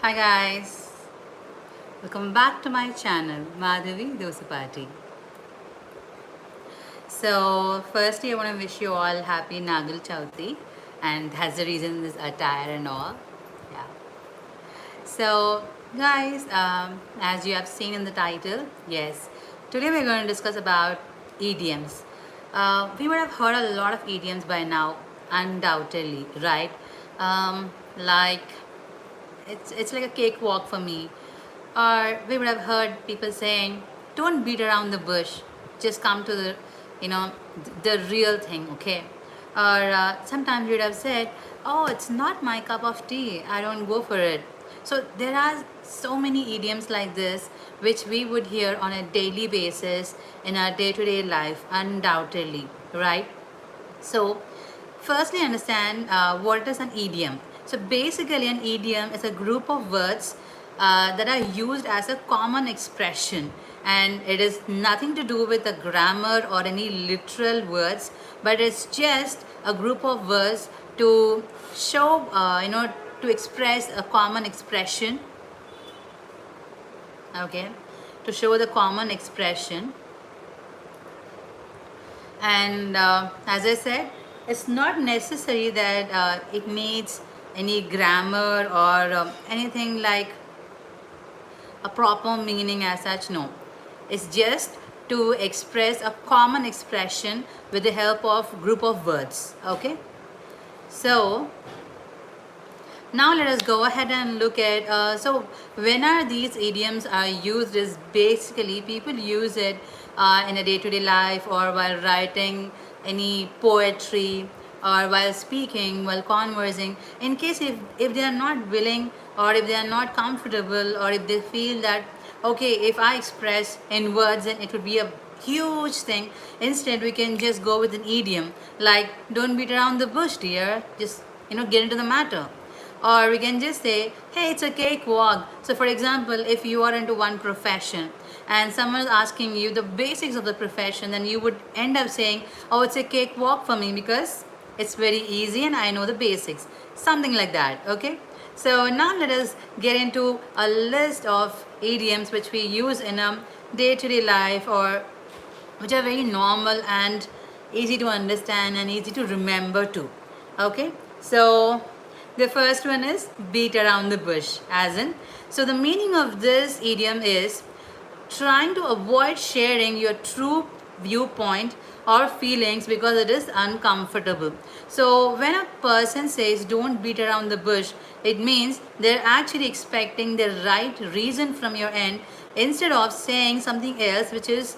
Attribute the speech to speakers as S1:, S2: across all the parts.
S1: Hi guys, welcome back to my channel Madhavi Dosapati. So firstly I want to wish you all happy Nagal Chauthi, and that's the reason this attire and all. Yeah. So guys, as you have seen in the title, yes, today we're going to discuss about idioms. We would have heard a lot of idioms by now, undoubtedly, right? Like it's like a cakewalk for me. Or we would have heard people saying, "Don't beat around the bush. Just come to the, you know, the real thing, okay?" Or sometimes we would have said, "Oh, it's not my cup of tea. I don't go for it." So there are so many idioms like this which we would hear on a daily basis in our day-to-day life, undoubtedly, right? So, firstly, understand what is an idiom. So, basically, an idiom is a group of words that are used as a common expression, and it is nothing to do with the grammar or any literal words, but it's just a group of words to show, to express a common expression. Okay, to show the common expression. And as I said, it's not necessary that it needs any grammar or anything like a proper meaning as such. No, it's just to express a common expression with the help of group of words. Okay, so now let us go ahead and look at so when are these idioms are used is basically people use it in a day-to-day life, or while writing any poetry, or while speaking, while conversing, in case if they are not willing, or if they are not comfortable, or if they feel that okay, if I express in words then it would be a huge thing. Instead we can just go with an idiom like, "Don't beat around the bush, dear, just get into the matter." Or we can just say, "Hey, it's a cakewalk." So for example, if you are into one profession and someone is asking you the basics of the profession, then you would end up saying, "Oh, it's a cakewalk for me because it's very easy and I know the basics." Something like that. Okay, so now let us get into a list of idioms which we use in a day-to-day life, or which are very normal and easy to understand and easy to remember too. Okay, so the first one is beat around the bush, as in, so the meaning of this idiom is trying to avoid sharing your true viewpoint or feelings because it is uncomfortable. So when a person says don't beat around the bush, it means they're actually expecting the right reason from your end, instead of saying something else which is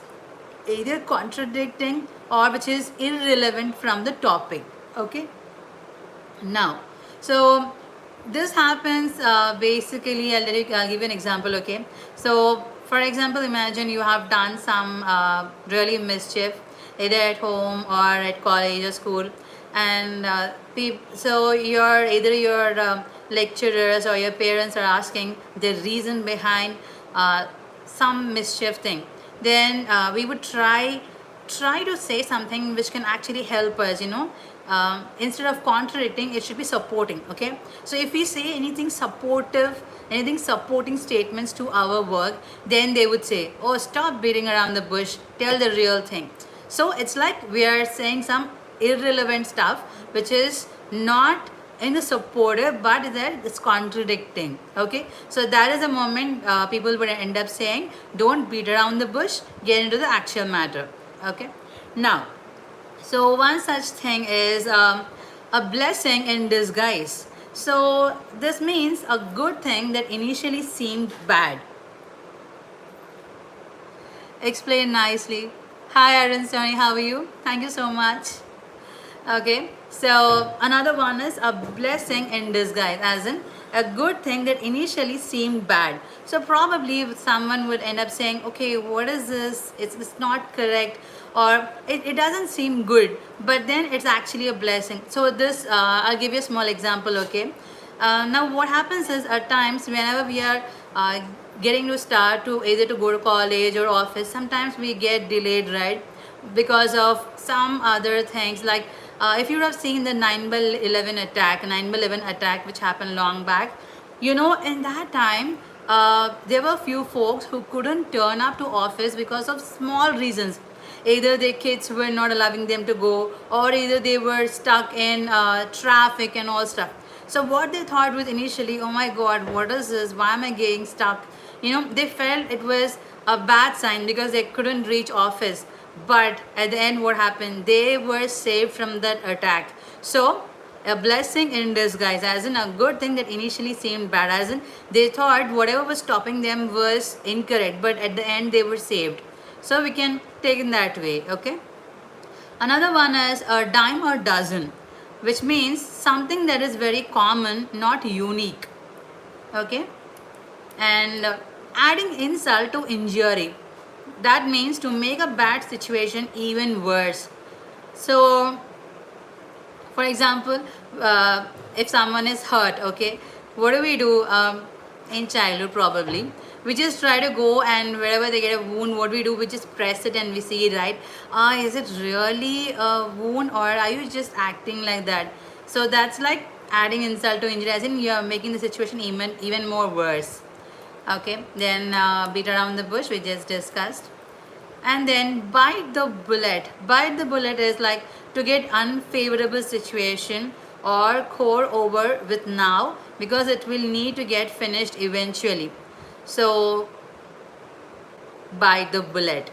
S1: either contradicting or which is irrelevant from the topic. Okay, now, so this happens basically, I'll give you an example. Okay, so for example, imagine you have done some really mischief either at home or at college or school, and so your lecturers or your parents are asking the reason behind some mischief thing. Then we would try to say something which can actually help us, instead of contradicting, it should be supporting. Okay, so if we say anything supportive, anything supporting statements to our work, then they would say, "Oh, stop beating around the bush, tell the real thing." So it's like we are saying some irrelevant stuff which is not in the supportive, but that it's contradicting. Okay, so that is the moment people would end up saying, "Don't beat around the bush, get into the actual matter." Okay, now, so one such thing is a blessing in disguise. So this means a good thing that initially seemed bad. Explain nicely. Hi Aaron Sony, how are you? Thank you so much. Okay, so another one is a blessing in disguise, as in a good thing that initially seemed bad. So probably someone would end up saying, "Okay, what is this? It's not correct, or it doesn't seem good," but then it's actually a blessing. So this, I'll give you a small example. Okay, now what happens is at times whenever we are getting to start to either to go to college or office, sometimes we get delayed, right, because of some other things like if you have seen the 9 by 11 attack which happened long back, In that time, there were few folks who couldn't turn up to office because of small reasons. Either their kids were not allowing them to go, or either they were stuck in traffic and all stuff. So what they thought was initially, oh my God, what is this? Why am I getting stuck? They felt it was a bad sign because they couldn't reach office. But at the end, what happened? They were saved from that attack. So a blessing in disguise, as in a good thing that initially seemed bad, as in they thought whatever was stopping them was incorrect, but at the end they were saved. So we can take in that way. Okay, another one is a dime a dozen, which means something that is very common, not unique. Okay, and adding insult to injury, that means to make a bad situation even worse. So for example, if someone is hurt, okay, what do we do? In childhood probably we just try to go, and wherever they get a wound, what we do, we just press it and we see it, right? Is it really a wound, or are you just acting like that? So that's like adding insult to injury, as in you're making the situation even more worse. Okay, then beat around the bush, we just discussed. And then bite the bullet. Bite the bullet is like to get unfavorable situation or core over with now, because it will need to get finished eventually. So bite the bullet.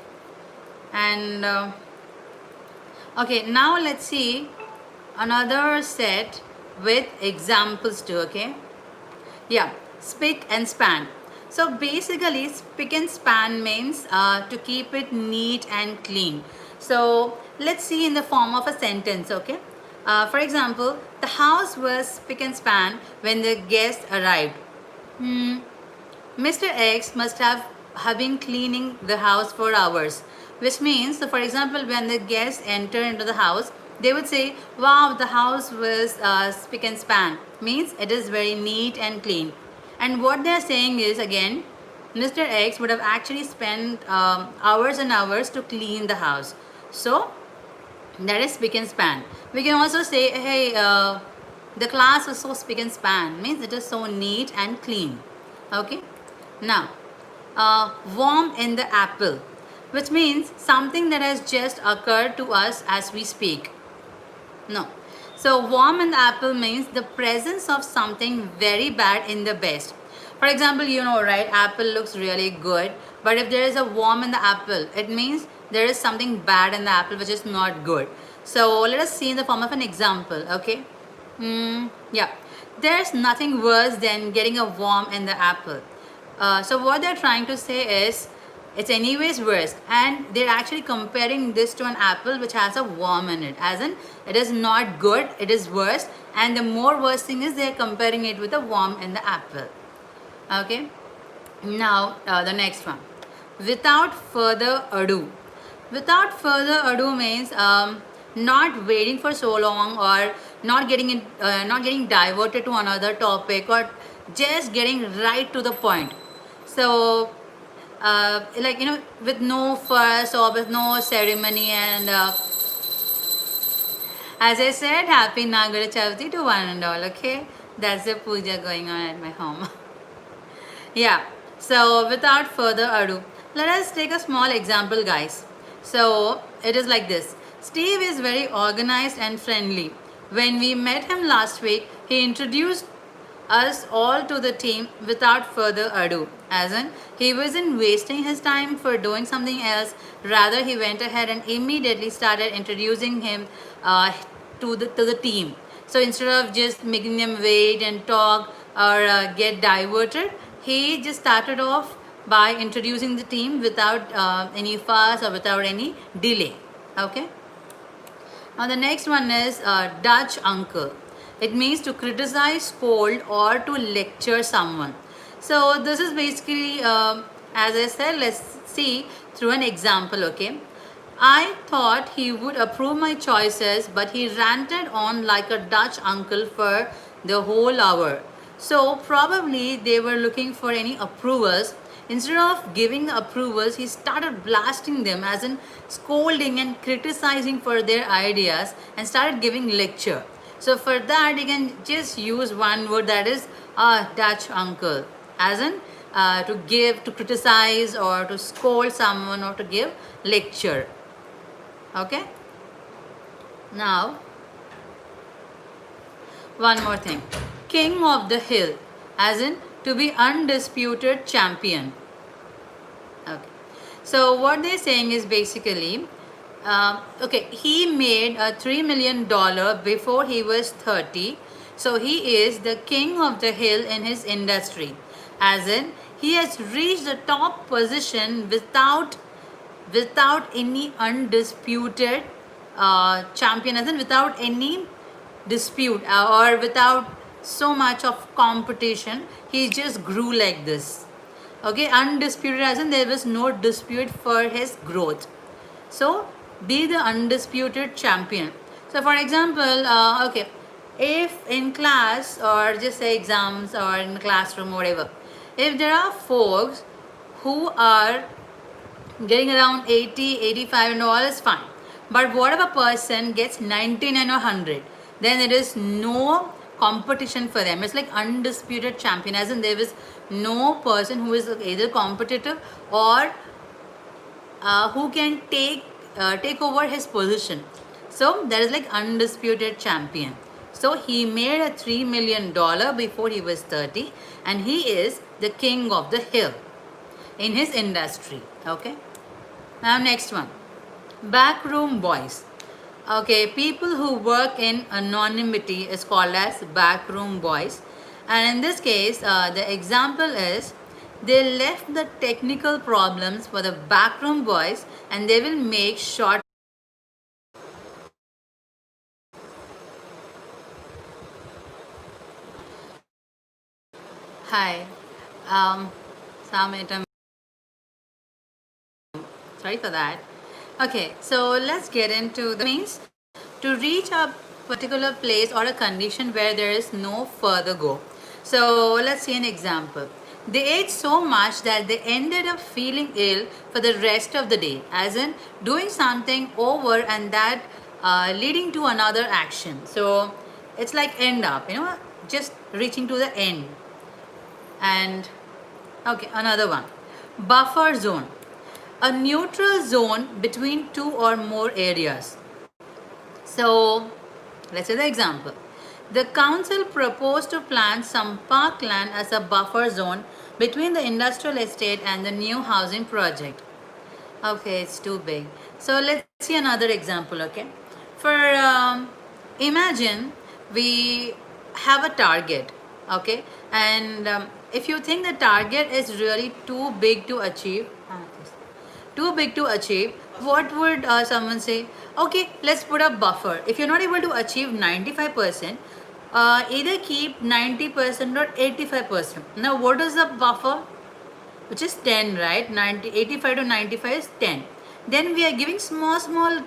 S1: And okay, now let's see another set with examples too. Okay, yeah, spick and span. So basically, spick and span means to keep it neat and clean. So let's see in the form of a sentence. Okay, for example, the house was spick and span when the guest arrived. Mr. X must have been cleaning the house for hours, which means, so for example, when the guests enter into the house, they would say, wow, the house was spick and span, means it is very neat and clean. And what they're saying is, again, Mr. X would have actually spent hours and hours to clean the house. So that is spick and span. We can also say, hey, the class was so spick and span, means it is so neat and clean. Okay, now warm in the apple, which means something that has just occurred to us as we speak. No, so warm in the apple means the presence of something very bad in the best. For example, right, apple looks really good, but if there is a worm in the apple, it means there is something bad in the apple which is not good. So let us see in the form of an example. Okay, yeah, there's nothing worse than getting a worm in the apple. So what they're trying to say is, it's anyways worse, and they're actually comparing this to an apple which has a worm in it, as in it is not good, it is worse, and the more worse thing is they're comparing it with a worm in the apple. Okay, now the next one, without further ado. Without further ado means not waiting for so long, or not getting diverted to another topic, or just getting right to the point. So like with no fuss or with no ceremony, and as I said, happy Nagara Chavati to one and all. Okay, that's the puja going on at my home. Yeah, so without further ado, let us take a small example, guys. So it is like this. Steve is very organized and friendly. When we met him last week, he introduced us all to the team without further ado, as in he wasn't wasting his time for doing something else. Rather, he went ahead and immediately started introducing him to the team. So instead of just making them wait and talk, or get diverted, he just started off by introducing the team without any fuss or without any delay. Okay, now the next one is Dutch uncle. It means to criticize, scold, or to lecture someone. So this is basically, as I said, let's see through an example. Okay, I thought he would approve my choices, but he ranted on like a Dutch uncle for the whole hour. So probably they were looking for any approvals. Instead of giving approvals, he started blasting them, as in scolding and criticizing for their ideas, and started giving lecture. So for that you can just use one word, that is a Dutch uncle, as in to give, to criticize or to scold someone or to give lecture. Okay. Now one more thing, king of the hill, as in to be undisputed champion. Okay. So what they're saying is basically, okay, he made a $3 million before he was 30. So he is the king of the hill in his industry. As in, he has reached the top position without any undisputed champion, as in without any dispute or without so much of competition. He just grew like this. Okay, undisputed as in there was no dispute for his growth. So be the undisputed champion. So for example, okay, if in class or just say exams or in the classroom or whatever, if there are folks who are getting around 80, 85 and all is fine, but what if a person gets 99 or 100, then there is no competition for them. It's like undisputed champion, as in there is no person who is either competitive or who can take over his position. So that is like undisputed champion. So he made a $3 million before he was 30, and he is the king of the hill in his industry. Okay. Now next one, backroom boys. Okay, people who work in anonymity is called as backroom boys, and in this case the example is, they left the technical problems for the backroom boys and they will make short. Hi, some sorry for that. Okay, so let's get into the means to reach a particular place or a condition where there is no further go. So let's see an example. They ate so much that they ended up feeling ill for the rest of the day, as in doing something over and that leading to another action. So it's like end up, just reaching to the end. And okay, another one, buffer zone, a neutral zone between two or more areas. So let's say the example, the council proposed to plant some parkland as a buffer zone between the industrial estate and the new housing project. Okay, it's too big. So let's see another example. Okay, for imagine we have a target. Okay, and if you think the target is really too big to achieve, what would someone say? Okay, let's put a buffer. If you're not able to achieve 95%, either keep 90% or 85%. Now what is the buffer? Which is 10, right? 85 to 95 is 10. Then we are giving small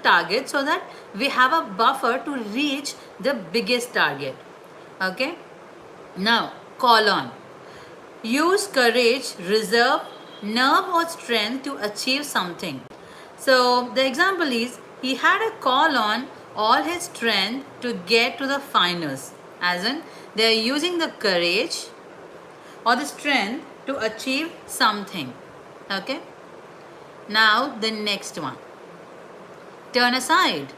S1: targets so that we have a buffer to reach the biggest target. Okay, now call on, use courage, reserve, nerve or strength to achieve something. So the example is, he had a call on all his strength to get to the finals, as in they are using the courage or the strength to achieve something. Okay, now the next one, turn aside.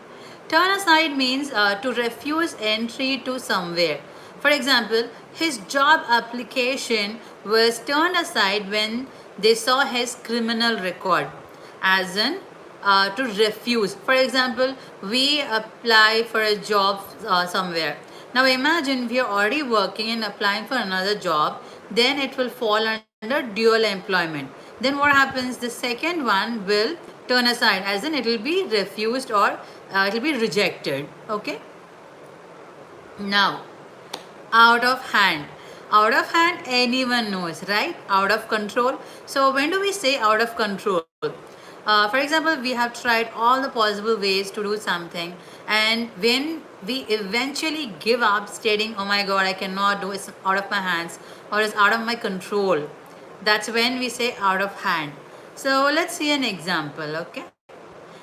S1: Turn aside means to refuse entry to somewhere. For example, his job application was turned aside when they saw his criminal record, as in to refuse. For example, we apply for a job somewhere. Now imagine we are already working and applying for another job, then it will fall under dual employment. Then what happens? The second one will turn aside, as in it will be refused or it will be rejected. Okay. Now, out of hand. Out of hand, anyone knows, right? Out of control. So when do we say out of control? For example, we have tried all the possible ways to do something, and when we eventually give up stating, oh my god, I cannot do it, it's out of my hands or it's out of my control, that's when we say out of hand. So let's see an example. Okay,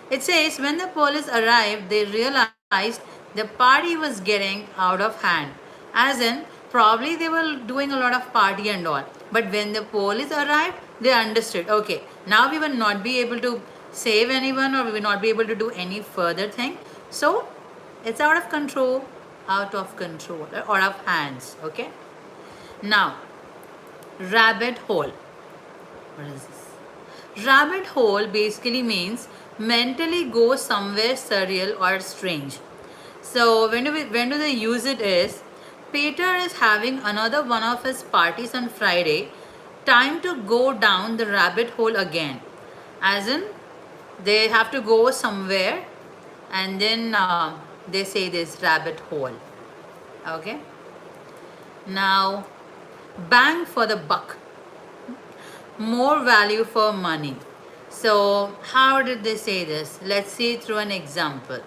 S1: it says, when the police arrived, they realized the party was getting out of hand. As in, probably they were doing a lot of party and all. But when the police arrived, they understood, okay, now we will not be able to save anyone, or we will not be able to do any further thing. So it's out of control, or out of hands. Okay. Now, rabbit hole. What is this? Rabbit hole basically means mentally go somewhere surreal or strange. So when do they use it is, Peter is having another one of his parties on Friday. Time to go down the rabbit hole again. As in, they have to go somewhere, and then they say this rabbit hole. Okay. Now, bang for the buck, more value for money. So how did they say this? Let's see through an example.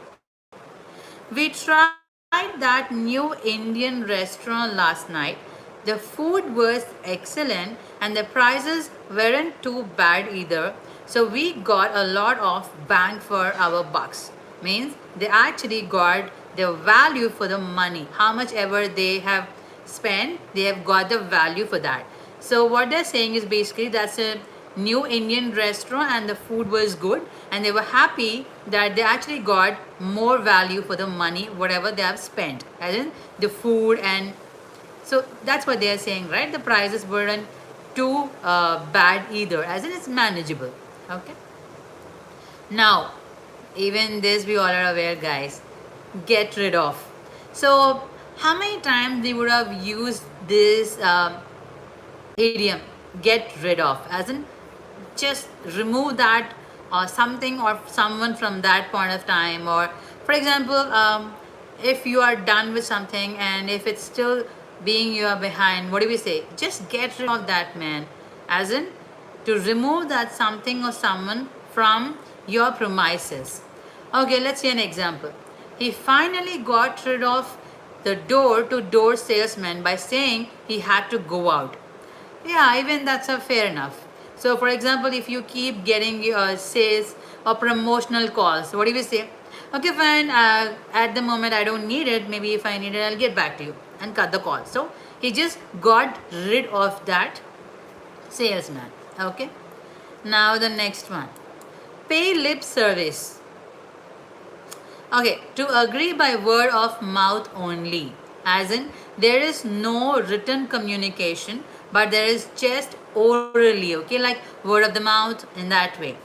S1: We tried that new Indian restaurant last night. The food was excellent and the prices weren't too bad either. So we got a lot of bang for our bucks. Means they actually got the value for the money. How much ever they have spent, they have got the value for that. So what they're saying is basically that's a new Indian restaurant and the food was good, and they were happy that they actually got more value for the money whatever they have spent, as in the food. And so that's what they are saying, right? The prices weren't too bad either, as in it's manageable. Okay. Now, even this we all are aware, guys. Get rid of. So how many times we would have used this idiom, get rid of, as in just remove that or something or someone from that point of time. Or for example, if you are done with something and if it's still being you are behind, what do we say? Just get rid of that man, as in to remove that something or someone from your premises. Okay, let's see an example. He finally got rid of the door to door salesman by saying he had to go out. Yeah, even that's a fair enough. So for example, if you keep getting sales or promotional calls, what do we say? Okay, fine, at the moment I don't need it, maybe if I need it I'll get back to you, and cut the call. So he just got rid of that salesman. Okay. Now the next one, pay lip service. Okay, to agree by word of mouth only, as in there is no written communication, but there is just orally, okay, like word of the mouth in that way.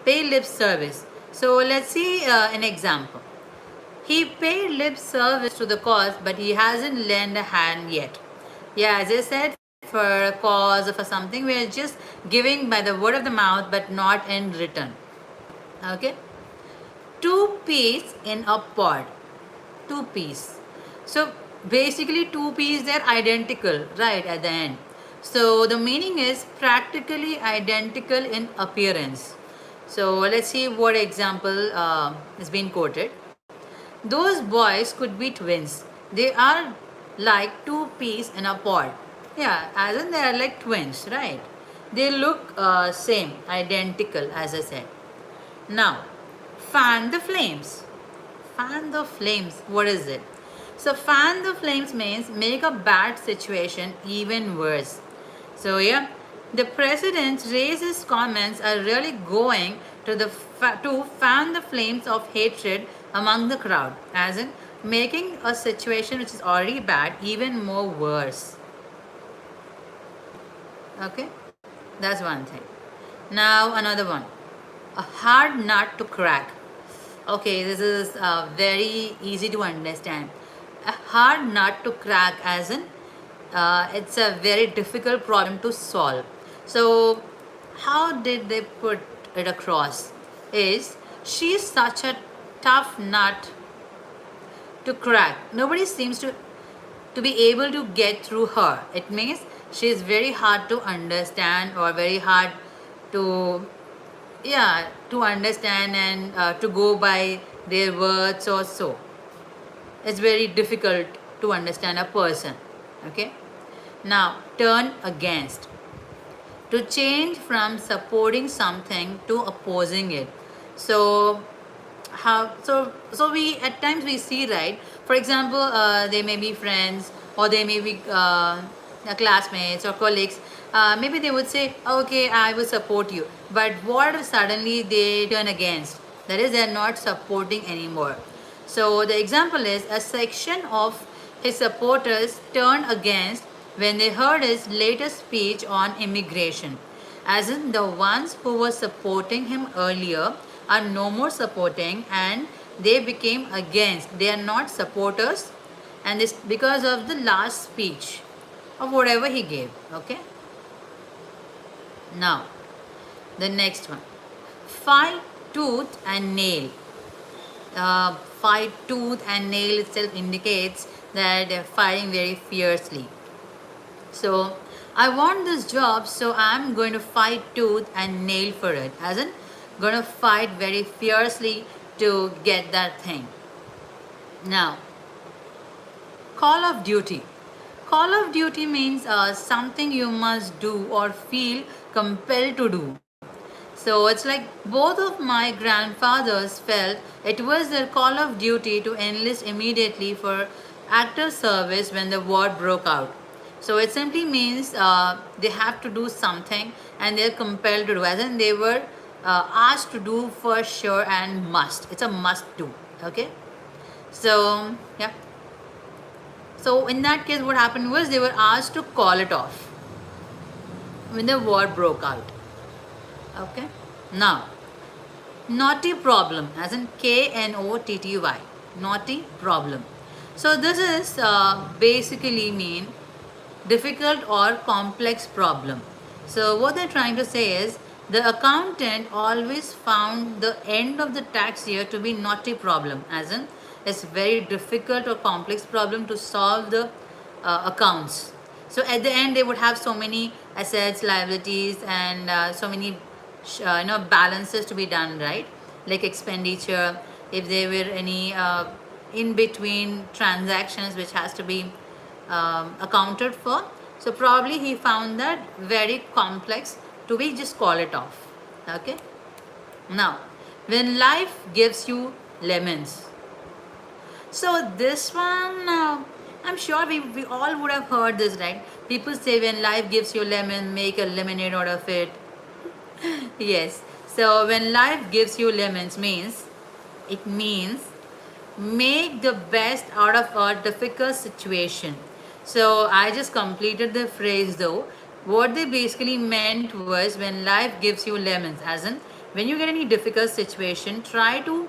S1: Pay lip service. So let's see an example. He paid lip service to the cause, but he hasn't lent a hand yet. Yeah, as I said, for a cause or for something, we are just giving by the word of the mouth, but not in written. Okay. Two peas in a pod. Two peas. So basically, two peas, they're identical, right, at the end. So the meaning is practically identical in appearance. So let's see what example is being quoted. Those boys could be twins. They are like two peas in a pod. Yeah, as in they are like twins, right? They look same, identical, as I said. Now, fan the flames. Fan the flames. What is it? So fan the flames means make a bad situation even worse. So yeah, the president's racist comments are really going to fan the flames of hatred among the crowd, as in making a situation which is already bad even more worse. Okay, that's one thing. Now another one, a hard nut to crack. Okay, this is very easy to understand. A hard nut to crack, as in it's a very difficult problem to solve. So how did they put it across? Is she's such a tough nut to crack. Nobody seems to be able to get through her. It means she is very hard to understand, or very hard to, yeah, to understand and to go by their words or so. It's very difficult to understand a person. Okay. Now turn against, to change from supporting something to opposing it. So how so we at times we see, right? For example, they may be friends, or they may be classmates or colleagues. Maybe they would say, okay, I will support you, but what if suddenly they turn against? That is, they are not supporting anymore. So the example is, a section of his supporters turned against when they heard his latest speech on immigration. As in, the ones who were supporting him earlier are no more supporting, and they became against. They are not supporters, and this because of the last speech of whatever he gave. Okay. Now, the next one, fight tooth and nail. Fight tooth and nail itself indicates that they're fighting very fiercely. So I want this job, so I'm going to fight tooth and nail for it. As in, going to fight very fiercely to get that thing. Now, Call of Duty. Call of Duty means something you must do or feel compelled to do. So it's like both of my grandfathers felt it was their call of duty to enlist immediately for active service when the war broke out. So it simply means they have to do something and they're compelled to do, as in they were asked to do for sure and must. It's a must do. Okay. So, yeah. So in that case, what happened was they were asked to call it off when the war broke out. Okay. Now, naughty problem, as in KNOTTY, naughty problem. So this is basically mean difficult or complex problem. So what they're trying to say is, the accountant always found the end of the tax year to be naughty problem, as in it's very difficult or complex problem to solve the accounts. So at the end they would have so many assets, liabilities, and so many balances to be done, right? Like expenditure, if there were any in between transactions which has to be accounted for. So probably he found that very complex to be just call it off. Okay. Now, when life gives you lemons. So this one, I'm sure we all would have heard this, right? People say when life gives you lemon, make a lemonade out of it. Yes. So when life gives you lemons means, it means make the best out of a difficult situation. So I just completed the phrase though. What they basically meant was, when life gives you lemons, as in when you get any difficult situation, try to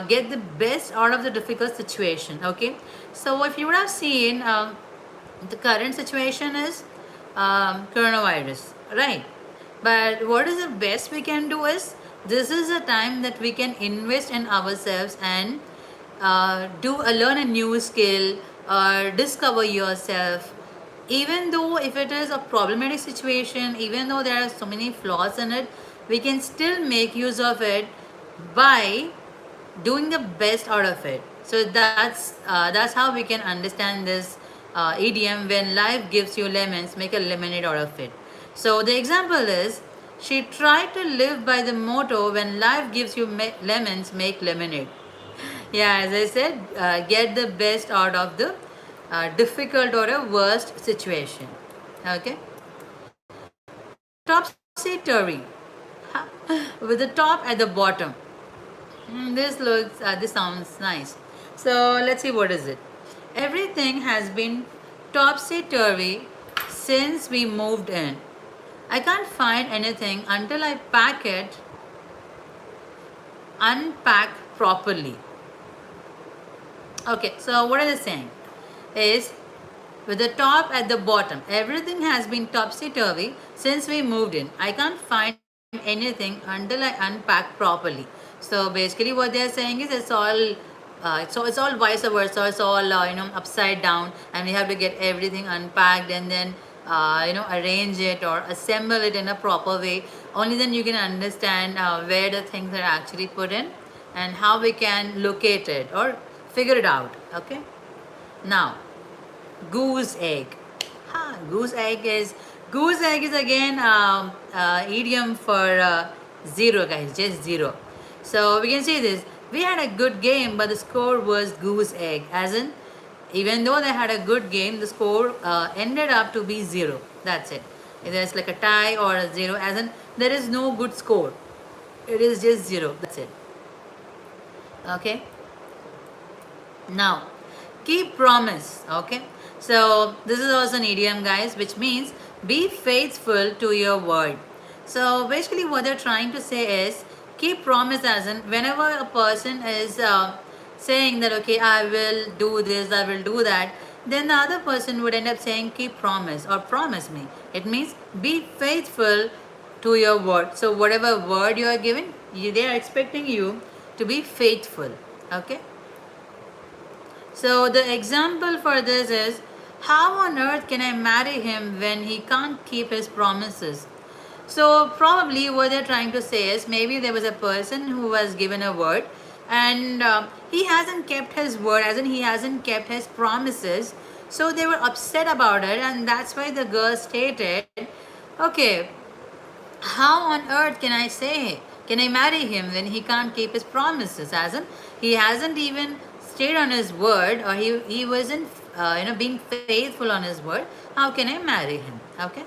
S1: get the best out of the difficult situation. Okay. So if you would have seen, the current situation is coronavirus, right? But what is the best we can do is, this is a time that we can invest in ourselves and learn a new skill or discover yourself. Even though if it is a problematic situation, even though there are so many flaws in it, we can still make use of it by doing the best out of it. So that's how we can understand this idiom, when life gives you lemons, make a lemonade out of it. So the example is, she tried to live by the motto, when life gives you lemons, make lemonade. Yeah, as I said, get the best out of the difficult or a worst situation. Okay. Topsy turvy with the top at the bottom. This sounds nice. So let's see, what is it. Everything has been topsy turvy since we moved in. I can't find anything until I unpack properly. Okay, so what are they saying is, with the top at the bottom, everything has been topsy turvy since we moved in. I can't find anything until I unpack properly. So basically, what they are saying is, it's all vice versa. It's all upside down, and we have to get everything unpacked and then arrange it or assemble it in a proper way. Only then you can understand where the things are actually put in and how we can locate it or figure it out. Okay. Now, goose egg. Goose egg is again idiom for zero, guys, just zero. So we can see this. we had a good game, but the score was goose egg. As in, even though they had a good game, the score ended up to be zero. That's it. Either it's like a tie or a zero. As in, there is no good score. It is just zero. That's it. Okay. Now, keep promise. Okay. So this is also an idiom, guys, which means be faithful to your word. So basically, what they're trying to say is keep promise, as in whenever a person is saying that okay, I will do this, I will do that, then the other person would end up saying keep promise or promise me. It means be faithful to your word. So whatever word you are giving, they are expecting you to be faithful. Okay. So the example for this is, how on earth can I marry him when he can't keep his promises? So probably what they're trying to say is, maybe there was a person who was given a word and he hasn't kept his word, as in he hasn't kept his promises. So they were upset about it, and that's why the girl stated, okay, how on earth can I marry him when he can't keep his promises? As in, he hasn't even stayed on his word, or he wasn't, being faithful on his word. How can I marry him? Okay.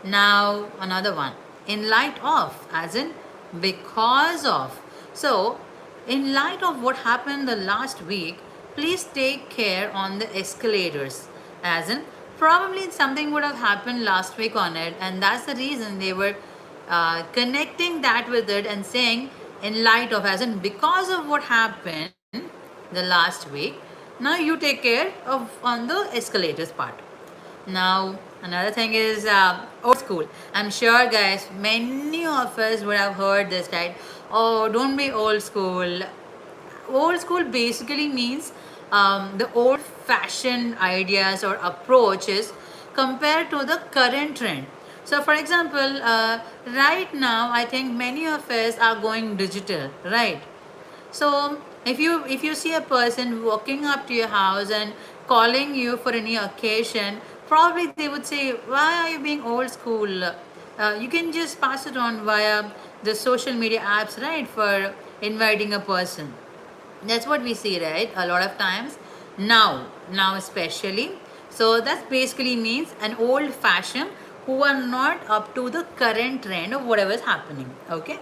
S1: Now, another one. In light of, as in, because of. So, in light of what happened the last week, please take care on the escalators. As in, probably something would have happened last week on it, and that's the reason they were connecting that with it and saying, in light of, as in, because of what happened the last week, now you take care of on the escalators part. Now, another thing is old school. I'm sure, guys, many of us would have heard this, right? Oh, don't be old school. Old school basically means the old fashioned ideas or approaches compared to the current trend. So, for example, right now, I think many of us are going digital, right? So if you see a person walking up to your house and calling you for any occasion, probably they would say, "Why are you being old school? You can just pass it on via the social media apps, right? For inviting a person." That's what we see, right? A lot of times now especially. So that basically means an old fashioned who are not up to the current trend of whatever is happening. Okay.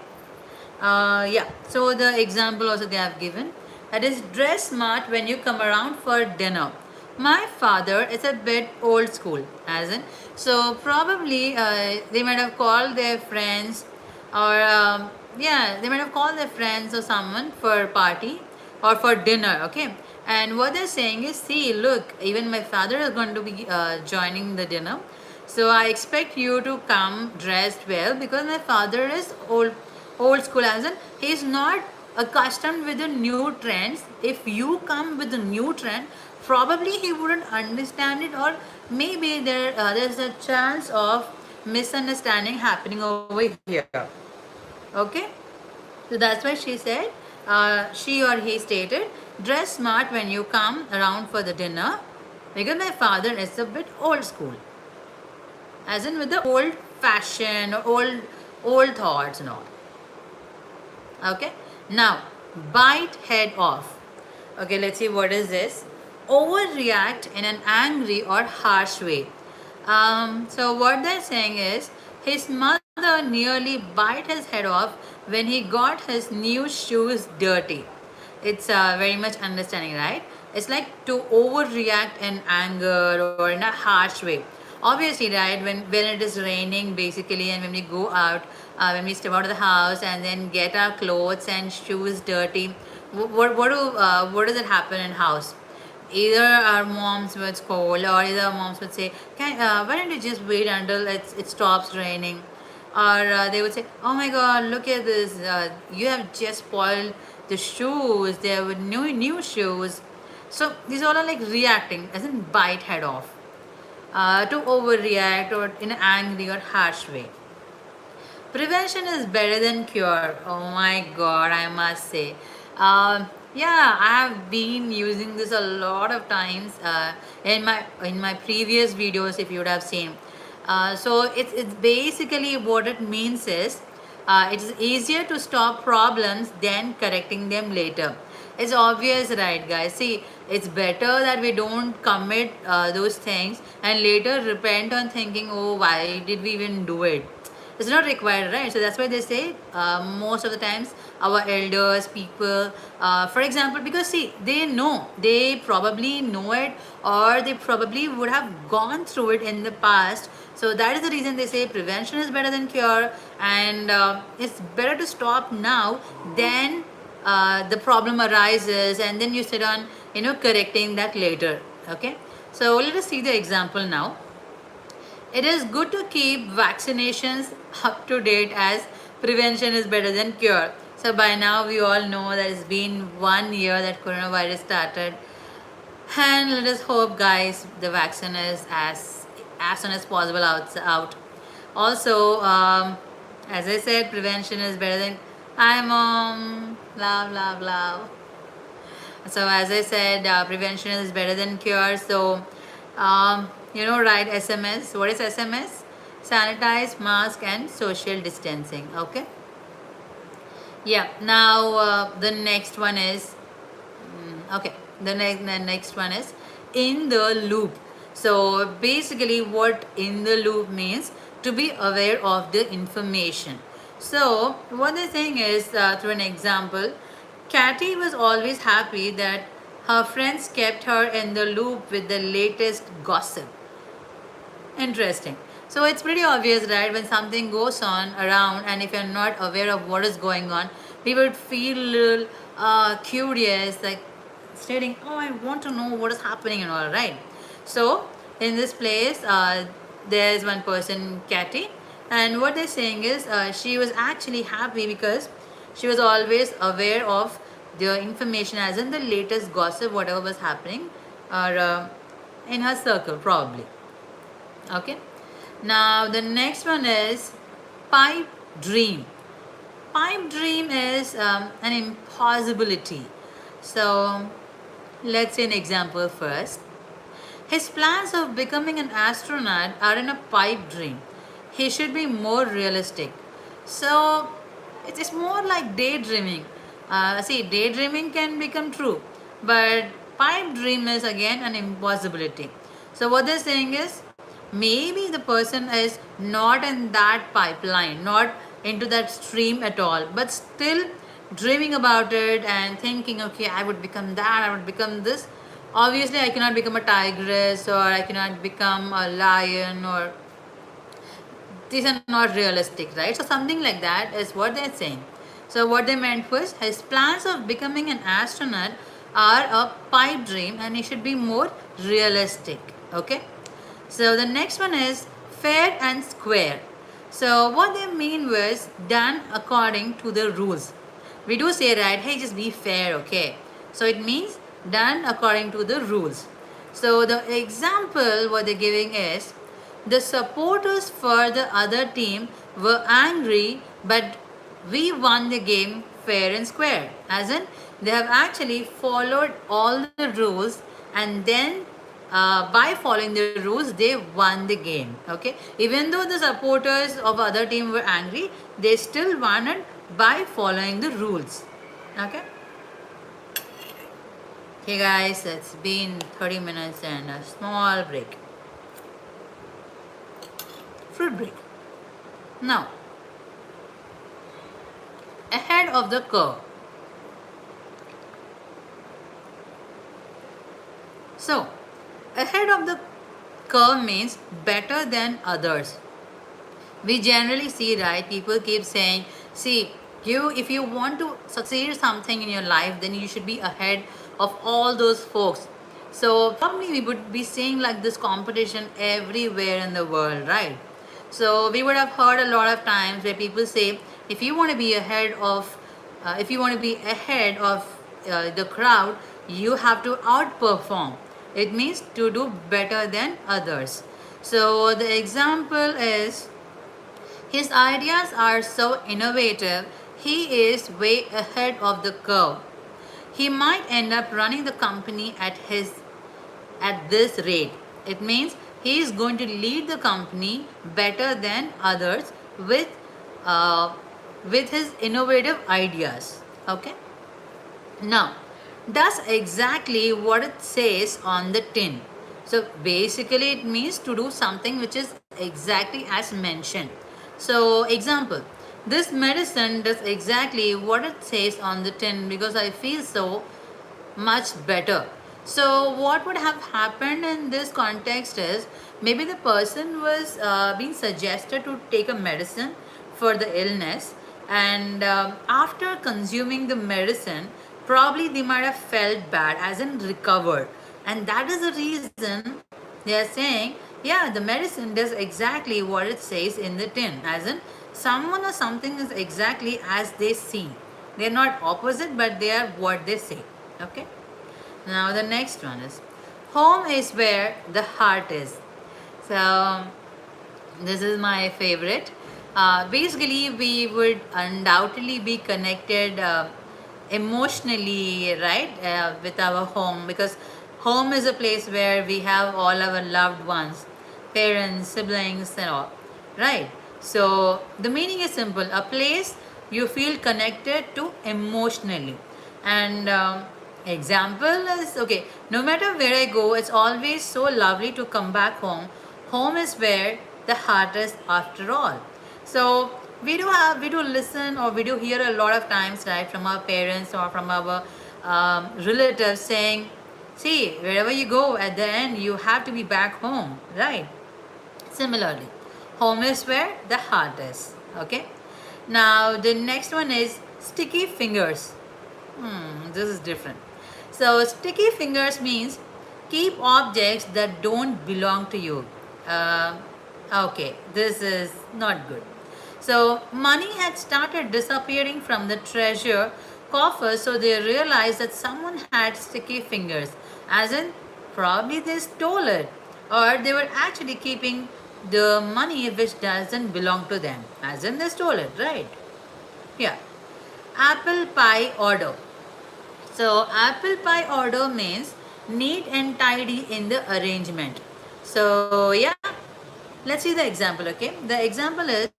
S1: Yeah, so the example also they have given, that is, dress smart when you come around for dinner. My father is a bit old school, as in, so probably they might have called their friends, or yeah, they might have called their friends or someone for party or for dinner. Okay, and what they're saying is, see, look, even my father is going to be joining the dinner, so I expect you to come dressed well, because my father is old school, as in he's not accustomed with the new trends. If you come with the new trend, probably he wouldn't understand it, or maybe there's a chance of misunderstanding happening over here. Okay, so that's why she said, she or he stated, dress smart when you come around for the dinner, because my father is a bit old school, as in with the old fashion or old thoughts and all. Okay, now bite head off. Okay, let's see what is this. Overreact in an angry or harsh way. So what they're saying is, his mother nearly bite his head off when he got his new shoes dirty. It's very much understanding, right? It's like to overreact in anger or in a harsh way. Obviously, right, when it is raining basically, and when we go out, when we step out of the house and then get our clothes and shoes dirty, what does it happen in house? Either our moms would scold, or either our moms would say, why don't you just wait until it stops raining, or they would say, oh my god, look at this, you have just spoiled the shoes, there were new shoes. So these all are like reacting, as in bite head off, to overreact or in an angry or harsh way. Prevention is better than cure. Oh my god, I must say. Yeah, I have been using this a lot of times in my previous videos, if you would have seen. So it's basically what it means is, It is easier to stop problems than correcting them later. It's obvious, right, guys? See, it's better that we don't commit those things and later repent on thinking, oh, why did we even do it? It's not required, right? So that's why they say most of the times our elders, people, for example, because see, they probably know it, or they probably would have gone through it in the past. So that is the reason they say prevention is better than cure, and it's better to stop now than the problem arises and then you sit on correcting that later. Okay, so let us see the example now. It is good to keep vaccinations up to date as prevention is better than cure. So by now we all know that it's been 1 year that coronavirus started, and let us hope, guys, the vaccine is as soon as possible out. Also, as I said, prevention is better than. Hi, mom. Love, love, love. So as I said, prevention is better than cure. So, write SMS. What is SMS? Sanitize, mask, and social distancing. Okay. Yeah. Now the next one is okay. The next one is in the loop. So basically, what in the loop means, to be aware of the information. So what they're saying is, through an example, Kathy was always happy that her friends kept her in the loop with the latest gossip. Interesting. So it's pretty obvious, right? When something goes on around, and if you're not aware of what is going on, we would feel a little curious, like stating, "Oh, I want to know what is happening," and all, right? So in this place, there's one person, Katty, and what they're saying is, she was actually happy because she was always aware of the information, as in the latest gossip, whatever was happening, or in her circle, probably. Okay. Now the next one is pipe dream. Pipe dream is an impossibility. So let's see an example first. His plans of becoming an astronaut are in a pipe dream. He should be more realistic. So it's more like daydreaming. See, daydreaming can become true, but pipe dream is again an impossibility. So what they're saying is, maybe the person is not in that pipeline, not into that stream at all, but still dreaming about it and thinking, okay, I would become that, I would become this. Obviously, I cannot become a tigress, or I cannot become a lion, or these are not realistic, right? So something like that is what they're saying. So what they meant was, his plans of becoming an astronaut are a pipe dream and he should be more realistic. Okay. So the next one is fair and square. So what they mean was done according to the rules. We do say, right, hey, just be fair, okay? So it means done according to the rules. So the example what they're giving is, the supporters for the other team were angry, but we won the game fair and square. As in, they have actually followed all the rules, and then by following the rules, they won the game. Okay, even though the supporters of other team were angry, they still won it by following the rules. Okay. Okay, guys, it's been 30 minutes and a small break. Fruit break. Now, ahead of the curve. So, ahead of the curve means better than others. We generally see, right, people keep saying, see, if you want to succeed something in your life, then you should be ahead of all those folks. So probably we would be seeing like this competition everywhere in the world, right? So we would have heard a lot of times where people say, if you want to be ahead of the crowd, you have to outperform. It means to do better than others. So the example is, his ideas are so innovative, he is way ahead of the curve. He might end up running the company at this rate. It means he is going to lead the company better than others with with his innovative ideas. Okay. Now, that's exactly what it says on the tin. So basically, it means to do something which is exactly as mentioned. So, example, this medicine does exactly what it says on the tin because I feel so much better. So, what would have happened in this context is maybe the person was being suggested to take a medicine for the illness, and after consuming the medicine, probably they might have felt bad, as in recovered, and that is the reason they are saying, yeah, the medicine does exactly what it says in the tin, as in someone or something is exactly as they see. They're not opposite, but they are what they say. Okay. Now the next one is, home is where the heart is. So this is my favorite. Basically, we would undoubtedly be connected emotionally, right, with our home, because home is a place where we have all our loved ones, parents, siblings, and all, right? So the meaning is simple: a place you feel connected to emotionally. And example is, okay, no matter where I go, it's always so lovely to come back home. Home is where the heart is, after all. So we do listen, or we do hear a lot of times, right, from our parents or from our relatives saying, see, wherever you go, at the end you have to be back home, right? Similarly, home is where the heart is. Okay. Now the next one is sticky fingers. This is different. So sticky fingers means keep objects that don't belong to you. Uh, okay, this is not good. So money had started disappearing from the treasure coffer, so they realized that someone had sticky fingers, as in probably they stole it, or they were actually keeping the money which doesn't belong to them, as in they stole it, right? Yeah. Apple pie order. So apple pie order means neat and tidy in the arrangement. So yeah, let's see the example. Okay, the example is,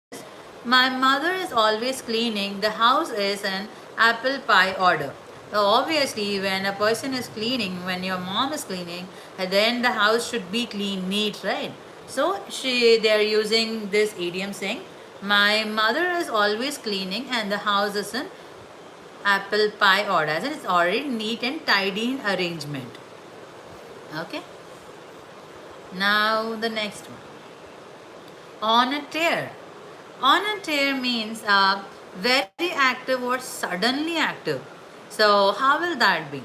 S1: my mother is always cleaning. The house is an apple pie order. So obviously, when a person is cleaning, when your mom is cleaning, then the house should be clean, neat, right? So they are using this idiom saying, my mother is always cleaning and the house is an apple pie orders, and it's already neat and tidy in arrangement. Okay. Now the next one, on a tear. On a tear means very active or suddenly active. So how will that be?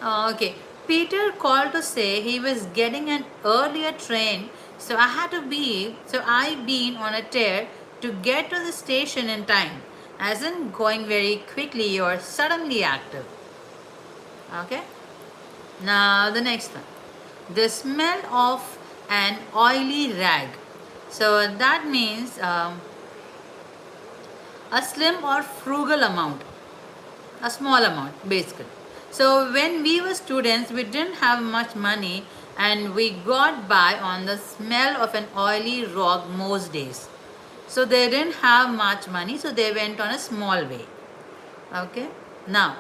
S1: Okay. Peter called to say he was getting an earlier train, so I been on a tear to get to the station in time, as in going very quickly or suddenly active. Okay. Now the next one, the smell of an oily rag. So that means a slim or frugal amount, a small amount basically. So when we were students, we didn't have much money, and we got by on the smell of an oily rag most days. So they didn't have much money, so they went on a small way. Okay. Now,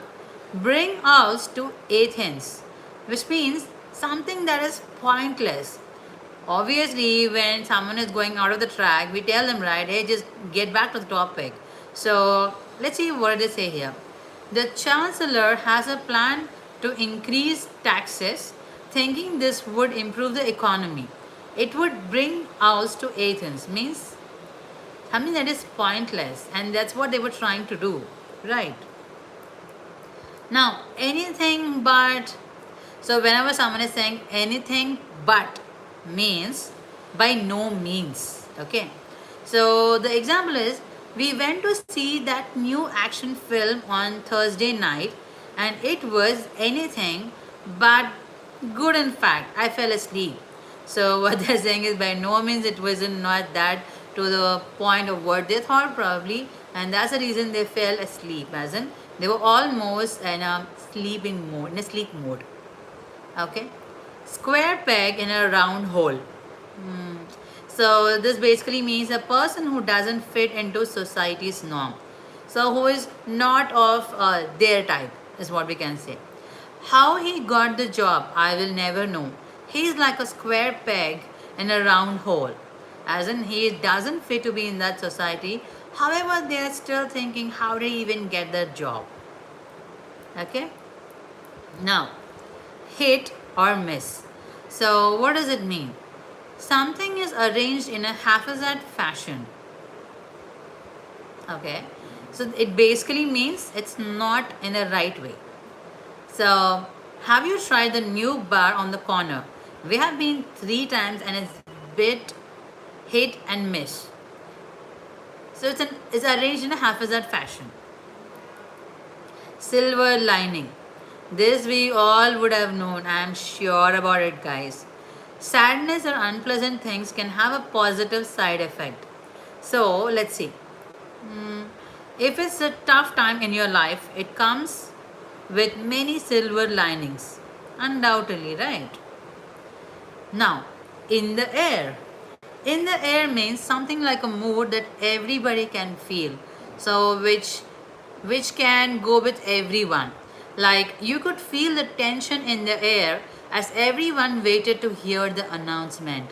S1: bring us to Athens, which means something that is pointless. Obviously, when someone is going out of the track, we tell them, right, hey, just get back to the topic. So let's see what they say here. The chancellor has a plan to increase taxes, thinking this would improve the economy. It would bring us to Athens, means something that is pointless, and that's what they were trying to do, right? Now, anything but, so whenever someone is saying anything but means by no means. Okay. So the example is, we went to see that new action film on Thursday night, and it was anything but good. In fact, I fell asleep. So what they're saying is, by no means it wasn't not that to the point of what they thought probably, and that's the reason they fell asleep, as in they were almost in a sleeping mode, in a sleep mode. Okay. Square peg in a round hole. So this basically means a person who doesn't fit into society's norm. So who is not of their type is what we can say. How he got the job, I will never know. He's like a square peg in a round hole. As in, he doesn't fit to be in that society. However, they are still thinking how to even get that job. Okay? Now, hit or miss. So, what does it mean? Something is arranged in a haphazard fashion. Okay? So, it basically means it's not in the right way. So, have you tried the new bar on the corner? We have been 3 times and it's bit hit and miss. So it's arranged in a haphazard fashion. Silver lining. This we all would have known. I am sure about it, guys. Sadness or unpleasant things can have a positive side effect. So let's see. If it's a tough time in your life, it comes with many silver linings. Undoubtedly, right? Now, in the air. In the air means something like a mood that everybody can feel. So which can go with everyone. Like you could feel the tension in the air as everyone waited to hear the announcement.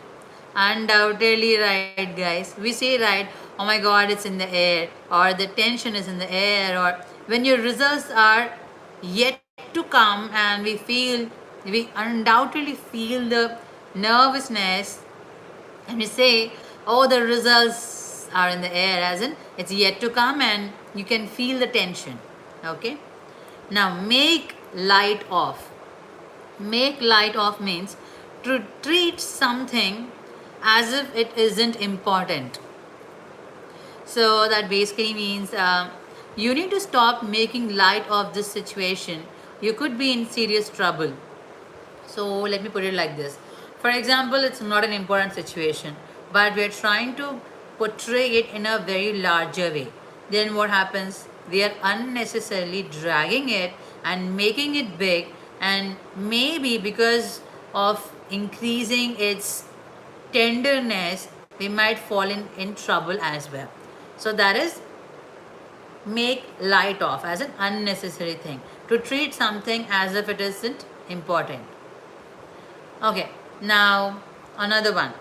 S1: Undoubtedly right, guys. We say right, oh my god, it's in the air, or the tension is in the air, or when your results are yet to come and we undoubtedly feel the nervousness and we say, oh, the results are in the air, as in it's yet to come and you can feel the tension. Okay? Now, make light of. Make light of means to treat something as if it isn't important. So, that basically means you need to stop making light of this situation. You could be in serious trouble. So let me put it like this. For example, it's not an important situation, but we're trying to portray it in a very larger way. Then what happens? We are unnecessarily dragging it and making it big, and maybe because of increasing its tenderness, we might fall in trouble as well. So that is make light of as an unnecessary thing, to treat something as if it isn't important. Okay, now another one.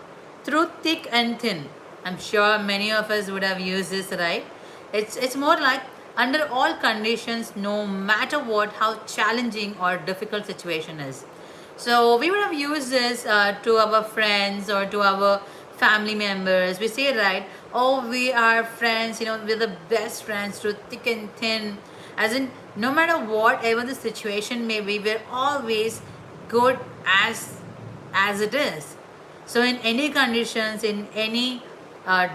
S1: Through thick and thin. I'm sure many of us would have used this, right? It's more like under all conditions, no matter what, how challenging or difficult situation is. So we would have used this to our friends or to our family members. We say, right, oh, we are friends, we're the best friends through thick and thin. As in, no matter whatever the situation may be, we're always good as it is. So in any conditions, in any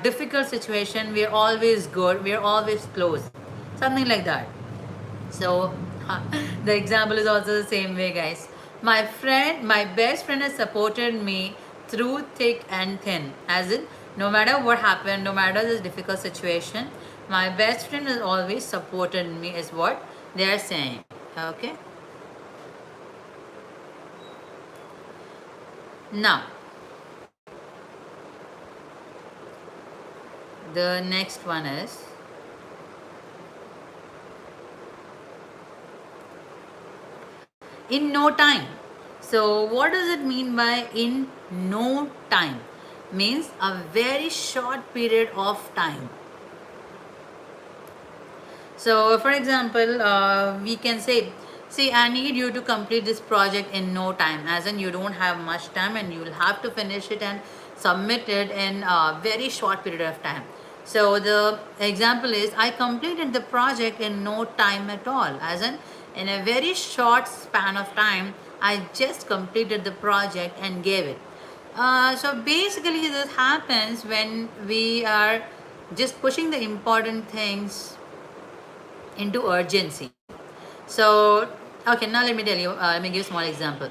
S1: difficult situation, we're always good, we're always close, something like that. So the example is also the same way, guys. My best friend has supported me through thick and thin. As in, no matter what happened, no matter this difficult situation, my best friend has always supported me, is what they are saying. Okay. Now, the next one is in no time. So, what does it mean by in no time? Means a very short period of time. So, for example, we can say, see, I need you to complete this project in no time, as in you don't have much time and you will have to finish it and submit it in a very short period of time. So, the example is, I completed the project in no time at all, as in a very short span of time, I just completed the project and gave it. So, basically, this happens when we are just pushing the important things into urgency. So, okay, now let me tell you, let me give a small example.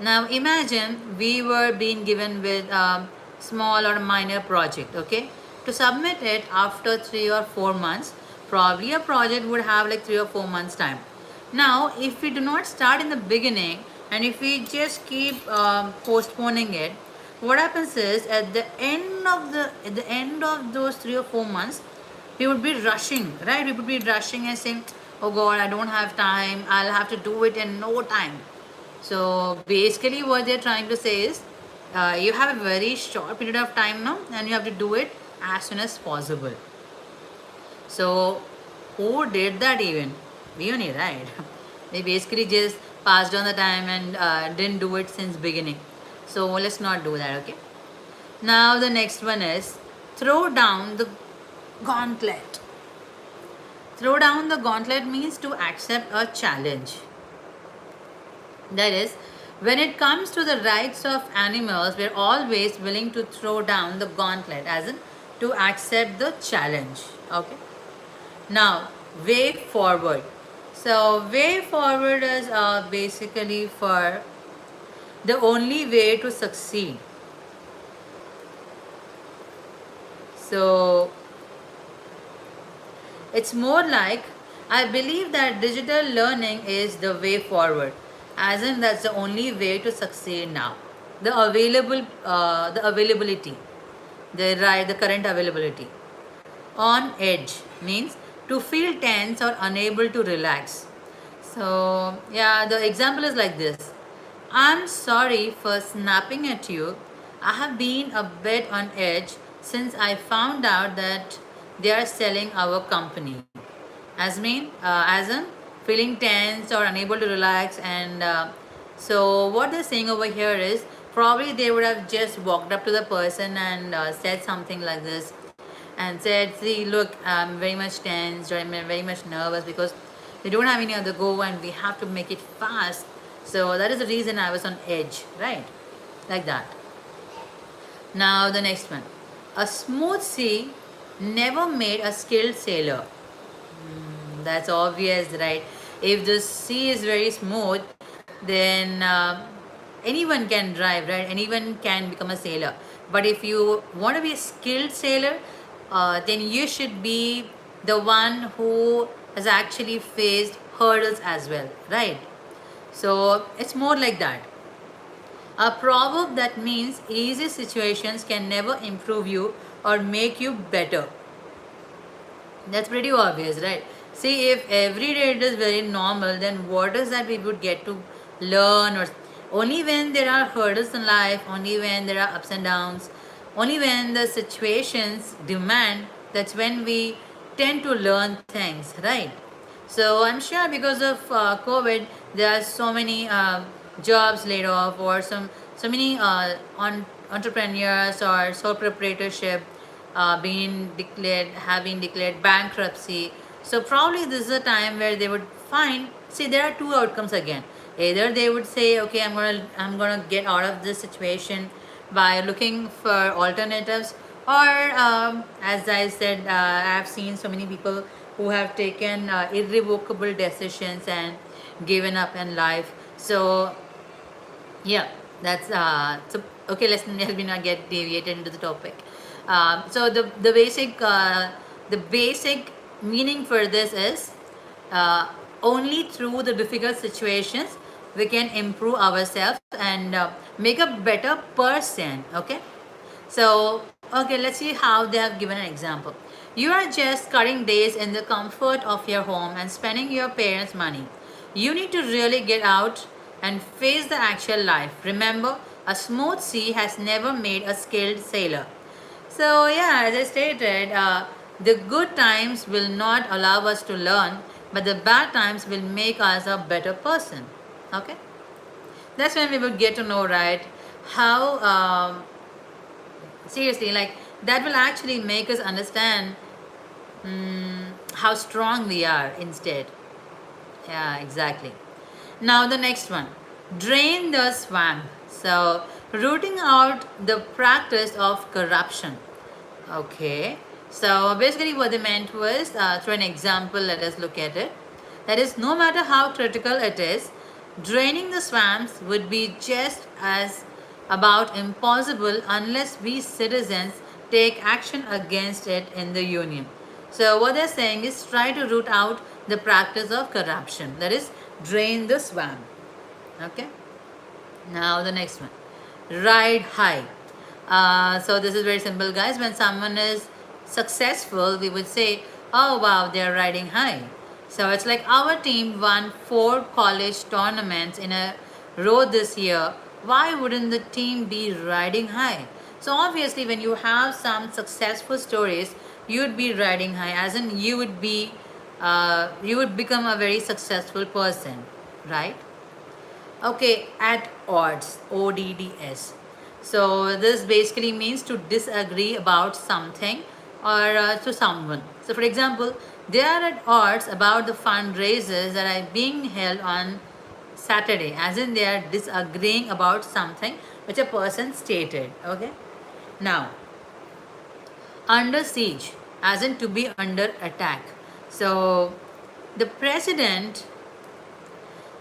S1: Now, imagine we were being given with a small or minor project, okay? To submit it after 3 or 4 months, probably a project would have like 3 or 4 months time. Now, if we do not start in the beginning and if we just keep postponing it, what happens is at the end of those 3 or 4 months, we would be rushing, right? We would be rushing and saying, oh god, I don't have time, I'll have to do it in no time. So basically what they're trying to say is, you have a very short period of time now and you have to do it as soon as possible. So who did that even? We only, right? They basically just passed on the time and didn't do it since beginning. So let's not do that, okay? Now the next one is throw down the gauntlet. Throw down the gauntlet means to accept a challenge. That is, when it comes to the rights of animals, we're always willing to throw down the gauntlet, as in to accept the challenge. Okay. Now, way forward. So, way forward is basically for the only way to succeed. So, it's more like I believe that digital learning is the way forward, as in that's the only way to succeed now. The availability, the current availability. On edge means to feel tense or unable to relax. So yeah, the example is like this. I'm sorry for snapping at you. I have been a bit on edge since I found out that they are selling our company. As in feeling tense or unable to relax, and so what they're saying over here is probably they would have just walked up to the person and said something like this, and said, see, look, I'm very much tense or I'm very much nervous because we don't have any other go and we have to make it fast. So that is the reason I was on edge, right? Like that. Now the next one. A smooth sea never made a skilled sailor. That's obvious, right? If the sea is very smooth, then anyone can drive, right? Anyone can become a sailor. But if you want to be a skilled sailor, then you should be the one who has actually faced hurdles as well, right? So it's more like that. A proverb that means easy situations can never improve you or make you better. That's pretty obvious, right? See, if every day it is very normal, then what is that we would get to learn? Or only when there are hurdles in life, only when there are ups and downs, only when the situations demand, that's when we tend to learn things, right? So I'm sure because of COVID, there are so many jobs laid off, or so many entrepreneurs or sole proprietorship having declared bankruptcy. So probably this is a time where they would find. See, there are two outcomes again. Either they would say, okay, I'm gonna get out of this situation by looking for alternatives, or as I said, I've seen so many people who have taken irrevocable decisions and given up in life. So yeah, that's so okay. Let me not get deviated into the topic. So the basic meaning for this is, uh, only through the difficult situations we can improve ourselves and make a better person. Okay. So, okay, let's see how they have given an example. You are just cutting days in the comfort of your home and spending your parents' money. You need to really get out and face the actual life. Remember, a smooth sea has never made a skilled sailor. So, yeah, as I stated, the good times will not allow us to learn, but the bad times will make us a better person. Okay? That's when we will get to know, right, how seriously, like, that will actually make us understand how strong we are instead. Yeah, exactly. Now the next one, drain the swamp. So rooting out the practice of corruption. Okay, so basically what they meant was, through an example, let us look at it. That is, no matter how critical it is, draining the swamps would be just as about impossible unless we citizens take action against it in the union. So what they're saying is, try to root out the practice of corruption. That is, drain the swamp. Okay. Now the next one, ride high. So this is very simple, guys. When someone is successful, we would say, "Oh wow, they're riding high." So it's like our team won 4 college tournaments in a row this year. Why wouldn't the team be riding high? So obviously, when you have some successful stories, you'd be riding high, as in you would become a very successful person, right? Okay, at odds, ODDS. So this basically means to disagree about something or to someone. So for example, they are at odds about the fundraisers that are being held on Saturday, as in they are disagreeing about something which a person stated. Okay. Now, under siege, as in to be under attack. So the president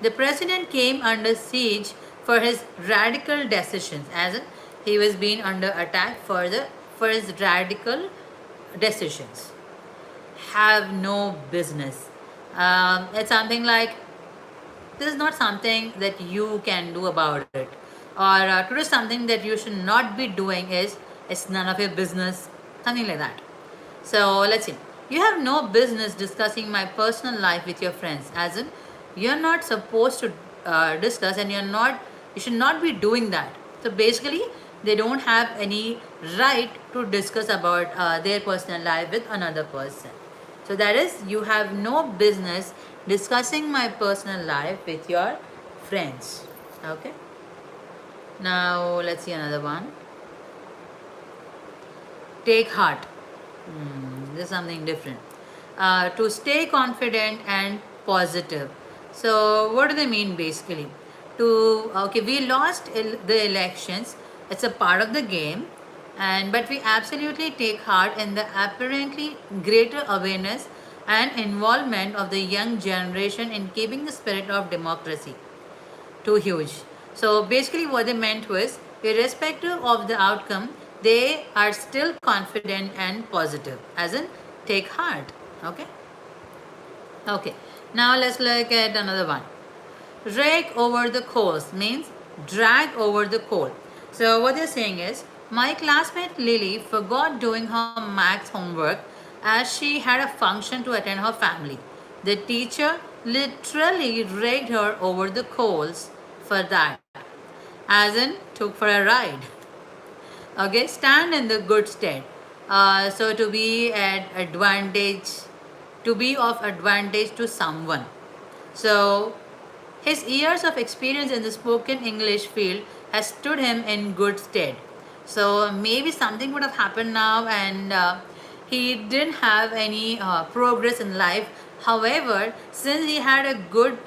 S1: the president came under siege for his radical decisions, as in he was being under attack for his radical decisions. Have no business. It's something like this is not something that you can do about it, or to do something that you should not be doing is it's none of your business, something like that. So let's see. You have no business discussing my personal life with your friends, as in you're not supposed to discuss, and you should not be doing that. So basically, they don't have any right to discuss about their personal life with another person. So that is, you have no business discussing my personal life with your friends. Okay. Now let's see another one. Take heart. This is something different. To stay confident and positive. So what do they mean basically? To okay, we lost the elections. It's a part of the game, and but we absolutely take heart in the apparently greater awareness and involvement of the young generation in keeping the spirit of democracy too huge. So basically, what they meant was, irrespective of the outcome, they are still confident and positive, as in take heart. Okay. Okay. Now let's look at another one. Rake over the coals means drag over the coal. So what they're saying is, my classmate Lily forgot doing her maths homework as she had a function to attend her family. The teacher literally raked her over the coals for that, as in took for a ride. Okay, stand in the good stead. So to be of advantage to someone. So his years of experience in the spoken English field has stood him in good stead. So maybe something would have happened now, and he didn't have any progress in life. However, since he had a good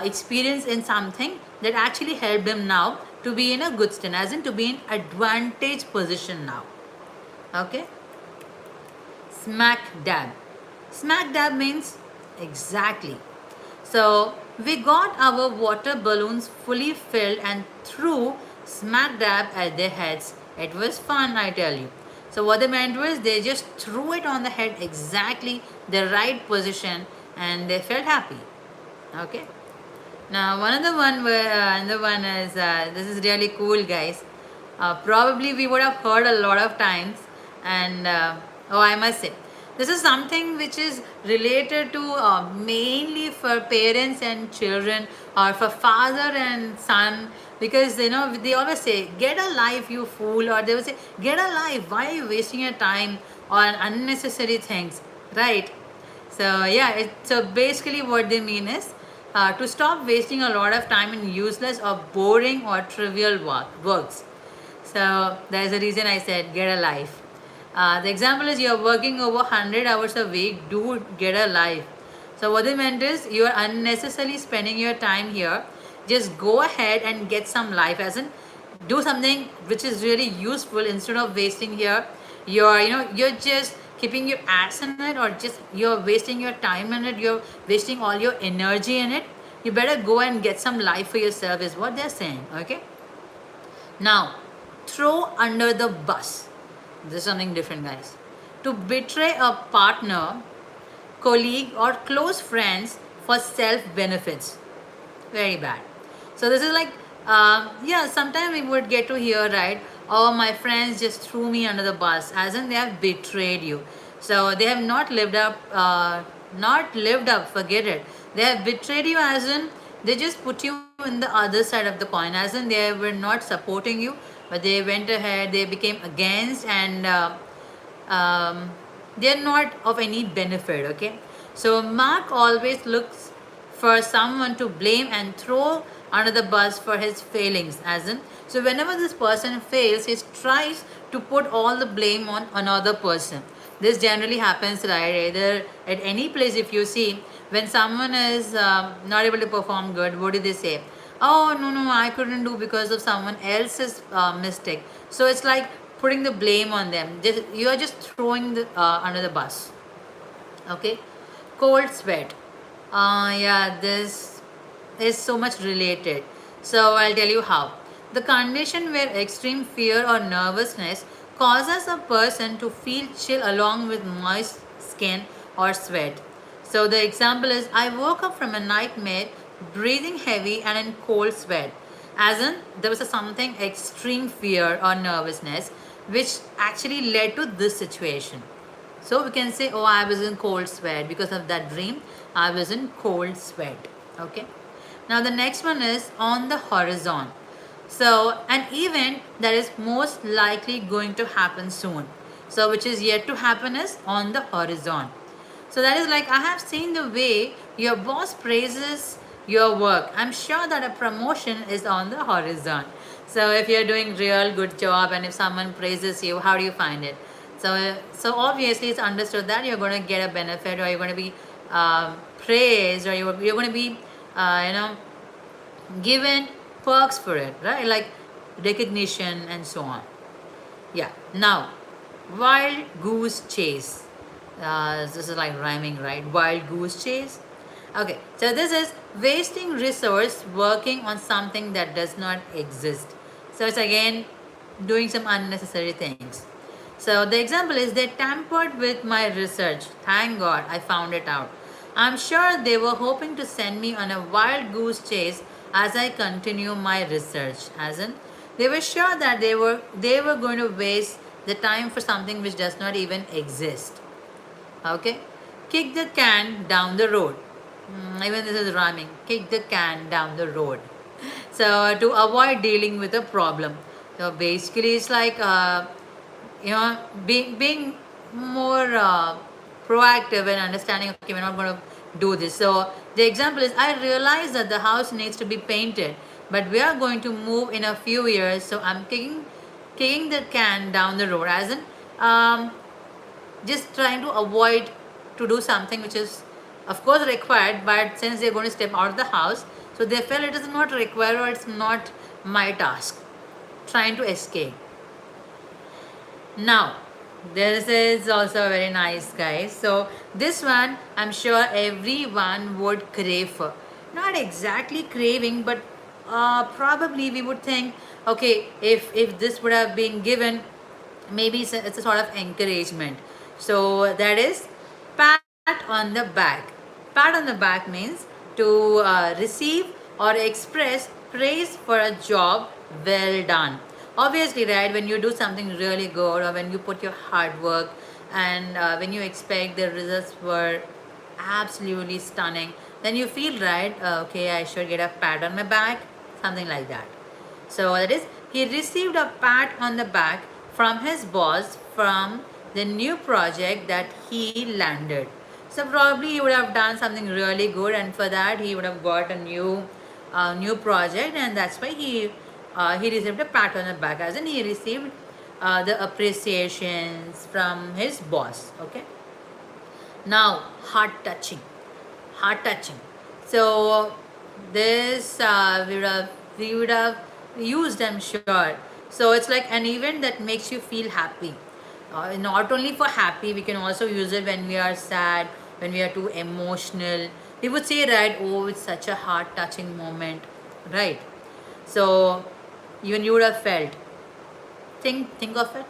S1: experience in something, that actually helped him now to be in a good stand, as in to be in advantage position now. Okay. Smack dab. Smack dab means exactly. So we got our water balloons fully filled and threw smack dab at their heads. It was fun, I tell you. So what they meant was they just threw it on the head exactly the right position, and they felt happy. Okay. Now another one is this is really cool, guys. Probably we would have heard a lot of times, and oh, I must say, this is something which is related to mainly for parents and children, or for father and son, because they always say, "Get a life, you fool," or they will say, "Get a life. Why are you wasting your time on unnecessary things?" Right? So yeah, so basically what they mean is to stop wasting a lot of time in useless or boring or trivial works. So there's a reason I said get a life. The example is you're working over 100 hours a week, dude, get a life. So what they meant is you're unnecessarily spending your time here. Just go ahead and get some life, as in do something which is really useful instead of wasting here. You're just keeping your ass in it, or just you're wasting your time in it, you're wasting all your energy in it. You better go and get some life for yourself, is what they're saying. Okay. Now, throw under the bus. This is something different, guys. To betray a partner, colleague, or close friends for self benefits. Very bad. So this is like, yeah, sometimes we would get to hear, right? oh, my friends just threw me under the bus, as in they have betrayed you. So they have not lived up, forget it. They have betrayed you, as in they just put you in the other side of the coin, as in they were not supporting you, but they went ahead, they became against, and um, they're not of any benefit. Okay, so Mark always looks for someone to blame and throw under the bus for his failings, as in, so whenever this person fails, he tries to put all the blame on another person. This generally happens, right, either at any place. If you see, when someone is not able to perform good, what do they say? Oh, no, no, I couldn't do because of someone else's mistake. So it's like putting the blame on them. You are just throwing the under the bus. Okay, cold sweat. Yeah, this is so much related. So I'll tell you how. The condition where extreme fear or nervousness causes a person to feel chill along with moist skin or sweat. So the example is, I woke up from a nightmare breathing heavy and in cold sweat. As in, there was a something extreme fear or nervousness which actually led to this situation. So we can say, oh, I was in cold sweat because of that dream. I was in cold sweat. Okay. Now the next one is on the horizon. So an event that is most likely going to happen soon. So which is yet to happen is on the horizon. So that is like, I have seen the way your boss praises your work. I'm sure that a promotion is on the horizon. So if you're doing real good job and if someone praises you, how do you find it? So obviously it's understood that you're going to get a benefit, or you're going to be praised, or you're going to be, given perks for it, right? Like recognition and so on. Yeah. Now, wild goose chase. This is like rhyming, right? Wild goose chase. Okay, so this is wasting resource working on something that does not exist. So it's again doing some unnecessary things. So the example is, they tampered with my research. Thank God I found it out. I'm sure they were hoping to send me on a wild goose chase as I continue my research. As in, they were sure that they were going to waste the time for something which does not even exist. Okay, kick the can down the road. Even this is rhyming. Kick the can down the road. So to avoid dealing with a problem. So basically, it's like being more proactive and understanding. Okay, we're not going to do this. So the example is, I realize that the house needs to be painted, but we are going to move in a few years. So I'm kicking the can down the road. As in, just trying to avoid to do something which is of course required, but since they're going to step out of the house, so they feel it is not required, or it's not my task, trying to escape. Now this is also very nice, guys. So this one I'm sure everyone would crave for. Not exactly craving, but probably we would think, okay, if this would have been given, maybe it's a sort of encouragement. So that is pat on the back. Pat on the back means to receive or express praise for a job well done. Obviously, right, when you do something really good, or when you put your hard work, and when you expect the results were absolutely stunning, then you feel, right, okay, I should get a pat on my back, something like that. So that is, he received a pat on the back from his boss from the new project that he landed. So probably he would have done something really good, and for that he would have got a new project, and that's why he received a pat on the back, as in he received the appreciations from his boss. Okay. Now, heart touching. So this we would have used, I'm sure. So it's like an event that makes you feel happy. Not only for happy, we can also use it when we are sad, when we are too emotional. We would say, right, oh, it's such a heart touching moment, right? So even you would have felt. Think of it.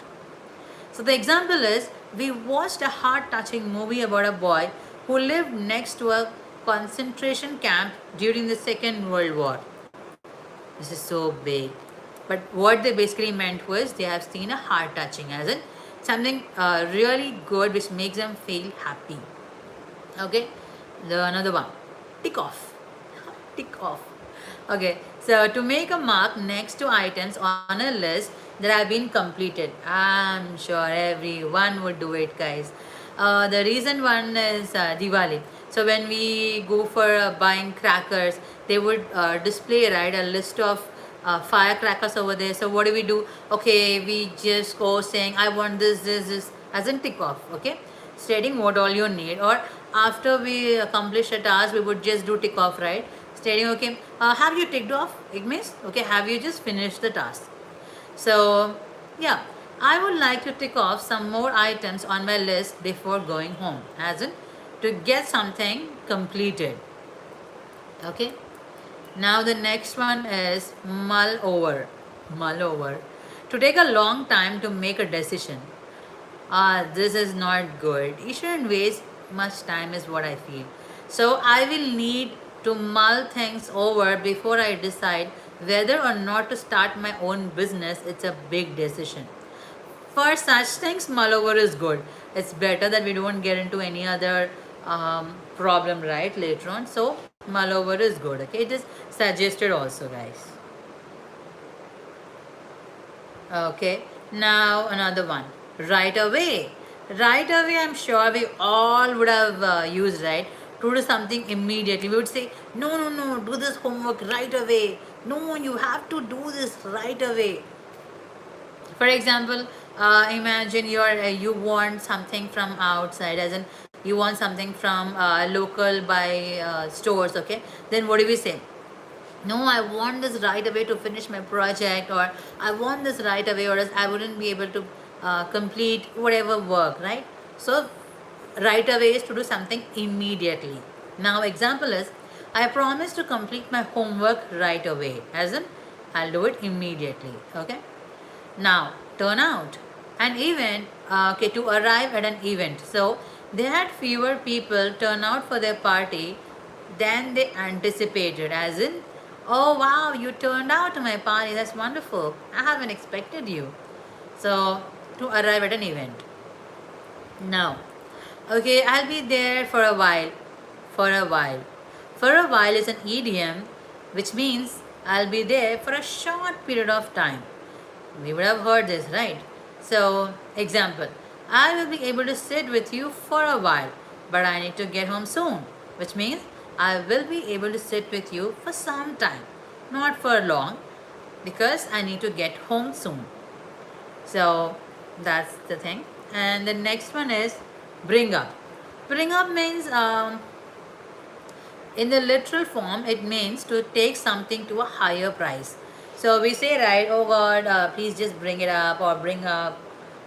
S1: So the example is, we watched a heart-touching movie about a boy who lived next to a concentration camp during the Second World War. This is so big. But what they basically meant was they have seen a heart touching, as in something really good which makes them feel happy. Okay, the another one, tick off. Tick off. Okay, so to make a mark next to items on a list that have been completed. I'm sure everyone would do it, guys. The reason one is Diwali. So when we go for buying crackers, they would display, right, a list of firecrackers over there. So what do? Okay, we just go saying, I want this, as in tick off. Okay, stating what all you need. Or after we accomplish a task, we would just do tick off, right? Stating, okay, have you ticked off? It means, okay, have you just finished the task? So, yeah, I would like to tick off some more items on my list before going home, as in to get something completed. Okay. Now the next one is mull over. Mull over. To take a long time to make a decision. This is not good. You shouldn't waste much time, is what I feel. So I will need to mull things over before I decide whether or not to start my own business. It's a big decision. For such things, mull over is good. It's better that we don't get into any other problem, right, later on. So mull over is good. Okay, it is suggested also, guys. Okay, now another one. Right away. Right away, I'm sure we all would have used, right? To do something immediately. We would say, no, no, no, do this homework right away. No, you have to do this right away. For example, imagine you want something from outside, as in you want something from local by stores. Okay, then what do we say? No, I want this right away to finish my project, or I want this right away, or else I wouldn't be able to complete whatever work, right? So right away is to do something immediately. Now example is, I promise to complete my homework right away, as in I'll do it immediately. Okay, now turn out an event. Okay, to arrive at an event, so they had fewer people turn out for their party than they anticipated, as in, oh wow, you turned out to my party, that's wonderful, I haven't expected you. So to arrive at an event. Now, okay, I'll be there for a while. For a while. For a while is an idiom which means I'll be there for a short period of time. We would have heard this, right? So, example, I will be able to sit with you for a while, but I need to get home soon, which means I will be able to sit with you for some time, not for long, because I need to get home soon. So, that's the thing. And the next one is bring up. Bring up means, in the literal form, it means to take something to a higher price. So we say, right, oh God, please just bring it up, or bring up.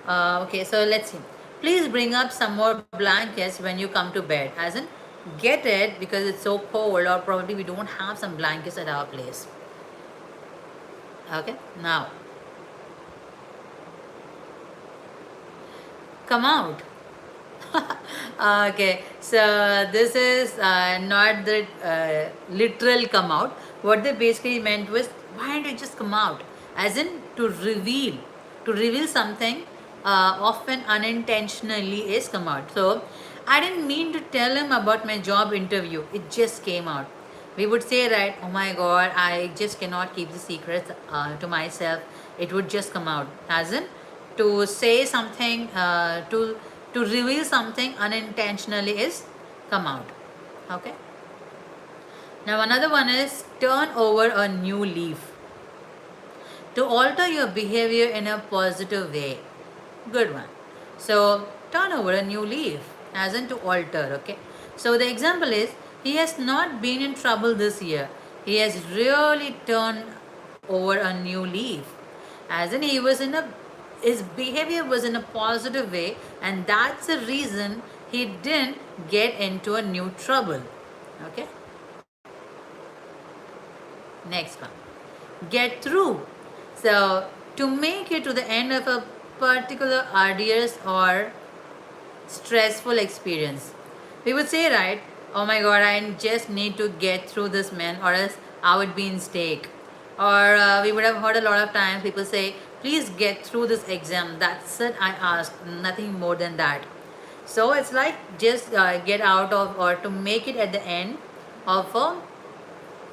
S1: Okay, so let's see. Please bring up some more blankets when you come to bed. As in, get it because it's so cold, or probably we don't have some blankets at our place. Okay, now come out. Okay, so this is not the literal come out. What they basically meant was, why don't you just come out? As in to reveal something, often unintentionally, is come out. So I didn't mean to tell him about my job interview, it just came out. We would say, right, oh my God, I just cannot keep the secrets to myself, it would just come out. As in, to say something, to reveal something unintentionally is come out. Okay, now another one is turn over a new leaf. To alter your behavior in a positive way. Good one. So turn over a new leaf, as in to alter. Okay, so the example is, he has not been in trouble this year, he has really turned over a new leaf, as in he was in a his behavior was in a positive way, and that's the reason he didn't get into a new trouble. Okay, next one, get through. So to make it to the end of a particular arduous or stressful experience, we would say, right, oh my God, I just need to get through this, man, or else I would be in stake. Or we would have heard a lot of times people say, please get through this exam. That's it, I asked, nothing more than that. So it's like just get out of, or to make it at the end of a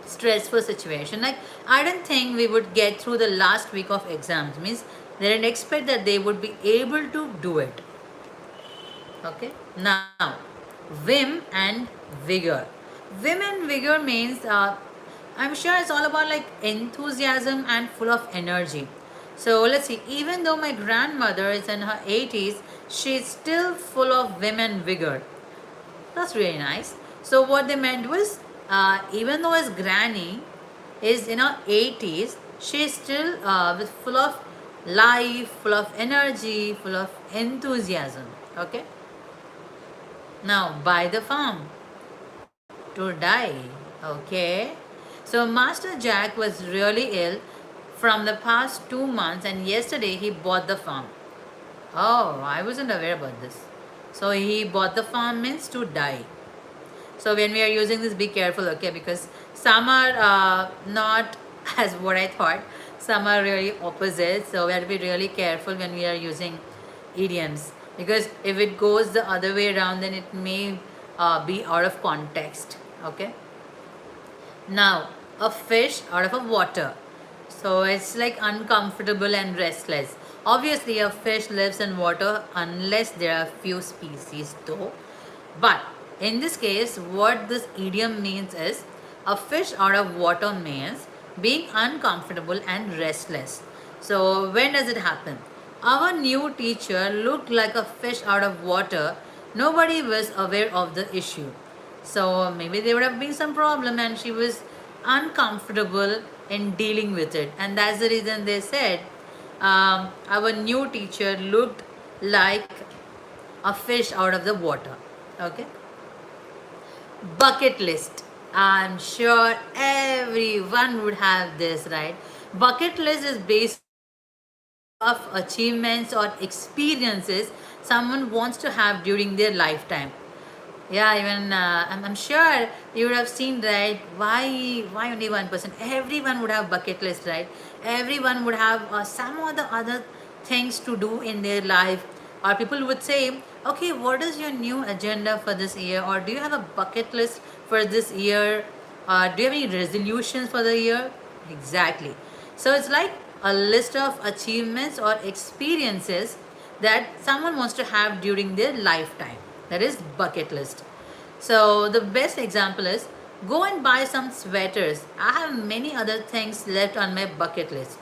S1: stressful situation. Like, I don't think we would get through the last week of exams. Means they didn't expect that they would be able to do it. Okay. Now, vim and vigor. Vim and vigor means I'm sure it's all about like enthusiasm and full of energy. So let's see, even though my grandmother is in her 80s, she's still full of vim and vigor. That's really nice. So what they meant was, even though his granny is in her 80s, she's still full of life, full of energy, full of enthusiasm. Okay. Now, buy the farm to die. Okay. So Master Jack was really ill from the past 2 months, and yesterday he bought the farm. Oh, I wasn't aware about this. So he bought the farm means to die. So when we are using this, be careful, okay? Because some are not as what I thought. Some are really opposite. So we have to be really careful when we are using idioms. Because if it goes the other way around, then it may be out of context, okay? Now, a fish out of a water. So it's like uncomfortable and restless. Obviously, a fish lives in water unless there are few species though. But in this case, what this idiom means is a fish out of water means being uncomfortable and restless. So when does it happen? Our new teacher looked like a fish out of water. Nobody was aware of the issue. So maybe there would have been some problem and she was uncomfortable in dealing with it. And that's the reason they said our new teacher looked like a fish out of the water. Okay. Bucket list. I'm sure everyone would have this, right? Bucket list is basically a list of achievements or experiences someone wants to have during their lifetime. Yeah, even I'm sure you would have seen, right? Why only one person? Everyone would have bucket list, right? Everyone would have some or the other things to do in their life. Or people would say, okay, what is your new agenda for this year? Or do you have a bucket list for this year? Do you have any resolutions for the year? Exactly. So it's like a list of achievements or experiences that someone wants to have during their lifetime. That is bucket list. So the best example is, go and buy some sweaters. I have many other things left on my bucket list.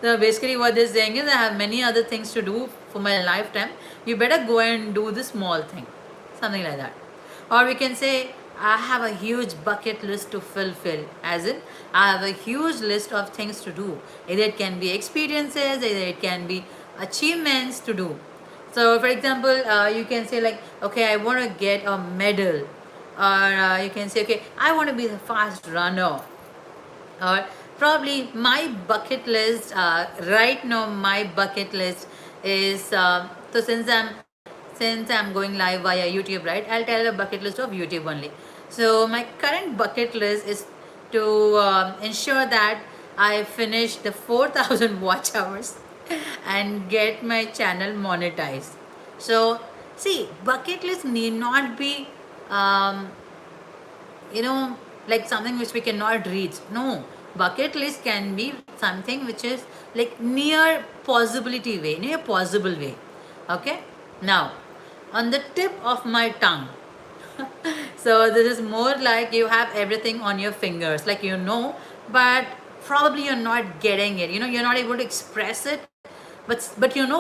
S1: So basically what they're saying is, I have many other things to do for my lifetime. You better go and do the small thing. Something like that. Or we can say, I have a huge bucket list to fulfill. As in, I have a huge list of things to do. Either it can be experiences, either it can be achievements to do. So for example, you can say like, okay, I want to get a medal. Or you can say, okay, I want to be the fast runner. Or probably my bucket list, right now my bucket list is, so since I'm going live via YouTube, right, I'll tell a bucket list of YouTube only. So my current bucket list is to ensure that I finish the 4,000 watch hours and get my channel monetized. So see, bucket list need not be um, you know, like something which we cannot reach. No, bucket list can be something which is like near possibility way, near possible way. Okay. Now, on the tip of my tongue. So this is more like you have everything on your fingers, like but probably you're not getting it. You're not able to express it, but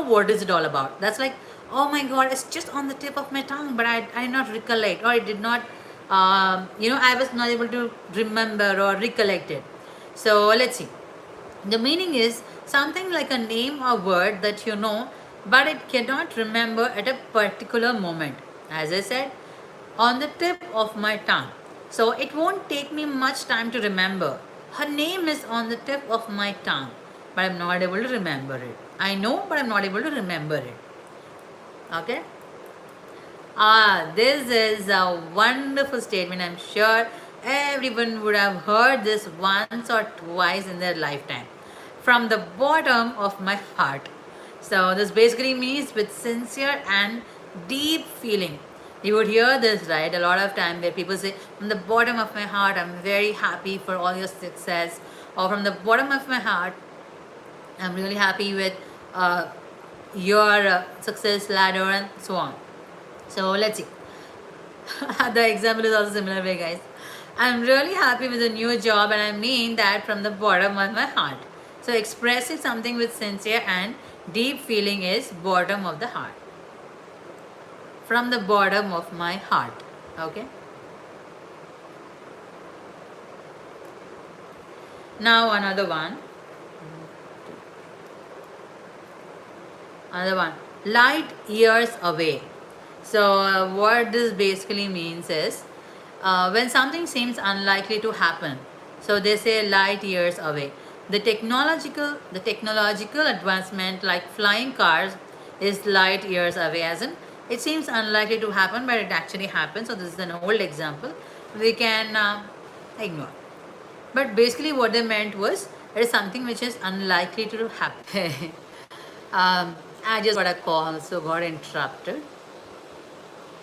S1: what is it all about. That's like, oh my god, it's just on the tip of my tongue, but I did not recollect, or I did not I was not able to remember or recollect it. So let's see, the meaning is something like a name or word that but it cannot remember at a particular moment. As I said, on the tip of my tongue. So it won't take me much time to remember. Her name is on the tip of my tongue, but I'm not able to remember it. I know, but I'm not able to remember it. Okay? This is a wonderful statement. I'm sure Everyone would have heard this once or twice in their lifetime. From the bottom of my heart. So this basically means with sincere and deep feeling. You would hear this, right? A lot of time where people say, from the bottom of my heart, I'm very happy for all your success. Or from the bottom of my heart, I'm really happy with uh, your success ladder and so on. So let's see. The example is also similar way, guys. I'm really happy with the new job, and I mean that from the bottom of my heart. So expressing something with sincere and deep feeling is bottom of the heart. From the bottom of my heart. Okay. Now another one. Another one. Light years away. So what this basically means is when something seems unlikely to happen, so they say light years away. The technological advancement like flying cars is light years away, as in it seems unlikely to happen, but it actually happens. So this is an old example we can ignore. But basically, what they meant was it is something which is unlikely to happen. I just got a call, so got interrupted.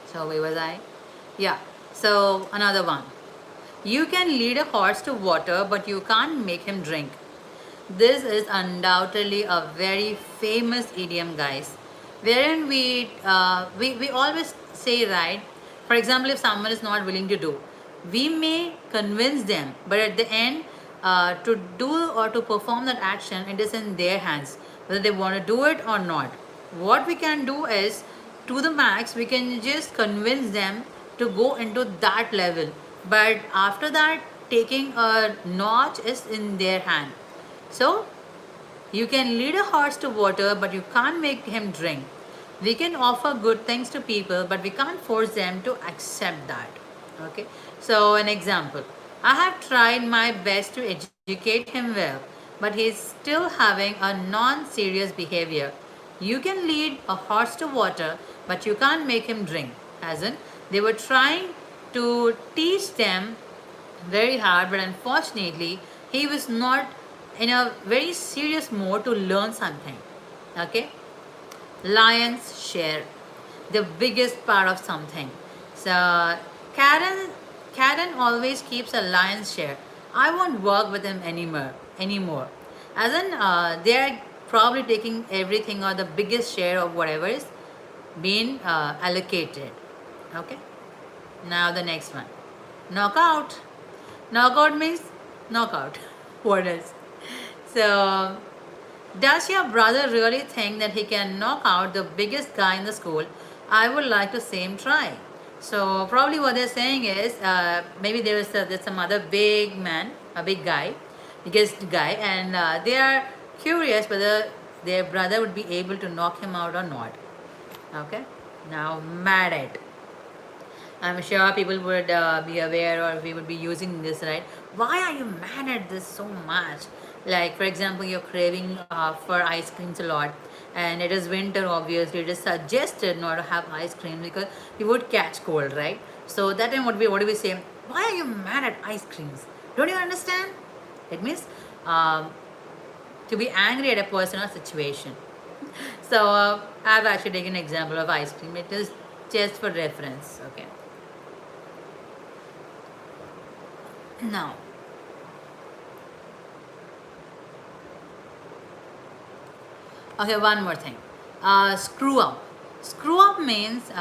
S1: So where was I? Yeah. So another one. You can lead a horse to water, but you can't make him drink. This is undoubtedly a very famous idiom, guys, wherein we always say, right. For example, if someone is not willing to do, we may convince them, but at the end, to do or to perform that action, it is in their hands whether they want to do it or not. What we can do is, to the max, we can just convince them to go into that level, but after that, taking a notch is in their hand. So you can lead a horse to water, but you can't make him drink. We can offer good things to people, but we can't force them to accept that. Okay. So an example. I have tried my best to educate him well, but he's still having a non-serious behavior. You can lead a horse to water, but you can't make him drink. As in, they were trying to teach them very hard, but unfortunately, he was not in a very serious mode to learn something. Okay. Lion's share, the biggest part of something. So Karen, Karen always keeps a lion's share. I won't work with him anymore. As in, they are probably taking everything or the biggest share of whatever is being allocated. Okay. Now the next one. Knockout. Knockout means knockout. What else? So, does your brother really think that he can knock out the biggest guy in the school? I would like to see him try. So, probably what they're saying is maybe there's some other big man, a big guy, biggest guy, and they are curious whether their brother would be able to knock him out or not. Okay. Now, mad at. I'm sure people would be aware, or we would be using this, right? Why are you mad at this so much? Like, for example, you're craving for ice creams a lot, and it is winter, obviously. It is suggested not to have ice cream because you would catch cold, right? So, that time, what do we say? Why are you mad at ice creams? Don't you understand? It means to be angry at a person or situation. So, I've actually taken an example of ice cream. It is just for reference, okay? Now, okay, one more thing. Screw up. Screw up means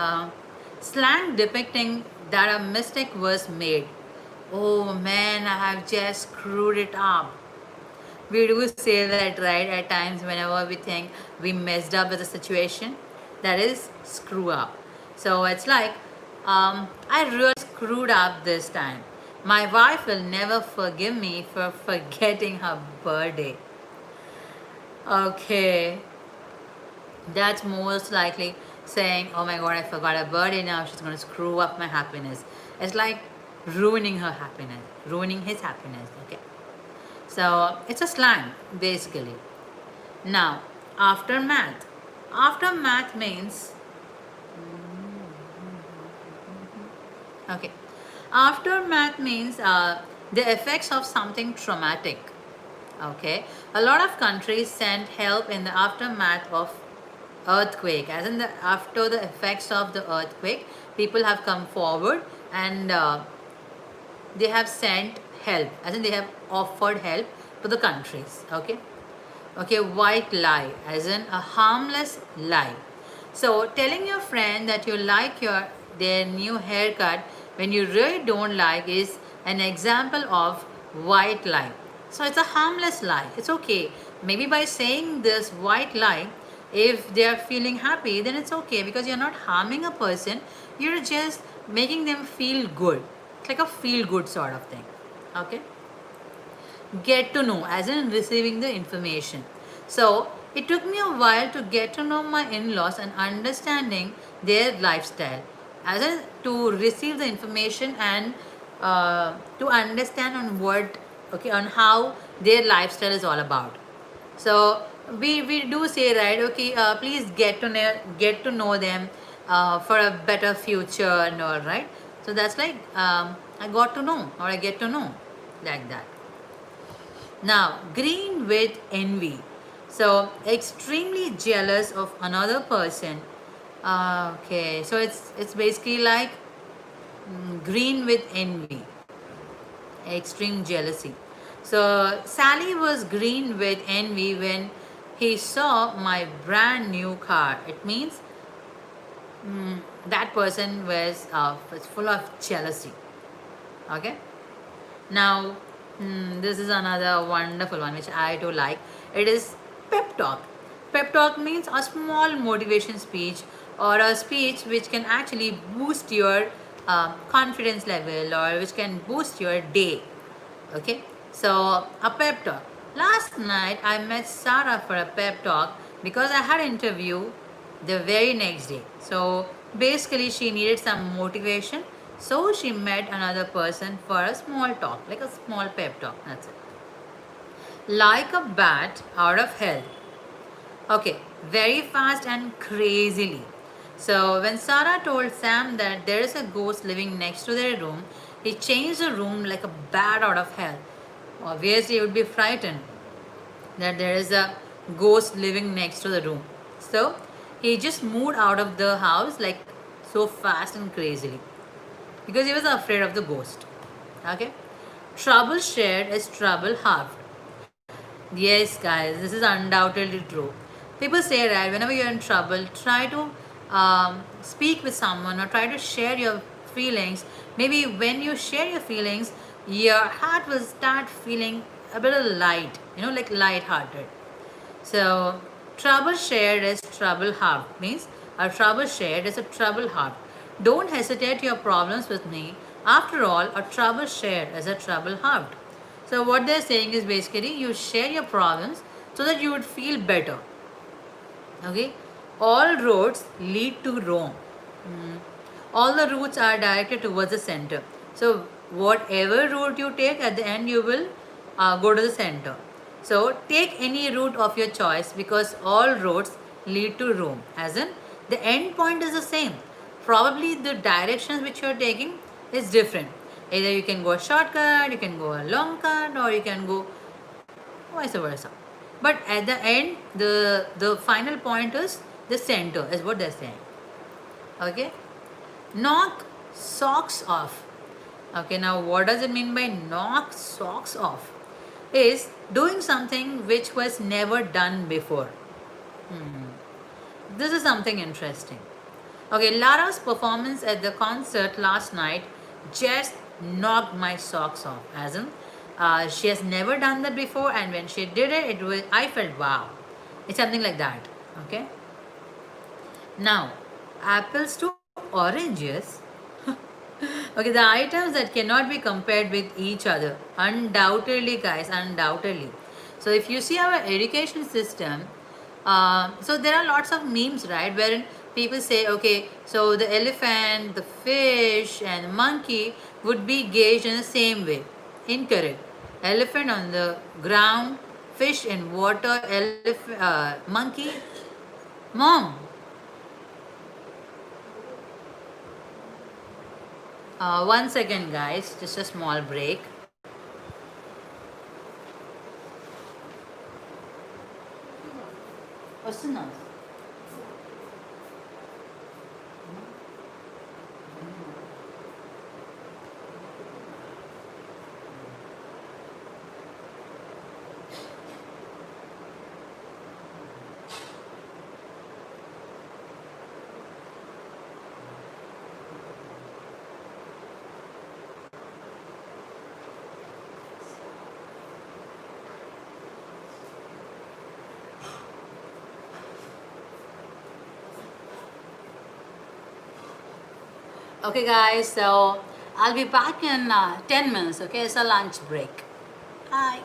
S1: slang depicting that a mistake was made. Oh man, I have just screwed it up. We do say that, right, at times whenever we think we messed up with a situation. That is screw up. So it's like, I really screwed up this time. My wife will never forgive me for forgetting her birthday. Okay, that's most likely saying, oh my god, I forgot her birthday, now she's going to screw up my happiness. It's like ruining her happiness, ruining his happiness. Okay. So it's a slang, basically. Now, aftermath. Aftermath means, okay. Aftermath means the effects of something traumatic. Okay, a lot of countries send help in the aftermath of earthquake, as in the after the effects of the earthquake, people have come forward and they have sent help, as in they have offered help to the countries. Okay. Okay, white lie, as in a harmless lie. So telling your friend that you like their new haircut when you really don't like is an example of white lie. So it's a harmless lie. It's okay. Maybe by saying this white lie, if they are feeling happy, then it's okay, because you're not harming a person. You're just making them feel good. It's like a feel good sort of thing. Okay. Get to know, as in receiving the information. So it took me a while to get to know my in-laws and understanding their lifestyle, as in to receive the information and to understand on what, okay, on how their lifestyle is all about. So we do say, right, okay, please get to know them for a better future and all, right? So that's like, I got to know, or I get to know, like that. Now, green with envy. So, extremely jealous of another person. Okay, so it's basically like green with envy, extreme jealousy. So, Sally was green with envy when he saw my brand new car. It means that person was full of jealousy. Okay. Now, this is another wonderful one which I do like. It is pep talk. Pep talk means a small motivation speech, or a speech which can actually boost your confidence level, or which can boost your day. Okay, so a pep talk. Last night I met Sarah for a pep talk because I had an interview the very next day. So basically, she needed some motivation. So she met another person for a small talk, like a small pep talk. That's it. Like a bat out of hell. Okay, very fast and crazily. So when Sarah told Sam that there is a ghost living next to their room, he changed the room like a bat out of hell. Obviously, he would be frightened that there is a ghost living next to the room. So he just moved out of the house like so fast and crazily, because he was afraid of the ghost. Okay. Trouble shared is trouble halved. Yes, guys, this is undoubtedly true. People say, right, whenever you're in trouble, try to speak with someone or try to share your feelings. Maybe when you share your feelings, your heart will start feeling a bit of light, like light-hearted. So, trouble shared is trouble halved, means a trouble shared is a trouble halved. Don't hesitate your problems with me. After all, a trouble shared is a trouble halved. So, what they're saying is basically you share your problems so that you would feel better. Okay, all roads lead to Rome. All the routes are directed towards the center. So, whatever route you take, at the end you will go to the center. So, take any route of your choice, because all roads lead to Rome. As in, the end point is the same. Probably the directions which you are taking is different. Either you can go a shortcut, you can go a long cut, or you can go vice versa. But at the end, the final point is the center, is what they're saying. Okay. Knock socks off. Okay, now what does it mean by knock socks off? Is doing something which was never done before. This is something interesting. Okay, Lara's performance at the concert last night just knocked my socks off. As in, she has never done that before, and when she did it, I felt wow. It's something like that. Okay. Now, apples to oranges. Okay, the items that cannot be compared with each other. Undoubtedly, guys, undoubtedly. So, if you see our education system, so there are lots of memes, right, wherein people say, okay, so the elephant, the fish, and the monkey would be gauged in the same way. Incorrect. Elephant on the ground, fish in water, monkey. Mom, One second, guys, just a small break. వస్తున్నా. Okay, guys, so I'll be back in 10 minutes. Okay, it's a lunch break. Bye.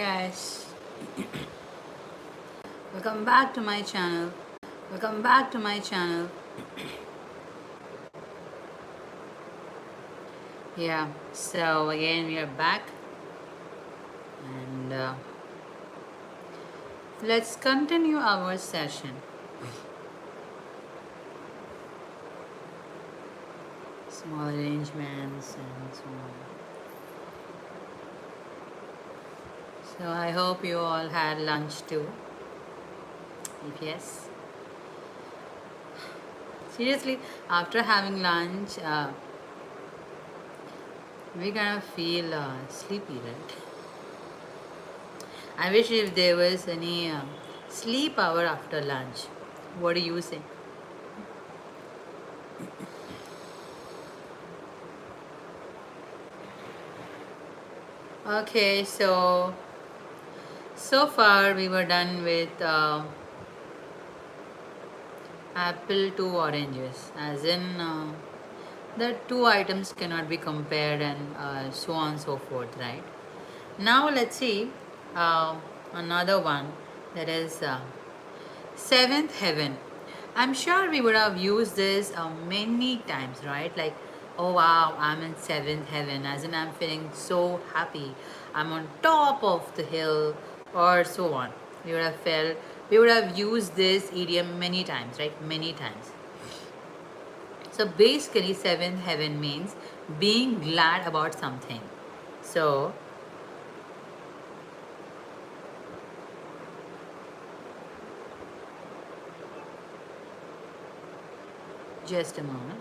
S1: Yes, welcome back to my channel. Welcome back to my channel. Yeah, so again we are back and let's continue our session. Small arrangements and so on. So I hope you all had lunch too. If yes, seriously, after having lunch, we kind of feel sleepy, right? I wish if there was any sleep hour after lunch. What do you say? Okay, so far we were done with apple to oranges, as in the two items cannot be compared and so on and so forth, right? Now let's see uh, another one, that is seventh heaven. I'm sure we would have used this many times, right? Like, oh wow, I'm in seventh heaven, as in I'm feeling so happy. I'm on top of the hill, or so on. We would have used this idiom many times, right? Many times. So basically, seventh heaven means being glad about something. So, just a moment.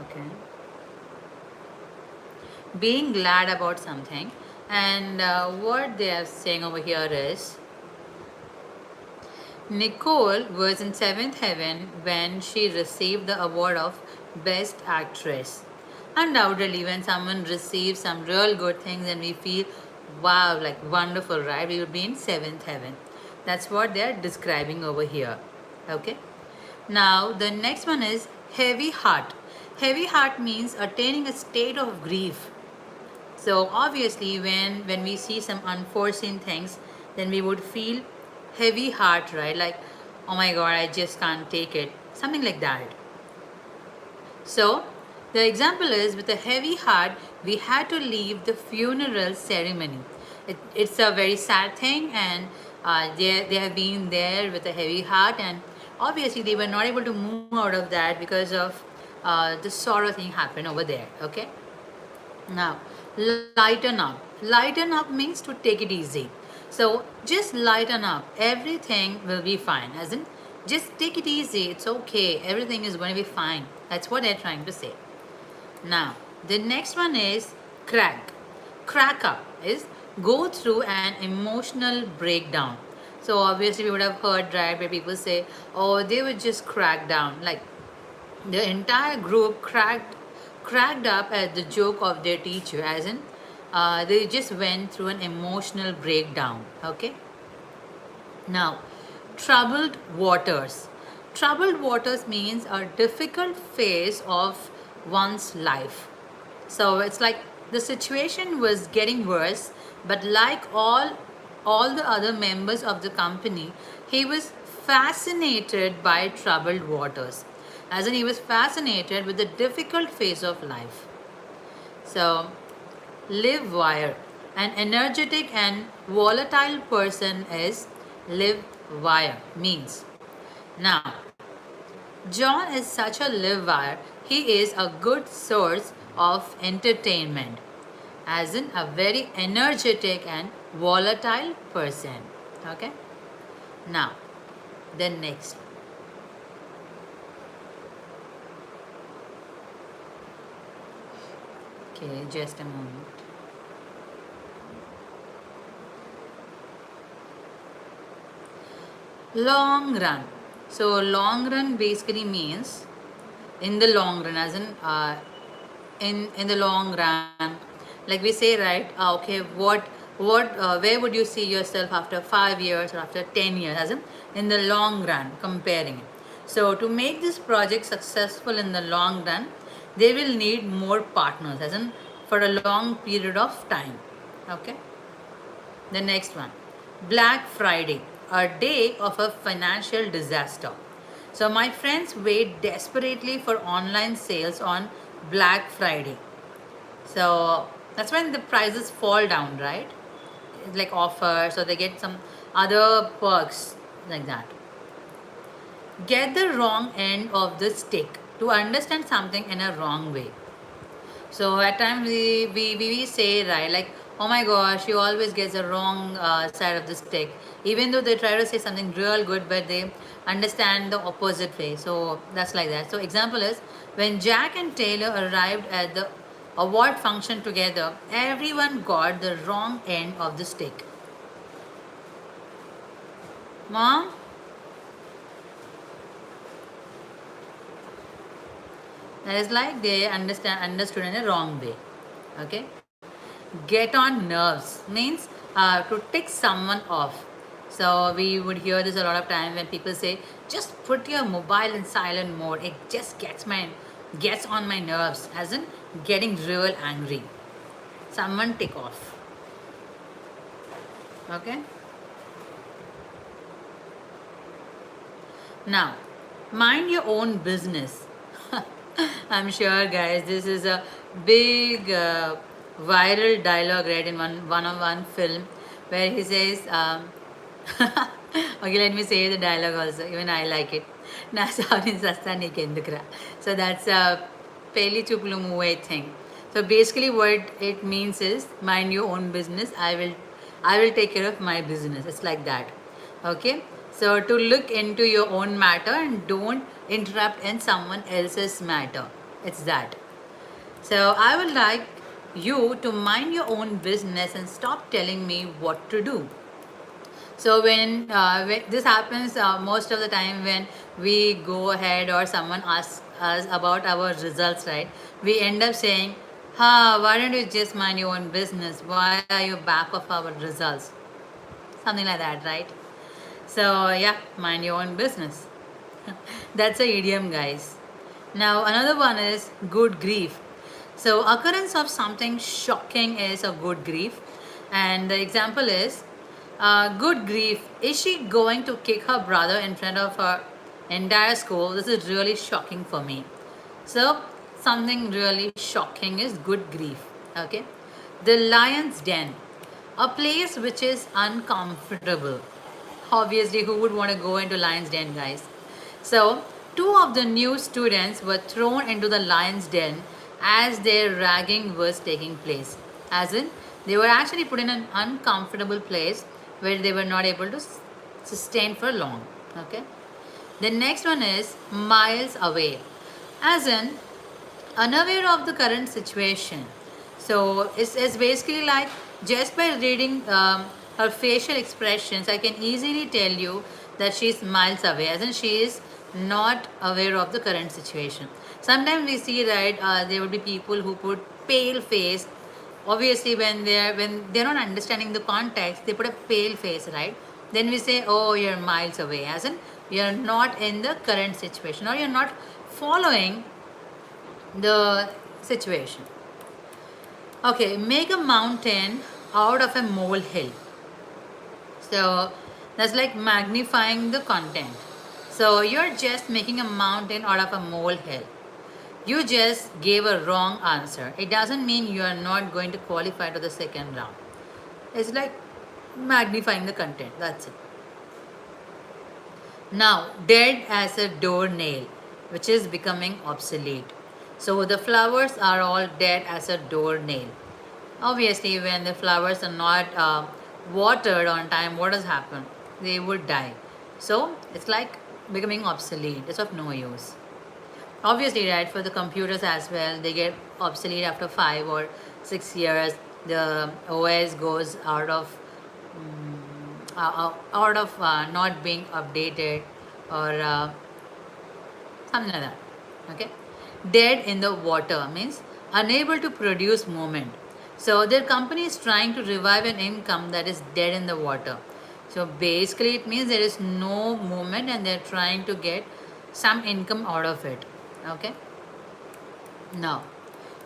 S1: Okay. Being glad about something. And what they are saying over here is Nicole was in seventh heaven when she received the award of Best Actress. Undoubtedly, when someone receives some real good things and we feel, wow, like wonderful, right? We would be in seventh heaven. That's what they are describing over here. Okay? Now, the next one is heavy heart. Heavy heart means attaining a state of grief. So obviously, when we see some unforeseen things, then we would feel heavy heart, right? Like, oh my God, I just can't take it. Something like that. So the example is, with a heavy heart, we had to leave the funeral ceremony. It's a very sad thing, and they have been there with a heavy heart, and obviously they were not able to move out of that because of the sorrow thing happened over there. Okay. Now, lighten up. Lighten up means to take it easy. So, just lighten up. Everything will be fine. As in, just take it easy. It's okay. Everything is going to be fine. That's what they're trying to say. Now, the next one is crack. Crack up is go through an emotional breakdown. So, obviously, we would have heard, right, where people say, oh, they would just crack down. Like, the entire group cracked up at the joke of their teacher, as in they just went through an emotional breakdown. Okay. Now, troubled waters. Troubled waters means a difficult phase of one's life. So it's like the situation was getting worse, but like all the other members of the company, he was fascinated by troubled waters. As in, he was fascinated with the difficult phase of life. So, live wire. An energetic and volatile person is live wire means. Now, John is such a live wire. He is a good source of entertainment, as in a very energetic and volatile person. Okay. Now, the next. Okay, just a moment. Long run. So long run basically means in the long run, as in the long run, like we say, right? Okay, what where would you see yourself after 5 years or after 10 years? As in the long run, comparing it. So to make this project successful in the long run, they will need more partners, as in for a long period of time. Okay. The next one, Black Friday, a day of a financial disaster. So my friends wait desperately for online sales on Black Friday. So that's when the prices fall down, right? It's like offers, so they get some other perks like that. Get the wrong end of the stick to understand something in a wrong way. So at times we say, right, like, oh my gosh, you always get the wrong side of the stick. Even though they try to say something real good, but they understand the opposite way. So that's like that. So example is, when Jack and Taylor arrived at the award function together, everyone got the wrong end of the stick. Mom, that is like they understood in a wrong way. Okay. Get on nerves means to tick someone off. So we would hear this a lot of time when people say, just put your mobile in silent mode. It just gets on my nerves, as in getting real angry. Someone tick off. Okay. Now, mind your own business. I'm sure, guys, this is a big viral dialogue read in one film where he says, okay, let me say the dialogue also. Even I like it. Na saurin sasta nikendukra. So that's a peli chuplu movie thing. So basically, what it means is, mind your own business. I will take care of my business. It's like that. Okay. So to look into your own matter and don't interrupt in someone else's matter. It's that. So I would like you to mind your own business and stop telling me what to do. So when this happens most of the time when we go ahead or someone asks us about our results, right? We end up saying, why don't you just mind your own business? Why are you back of our results? Something like that, right? So yeah, mind your own business. That's a idiom, guys. Now another one is good grief. So occurrence of something shocking is a good grief, and the example is, good grief. Is she going to kick her brother in front of her entire school? This is really shocking for me. So something really shocking is good grief. Okay, the lion's den, a place which is uncomfortable. Obviously, who would want to go into lion's den, guys? So two of the new students were thrown into the lion's den as their ragging was taking place. As in, they were actually put in an uncomfortable place where they were not able to sustain for long. Okay. The next one is miles away, as in unaware of the current situation. So it's basically like, just by reading her facial expressions, I can easily tell you that she's miles away, as in she is not aware of the current situation. Sometimes we see, right, there will be people who put pale face. Obviously, when they're not understanding the context, they put a pale face, right? Then we say, oh, you're miles away, as in you're not in the current situation, or you're not following the situation. Okay, make a mountain out of a molehill. So that's like magnifying the content. So you're just making a mountain out of a molehill. You just gave a wrong answer. It doesn't mean you are not going to qualify to the second round. It's like magnifying the content. That's it. Now, dead as a doornail, which is becoming obsolete. So the flowers are all dead as a doornail. Obviously, when the flowers are not watered on time, what has happened? They would die. So it's like becoming obsolete. It's of no use. Obviously, right, for the computers as well, they get obsolete after 5 or 6 years. The OS goes out of not being updated, or something like that. Okay, dead in the water means unable to produce movement. So their company is trying to revive an income that is dead in the water. So basically, it means there is no movement and they're trying to get some income out of it. Okay. Now,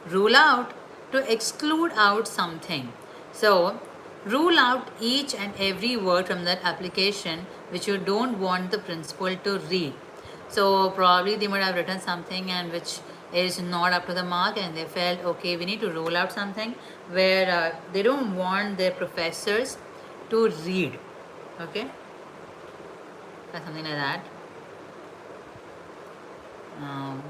S1: rule out, to exclude out something. So rule out each and every word from that application which you don't want the principal to read. So probably they might have written something and which is not up to the mark, and they felt okay, we need to rule out something where they don't want their professors to read. Okay, that's something like that. Um,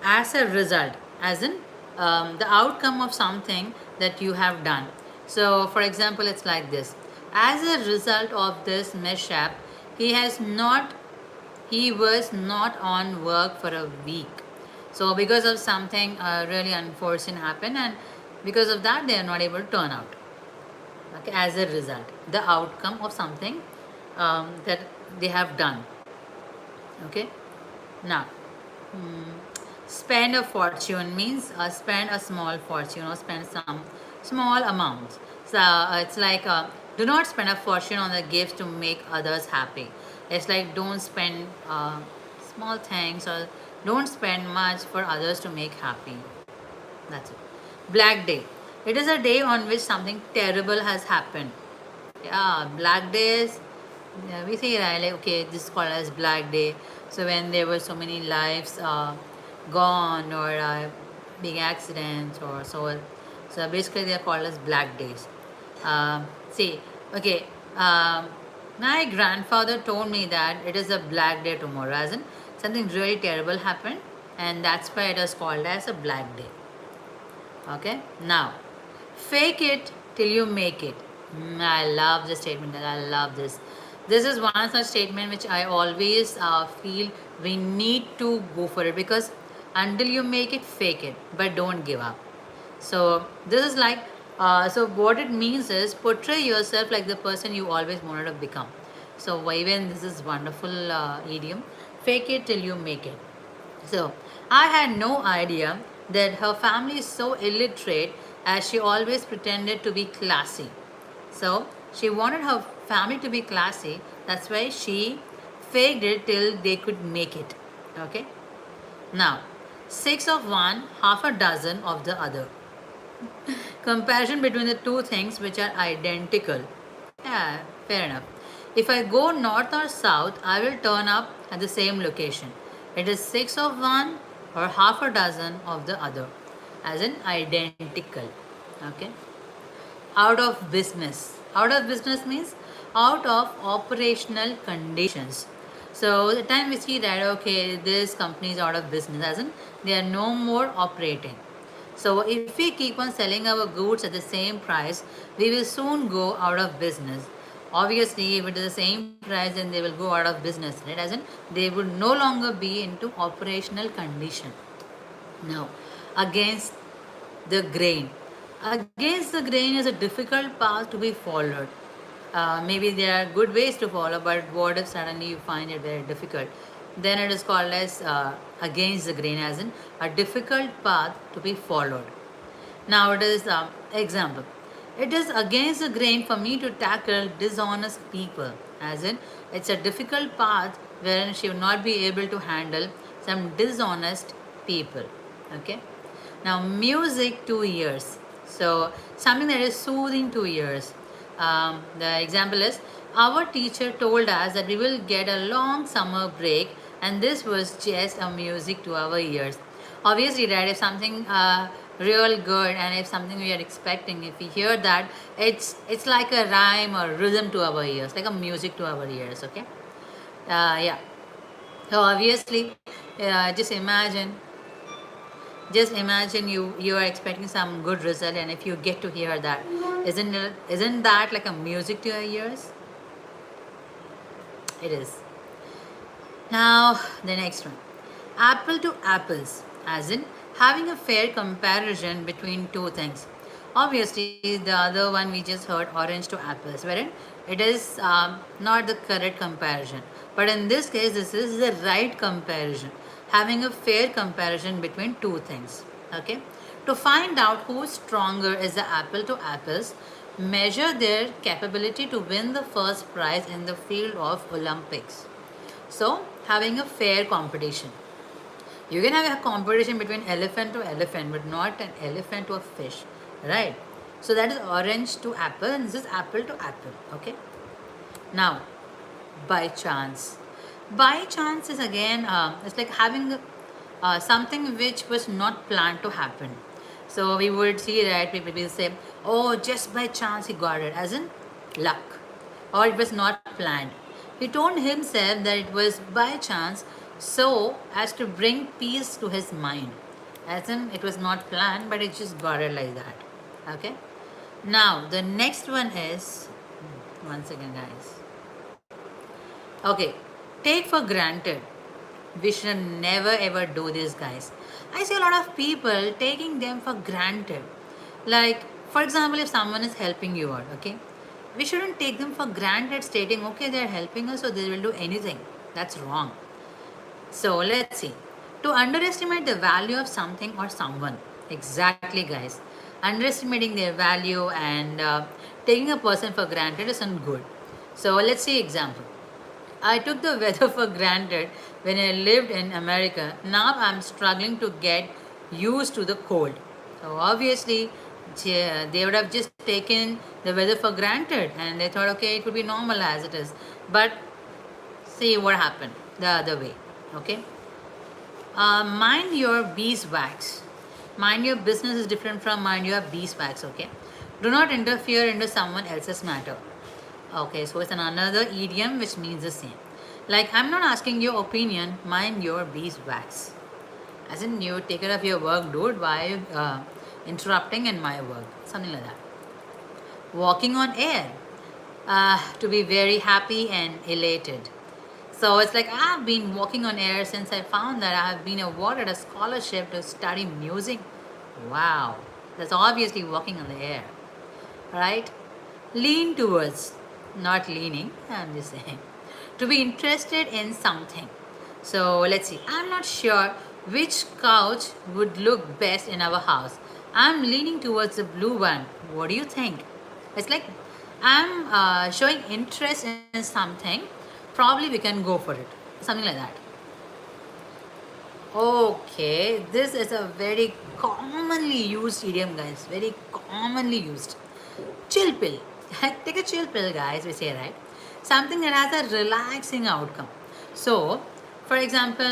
S1: as a result, as in the outcome of something that you have done. So for example, it's like this: as a result of this mishap, he has not he was not on work for a week. So because of something really unforeseen happened, and because of that they are not able to turn out. Okay, as a result, the outcome of something that they have done. Okay, now spend a fortune means spend a small fortune or spend some small amount. So it's like do not spend a fortune on the gifts to make others happy. It's like don't spend small things, or don't spend much for others to make happy. That's it. Black day. It is a day on which something terrible has happened. Yeah, black days. Yeah, we say that like okay, this is called as black day. So when there were so many lives gone, or big accidents or so, so basically they are called as black days. See, okay. My grandfather told me that it is a black day tomorrow, as in something really terrible happened, and that's why it is called as a black day. Okay, now fake it till you make it. I love this statement. I love this. This is one such statement which I always feel we need to go for it, because until you make it, fake it, but don't give up. So this is like so what it means is portray yourself like the person you always wanted to become. So even this is wonderful idiom, fake it till you make it. So I had no idea that her family is so illiterate, as she always pretended to be classy. So she wanted her family to be classy, that's why she faked it till they could make it. Okay? Now, six of one, half a dozen of the other. Comparison between the two things which are identical. Yeah, fair enough. If I go north or south, I will turn up at the same location. It is six of one or half a dozen of the other, as in identical. Okay. Out of business. Out of business means out of operational conditions. So the time we see that okay, this company is out of business, as in they are no more operating. So if we keep on selling our goods at the same price, we will soon go out of business. Obviously, if it is the same price, then they will go out of business, right? As in they would no longer be into operational condition. Now, against the grain. Against the grain is a difficult path to be followed. Maybe there are good ways to follow, but what if suddenly you find it very difficult? Then it is called as against the grain, as in a difficult path to be followed. Now it is example. It is against the grain for me to tackle dishonest people, as in it's a difficult path wherein she will not be able to handle some dishonest people. Okay. Now music to ears. So something that is soothing to ears. The example is our teacher told us that we will get a long summer break, and this was just a music to our ears. Obviously, right? If something real good, and if something we are expecting, if we hear that, it's like a rhyme or rhythm to our ears, like a music to our ears. Okay, yeah. So obviously, just imagine you are expecting some good result, and if you get to hear that, isn't that like a music to your ears? It is. Now, the next one, apple to apples, as in having a fair comparison between two things. Obviously, the other one we just heard, orange to apples, wherein it is not the correct comparison. But in this case, this is the right comparison, having a fair comparison between two things. Okay? To find out who is stronger is the apple to apples, measure their capability to win the first prize in the field of Olympics. So, having a fair competition. You can have a competition between elephant to elephant, but not an elephant to a fish. right? So that is orange to apple, and this is apple to apple. Okay. Now, by chance. By chance is again, it's like having something which was not planned to happen. So we would see that people will say, "Oh, just by chance he got it," as in luck, or it was not planned. He told himself that it was by chance, so as to bring peace to his mind, as in it was not planned, but it just got it like that. Okay. Now the next one is, one second, guys. Okay, take for granted. We should never ever do this, guys. I see a lot of people taking them for granted. Like, for example, if someone is helping you out, okay, we shouldn't take them for granted, stating, okay, they're helping us, so they will do anything. That's wrong. So, let's see. To underestimate the value of something or someone. Exactly, guys. Underestimating their value and taking a person for granted isn't good. So, let's see example. I took the weather for granted when I lived in America. Now I'm struggling to get used to the cold. So obviously, they would have just taken the weather for granted and they thought, okay, it would be normal as it is. But see what happened the other way. Okay. Mind your beeswax. Mind your business is different from mind your beeswax. Okay. Do not interfere into someone else's matter. Okay, so it's another idiom which means the same. Like, I'm not asking your opinion, mind your beeswax. As in, you take care of your work, dude, why are you interrupting in my work? Something like that. Walking on air. To be very happy and elated. So it's like I've been walking on air since I found that I have been awarded a scholarship to study music. Wow, that's obviously walking on the air, right? Lean towards, not leaning, I'm just saying. To be interested in something. So let's see. I'm not sure which couch would look best in our house. I'm leaning towards the blue one. What do you think? It's like I'm showing interest in something. Probably we can go for it. Something like that. Okay, this is a very commonly used idiom, guys. Very commonly used. Chill pill. Take a chill pill, guys, we say, right? Something that has a relaxing outcome. So, for example,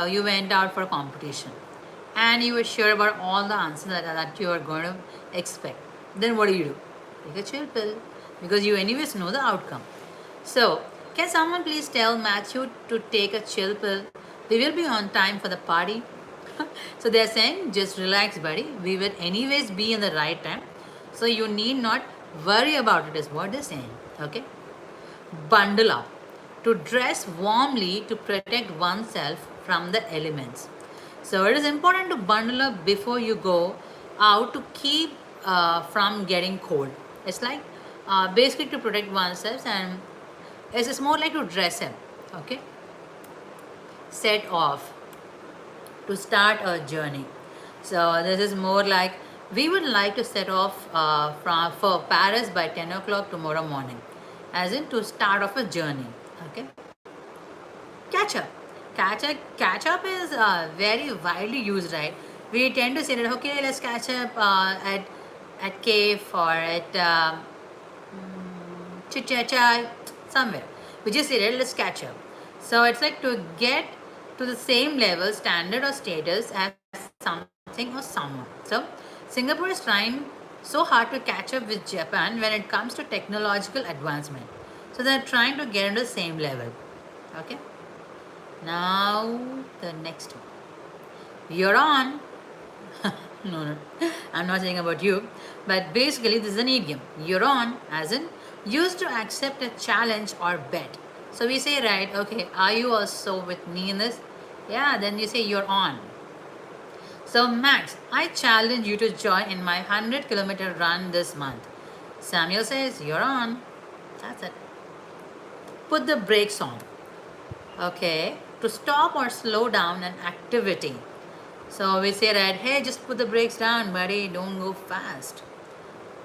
S1: you went out for a competition and you were sure about all the answers that you are going to expect. Then what do? Take a chill pill because you, anyways, know the outcome. So, can someone please tell Matthew to take a chill pill? We will be on time for the party. So they're saying, just relax, buddy. We will anyways be in the right time. So you need not worry about it, is what they're saying. Okay? Bundle up. To dress warmly to protect oneself from the elements. So it is important to bundle up before you go out to keep from getting cold. It's like basically to protect oneself, and it's more like to dress up. Okay? Set off to start a journey. So this is more like we would like to set off for Paris by 10 o'clock tomorrow morning, as in to start off a journey. Okay. Catch up. Catch up is very widely used, right? We tend to say that, okay, let's catch up at cave or at Chichacha, somewhere. We just say that let's catch up. So it's like to get to the same level, standard or status as something or someone. So Singapore is trying so hard to catch up with Japan when it comes to technological advancement. So they're trying to get into the same level. Okay. Now the next one. You're on. No, I'm not saying about you, but basically this is an idiom. You're on, as in used to accept a challenge or bet. So we say, right, okay, are you also with me in this? Yeah, then you say you're on. So Max, I challenge you to join in my 100-kilometer run this month. Samuel says, you're on. That's it. Put the brakes on. Okay, to stop or slow down an activity. So we say that, hey, just put the brakes down, buddy, don't go fast.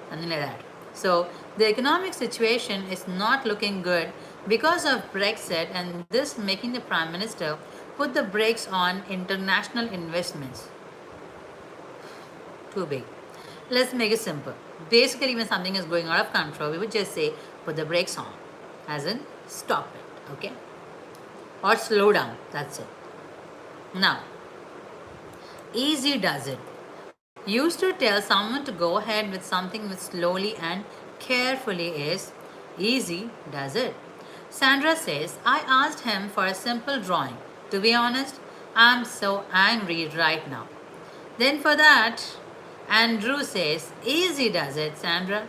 S1: Something like that. So the economic situation is not looking good because of Brexit, and this making the Prime Minister put the brakes on international investments. Too big. Let's make it simple. Basically, when something is going out of control, we would just say, put the brakes on, as in stop it, okay? Or slow down, that's it. Now, easy does it. Used to tell someone to go ahead with something with slowly and carefully is easy does it. Sandra says, I asked him for a simple drawing. To be honest, I'm so angry right now. Then for that, Andrew says, easy does it, Sandra.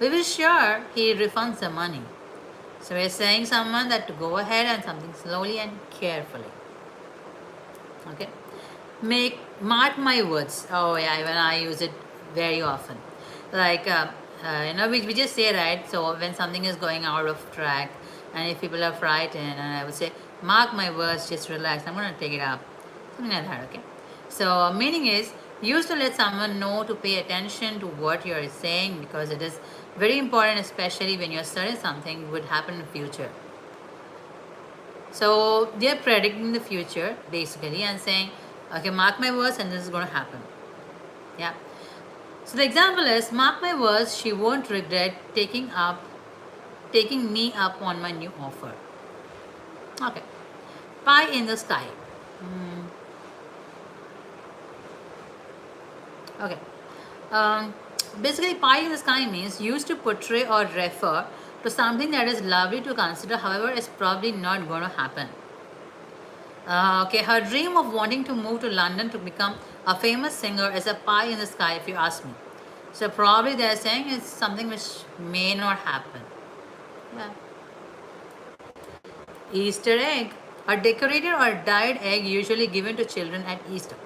S1: We will sure he refunds the money. So we're saying someone that to go ahead and something slowly and carefully. Okay. Mark my words. Oh yeah, even I use it very often. Like we just say, right. So when something is going out of track, and if people are frightened, and I would say, mark my words, just relax. I'm gonna take it up, something like that. Okay. So meaning is used to let someone know to pay attention to what you're saying because it is very important, especially when you're studying something would happen in the future. So they're predicting the future basically and saying, okay, mark my words and this is going to happen. Yeah. So the example is, mark my words, she won't regret taking me up on my new offer. Okay. Pie in the sky. Okay. Um, Basically, pie in the sky means used to portray or refer to something that is lovely to consider, however, is probably not going to happen. Okay, her dream of wanting to move to London to become a famous singer is a pie in the sky, if you ask me. So probably they're saying it's something which may not happen. Yeah. Easter egg, a decorated or dyed egg usually given to children at Easter.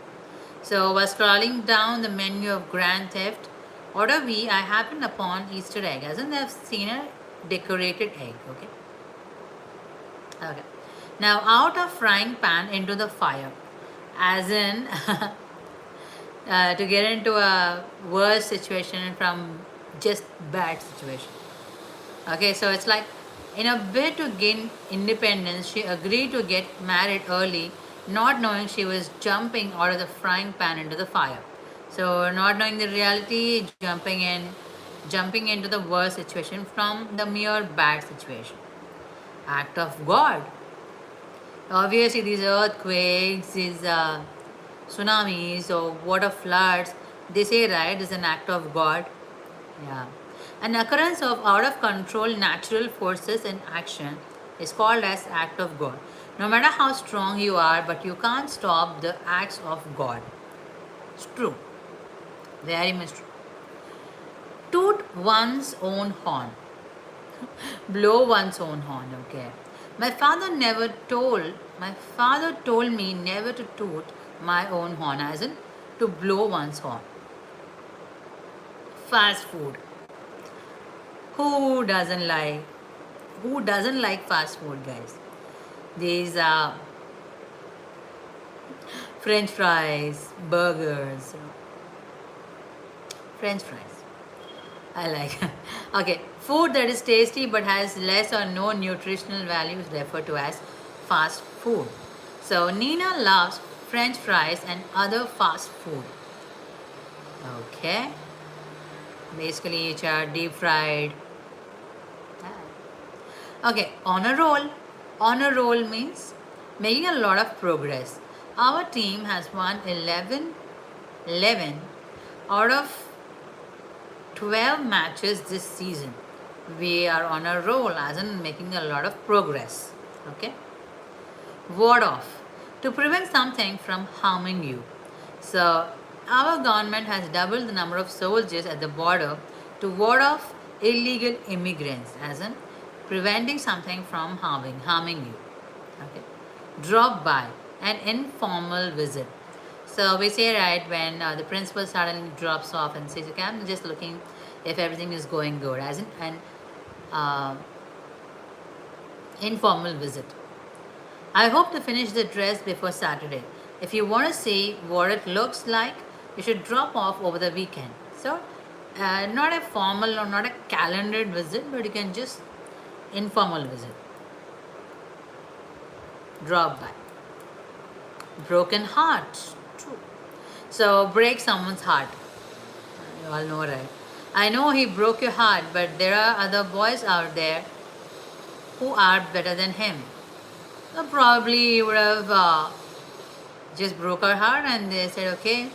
S1: So while scrolling down the menu of Grand Theft Auto V, I happened upon Easter egg, as in they've seen a decorated egg. Okay. Okay. Now out of frying pan into the fire, as in to get into a worse situation from just bad situation. Okay, so it's like in a bid to gain independence, she agreed to get married early, not knowing she was jumping out of the frying pan into the fire. So not knowing the reality, jumping into the worst situation from the mere bad situation. Act of God. Obviously, these earthquakes, these tsunamis or water floods, they say, right, is an act of God. Yeah. An occurrence of out of control natural forces in action is called as act of God. No matter how strong you are, but you can't stop the acts of God. It's true. Very much true. Toot one's own horn. Blow one's own horn, okay. My father told me never to toot my own horn, as in to blow one's horn. Fast food. Who doesn't like who doesn't like fast food, guys? These are French fries, burgers, French fries. I like. Okay, food that is tasty but has less or no nutritional value is referred to as fast food. So Nina loves French fries and other fast food. Okay, basically which are deep fried. Okay, on a roll. On a roll means making a lot of progress. Our team has won 11 out of 12 matches this season. We are on a roll, as in making a lot of progress. Okay? Ward off. To prevent something from harming you. So, our government has doubled the number of soldiers at the border to ward off illegal immigrants, as in preventing something from harming you. Okay? Drop by, an informal visit. So we say, right, when the principal suddenly drops off and says, okay, I'm just looking if everything is going good, as in an uh, informal visit. I hope to finish the dress before Saturday. If you want to see what it looks like, you should drop off over the weekend. So, not a formal or not a calendared visit, but you can just informal visit. Drop by. Broken heart. True. So break someone's heart. You all know, right? I know he broke your heart, but there are other boys out there who are better than him. So probably he would have just broke her heart and they said, okay,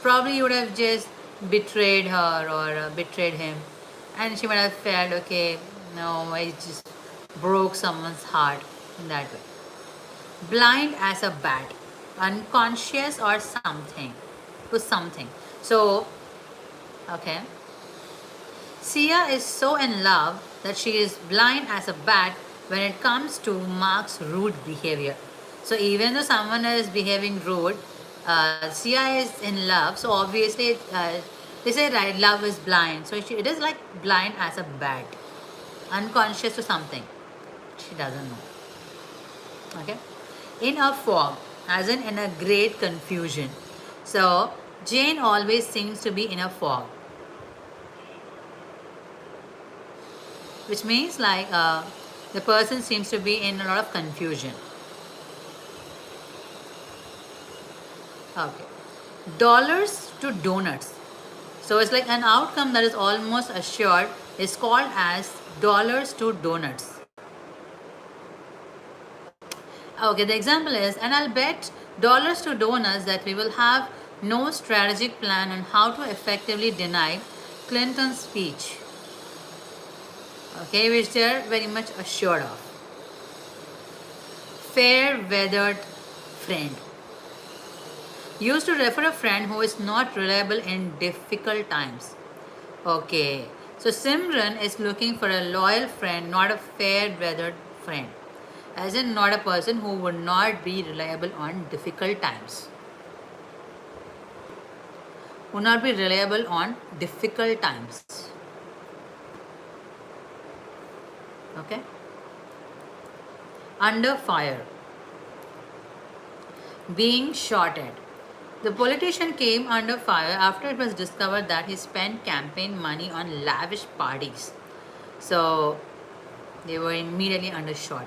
S1: probably you would have just betrayed her or betrayed him, and she might have felt, okay, no, I just broke someone's heart in that way. Blind as a bat, unconscious or something, to something. So, okay, Sia is so in love that she is blind as a bat when it comes to Mark's rude behavior. So even though someone is behaving rude, Sia is in love. So obviously, they say right, love is blind. So it is like blind as a bat, unconscious to something. She doesn't know. Okay, in a fog, as in a great confusion. So Jane always seems to be in a fog, which means like the person seems to be in a lot of confusion. Okay, dollars to donuts. So it's like an outcome that is almost assured is called as dollars to donuts. Okay, the example is, and I'll bet dollars to donuts that we will have no strategic plan on how to effectively deny Clinton's speech. Okay, which they're very much assured of. Fair weathered friend. Used to refer a friend who is not reliable in difficult times. Okay, so Simran is looking for a loyal friend, not a fair weathered friend. As in, not a person who would not be reliable on difficult times. Would not be reliable on difficult times. Okay? Under fire. Being shot at. The politician came under fire after it was discovered that he spent campaign money on lavish parties. So they were immediately undershot.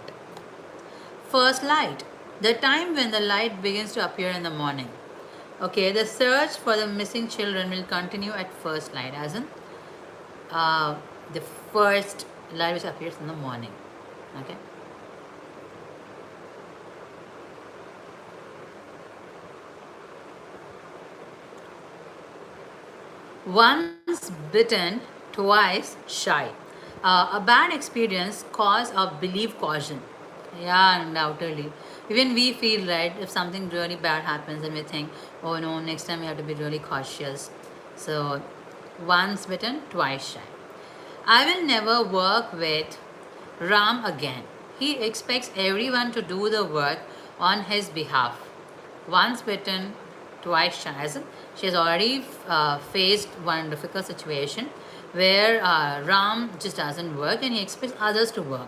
S1: First light, the time when the light begins to appear in the morning. Okay, the search for the missing children will continue at first light, as in the first light which appears in the morning. Okay. Once bitten, twice shy. A bad experience cause of belief caution. Yeah, undoubtedly. Even we feel right if something really bad happens and we think, oh no, next time we have to be really cautious. So, once bitten, twice shy. I will never work with Ram again. He expects everyone to do the work on his behalf. Once bitten, twice shy. As in, she has already faced one difficult situation where Ram just doesn't work and he expects others to work.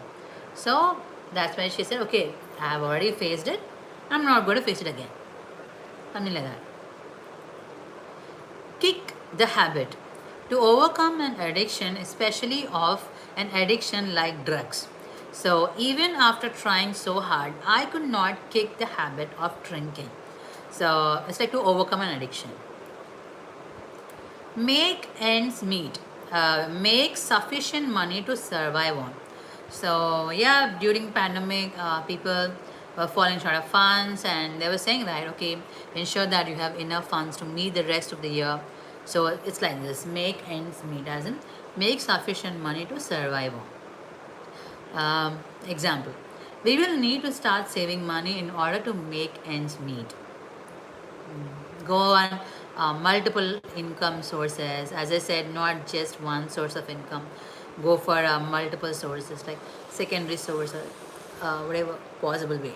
S1: So that's why she said, okay, I have already faced it. I'm not going to face it again. Something like that. Kick the habit. To overcome an addiction, especially of an addiction like drugs. So even after trying so hard, I could not kick the habit of drinking. So it's like to overcome an addiction. Make ends meet. Make sufficient money to survive on. So yeah, during pandemic, people were falling short of funds, and they were saying that okay, ensure that you have enough funds to meet the rest of the year. So it's like this: make ends meet, as in make sufficient money to survive on. Example: we will need to start saving money in order to make ends meet. Go on multiple income sources. As I said, not just one source of income. Go for multiple sources like secondary source or whatever possible way.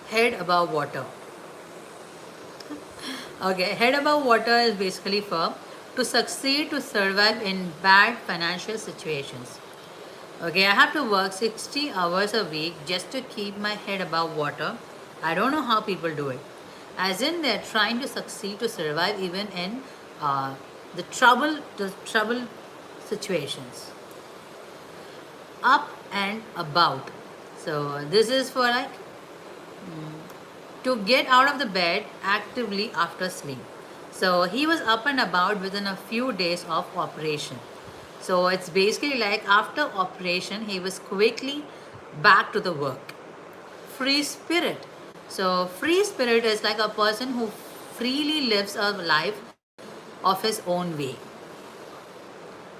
S1: Head above water. Okay, head above water is basically for to succeed to survive in bad financial situations. Okay, I have to work 60 hours a week just to keep my head above water. I don't know how people do it. As in, they're trying to succeed to survive even in the trouble situations. Up and about. So this is for like to get out of the bed actively after sleep. So he was up and about within a few days of operation. So it's basically like after operation, he was quickly back to the work. Free spirit. So, free spirit is like a person who freely lives a life of his own way.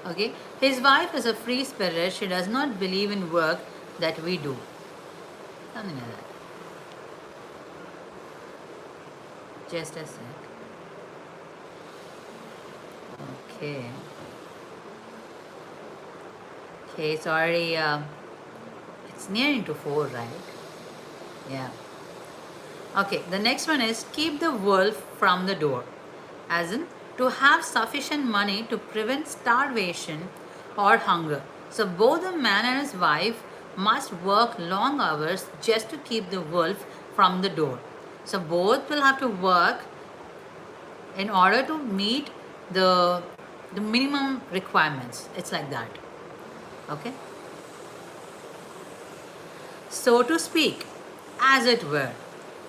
S1: Okay, his wife is a free spirit. She does not believe in work that we do. Something like that. Just a sec. Okay. Okay, it's already, it's nearing to 4, right? Yeah. Okay, the next one is keep the wolf from the door. As in, to have sufficient money to prevent starvation or hunger. So, both the man and his wife must work long hours just to keep the wolf from the door. So, both will have to work in order to meet the, the minimum requirements. It's like that. Okay? So to speak, as it were.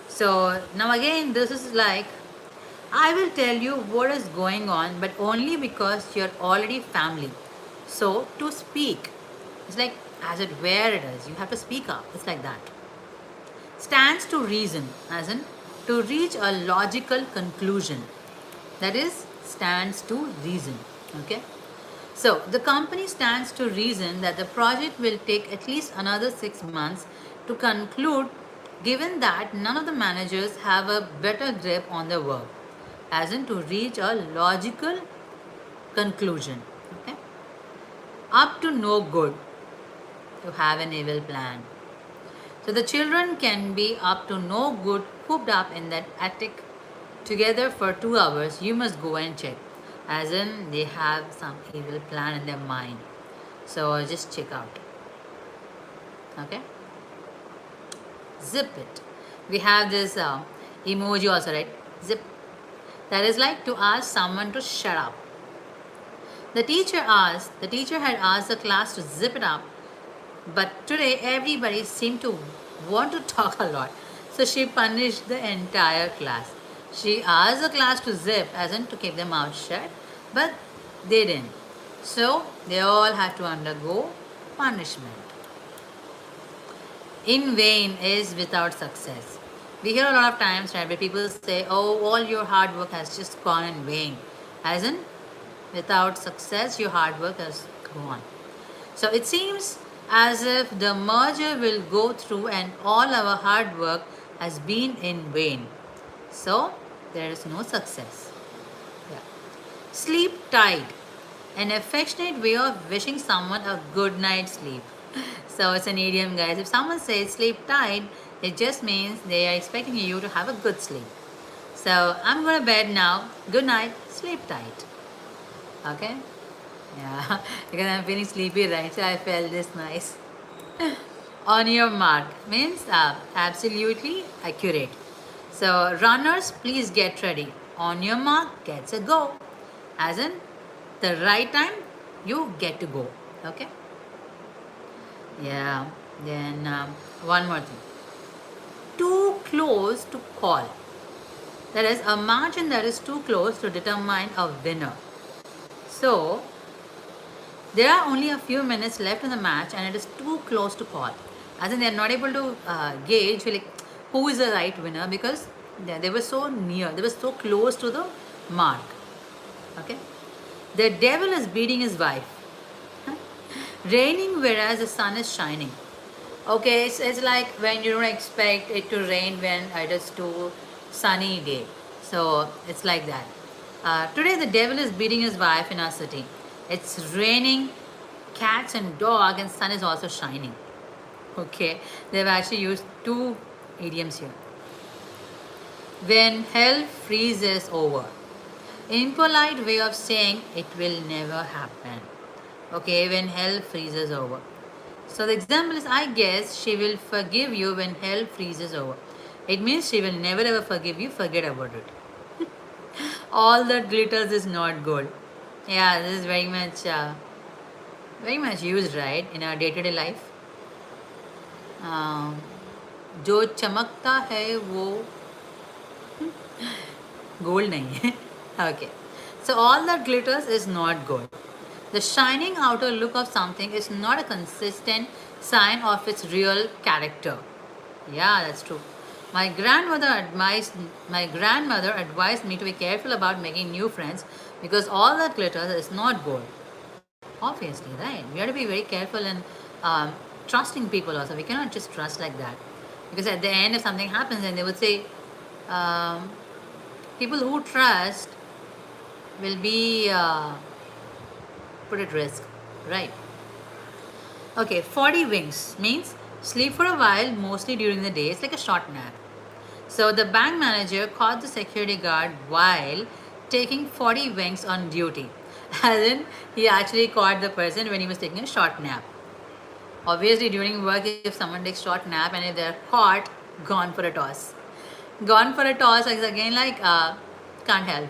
S1: So now again, this is like I will tell you what is going on, but only because you're already family. So to speak, it's like as it where it is. You have to speak up. It's like that. Stands to reason, as in to reach a logical conclusion. That is stands to reason. Okay. So the company stands to reason that the project will take at least another 6 months to conclude, given that none of the managers have a better grip on their work, as in to reach a logical conclusion. Okay? Up to no good to have an evil plan. So the children can be up to no good cooped up in that attic together for 2 hours. You must go and check. As in, they have some evil plan in their mind. So just check out. Okay? Zip it. We have this emoji also, right? Zip. That is like to ask someone to shut up. The teacher had asked the class to zip it up, but today everybody seemed to want to talk a lot. So she punished the entire class. She asked the class to zip, as in to keep their mouth shut, but they didn't. So they all had to undergo punishment. In vain is without success. We hear a lot of times, right, where people say, oh, all your hard work has just gone in vain. As in, without success, your hard work has gone. So it seems as if the merger will go through and all our hard work has been in vain. So there is no success. Yeah. Sleep tight. An affectionate way of wishing someone a good night's sleep. So it's an idiom, guys. If someone says sleep tight, it just means they are expecting you to have a good sleep. So I'm going to bed now. Good night. Sleep tight. Okay? Yeah, because I'm feeling sleepy, right? So I felt this nice. On your mark means absolutely accurate. So runners, please get ready. On your mark, get a go. As in, the right time, you get to go. Okay? Yeah. Then one more thing. Too close to call. That is a margin that is too close to determine a winner. So there are only a few minutes left in the match and it is too close to call. As in, they are not able to gauge like who is the right winner because they were so near, they were so close to the mark. Okay? The devil is beating his wife. Raining whereas the sun is shining. Okay, it's like when you don't expect it to rain when it is too sunny day. So it's like that. Today the devil is beating his wife in our city. It's raining cats and dog and sun is also shining. Okay, they've actually used two idioms here. When hell freezes over. Impolite way of saying it will never happen. Okay, when hell freezes over. So the example is, I guess she will forgive you when hell freezes over. It means she will never ever forgive you, forget about it. All that glitters is not gold. Yeah, this is very much used, right, in our day-to-day life. जो चमकता है वो gold नहीं है Okay. So all that glitters is not gold. The shining outer look of something is not a consistent sign of its real character. Yeah, that's true. My grandmother advised my grandmother advised me to be careful about making new friends because all that glitters is not gold. Obviously, right? We have to be very careful in um, trusting people also. We cannot just trust like that. Because at the end, if something happens, then they would say, um, people who trust will be put at risk, right? Okay, 40 winks means sleep for a while, mostly during the day. It's like a short nap. So the bank manager caught the security guard while taking 40 winks on duty. As in, he actually caught the person when he was taking a short nap. Obviously, during work, if someone takes short nap and if they're caught, gone for a toss. Gone for a toss is again like, can't help.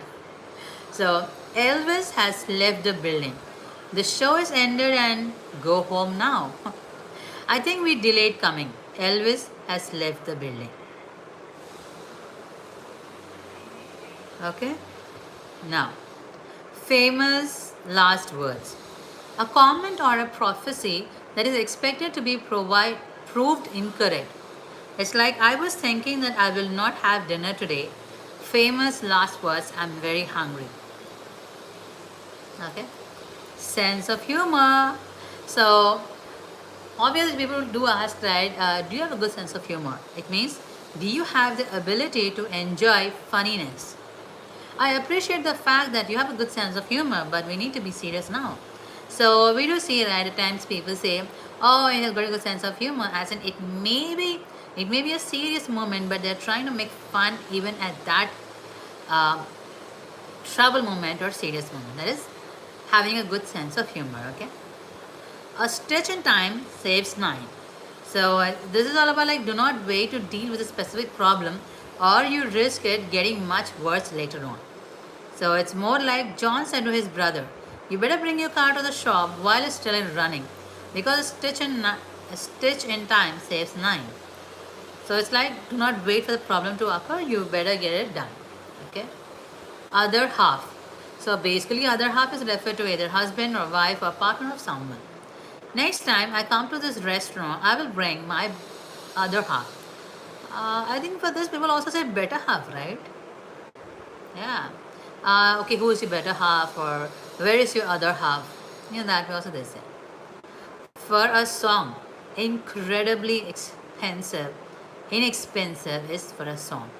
S1: So Elvis has left the building. The show is ended and go home now. I think we delayed coming. Elvis has left the building. Okay? Now, famous last words. A comment or a prophecy that is expected to be proved incorrect. It's like, I was thinking that I will not have dinner today. Famous last words, I'm very hungry. Okay? Sense of humor. So, obviously, people do ask, right, do you have a good sense of humor? It means, do you have the ability to enjoy funniness? I appreciate the fact that you have a good sense of humor, but we need to be serious now. So we do see that at times people say, "Oh, I have got a good sense of humor," as in it may be a serious moment, but they're trying to make fun even at that uh, trouble moment or serious moment. That is having a good sense of humor. Okay, a stitch in time saves nine. So this is all about like, do not wait to deal with a specific problem, or you risk it getting much worse later on. So it's more like John said to his brother, "You better bring your car to the shop while it's still running, because a stitch in time saves nine." So it's like, do not wait for the problem to occur. You better get it done. Okay. Other half. So basically, other half is referred to either husband or wife or partner of someone. Next time I come to this restaurant, I will bring my other half. I think for this, people also say better half, right? Yeah. Okay, who is your better half, or where is your other half? That way also they say. For a song, incredibly inexpensive is for a song.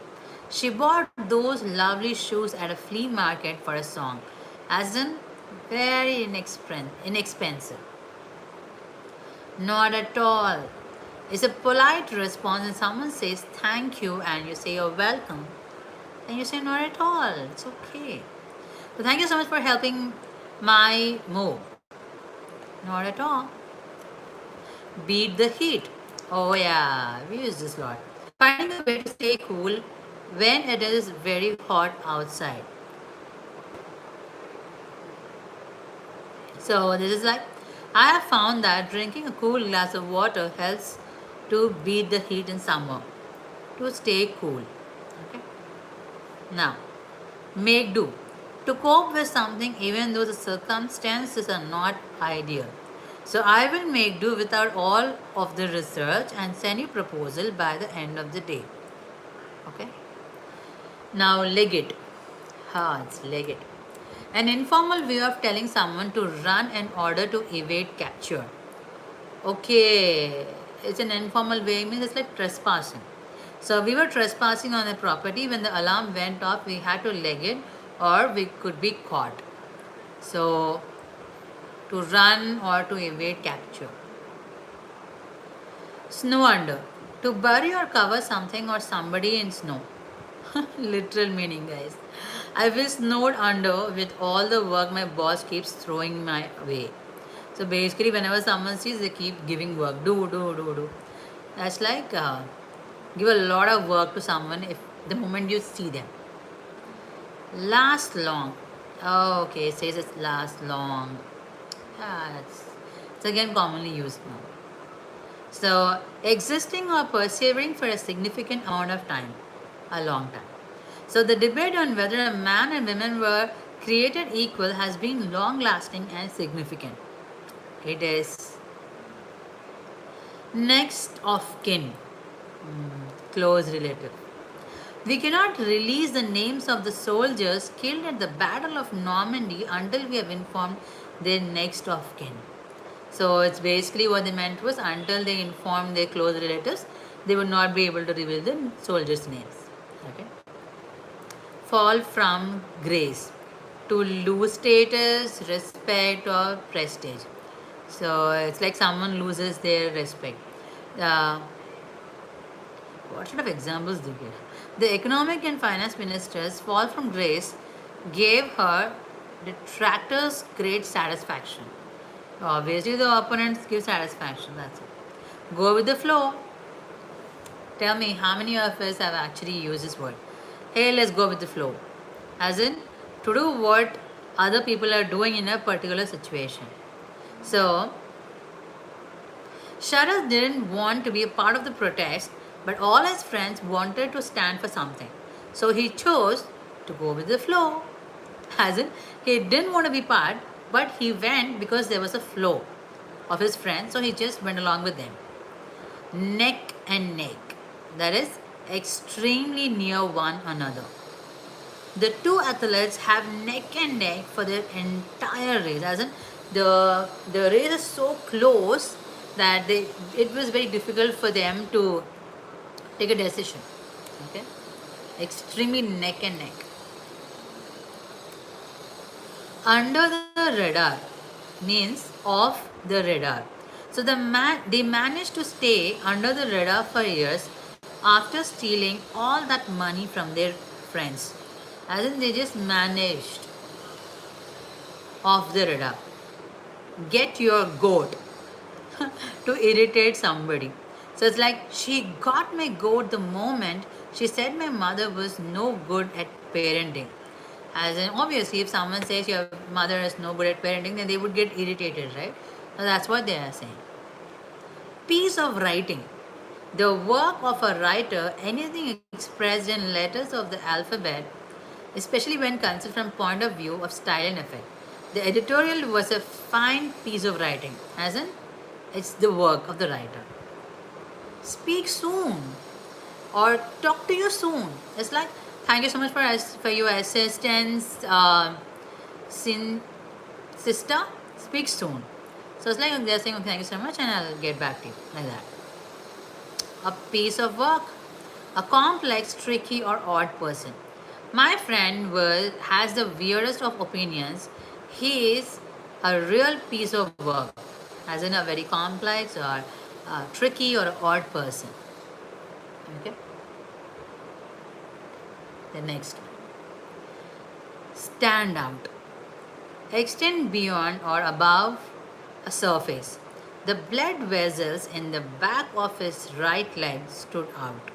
S1: She bought those lovely shoes at a flea market for a song, as in very inexpensive. Not at all. It's a polite response when someone says thank you and you say you're welcome. And you say not at all. It's okay. So thank you so much for helping my move. Not at all. Beat the heat. Oh yeah, we use this a lot. Finding a way to stay cool when it is very hot outside. So this is like, I have found that drinking a cool glass of water helps to beat the heat in summer, to stay cool. Okay. Now, make do. To cope with something even though the circumstances are not ideal. So I will make do without all of the research and send you proposal by the end of the day. Okay. Now leg it. It's leg it. An informal way of telling someone to run in order to evade capture. Okay, it's an informal way, means it's like trespassing. So we were trespassing on a property. When the alarm went off, we had to leg it, or we could be caught. So to run or to evade capture. Snow under. To bury or cover something or somebody in snow. Literal meaning, guys. I feel snowed under with all the work my boss keeps throwing my way. So basically, whenever someone sees, they keep giving work. Do. That's like, give a lot of work to someone if the moment you see them. Last long. Oh, okay, it says it's last long. Yeah, it's again commonly used now. So, existing or persevering for a significant amount of time, a long time. So the debate on whether a man and women were created equal has been long lasting and significant. It is next of kin, close relative. We cannot release the names of the soldiers killed at the Battle of Normandy until we have informed their next of kin. So it's basically what they meant was until they informed their close relatives, they would not be able to reveal the soldiers' names. Okay. Fall from grace to lose status, respect, or prestige. So it's like someone loses their respect. Uh, what sort of examples do you give? The economic and finance ministers fall from grace gave her detractors great satisfaction. Obviously, the opponents give satisfaction. That's it. Go with the flow. Tell me how many of us have actually used this word. Hey, let's go with the flow. As in, to do what other people are doing in a particular situation. So, Sharad didn't want to be a part of the protest, but all his friends wanted to stand for something. So he chose to go with the flow. As in, he didn't want to be part, but he went because there was a flow of his friends, so he just went along with them. Neck and neck, that is, extremely near one another. The two athletes have neck and neck for their entire race, as in the race is so close that it was very difficult for them to take a decision. Okay, extremely neck and neck. Under the radar means off the radar. So they managed to stay under the radar for years after stealing all that money from their friends. As in, they just managed off the radar. Get your goat to irritate somebody. So it's like she got my goat the moment she said my mother was no good at parenting. As in, obviously, if someone says your mother is no good at parenting, then they would get irritated, right? So that's what they are saying. Piece of writing. The work of a writer, anything expressed in letters of the alphabet, especially when considered from point of view of style and effect. The editorial was a fine piece of writing, as in, it's the work of the writer. Speak soon or talk to you soon. It's like, thank you so much for your assistance, sister. Speak soon. So it's like they're saying, thank you so much, and I'll get back to you, like that. A piece of work, a complex, tricky, or odd person. My friend has the weirdest of opinions. He is a real piece of work, as in a very complex or tricky or odd person. Okay. The next one. Stand out. Extend beyond or above a surface. The blood vessels in the back of his right leg stood out.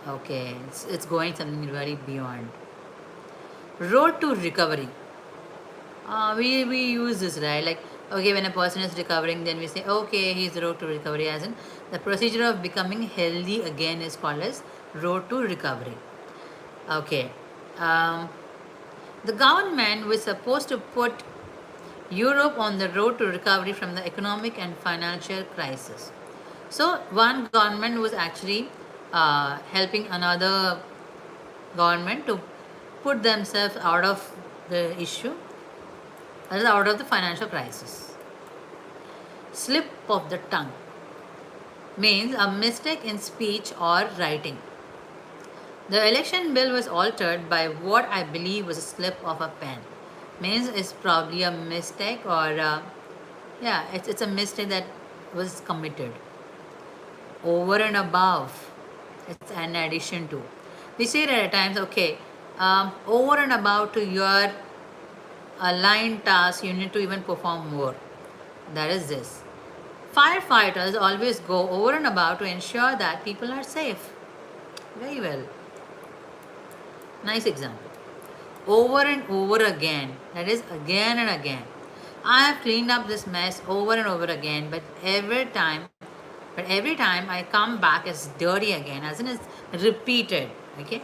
S1: Okay, it's going something very beyond. Road to recovery. We use this, right? Like, okay, when a person is recovering, then we say, okay, he's road to recovery. As in, the procedure of becoming healthy again is called as road to recovery. Okay. The government was supposed to put Europe on the road to recovery from the economic and financial crisis. So, one government was actually helping another government to put themselves out of the issue, that is, out of the financial crisis. Slip of the tongue means a mistake in speech or writing. The election bill was altered by what I believe was a slip of a pen. Means it's probably a mistake or it's a mistake that was committed. Over and above, it's an addition to. We say that at times, okay, over and above to your aligned task, you need to even perform more. That is this. Firefighters always go over and above to ensure that people are safe. Very well. Nice example. Over and over again. That is again and again. I have cleaned up this mess over and over again, but every time I come back, it's dirty again, as in it's repeated. Okay.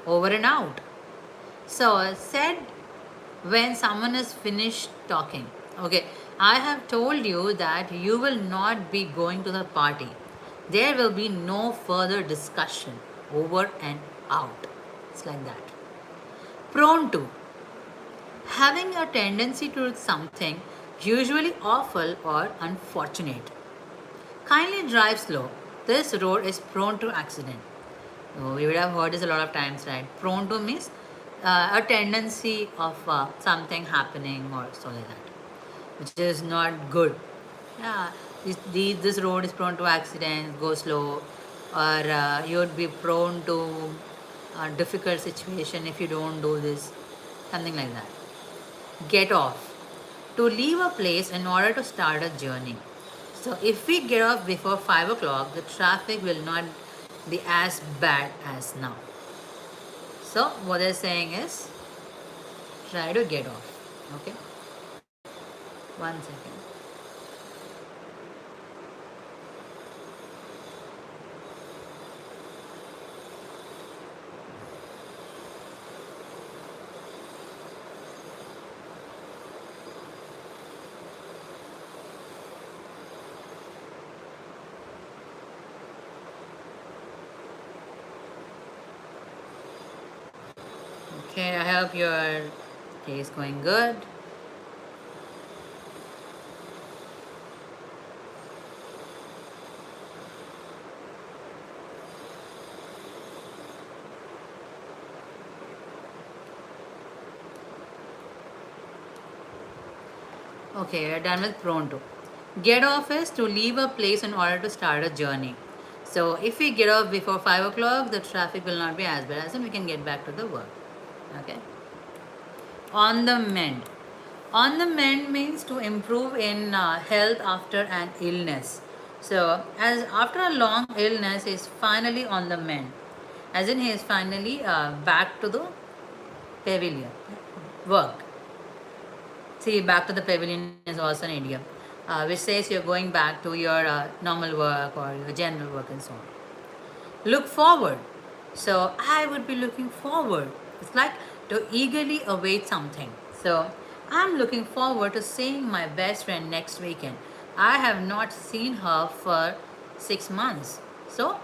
S1: Over and out. So, said when someone is finished talking. Okay, I have told you that you will not be going to the party. There will be no further discussion. Over and out. It's like that. Prone to having a tendency to something usually awful or unfortunate. Kindly drive slow. This road is prone to accident. Oh, we would have heard this a lot of times, right? Prone to means a tendency of something happening or so like that, which is not good. Yeah, this road is prone to accidents, go slow, or you would be prone to a difficult situation if you don't do this, something like that. Get off. To leave a place in order to start a journey. So if we get off before 5 o'clock, the traffic will not be as bad as now. So what they're saying is try to get off. Okay, one second. Okay, I hope your day is going good. Okay, we're done with prone to. Get off is to leave a place in order to start a journey. So if we get off before 5 o'clock, the traffic will not be as bad as and we can get back to the work. Okay. On the mend. On the mend means to improve in health after an illness. So as after a long illness, he is finally on the mend. As in he is finally back to the pavilion. Work. See, back to the pavilion is also an idiom, which says you're going back to your normal work or your general work and so on. Look forward. So I would be looking forward. It's like to eagerly await something. So I'm looking forward to seeing my best friend next weekend. I have not seen her for 6 months. So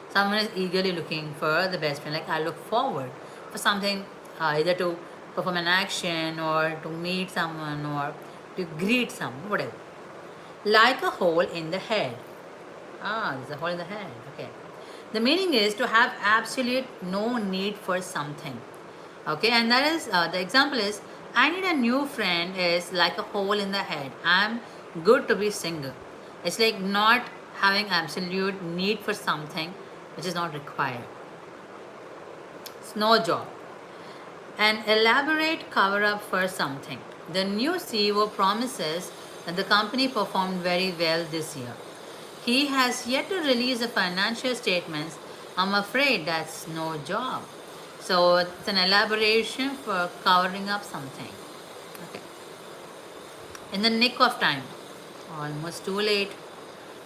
S1: someone is eagerly looking for the best friend. Like I look forward for something, either to perform an action or to meet someone or to greet someone, whatever. Like a hole in the head. Ah, there's a hole in the head. Okay. The meaning is to have absolute no need for something. Okay, and that is the example is I need a new friend is like a hole in the head. I'm good to be single. It's like not having absolute need for something which is not required. Snow job. An elaborate cover up for something. The new CEO promises that the company performed very well this year. He has yet to release the financial statements. I'm afraid that's no job. So it's an elaboration for covering up something. Okay. In the nick of time. Almost too late.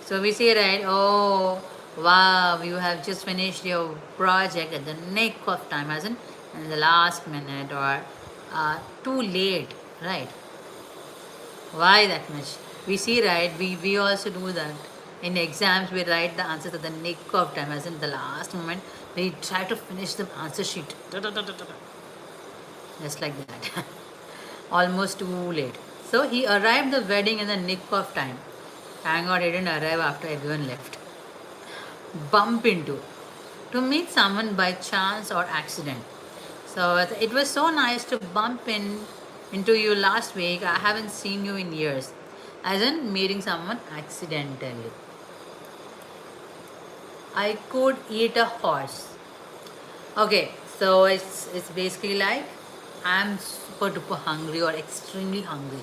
S1: So we say, right, oh, wow, you have just finished your project at the nick of time, as in the last minute or too late, right? Why that much? We see, right, we also do that. In exams, we write the answers at the nick of time, as in the last moment, we try to finish the answer sheet. Just like that. Almost too late. So he arrived the wedding in the nick of time. Thank God he didn't arrive after everyone left. Bump into. To meet someone by chance or accident. So it was so nice to bump into you last week. I haven't seen you in years. As in meeting someone accidentally. I could eat a horse. Okay, so it's basically like I'm super duper hungry or extremely hungry.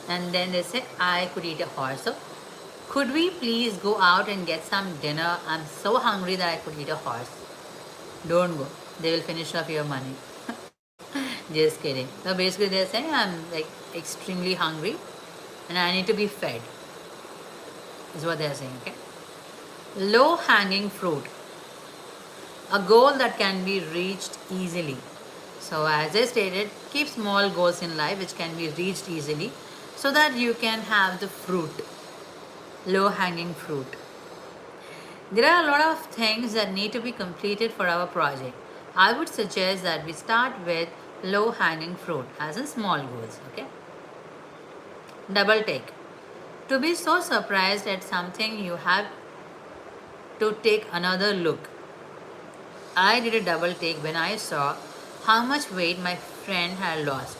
S1: And then they say I could eat a horse. So could we please go out and get some dinner? I'm so hungry that I could eat a horse. Don't go. They will finish off your money. Just kidding. So basically they're saying I'm like extremely hungry and I need to be fed. Is what they're saying, okay? Low hanging fruit. a goal that can be reached easily. So, as I stated, keep small goals in life which can be reached easily so that you can have the fruit, low hanging fruit. There are a lot of things that need to be completed for our project. I would suggest that we start with low hanging fruit as in small goals. Okay? Double take. To be so surprised at something, you have to take another look. I did a double take when I saw how much weight my friend had lost.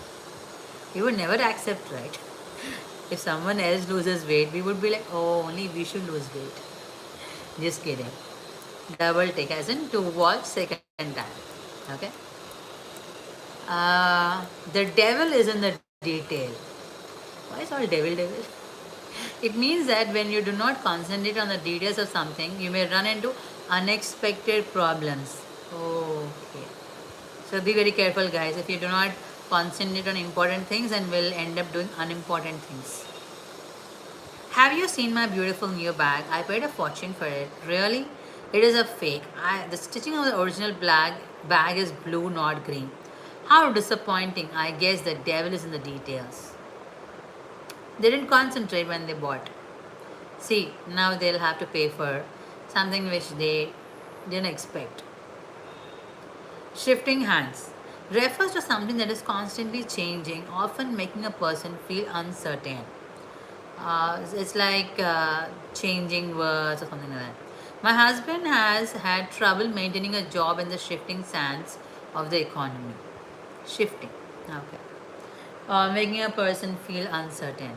S1: We would never accept, right? If someone else loses weight, we would be like, oh, only we should lose weight. Just kidding. Double take as in to watch second time. Okay. The devil is in the detail. Why is all devil devil? It means that when you do not concentrate on the details of something, you may run into unexpected problems. Okay. So be very careful, guys. If you do not concentrate on important things, and will end up doing unimportant things. Have you seen my beautiful new bag? I paid a fortune for it. Really? It is a fake. The stitching of the original bag is blue, not green. How disappointing. I guess the devil is in the details. They didn't concentrate when they bought. See, now they'll have to pay for something which they didn't expect. Shifting hands refers to something that is constantly changing, often making a person feel uncertain. It's like changing words or something like that. My husband has had trouble maintaining a job in the shifting sands of the economy. Shifting, okay. Making a person feel uncertain.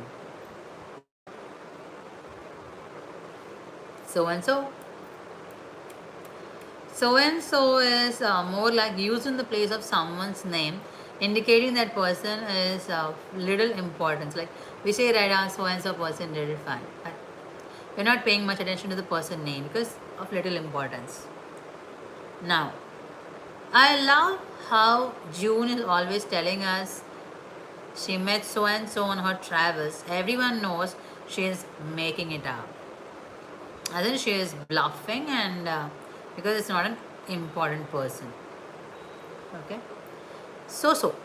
S1: So and so. So and so is more like used in the place of someone's name, indicating that person is of little importance. Like we say, right, so and so person did it fine. But we're not paying much attention to the person name because of little importance. Now, I love how June is always telling us she met so and so on her travels. Everyone knows she is making it up. I think she is bluffing and because it's not an important person. Okay. So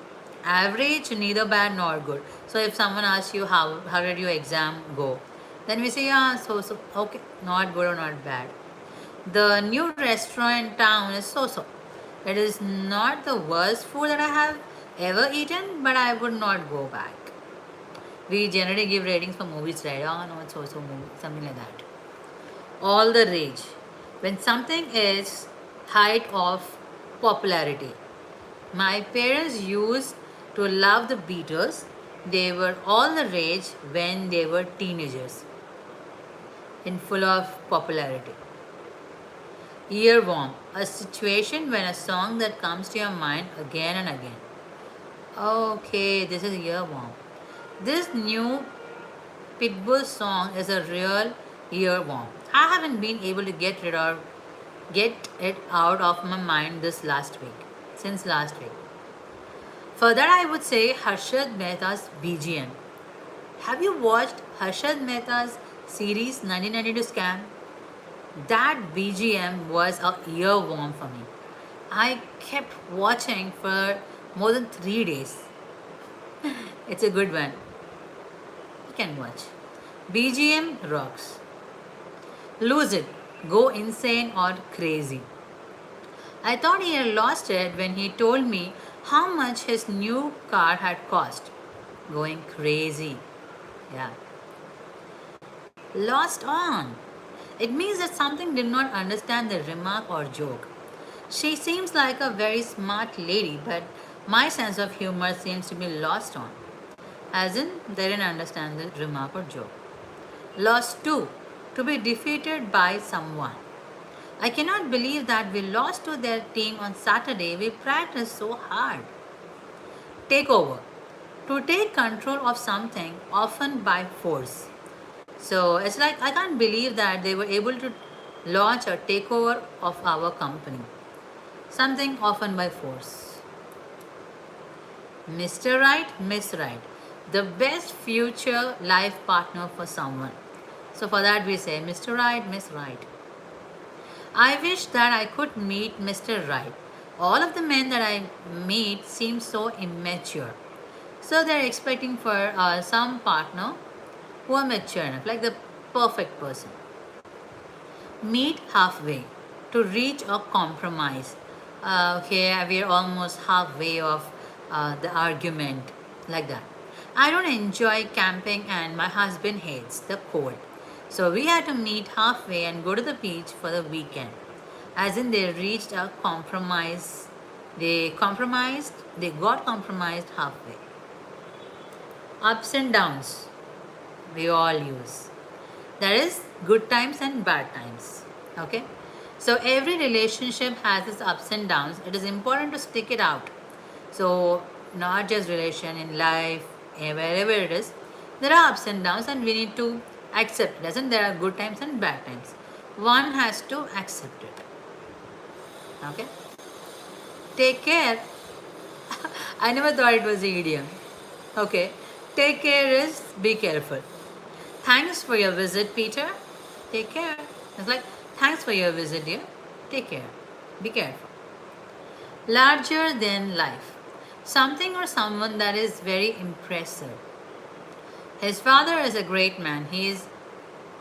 S1: average, neither bad nor good. So if someone asks you how did your exam go, then we say yeah, so okay, not good or not bad. The new restaurant in town is so. It is not the worst food that I have ever eaten, but I would not go back. We generally give ratings for movies, right? Oh no, it's so movie, something like that. All the rage. When something is height of popularity. My parents used to love the Beatles. They were all the rage when they were teenagers, in full of popularity. Earworm, a situation when a song that comes to your mind again and again. Okay, this is earworm. This new Pitbull song is a real earworm. I haven't been able to get it out of my mind since last week. For that, I would say Harshad Mehta's BGM. Have you watched Harshad Mehta's series 1992 Scam? That BGM was a earworm for me. I kept watching for more than 3 days. It's a good one. You can watch. BGM rocks. Lose it. Go insane or crazy. I thought he had lost it when he told me how much his new car had cost. Going crazy. Yeah. Lost on. It means that something did not understand the remark or joke. She seems like a very smart lady, but my sense of humor seems to be lost on. As in, they didn't understand the remark or joke. Lost too. To be defeated by someone. I cannot believe that we lost to their team on Saturday. We practiced so hard. Take over. To take control of something, often by force. So it's like I can't believe that they were able to launch a takeover of our company. Something often by force. Mr. Right, Miss Right. The best future life partner for someone. So for that we say Mr. Right, Miss Right. I wish that I could meet Mr. Right. All of the men that I meet seem so immature. So they're expecting for some partner who are mature enough, like the perfect person. Meet halfway to reach a compromise. Okay, we're almost halfway of the argument, like that. I don't enjoy camping, and my husband hates the cold. So we had to meet halfway and go to the beach for the weekend. As in, they reached a compromise. They got compromised halfway. Ups and downs, we all use. There is good times and bad times. Okay, so every relationship has its ups and downs. It is important to stick it out. So not just relation in life, wherever it is, there are ups and downs, and we need to accept it. Doesn't there are good times and bad times? One has to accept it. Okay, take care. I never thought it was an idiom. Okay, take care is be careful. Thanks for your visit, Peter. Take care. It's like, thanks for your visit, dear. Take care. Be careful. Larger than life. Something or someone that is very impressive. His father is a great man. He is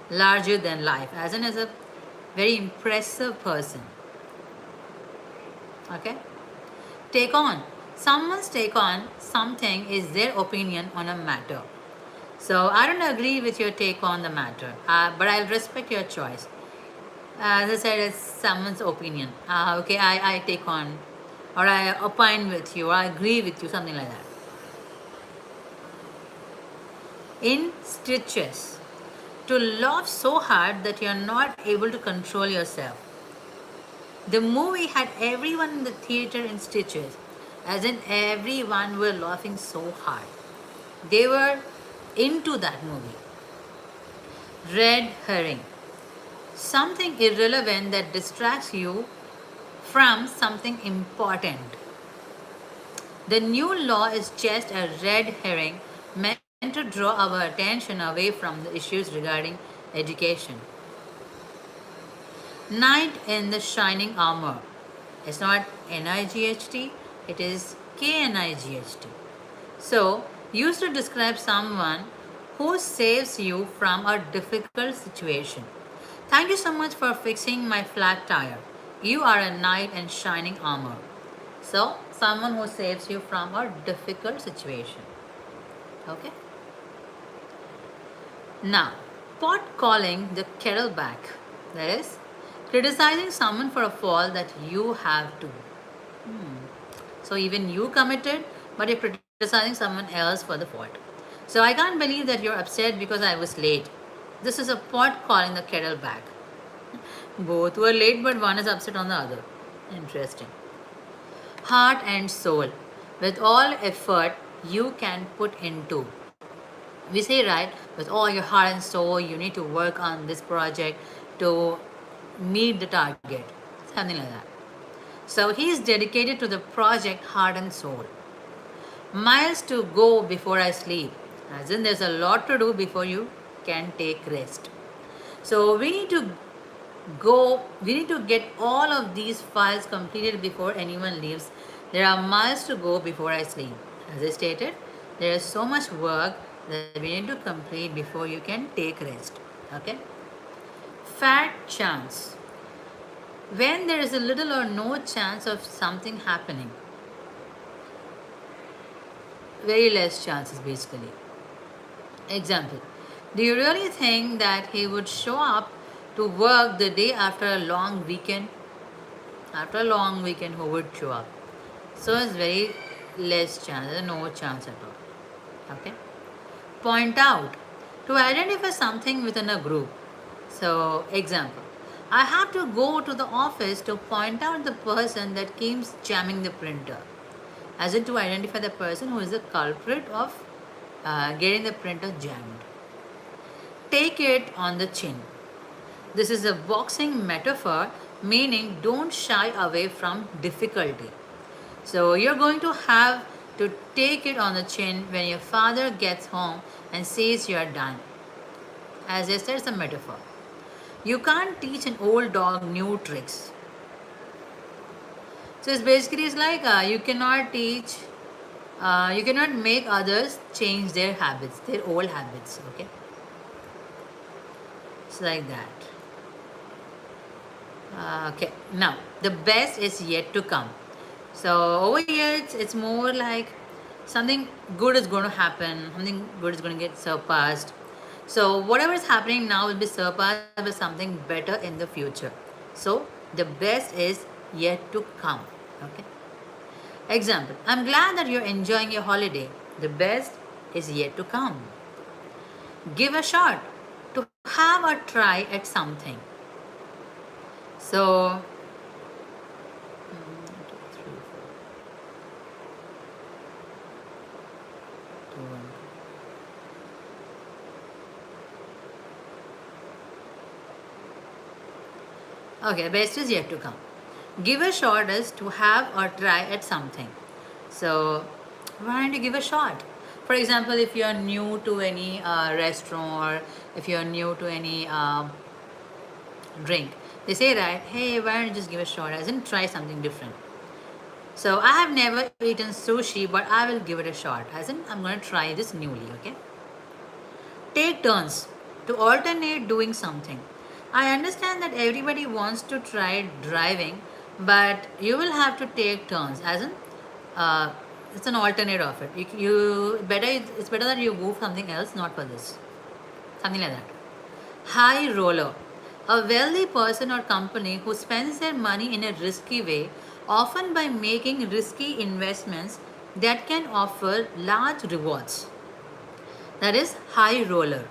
S1: larger than life, as in, as a very impressive person. Okay? Take on. Someone's take on something is their opinion on a matter. So I don't agree with your take on the matter, but I'll respect your choice. As I said, it's someone's opinion. Okay, I take on, or I opine with you, or I agree with you, something like that. In stitches. To laugh so hard that you're not able to control yourself. The movie had everyone in the theater in stitches, as in everyone were laughing so hard. They were into that movie. Red herring. Something irrelevant that distracts you from something important. The new law is just a red herring meant to draw our attention away from the issues regarding education. Knight in the shining armor. It's not NIGHT, it is KNIGHT. So, used to describe someone who saves you from a difficult situation. Thank you so much for fixing my flat tire. You are a knight in shining armor. So, someone who saves you from a difficult situation. Okay? Now, pot calling the kettle back. That is, criticizing someone for a fault that you have to. So, even you committed, but you're criticizing someone else for the fault. So, I can't believe that you're upset because I was late. This is a pot calling the kettle back. Both were late, but one is upset on the other. Interesting. Heart and soul. With all effort you can put into. We say, right, with all your heart and soul, you need to work on this project to meet the target. Something like that. So he is dedicated to the project heart and soul. Miles to go before I sleep. As in, there's a lot to do before you can take rest. So we need to get all of these files completed before anyone leaves. There are miles to go before I sleep. As I stated, there is so much work that we need to complete before you can take rest. Okay? Fat chance. When there is a little or no chance of something happening. Very less chances, basically. Example. Do you really think that he would show up to work the day after a long weekend? After a long weekend, who would show up? So it's very less chance, there's no chance at all. Okay? Point out. To identify something within a group. So, example. I have to go to the office to point out the person that keeps jamming the printer. As in, to identify the person who is the culprit of getting the printer jammed. Take it on the chin. This is a boxing metaphor, meaning don't shy away from difficulty. So you're going to have to take it on the chin when your father gets home and says you're done. As I said, it's a metaphor. You can't teach an old dog new tricks. So it's basically it's like you cannot make others change their habits, their old habits. Okay, it's like that. Okay, now the best is yet to come. So over here, it's more like something good is going to happen, something good is going to get surpassed. So whatever is happening now will be surpassed by something better in the future. So the best is yet to come. Okay. Example: I'm glad that you're enjoying your holiday. The best is yet to come. Give a shot to have a try at something. So okay, best is yet to come. Give a shot is to have or try at something. So, why don't you give a shot? For example, if you're new to any restaurant, or if you're new to any drink, they say, right, hey, why don't you just give a shot? As in, try something different. So, I have never eaten sushi, but I will give it a shot. As in, I'm going to try this newly, okay? Take turns to alternate doing something. I understand that everybody wants to try driving, but you will have to take turns. As in, uh, it's an alternate of it. It's better that you move something else, not for this. Something like that. High roller. A wealthy person or company who spends their money in a risky way, often by making risky investments that can offer large rewards. That is high roller.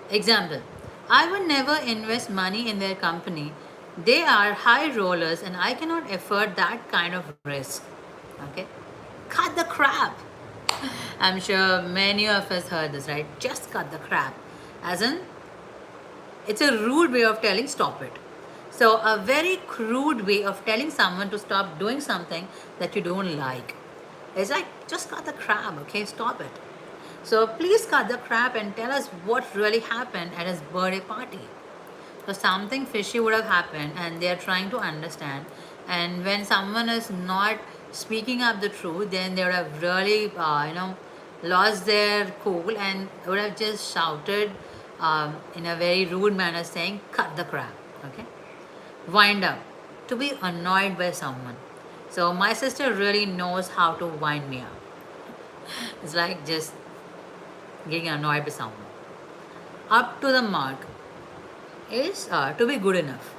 S1: Example: I would never invest money in their company. They are high rollers and I cannot afford that kind of risk. Okay? Cut the crap! I'm sure many of us heard this, right? Just cut the crap. As in, it's a rude way of telling stop it. So, a very crude way of telling someone to stop doing something that you don't like. It's like, just cut the crap, okay? Stop it. So please cut the crap and tell us what really happened at his birthday party. So something fishy would have happened and they are trying to understand. And when someone is not speaking up the truth, then they would have really, lost their cool and would have just shouted in a very rude manner saying, cut the crap. Okay? Wind up. To be annoyed by someone. So my sister really knows how to wind me up. It's like just getting annoyed by someone. Up to the mark is to be good enough.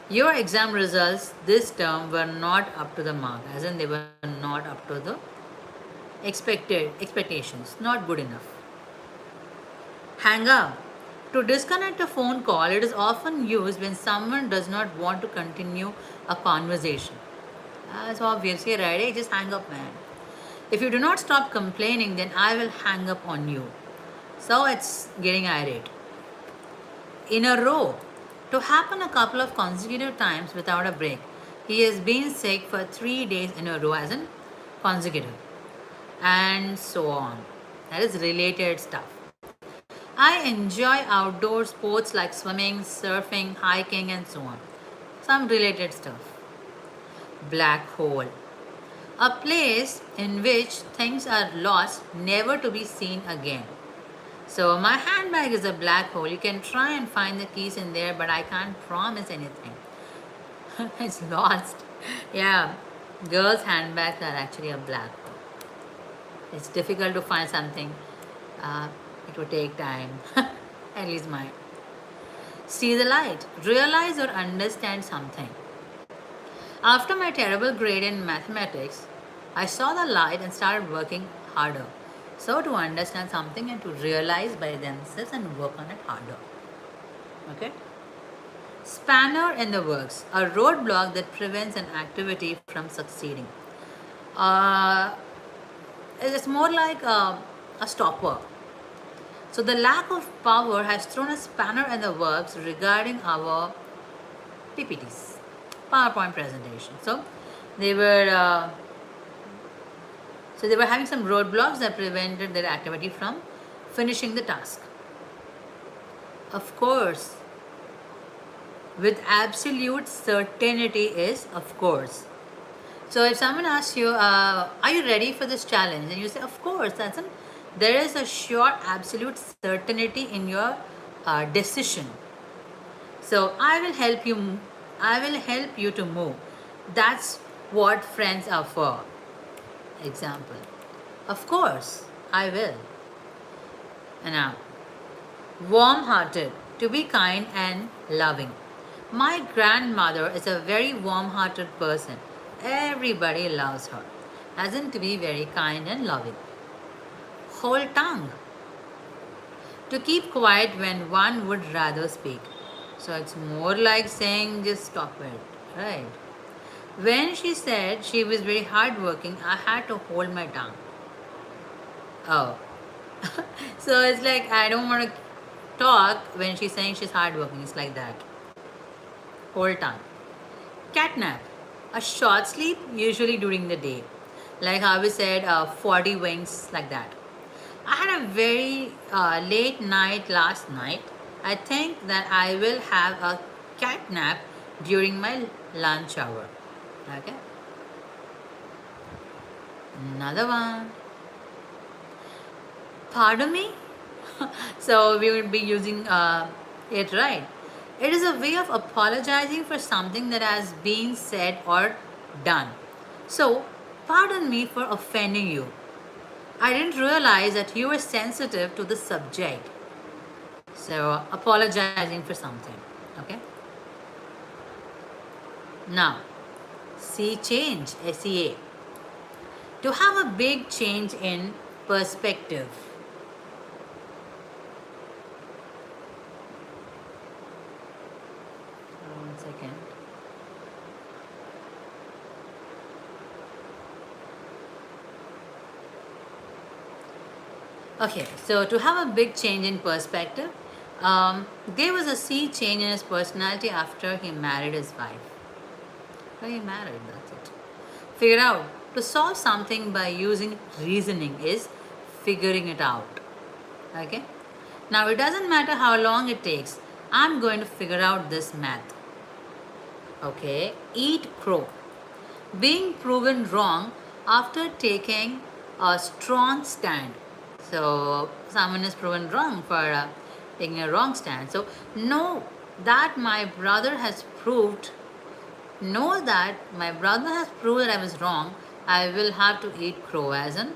S1: Your exam results this term were not up to the mark, as in they were not up to the expected expectations, not good enough. Hang up. To disconnect a phone call, it is often used when someone does not want to continue a conversation. That's obvious, right? Hey, just hang up, man. If you do not stop complaining, then I will hang up on you. So it's getting irate. In a row, to happen a couple of consecutive times without a break. He has been sick for 3 days in a row, as in consecutive, and so on. That is related stuff. I enjoy outdoor sports like swimming, surfing, hiking, and so on. Some related stuff. Black hole. A place in which things are lost, never to be seen again. So my handbag is a black hole. You can try and find the keys in there, but I can't promise anything. It's lost. Yeah, girls' handbags are actually a black hole. It's difficult to find something. It would take time. At least mine. See the light. Realize or understand something. After my terrible grade in mathematics, I saw the light and started working harder. So, to understand something and to realize by themselves and work on it harder. Okay? Spanner in the works, a roadblock that prevents an activity from succeeding. Uh, it's more like a stopper. So, the lack of power has thrown a spanner in the works regarding our PPTs, PowerPoint presentation. They were they were having some roadblocks that prevented their activity from finishing the task. Of course, with absolute certainty is of course. So if someone asks you, are you ready for this challenge? And you say, of course, there is a sure absolute certainty in your decision. So I will help you to move. That's what friends are for. Example. Of course, I will. And now, warm hearted, to be kind and loving. My grandmother is a very warm hearted person. Everybody loves her. As in to be very kind and loving. Whole tongue. To keep quiet when one would rather speak. So it's more like saying just stop it, right? When she said she was very hardworking, I had to hold my tongue. Oh. So it's like I don't want to talk when she's saying she's hardworking. It's like that. Whole tongue. Catnap. A short sleep, usually during the day. Like how we said, 40 winks, like that. I had a very late night last night. I think that I will have a cat nap during my lunch hour. Okay. Another one. Pardon me? So we will be using it, right. It is a way of apologizing for something that has been said or done. So, pardon me for offending you. I didn't realize that you were sensitive to the subject. So, apologizing for something. Okay? Now, see change, SEA. To have a big change in perspective. One second. Okay, so to have a big change in perspective, there was a sea change in his personality after he married his wife. Well, he married, that's it. Figure out. To solve something by using reasoning is figuring it out. Okay? Now, it doesn't matter how long it takes. I'm going to figure out this math. Okay? Eat crow. Being proven wrong after taking a strong stand. So, someone is proven wrong for taking a wrong stand. So, know that my brother has proved that I was wrong, I will have to eat crow, as in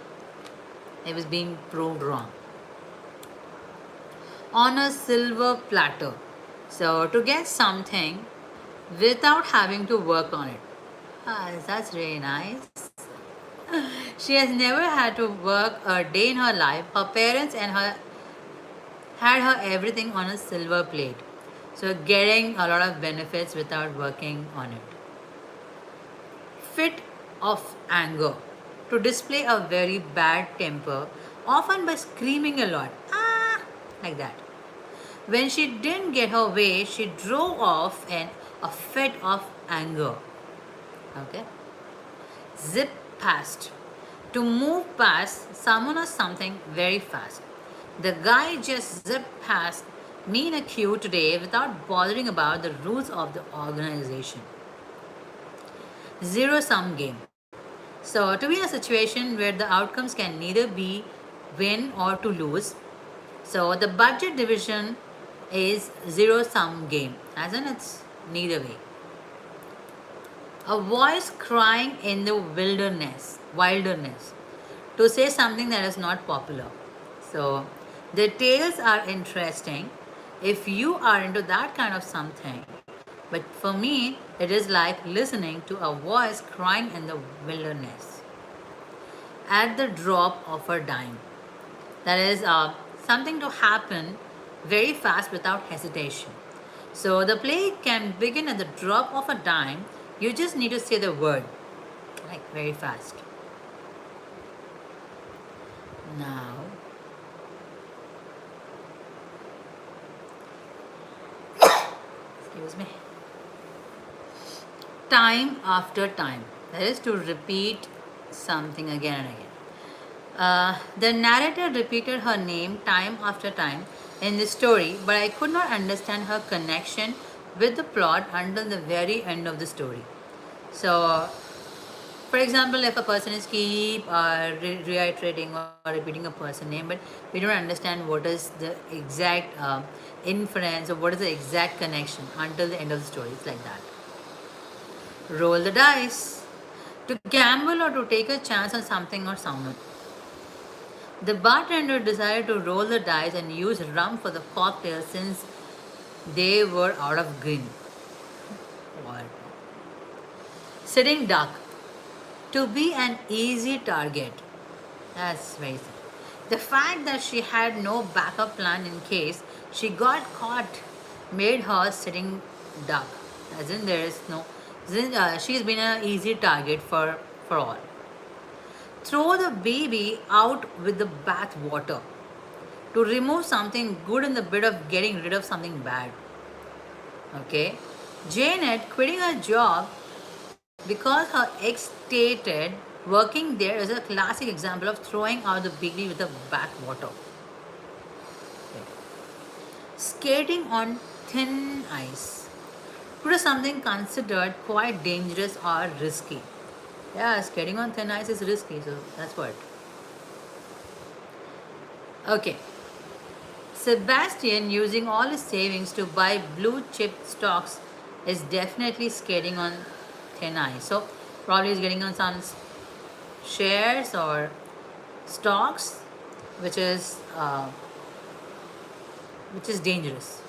S1: I was being proved wrong. On a silver platter. So to get something without having to work on it. That's really nice. She has never had to work a day in her life. Her parents and her had her everything on a silver plate. So getting a lot of benefits without working on it. Fit of anger. To display a very bad temper, often by screaming a lot. Ah! Like that. When she didn't get her way, she drove off in a fit of anger. Okay? Zip past. To move past someone or something very fast. The guy just zipped past me in a queue today without bothering about the rules of the organization. Zero sum game. So, to be in a situation where the outcomes can neither be win or to lose, so the budget division is zero sum game, as in it's neither way. A voice crying in the wilderness, to say something that is not popular. So, the tales are interesting if you are into that kind of something. But for me, it is like listening to a voice crying in the wilderness at the drop of a dime. That is something to happen very fast without hesitation. So the play can begin at the drop of a dime. You just need to say the word, like very fast. Now, excuse me. Time after time. That is to repeat something again and again. The narrator repeated her name time after time in the story, but I could not understand her connection with the plot until the very end of the story. So, for example, if a person is keep reiterating or repeating a person name, but we don't understand what is the exact inference or what is the exact connection until the end of the story. It's like that. Roll the dice. To gamble or to take a chance on something or someone. The bartender decided to roll the dice and use rum for the cocktail since they were out of gin. What? Sitting duck. To be an easy target. That's very simple. The fact that she had no backup plan in case she got caught made her sitting duck. As in, there is no. She's been an easy target for all. Throw the baby out with the bath water. To remove something good in the bit of getting rid of something bad. Okay? Janet quitting her job because her ex stated working there is a classic example of throwing out the baby with the bath water. Okay. Skating on thin ice. Put something considered quite dangerous or risky. Yeah, skating on thin ice is risky, so that's what. Okay. Sebastian using all his savings to buy blue chip stocks is definitely skating on thin ice. So probably he's getting on some shares or stocks, which is dangerous.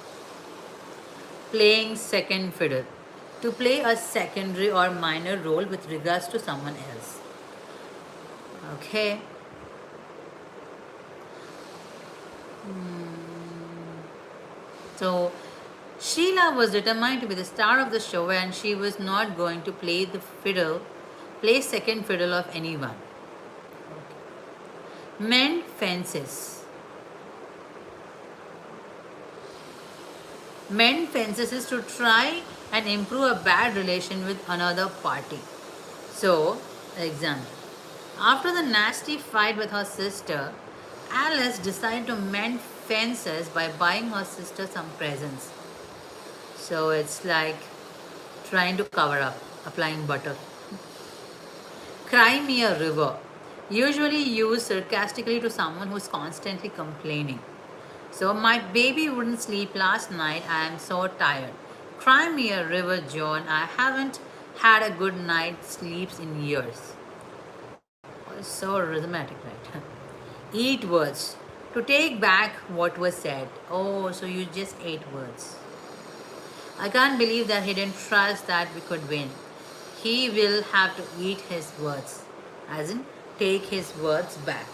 S1: Playing second fiddle. To play a secondary or minor role with regards to someone else. Okay. So Sheila was determined to be the star of the show and she was not going to play second fiddle of anyone. Okay. Mend fences. Mend fences is to try and improve a bad relation with another party. So, example. After the nasty fight with her sister, Alice decided to mend fences by buying her sister some presents. So it's like trying to cover up, applying butter. Cry me a river. Usually used sarcastically to someone who's constantly complaining. So my baby wouldn't sleep last night. I am so tired. Cry me a river, John. I haven't had a good night's sleeps in years. Oh, it's so rhythmic, right? Eat words. To take back what was said. Oh, so you just ate words. I can't believe that he didn't trust that we could win. He will have to eat his words. As in, take his words back.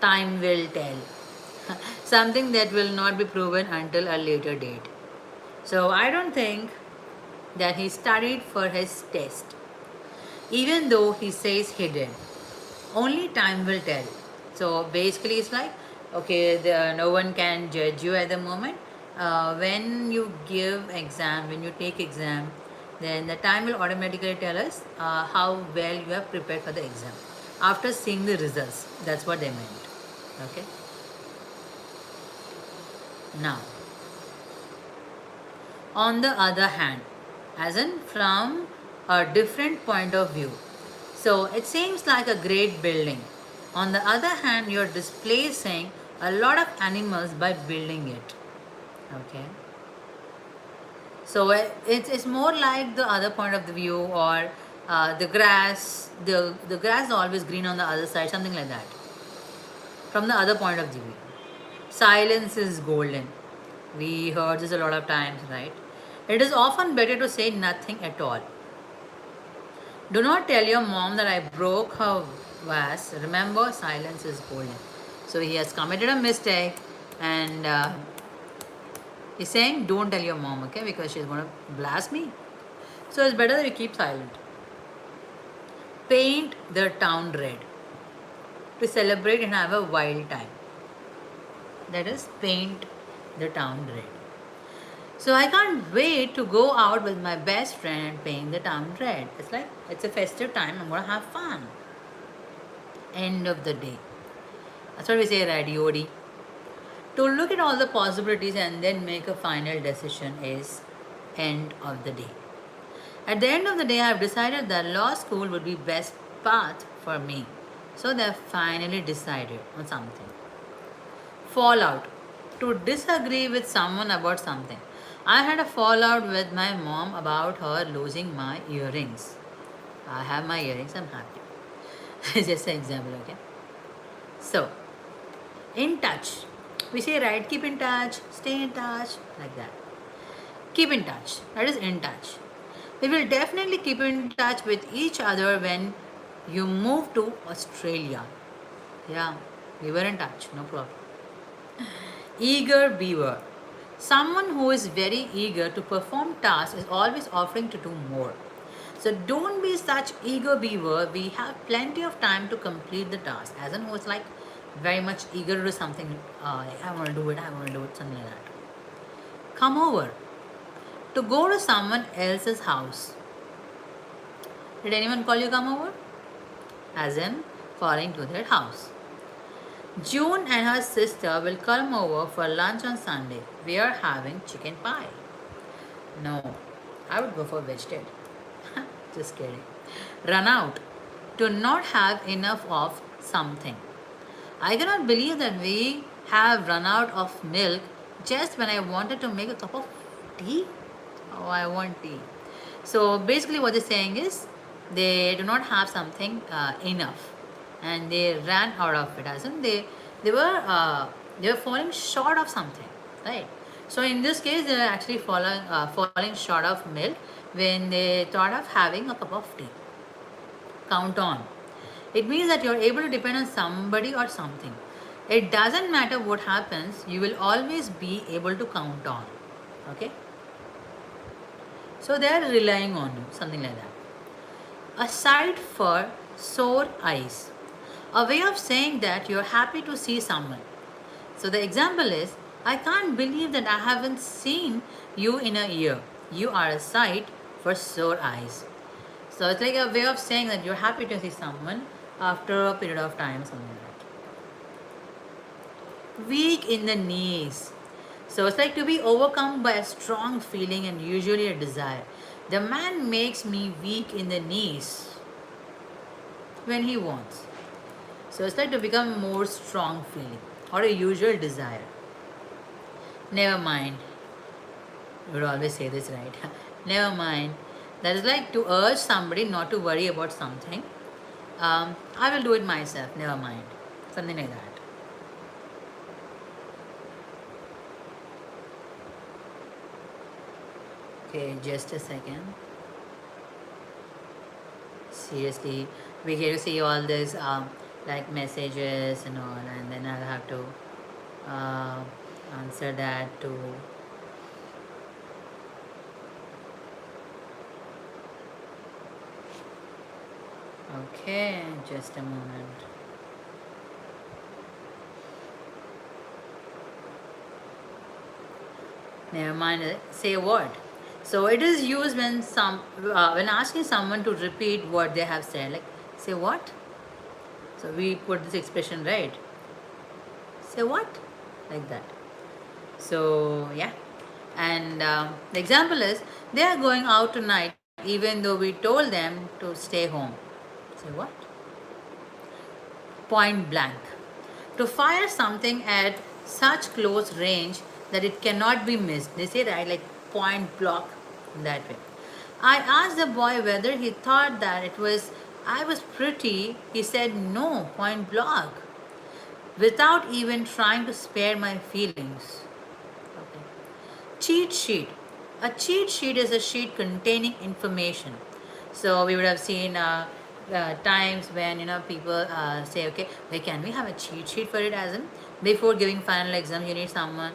S1: Time will tell. Something that will not be proven until a later date. So I don't think that he studied for his test. Even though he says he did. Only time will tell. So basically it's like, okay, no one can judge you at the moment. When you give exam, when you take exam, then the time will automatically tell us how well you have prepared for the exam. After seeing the results, that's what they meant. Okay. Now, on the other hand, as in from a different point of view. So it seems like a great building. On the other hand, you're displacing a lot of animals by building it. Okay. So it's more like the other point of the view, or the grass. The grass is always green on the other side, something like that. From the other point of the view, silence is golden. We heard this a lot of times, right? It is often better to say nothing at all. Do not tell your mom that I broke her vase. Remember, silence is golden. So he has committed a mistake, and he's saying, don't tell your mom, okay, because she's going to blast me. So it's better that you keep silent. Paint the town red. To celebrate and have a wild time. That is, paint the town red. So I can't wait to go out with my best friend and paint the town red. It's like, it's a festive time, I'm going to have fun. End of the day. That's what we say, right, Yodi? To look at all the possibilities and then make a final decision is end of the day. At the end of the day, I have decided that law school would be best path for me. So they have finally decided on something. Fallout. To disagree with someone about something. I had a fallout with my mom about her losing my earrings. I have my earrings, I'm happy. Just an example, okay? So, in touch. We say, right, keep in touch, stay in touch, like that. Keep in touch. That is in touch. We will definitely keep in touch with each other when you move to Australia. Yeah, we were in touch, no problem. Eager beaver. Someone who is very eager to perform tasks is always offering to do more. So don't be such eager beaver. We have plenty of time to complete the task. As in who is like very much eager to do something. I want to do it, I want to do it, something like that. Come over. To go to someone else's house. Did anyone call you come over? As in falling to their house. June and her sister will come over for lunch on Sunday. We are having chicken pie. No, I would go for vegetarian. Just kidding. Run out. To not have enough of something. I cannot believe that we have run out of milk just when I wanted to make a cup of tea. Oh, I want tea. So basically, what they're saying is they do not have something enough, and they ran out of it. As in they were they were falling short of something, right? So in this case, they are actually falling short of milk when they thought of having a cup of tea. Count on. It means that you're able to depend on somebody or something. It doesn't matter what happens, you will always be able to count on. Okay? So they are relying on you, something like that. A sight for sore eyes. A way of saying that you're happy to see someone. So the example is, I can't believe that I haven't seen you in a year. You are a sight for sore eyes. So it's like a way of saying that you're happy to see someone after a period of time, something like that. Weak in the knees. So it's like to be overcome by a strong feeling and usually a desire. The man makes me weak in the knees when he wants. So it's like to become more strong feeling or a usual desire. Never mind. You would always say this, right? Never mind. That is like to urge somebody not to worry about something. I will do it myself. Never mind. Something like that. Okay, just a second. Seriously, we get to see all this like messages and all, and then I'll have to uh, answer that too. Okay, just a moment. Never mind. Say what? So it is used when asking someone to repeat what they have said. Like say what? So we put this expression right. Say what? Like that. So yeah, and the example is they are going out tonight even though we told them to stay home. Say what? Point blank. To fire something at such close range that it cannot be missed. They say right, like point blank, that way. I asked the boy whether he thought that I was pretty. He said no, point blank, without even trying to spare my feelings. Okay. Cheat sheet. A cheat sheet is a sheet containing information. So we would have seen times when people say, okay, wait, can we have a cheat sheet for it? As in, before giving final exam, you need someone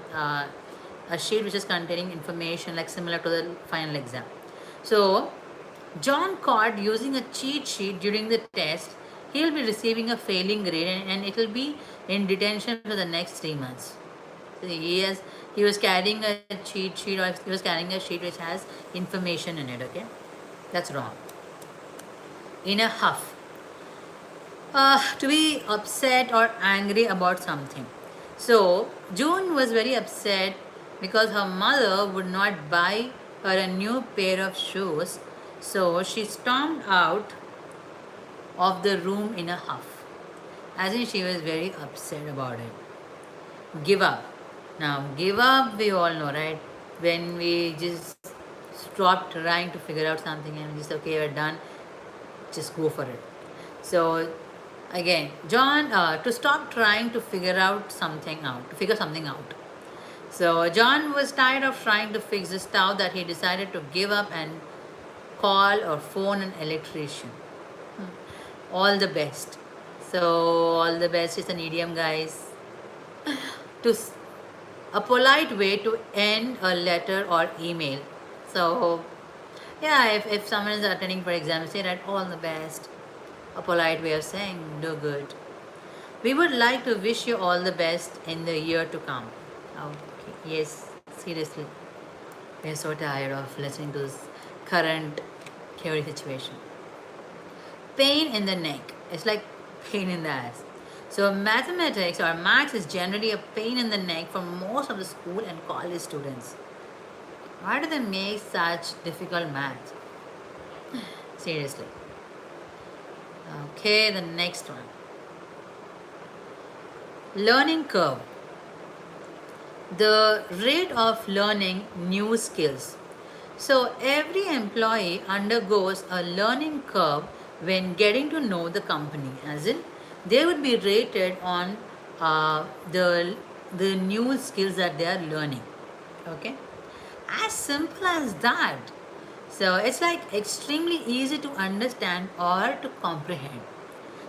S1: a sheet which is containing information like similar to the final exam. So John caught using a cheat sheet during the test. He will be receiving a failing grade and it will be in detention for the next 3 months. So he was carrying a cheat sheet or he was carrying a sheet which has information in it. Okay, that's wrong. In a huff. To be upset or angry about something. So June was very upset because her mother would not buy her a new pair of shoes. So she stormed out of the room in a huff. As in, she was very upset about it. Give up. Now, give up, we all know, right? When we just stop trying to figure out something and just, okay, we're done, just go for it. So, again, John, to stop trying to figure something out. So, John was tired of trying to fix the stove that he decided to give up and call or phone an electrician. All the best. So, all the best is an idiom, guys. To a polite way to end a letter or email. So, yeah, if someone is attending for exam, say that all the best. A polite way of saying do good. We would like to wish you all the best in the year to come. Okay, yes, seriously. We're so tired of listening to this current chaotic situation. Pain in the neck. It's like pain in the ass. So mathematics or maths is generally a pain in the neck for most of the school and college students. Why do they make such difficult maths? Seriously. Okay, the next one. Learning curve. The rate of learning new skills. So every employee undergoes a learning curve when getting to know the company, as in they would be rated on the new skills that they are learning. Okay, as simple as that. So it's like extremely easy to understand or to comprehend.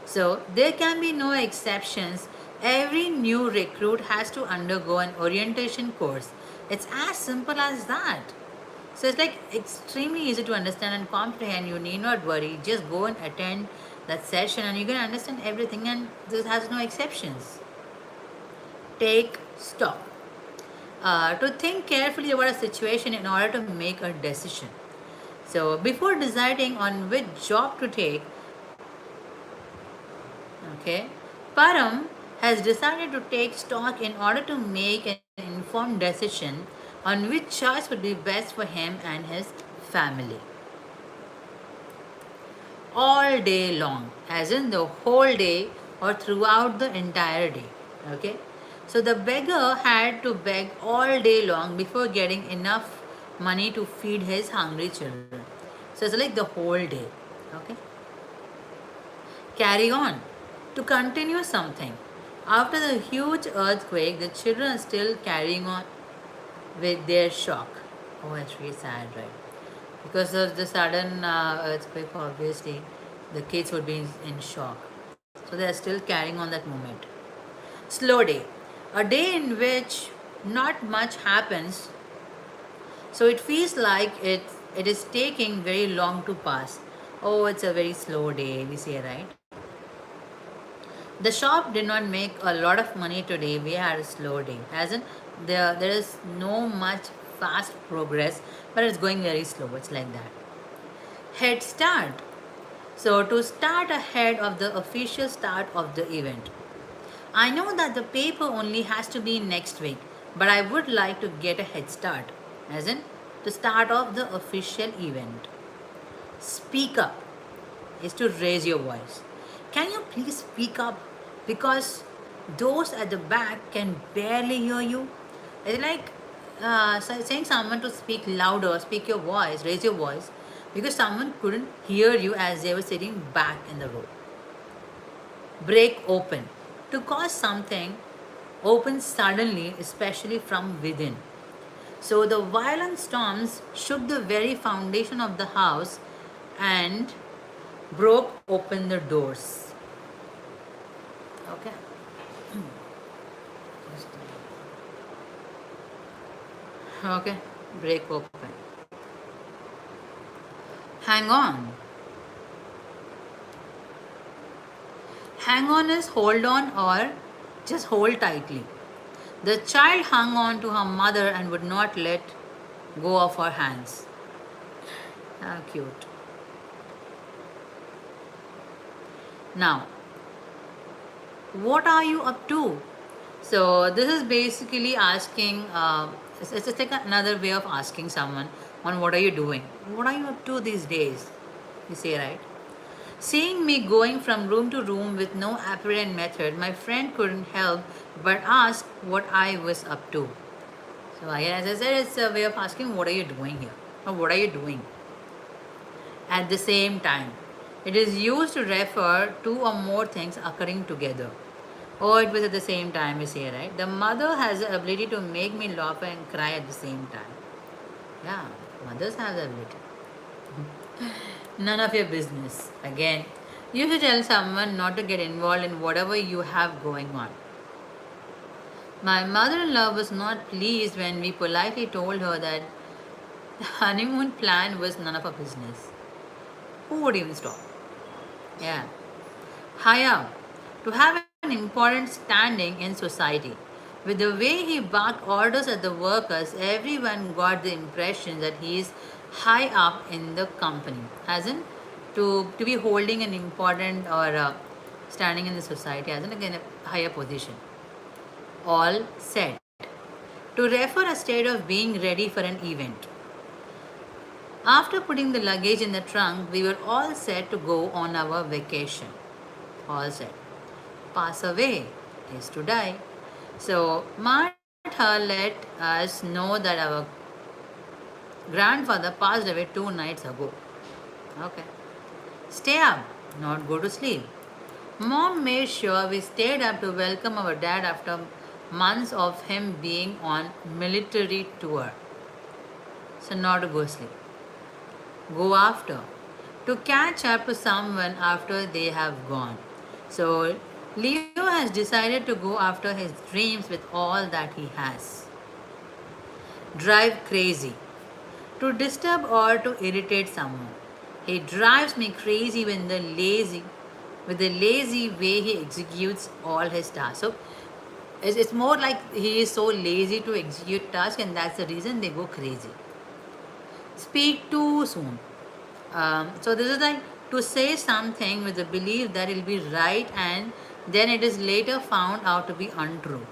S1: So there can be no exceptions. Every new recruit has to undergo an orientation course. It's as simple as that. So it's like extremely easy to understand and comprehend. You need not worry. Just go and attend that session and you're going to understand everything, and this has no exceptions. Take stock. To think carefully about a situation in order to make a decision. So before deciding on which job to take, okay, Param has decided to take stock in order to make an informed decision on which choice would be best for him and his family. All day long, as in the whole day or throughout the entire day. Okay, so the beggar had to beg all day long before getting enough money to feed his hungry children. So it's like the whole day. Okay, carry on to continue something. After the huge earthquake, the children are still carrying on with their shock. Oh, it's really sad, right? Because of the sudden earthquake, obviously, the kids would be in shock. So they are still carrying on that moment. Slow day. A day in which not much happens, so it feels like it is taking very long to pass. Oh, it's a very slow day, we say, right? The shop did not make a lot of money today. We had a slow day. As in, there is no much fast progress, but it's going very slow. It's like that. Head start. So to start ahead of the official start of the event. I know that the paper only has to be next week, but I would like to get a head start. As in, to start off the official event. Speak up is to raise your voice. Can you please speak up? Because those at the back can barely hear you. It's like saying someone to speak louder, speak your voice, raise your voice, because someone couldn't hear you as they were sitting back in the row. Break open. To cause something open suddenly, especially from within. So the violent storms shook the very foundation of the house and broke open the doors. Okay. Okay. Break open. Hang on. Hang on is hold on or just hold tightly. The child hung on to her mother and would not let go of her hands. How cute. Now, what are you up to? So this is basically asking. It's just like another way of asking someone on what are you doing? What are you up to these days? You say, right? Seeing me going from room to room with no apparent method, my friend couldn't help but ask what I was up to. So again, as I said, it's a way of asking what are you doing here, or what are you doing at the same time. It is used to refer two or more things occurring together. Oh, it was at the same time, you say, right? The mother has the ability to make me laugh and cry at the same time. Yeah, mothers have the ability. None of your business. Again, you should tell someone not to get involved in whatever you have going on. My mother in law was not pleased when we politely told her that the honeymoon plan was none of our business. Who would even stop? Yeah. Haya, to have an important standing in society. With the way he barked orders at the workers, everyone got the impression that he is high up in the company, as in to be holding an important or standing in the society, as in again a higher position. All said. To refer a state of being ready for an event. After putting the luggage in the trunk, we were all set to go on our vacation. All set. Pass away is to die. So Martha let us know that our grandfather passed away 2 nights ago. Okay. Stay up, not go to sleep. Mom made sure we stayed up to welcome our dad after months of him being on military tour. So not to go sleep. Go after. To catch up to someone after they have gone. So Leo has decided to go after his dreams with all that he has. Drive crazy. To disturb or to irritate someone. He drives me crazy with the lazy way he executes all his tasks. So it's more like he is so lazy to execute tasks, and that's the reason they go crazy. Speak too soon. So this is like to say something with the belief that it will be right, and then it is later found out to be untrue.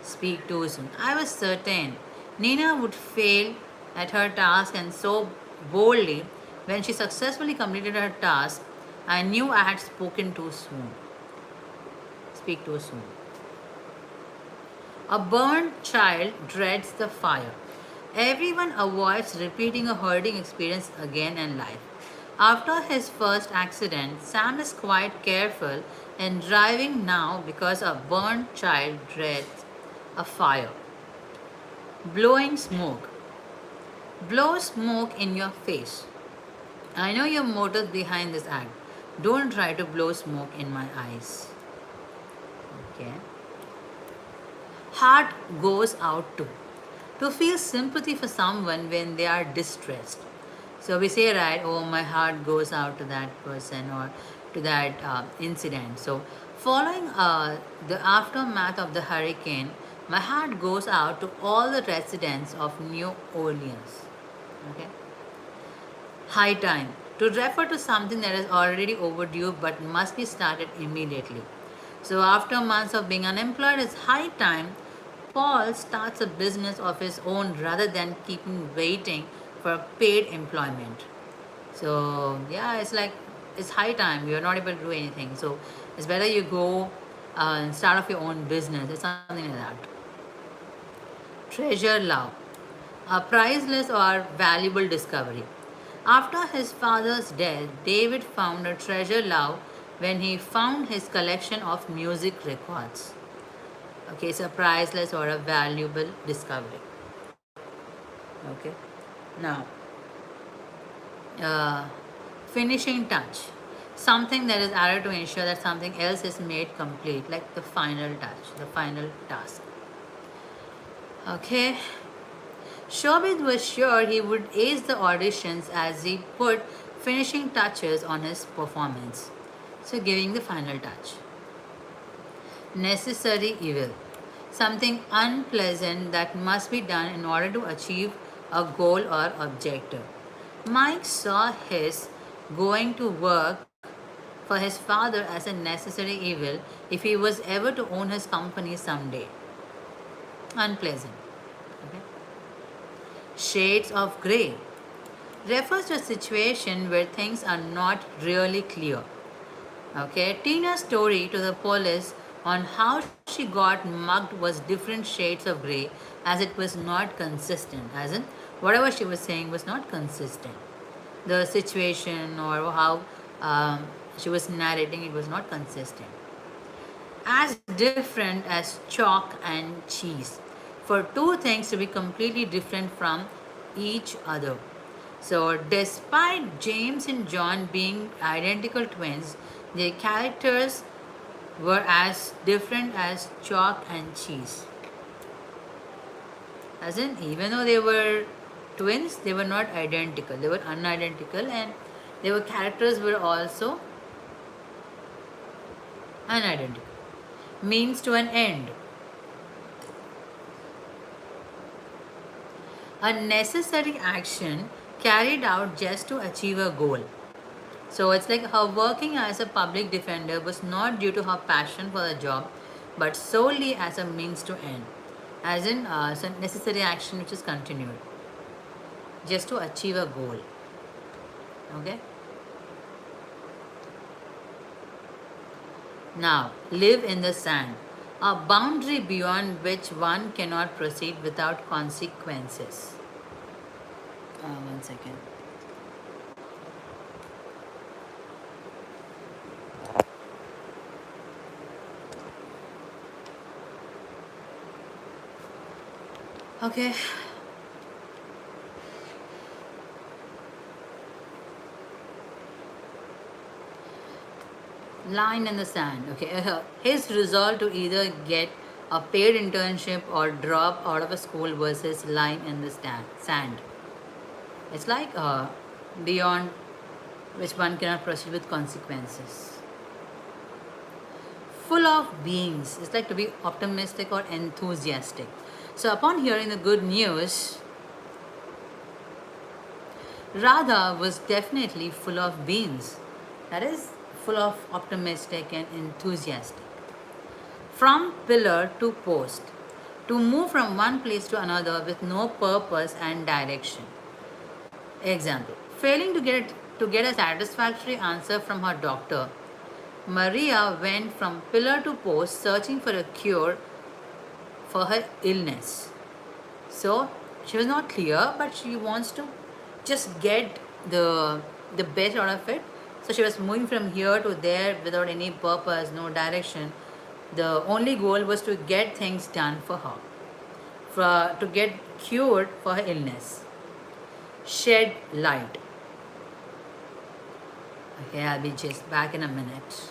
S1: Speak too soon. I was certain Nina would fail at her task, and so boldly, when she successfully completed her task, I knew I had spoken too soon. Speak too soon. A burnt child dreads the fire. Everyone avoids repeating a hurting experience again in life. After his first accident, Sam is quite careful in driving now because a burnt child dreads a fire. Blowing smoke. Blow smoke in your face. I know your motives behind this act. Don't try to blow smoke in my eyes. Okay. Heart goes out to. To feel sympathy for someone when they are distressed. So we say, right, oh, my heart goes out to that person or to that incident. So, following the aftermath of the hurricane, my heart goes out to all the residents of New Orleans. Okay. High time. To refer to something that is already overdue but must be started immediately. So, after months of being unemployed, it's high time Paul starts a business of his own rather than keeping waiting for paid employment. So, yeah, it's like it's high time. You're not able to do anything. So, it's better you go and start off your own business. It's something like that. Treasure love. A priceless or valuable discovery. After his father's death, David found a treasure love when he found his collection of music records. Okay, it's a priceless or a valuable discovery. Okay, now uh, finishing touch, something that is added to ensure that something else is made complete, like the final touch, the final task. Okay, Shobit was sure he would ace the auditions as he put finishing touches on his performance. So, giving the final touch. Necessary evil, something unpleasant that must be done in order to achieve a goal or objective. Mike saw his going to work for his father as a necessary evil if he was ever to own his company someday. unpleasant. Okay? Shades of grey refers to a situation where things are not really clear. Okay, Tina's story to the police on how she got mugged was different shades of grey, as it was not consistent, as in whatever she was saying was not consistent. The situation or how she was narrating, it was not consistent. As different as chalk and cheese, for two things to be completely different from each other. So, despite James and John being identical twins, their characters were as different as chalk and cheese. As in, even though they were twins, they were not identical. They were unidentical, and their characters were also unidentical. Means to an end. A necessary action carried out just to achieve a goal. So it's like her working as a public defender was not due to her passion for the job, but solely as a means to end, as in some necessary action which is continued just to achieve a goal. Okay. Now, live in the sand, a boundary beyond which one cannot proceed without consequences. 1 second. Okay. Line in the sand. Okay. His resolve to either get a paid internship or drop out of a school versus line in the sand. It's like beyond which one cannot proceed with consequences. Full of beings. It's like to be optimistic or enthusiastic. So upon hearing the good news, Radha was definitely full of beans. That is, full of optimistic and enthusiastic. From pillar to post, to move from one place to another with no purpose and direction. Example: failing to get a satisfactory answer from her doctor, Maria went from pillar to post searching for a cure for her illness. So she was not clear, but she wants to just get the best out of it. So she was moving from here to there without any purpose, no direction. The only goal was to get things done for her, to get cured for her illness. Shed light. Okay, I'll be just back in a minute.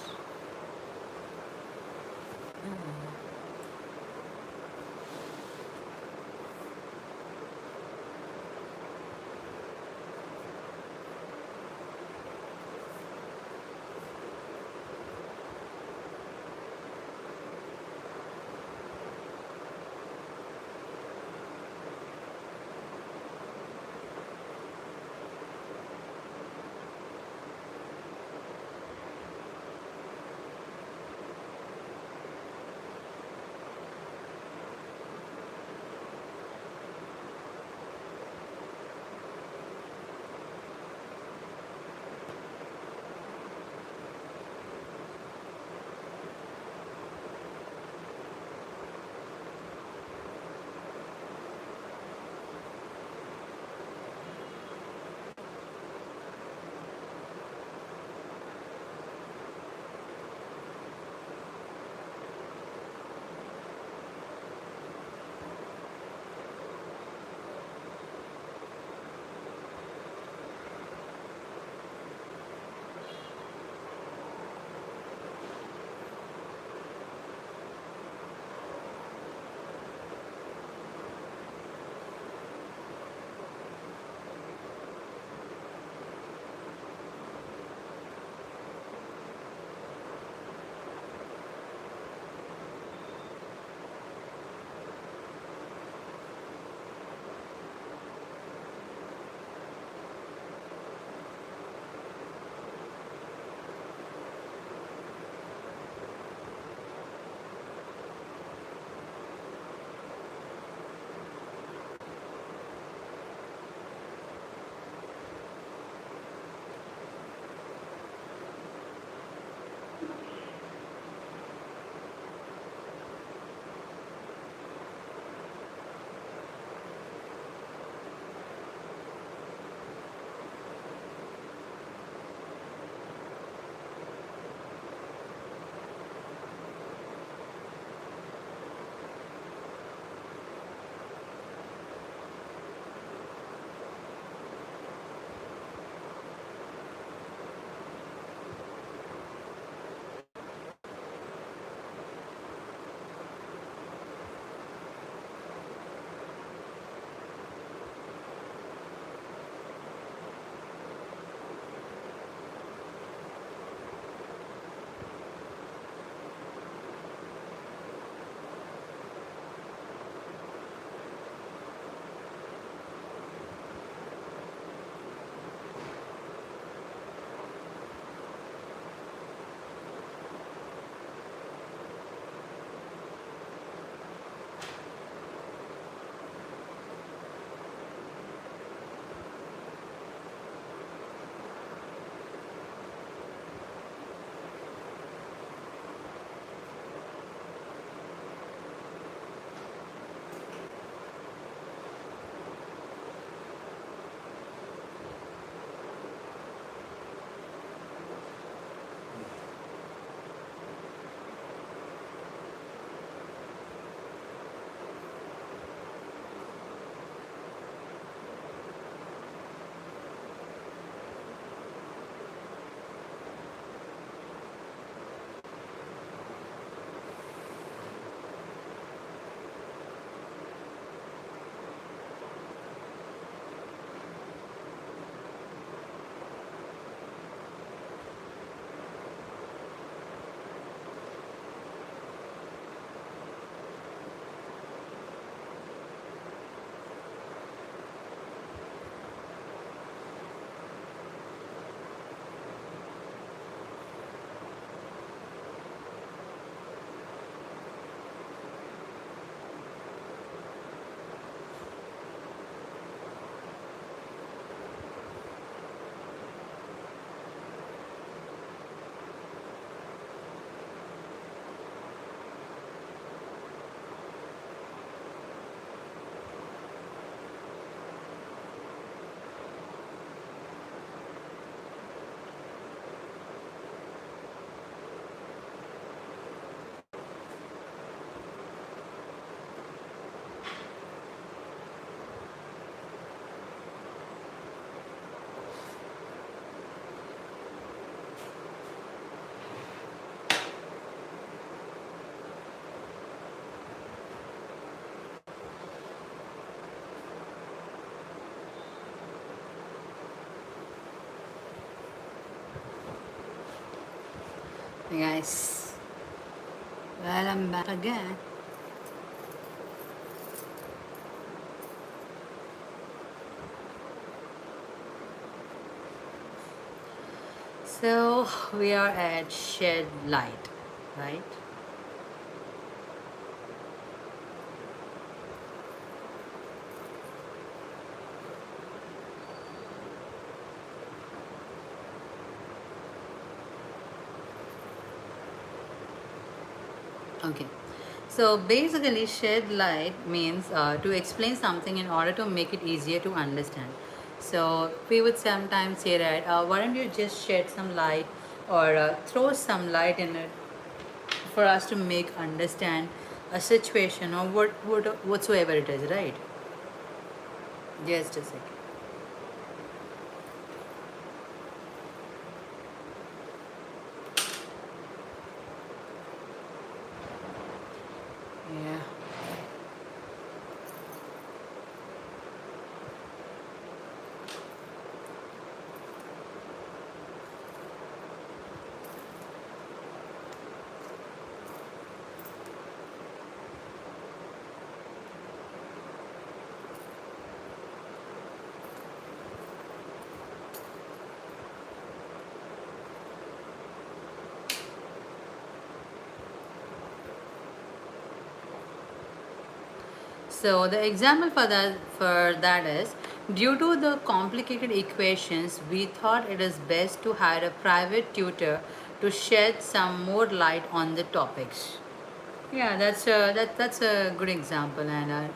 S1: Hey guys, well, I'm back again. So we are at shed light, right? Okay. So basically, shed light means to explain something in order to make it easier to understand. So we would sometimes say that, why don't you just shed some light or throw some light in it for us to make understand a situation or whatsoever it is, right? Just a second. Yeah. So the example for that is, due to the complicated equations, we thought it is best to hire a private tutor to shed some more light on the topics. Yeah, that's a good example and a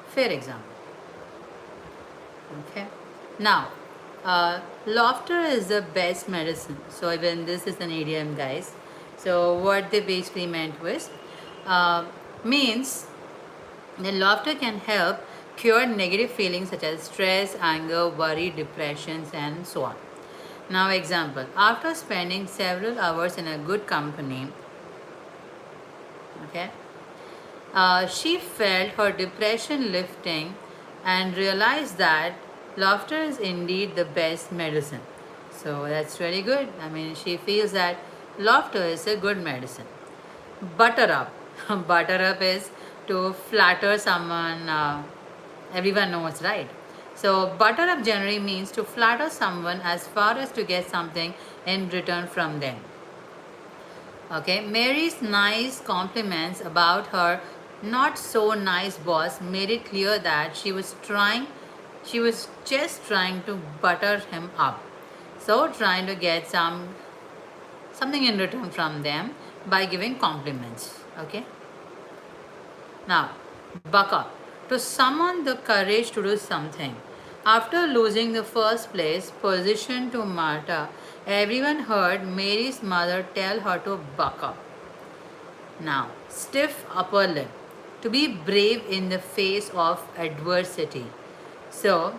S1: fair example. Okay. Now, laughter is the best medicine. So even this is an idiom, guys. So what they basically meant was, uh, means then laughter can help cure negative feelings such as stress, anger, worry, depressions, and so on. Now, example, after spending several hours in a good company, okay, she felt her depression lifting and realized that laughter is indeed the best medicine. So that's really good. I mean, she feels that laughter is a good medicine. Butter up. Butter up is to flatter someone. Everyone knows, right? So, butter up generally means to flatter someone as far as to get something in return from them. Okay, Mary's nice compliments about her not so nice boss made it clear that she was just trying to butter him up. So, trying to get something in return from them by giving compliments. Okay, now buck up. To summon the courage to do something. After losing the first place position to Marta, everyone heard Mary's mother tell her to buck up. Now, stiff upper lip. To be brave in the face of adversity. So,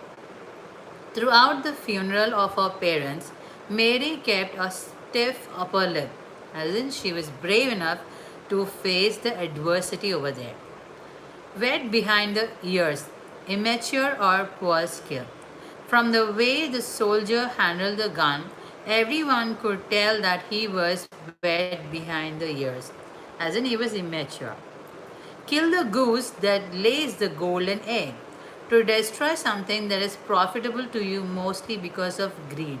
S1: throughout the funeral of her parents, Mary kept a stiff upper lip, as in she was brave enough to face the adversity over there. Wet behind the ears, immature or poor skill. From the way the soldier handled the gun, everyone could tell that he was wet behind the ears, as in he was immature. Kill the goose that lays the golden egg. To destroy something that is profitable to you mostly because of greed.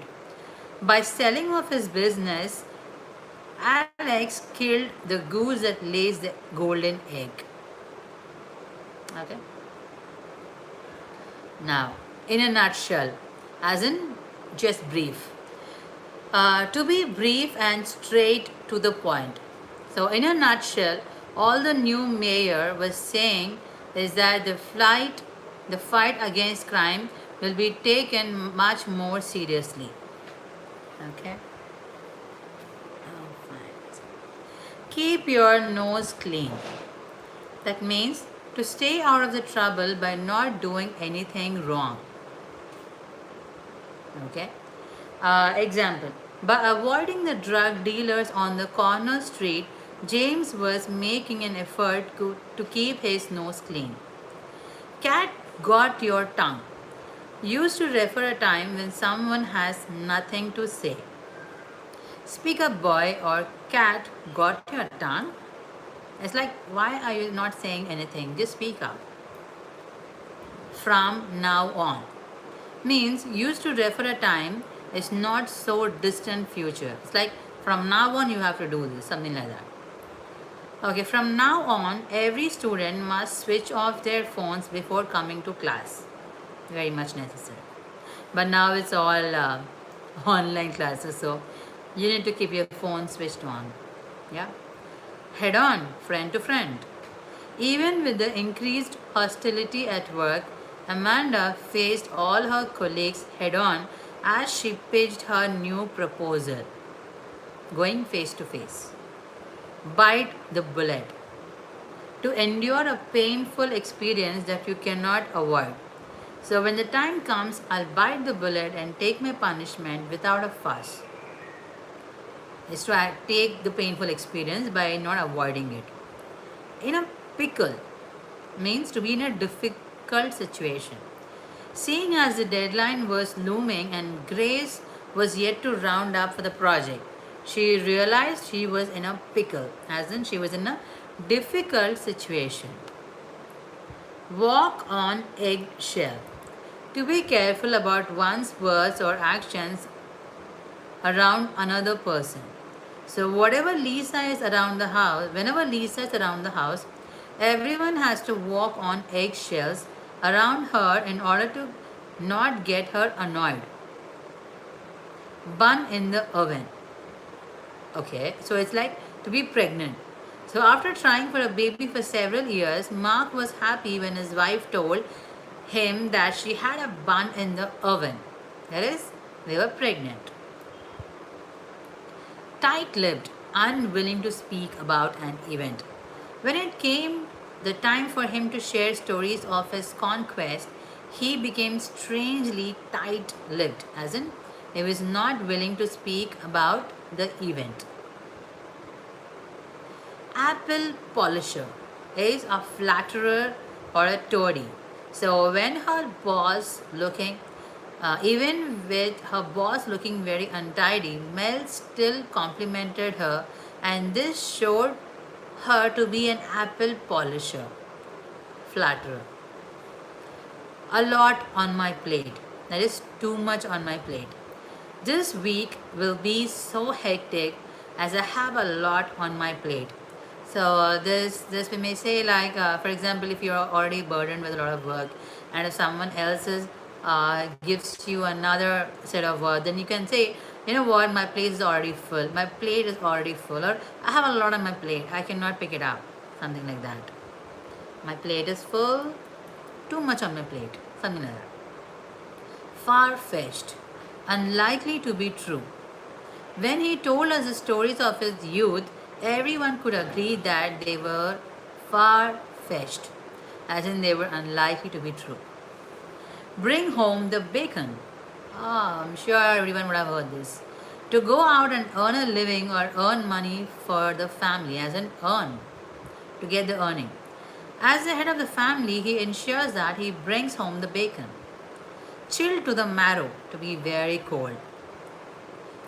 S1: By selling off his business, Alex killed the goose that lays the golden egg. Okay. Now, in a nutshell, as in just brief. To be brief and straight to the point. So, in a nutshell, all the new mayor was saying is that the fight against crime will be taken much more seriously. Okay. Oh, fine. Keep your nose clean. That means to stay out of the trouble by not doing anything wrong. Okay. Example. By avoiding the drug dealers on the corner street, James was making an effort to keep his nose clean. Cat got your tongue. Used to refer a time when someone has nothing to say. Speak up, boy, or cat, got your tongue? It's like, why are you not saying anything? Just speak up. From now on means used to refer a time is not so distant future. It's like from now on you have to do this, something like that. Okay, from now on every student must switch off their phones before coming to class. Very much necessary. But now it's all online classes, so you need to keep your phone switched on. Yeah. Head on, friend to friend. Even with the increased hostility at work, Amanda faced all her colleagues head on as she pitched her new proposal, going face to face. Bite the bullet. To endure a painful experience that you cannot avoid. So when the time comes, I'll bite the bullet and take my punishment without a fuss. Is to take the painful experience by not avoiding it. In a pickle means to be in a difficult situation. Seeing as the deadline was looming and Grace was yet to round up for the project, she realized she was in a pickle, as in she was in a difficult situation. Walk on eggshell. To be careful about one's words or actions around another person. So whatever Lisa is around the house, whenever Lisa is around the house, everyone has to walk on eggshells around her in order to not get her annoyed. Bun in the oven. Okay, so it's like to be pregnant. So after trying for a baby for several years, Mark was happy when his wife told him that she had a bun in the oven. That is, they were pregnant. Tight-lipped, unwilling to speak about an event. When it came the time for him to share stories of his conquest, he became strangely tight-lipped, as in he was not willing to speak about the event. Apple polisher is a flatterer or a toady. So when her boss looking even with her boss looking very untidy, Mel still complimented her, and this showed her to be an apple polisher, flatterer. A lot on my plate. That is too much on my plate. This week will be so hectic as I have a lot on my plate. So this we may say like for example, if you're already burdened with a lot of work, and if someone else's gives you another set of work, then you can say, you know what, my plate is already full. My plate is already full, or I have a lot on my plate. I cannot pick it up. Something like that. My plate is full. Too much on my plate. Something like that. Far-fetched. Unlikely to be true. When he told us the stories of his youth, everyone could agree that they were far-fetched, as in they were unlikely to be true. Bring home the bacon. I'm sure everyone would have heard this. To go out and earn a living or earn money for the family, as in earn, to get the earning. As the head of the family, he ensures that he brings home the bacon. Chilled to the marrow, to be very cold.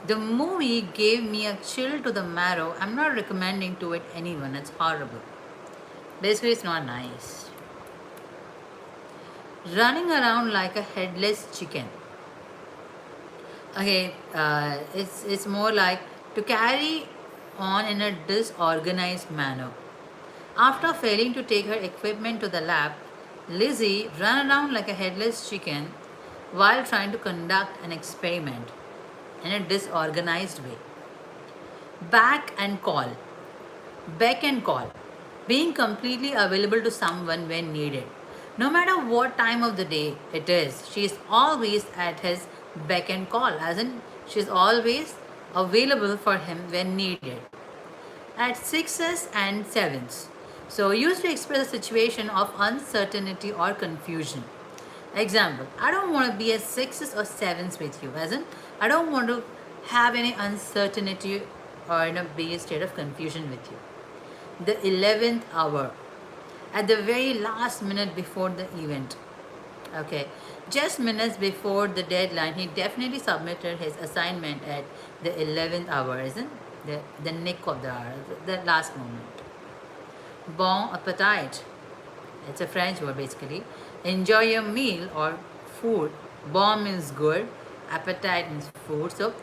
S1: The movie gave me a chill to the marrow. I'm not recommending to it anyone. It's horrible. Basically, it's not nice. Running around like a headless chicken. Okay, it's more like to carry on in a disorganized manner. After failing to take her equipment to the lab, Lizzie ran around like a headless chicken while trying to conduct an experiment in a disorganized way. Back and call. Beck and call. Being completely available to someone when needed. No matter what time of the day it is, she is always at his beck and call, as in she is always available for him when needed. At sixes and sevens. So used to express a situation of uncertainty or confusion. Example, I don't want to be at sixes or sevens with you, as in I don't want to have any uncertainty or in a be a state of confusion with you. The 11th hour, at the very last minute before the event. Okay. Just minutes before the deadline, he definitely submitted his assignment at the 11th hour, isn't the nick of the hour, the last moment. Bon appetit. It's a French word basically. Enjoy your meal or food. Bon means good. Appetite means food. So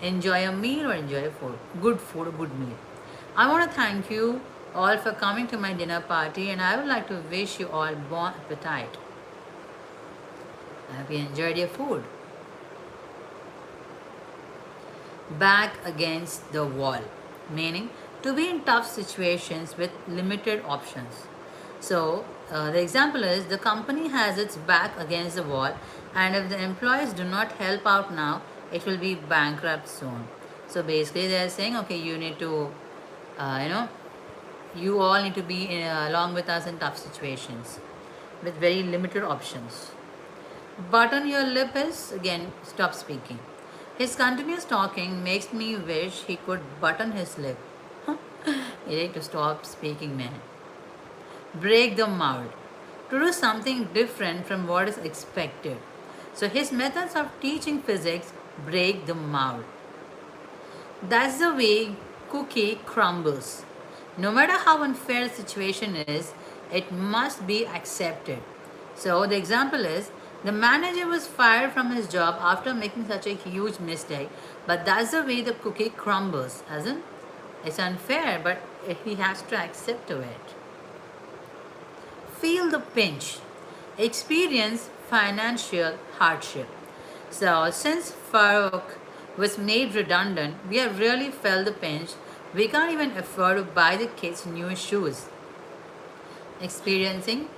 S1: enjoy a meal or enjoy a food. Good food, a good meal. I want to thank you all for coming to my dinner party, and I would like to wish you all bon appetit. I hope you enjoyed your food. Back against the wall, meaning to be in tough situations with limited options. So, the example is the company has its back against the wall, and if the employees do not help out now, it will be bankrupt soon. So, basically, they are saying, okay, you need to, uh, you know, you all need to be along with us in tough situations with very limited options. Button your lip is again stop speaking. His continuous talking makes me wish he could button his lip. You need to stop speaking, man. Break the mold. To do something different from what is expected. So his methods of teaching physics break the mold. That's the way cookie crumbles. No matter how unfair the situation is, it must be accepted. So the example is the manager was fired from his job after making such a huge mistake, but that's the way the cookie crumbles, as in it's unfair, but he has to accept to it. Feel the pinch. Experience financial hardship. So, since Farouk was made redundant, we have really felt the pinch. We can't even afford to buy the kids new shoes. Experiencing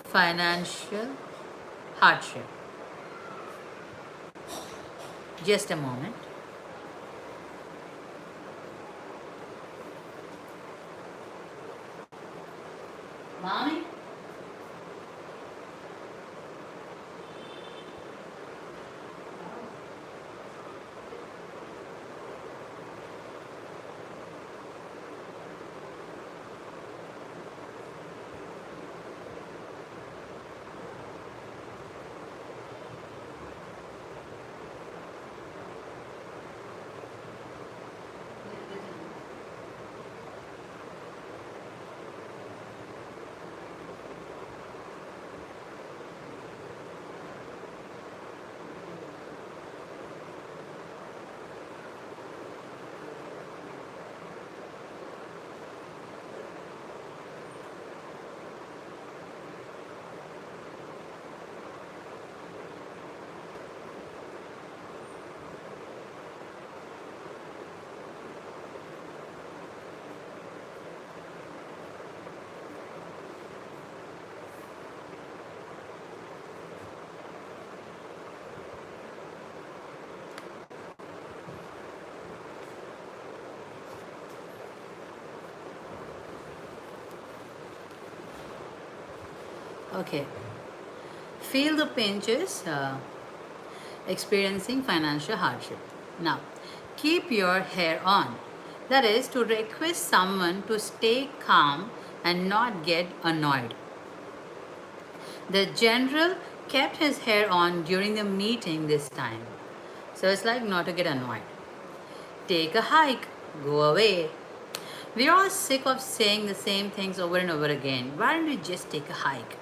S1: financial hardship. Just a moment. Mommy? Okay. Feel the pinches, experiencing financial hardship. Now, keep your hair on. That is to request someone to stay calm and not get annoyed. The general kept his hair on during the meeting this time. So it's like not to get annoyed. Take a hike, go away. We're all sick of saying the same things over and over again. Why don't you just take a hike?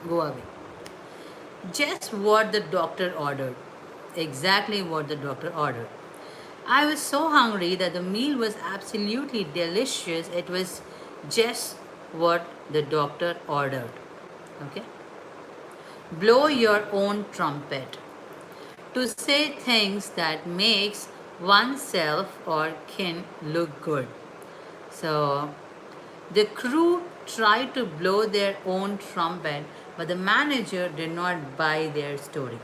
S1: Go away. Just what the doctor ordered. Exactly what the doctor ordered. I was so hungry that the meal was absolutely delicious. It was just what the doctor ordered. Okay? Blow your own trumpet. To say things that makes oneself or kin look good. So the crew tried to blow their own trumpet, but the manager did not buy their story.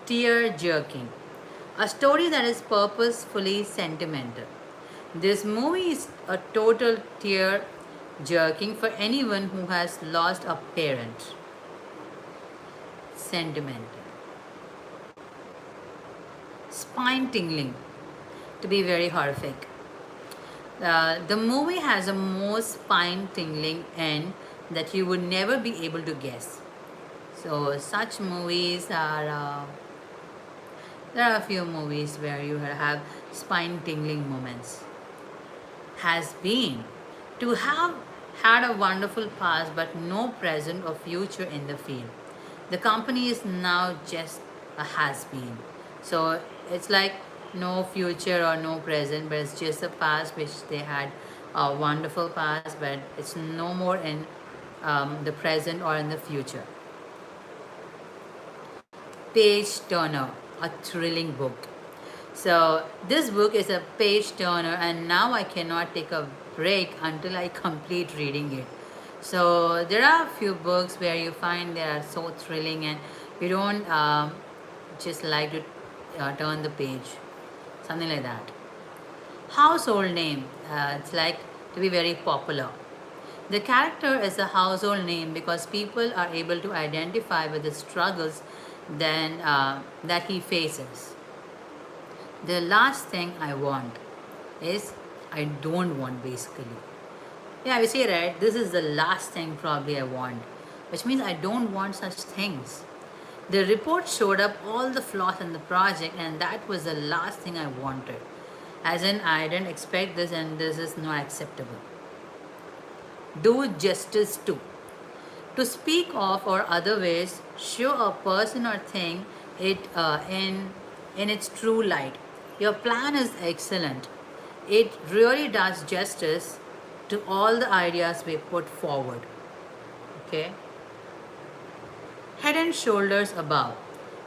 S1: Tear jerking. A story that is purposefully sentimental. This movie is a total tear jerking for anyone who has lost a parent. Sentimental. Spine tingling. To be very horrific. The movie has a most spine tingling end that you would never be able to guess. So such movies are there are a few movies where you have spine tingling moments. Has been to have had a wonderful past but no present or future in the field. The company is now just a has been. So it's like no future or no present, but it's just a past which they had a wonderful past, but it's no more in the present or in the future. Page Turner, a thrilling book. So this book is a page turner, and now I cannot take a break until I complete reading it. So there are a few books where you find they are so thrilling, and you don't just like to turn the page, something like that. Household name. It's like to be very popular. The character is a household name because people are able to identify with the struggles that he faces. The last thing I want is I don't want basically. Yeah, we say right, this is the last thing probably I want, which means I don't want such things. The report showed up all the flaws in the project, and that was the last thing I wanted. As in, I didn't expect this, and this is not acceptable. Do justice to. To speak of or other ways, show a person or thing it in its true light. Your plan is excellent. It really does justice to all the ideas we put forward. Okay. Head and shoulders above.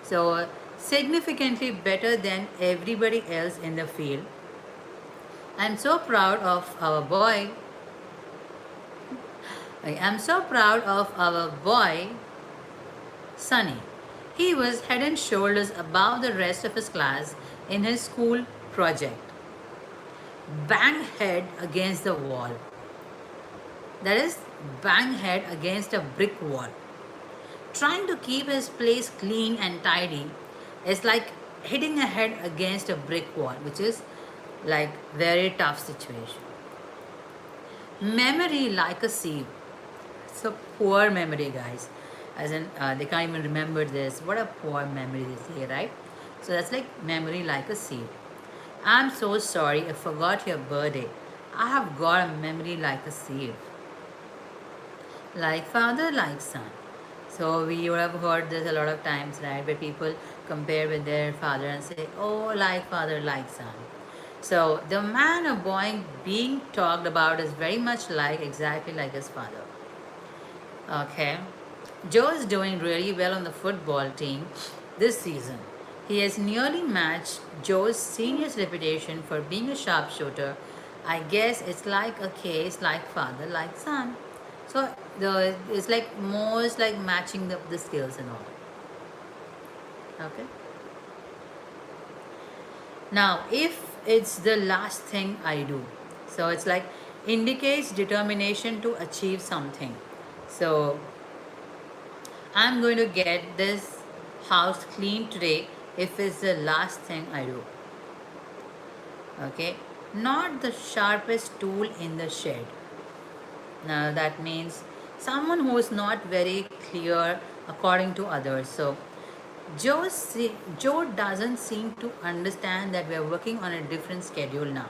S1: So significantly better than everybody else in the field. I'm so proud of our boy. I am so proud of our boy Sunny. He was head and shoulders above the rest of his class in his school project. Bang head against the wall. That is, bang head against a brick wall. Trying to keep his place clean and tidy is like hitting a head against a brick wall, which is like very tough situation. Memory like a sieve. It's a poor memory, guys. As in, they can't even remember this. What a poor memory they say, right? So that's like memory like a sieve. I'm so sorry, I forgot your birthday. I have got a memory like a sieve. Like father, like son. So we would have heard this a lot of times, right? Where people compare with their father and say, oh, like father, like son. So the man or boy being talked about is very much like exactly like his father. Okay. Joe is doing really well on the football team this season. He has nearly matched Joe's senior's reputation for being a sharpshooter. I guess it's like a case like father, like son. So it's like most like matching the skills and all. Okay. Now, if it's the last thing I do, so it's like indicates determination to achieve something. So I'm going to get this house clean today if it's the last thing I do. Okay, not the sharpest tool in the shed. Now that means someone who is not very clear according to others. So Joe doesn't seem to understand that we are working on a different schedule now.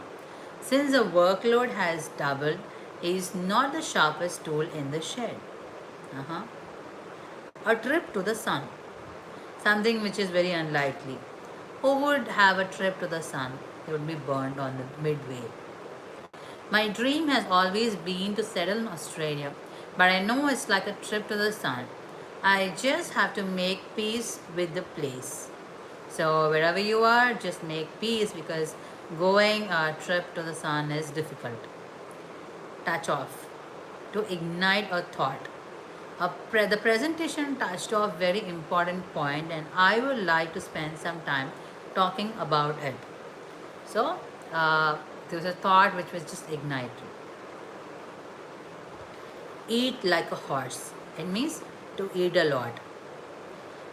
S1: Since the workload has doubled, he is not the sharpest tool in the shed. Uh-huh. A trip to the sun. Something which is very unlikely. Who would have a trip to the sun? He would be burned on the midway. My dream has always been to settle in Australia, but I know it's like a trip to the sun. I just have to make peace with the place. So wherever you are, just make peace because going a trip to the sun is difficult. Touch off. To ignite a thought. The presentation touched off very important point, and I would like to spend some time talking about it. So there was a thought which was just ignited. Eat like a horse. It means to eat a lot.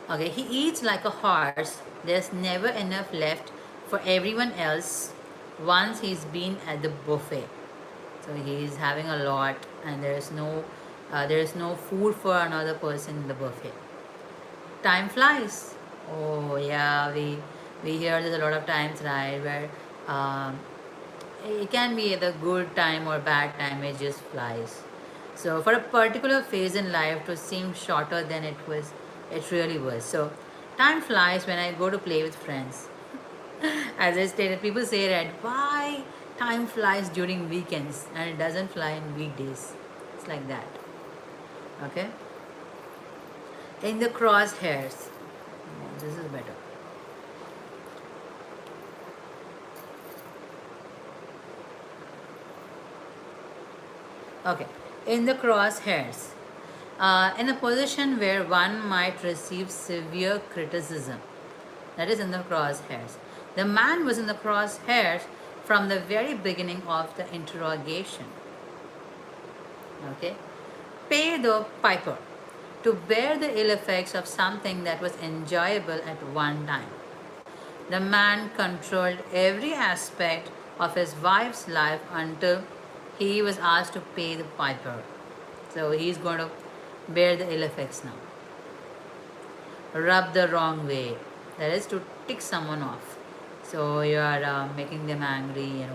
S1: Okay, he eats like a horse. There's never enough left for everyone else once he's been at the buffet. So he's having a lot, and there's no there is no food for another person in the buffet. Time flies. Oh yeah, we hear this a lot of times, right? Where um, it can be either good time or bad time. It just flies. So for a particular phase in life to seem shorter than it really was. So time flies when I go to play with friends. As I stated, people say that why time flies during weekends and it doesn't fly in weekdays. It's like that. Okay. In the crosshairs. This is better. Okay. In the crosshairs. In a position where one might receive severe criticism. That is in the crosshairs. The man was in the crosshairs from the very beginning of the interrogation. Okay. Pay the piper to bear the ill effects of something that was enjoyable at one time. The man controlled every aspect of his wife's life until he was asked to pay the piper. So he's going to bear the ill effects now. Rub the wrong way. That is to tick someone off. So you are making them angry,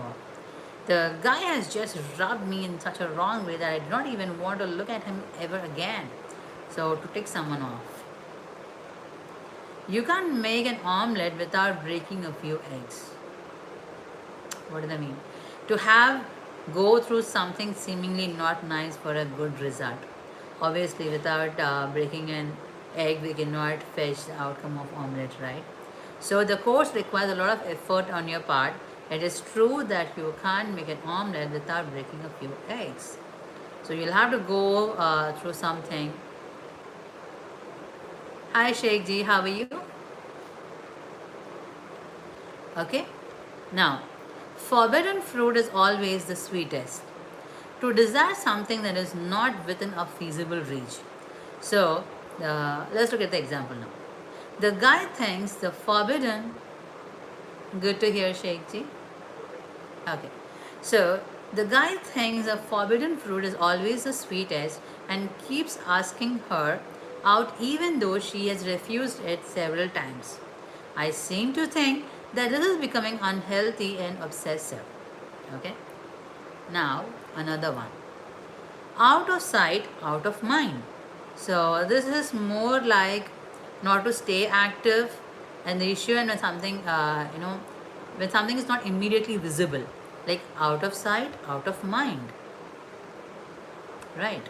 S1: The guy has just rubbed me in such a wrong way that I do not even want to look at him ever again. So to tick someone off. You can't make an omelette without breaking a few eggs. What does that mean? To have go through something seemingly not nice for a good result. Obviously, without breaking an egg, we cannot fetch the outcome of omelette, right? So the course requires a lot of effort on your part. It is true that you can't make an omelette without breaking a few eggs. So you'll have to go through something. Hi Sheikh Ji, how are you? Okay. Now, forbidden fruit is always the sweetest. To desire something that is not within a feasible reach. So, let's look at the example now. The guy thinks the forbidden. Good to hear, Sheikh Ji. Okay. So, the guy thinks the forbidden fruit is always the sweetest and keeps asking her out even though she has refused it several times. I seem to think that this is becoming unhealthy and obsessive. Okay. Now, another one. Out of sight, out of mind. So, this is more like not to stay active and the issue and when something, when something is not immediately visible, like out of sight, out of mind. Right.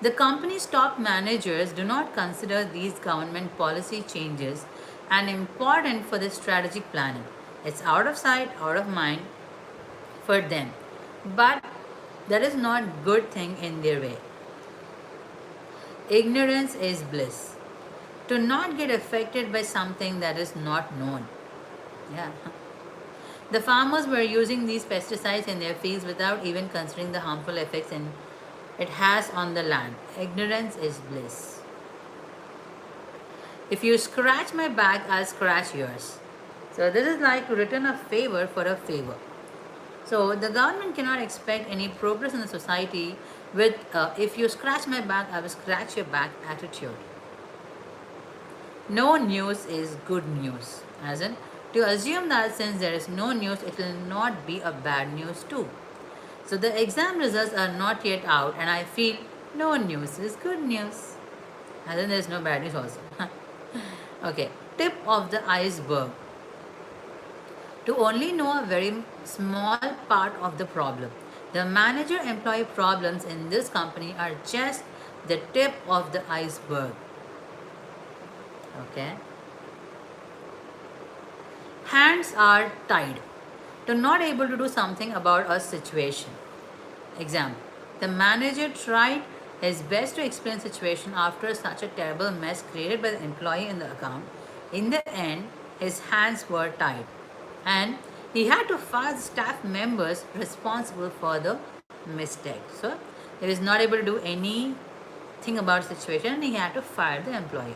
S1: The company's top managers do not consider these government policy changes and important for the strategic planning. It's out of sight, out of mind for them. But that is not good thing in their way. Ignorance is bliss. To not get affected by something that is not known. Yeah. The farmers were using these pesticides in their fields without even considering the harmful effects it has on the land. Ignorance is bliss. If you scratch my back, I'll scratch yours. So this is like to return a favor for a favor. So the government cannot expect any progress in the society with if you scratch my back, I will scratch your back attitude. No news is good news. As in, to assume that since there is no news, it will not be a bad news too. So the exam results are not yet out, and I feel no news is good news. As in, there is no bad news also. Okay, tip of the iceberg. To only know a very small part of the problem. The manager employee problems in this company are just the tip of the iceberg. Okay. Hands are tied. To not able to do something about a situation. Example. The manager tried his best to explain the situation after such a terrible mess created by the employee in the account. In the end, his hands were tied and he had to fire the staff members responsible for the mistake. So he was not able to do anything about the situation and he had to fire the employee.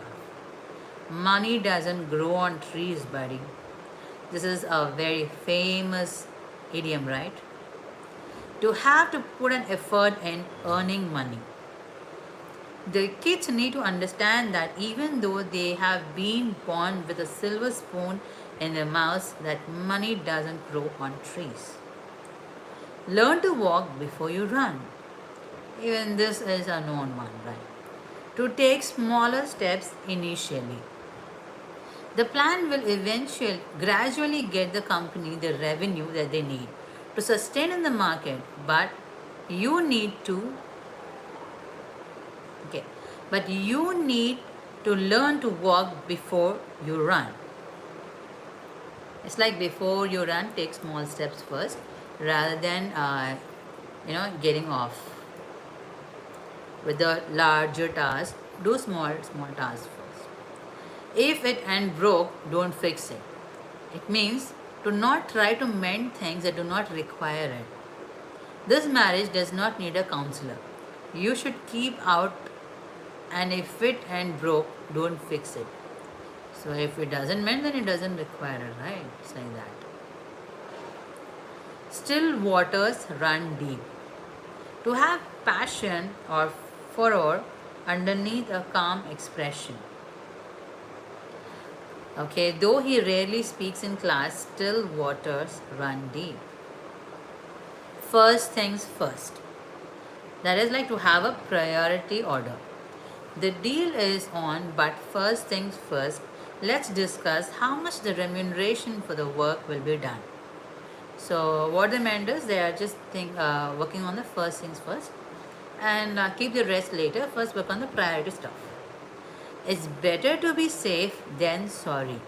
S1: Money doesn't grow on trees, buddy. This is a very famous idiom, right? To have to put an effort in earning money. The kids need to understand that even though they have been born with a silver spoon in their mouths, that money doesn't grow on trees. Learn to walk before you run. Even this is a known one, right? To take smaller steps initially. The plan will eventually gradually get the company the revenue that they need to sustain in the market, but you need to okay, but you need to learn to walk before you run. It's like before you run, take small steps first rather than getting off with the larger task. Do small tasks first. If it and broke, don't fix it. It means to not try to mend things that do not require it. This marriage does not need a counselor. You should keep out, and if it and broke, don't fix it. So if it doesn't mend, then it doesn't require it, right? It's like that. Still waters run deep. To have passion or furor underneath a calm expression. Okay, though he rarely speaks in class, still waters run deep. First things first. That is like to have a priority order. The deal is on, but first things first, let's discuss how much the remuneration for the work will be done. So, what the men does, they are just working on the first things first and keep the rest later. First, work on the priority stuff. It's better to be safe than sorry.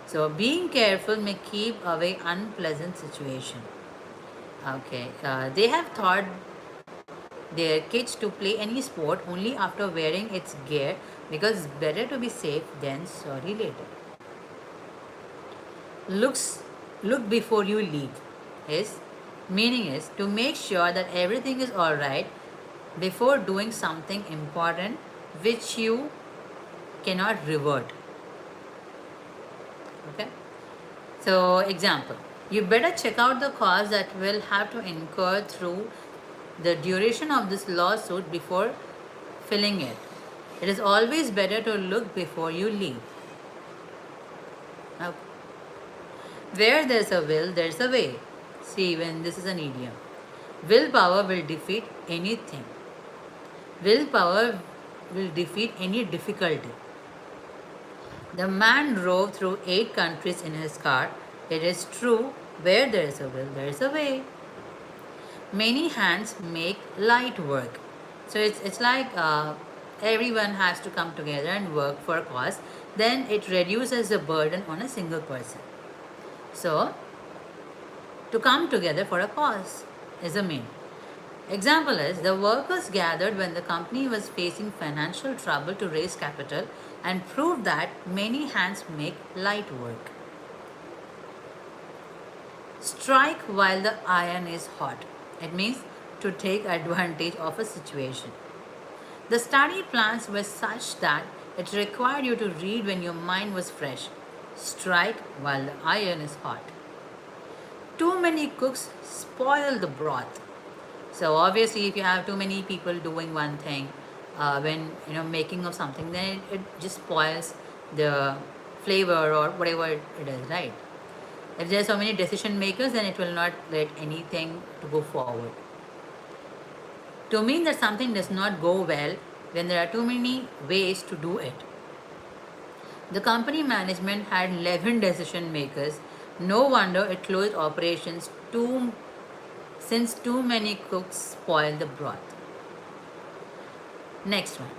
S1: So, being careful may keep away unpleasant situation. Okay, they have taught their kids to play any sport only after wearing its gear because it's better to be safe than sorry later. Looks look before you leave. His meaning is to make sure that everything is alright before doing something important which you cannot revert. Okay? So example, you better check out the cost that will have to incur through the duration of this lawsuit before filling it. It is always better to look before you leave. Okay. Where there's a will, there's a way. See, when this is an idiom. Willpower will defeat anything. Willpower will defeat any difficulty. The man drove through 8 countries in his car. It is true, where there is a will, there is a way. Many hands make light work. So it's like everyone has to come together and work for a cause. Then it reduces the burden on a single person. So, to come together for a cause is the main. Example is the workers gathered when the company was facing financial trouble to raise capital and proved that many hands make light work. Strike while the iron is hot. It means to take advantage of a situation. The study plans were such that it required you to read when your mind was fresh. Strike while the iron is hot. Too many cooks spoil the broth. So obviously, if you have too many people doing one thing, when making of something, then it just spoils the flavor or whatever it is, right? If there are so many decision makers, then it will not let anything to go forward. To mean that something does not go well when there are too many ways to do it. The company management had 11 decision makers. No wonder it closed operations since too many cooks spoiled the broth. Next one.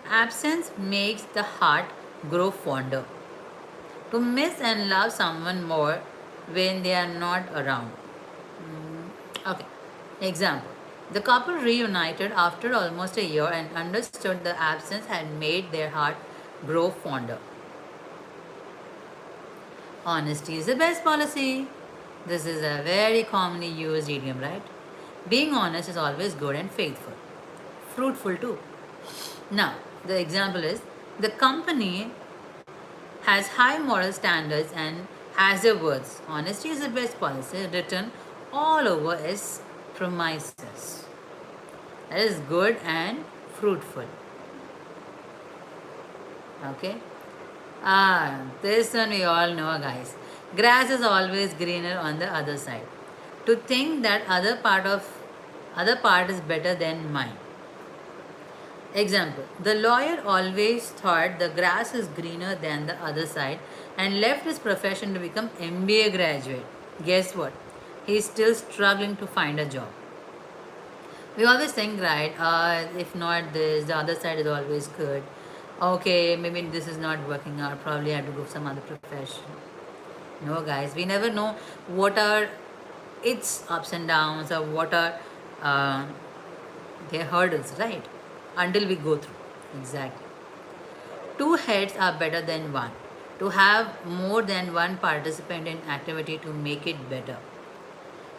S1: Absence makes the heart grow fonder. To miss and love someone more when they are not around. Okay. Example. The couple reunited after almost a year and understood the absence had made their heart grow fonder. Honesty is the best policy. This is a very commonly used idiom, right? Being honest is always good and faithful. Fruitful too. Now, the example is the company has high moral standards and has their words. Honesty is the best policy written all over its premises. That is good and fruitful. Okay. This one we all know, guys. Grass is always greener on the other side. To think that other part is better than mine. Example: the lawyer always thought the grass is greener than the other side and left his profession to become MBA graduate. Guess what? He's still struggling to find a job. We always think, right? If not this, the other side is always good. Okay, maybe this is not working out. Probably I have to go some other profession. No, guys, we never know what are its ups and downs or what are uh, their hurdles, right? Until we go through. Exactly. Two heads are better than one. To have more than one participant in activity to make it better.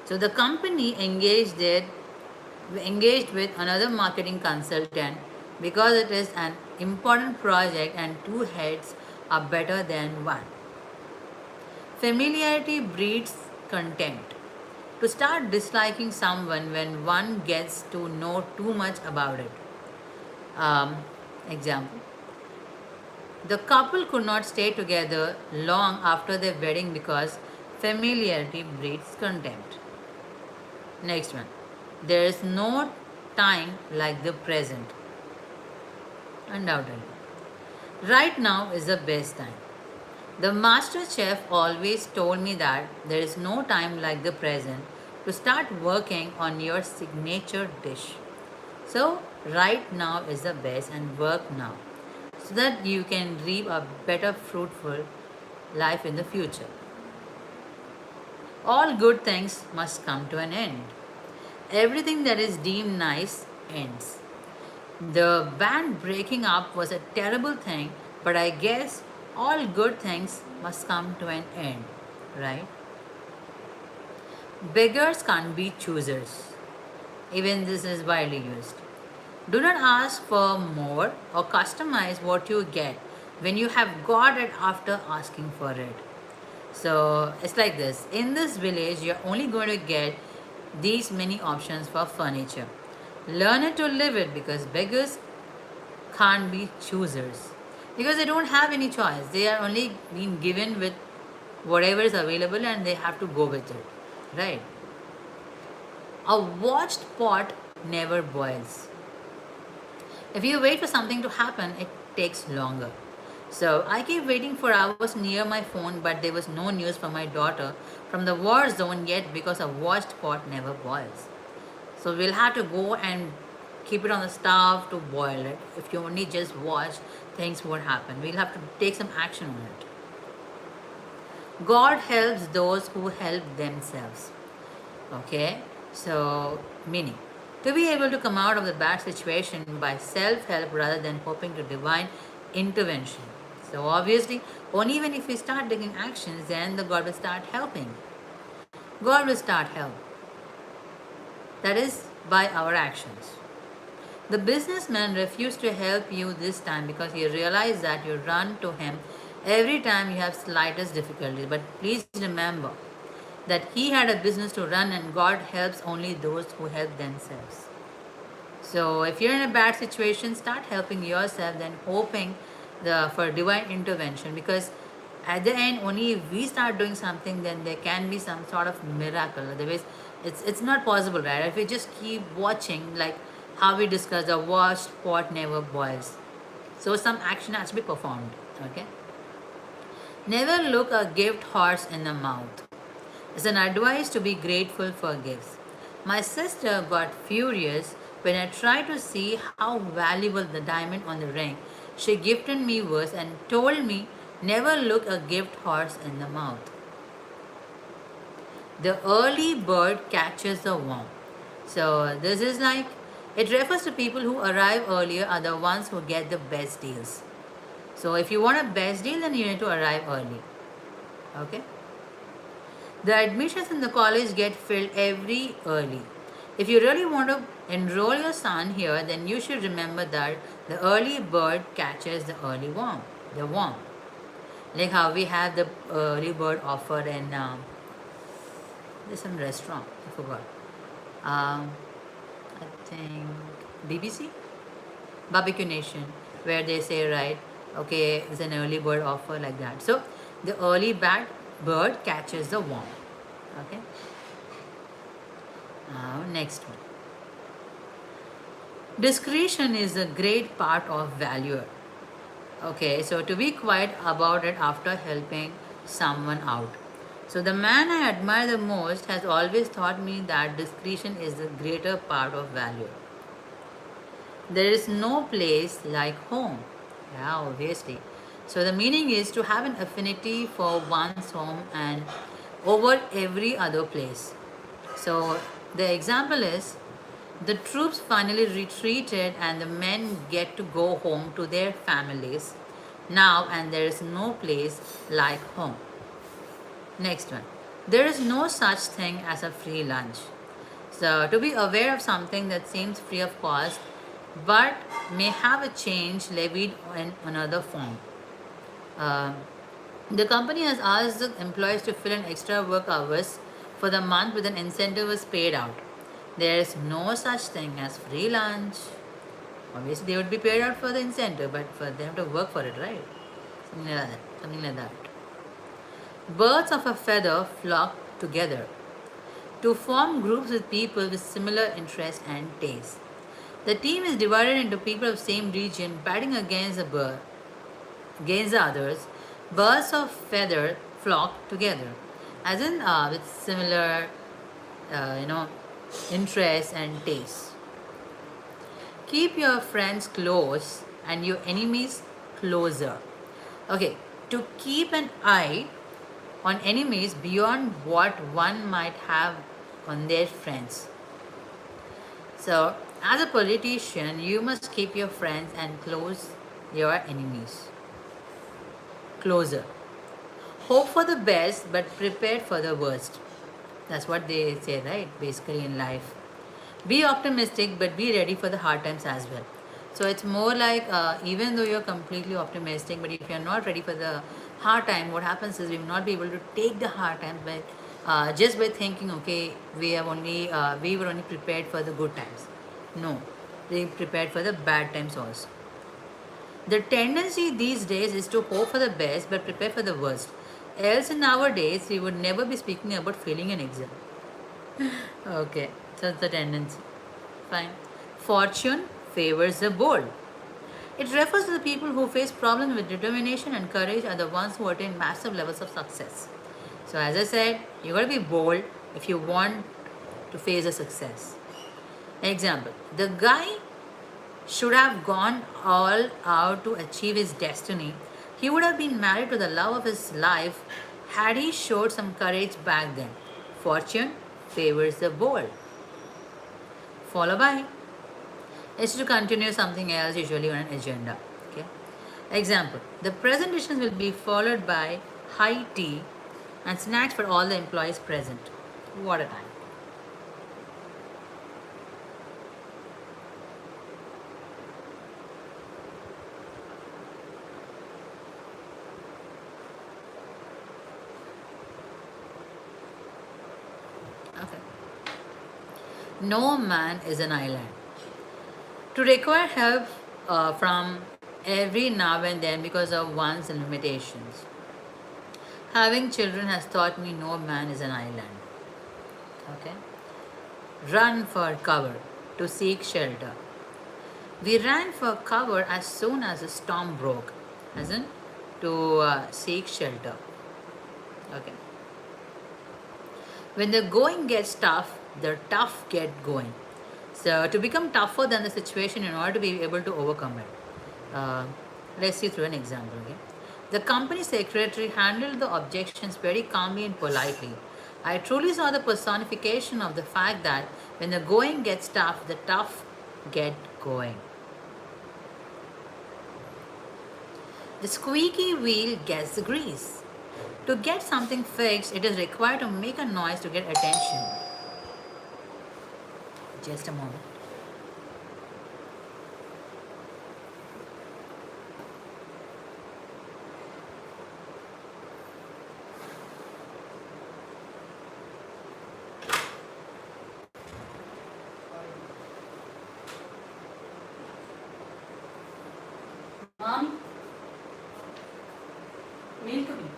S1: So the company engaged with another marketing consultant because it is an important project and two heads are better than one. Familiarity breeds contempt. To start disliking someone when one gets to know too much about it. Um, Example: the couple could not stay together long after their wedding because familiarity breeds contempt. Next one. There is no time like the present. Undoubtedly. Right now is the best time. The master chef always told me that there is no time like the present to start working on your signature dish. So, right now is the best and work now so that you can reap a better, fruitful life in the future. All good things must come to an end. Everything that is deemed nice ends. The band breaking up was a terrible thing, but I guess all good things must come to an end, right? Beggars can't be choosers. Even this is widely used. Do not ask for more or customize what you get when you have got it after asking for it. So it's like this: in this village, you're only going to get these many options for furniture. Learn it to live it because beggars can't be choosers because they don't have any choice. They are only being given with whatever is available and they have to go with it, right? A watched pot never boils. If you wait for something to happen, it takes longer. So I keep waiting for hours near my phone, but there was no news for my daughter from the war zone yet because a watched pot never boils. So we'll have to go and keep it on the stove to boil it. If you only just watch, things won't happen. We'll have to take some action on it. God helps those who help themselves. Okay, so meaning to be able to come out of the bad situation by self help rather than hoping to divine intervention. So obviously, only when if we start taking actions, then the God will start helping. God will start help. That is by our actions. The businessman refused to help you this time because he realized that you run to him every time you have slightest difficulty. But please remember that he had a business to run and God helps only those who help themselves. So if you're in a bad situation, start helping yourself, then hoping for divine intervention because at the end only if we start doing something then there can be some sort of miracle. Otherwise it's not possible, right? If we just keep watching like how we discussed, the washed pot never boils. So some action has to be performed. Okay. Never look a gift horse in the mouth. It's an advice to be grateful for gifts. My sister got furious when I tried to see how valuable the diamond on the ring she gifted me was and told me never look a gift horse in the mouth. The early bird catches the worm. So this is like it refers to people who arrive earlier are the ones who get the best deals. So if you want a best deal, then you need to arrive early. Okay. The admissions in the college get filled every early. If you really want to enroll your son here, then you should remember that the early bird catches the early worm, the worm. Like how we have the early bird offer in there's some restaurant, I forgot. I think BBC, Barbecue Nation, where they say, right, Okay, it's an early bird offer like that. So the early bad bird catches the worm. Okay. Now next one. Discretion is a great part of value. Okay, so to be quiet about it after helping someone out. So the man I admire the most has always taught me that discretion is the greater part of value. There is no place like home. Yeah, obviously. So the meaning is to have an affinity for one's home and over every other place. So the example is the troops finally retreated and the men get to go home to their families now, and there is no place like home. Next one. There is no such thing as a free lunch. So, to be aware of something that seems free of cost but may have a change levied in another form. Uh, the company has asked the employees to fill in extra work hours for the month with an incentive was paid out. There is no such thing as free lunch. Obviously, they would be paid out for the incentive, but for them to work for it, right? Something like that. Something like that. Birds of a feather flock together to form groups with people with similar interests and tastes. The team is divided into people of same region batting against the others. Birds of feather flock together, as in with similar, uh, you know, interests and tastes. Keep your friends close and your enemies closer. Okay, to keep an eye on enemies beyond what one might have on their friends. So, as a politician, you must keep your friends and close your enemies closer. Hope for the best, but prepare for the worst. That's what they say, right? Basically, in life. Be optimistic, but be ready for the hard times as well. So it's more like even though you're completely optimistic, but if you're not ready for the hard time, what happens is we will not be able to take the hard times by just by thinking, okay, we were only prepared for the good times. No, we prepared for the bad times also. The tendency these days is to hope for the best but prepare for the worst. Else, in nowadays, we would never be speaking about failing an exam. Okay, so that's the tendency. Fine. Fortune favors the bold. It refers to the people who face problems with determination and courage are the ones who attain massive levels of success. So, as I said, you gotta be bold if you want to face a success. Example: the guy should have gone all out to achieve his destiny. He would have been married to the love of his life had he showed some courage back then. Fortune favors the bold. Followed by is to continue something else, usually on an agenda. Okay. Example: the presentations will be followed by high tea and snacks for all the employees present. What a time. Okay. No man is an island. To require help from every now and then because of one's limitations. Having children has taught me no man is an island. Okay. Run for cover to seek shelter. We ran for cover as soon as the storm broke, as in to seek shelter. Okay. When the going gets tough, the tough get going. So to become tougher than the situation in order to be able to overcome it. Let's see through an example. Okay? The company secretary handled the objections very calmly and politely. I truly saw the personification of the fact that when the going gets tough, the tough get going. The squeaky wheel gets the grease. To get something fixed, it is required to make a noise to get attention. Just a moment. Mom? Mail to me.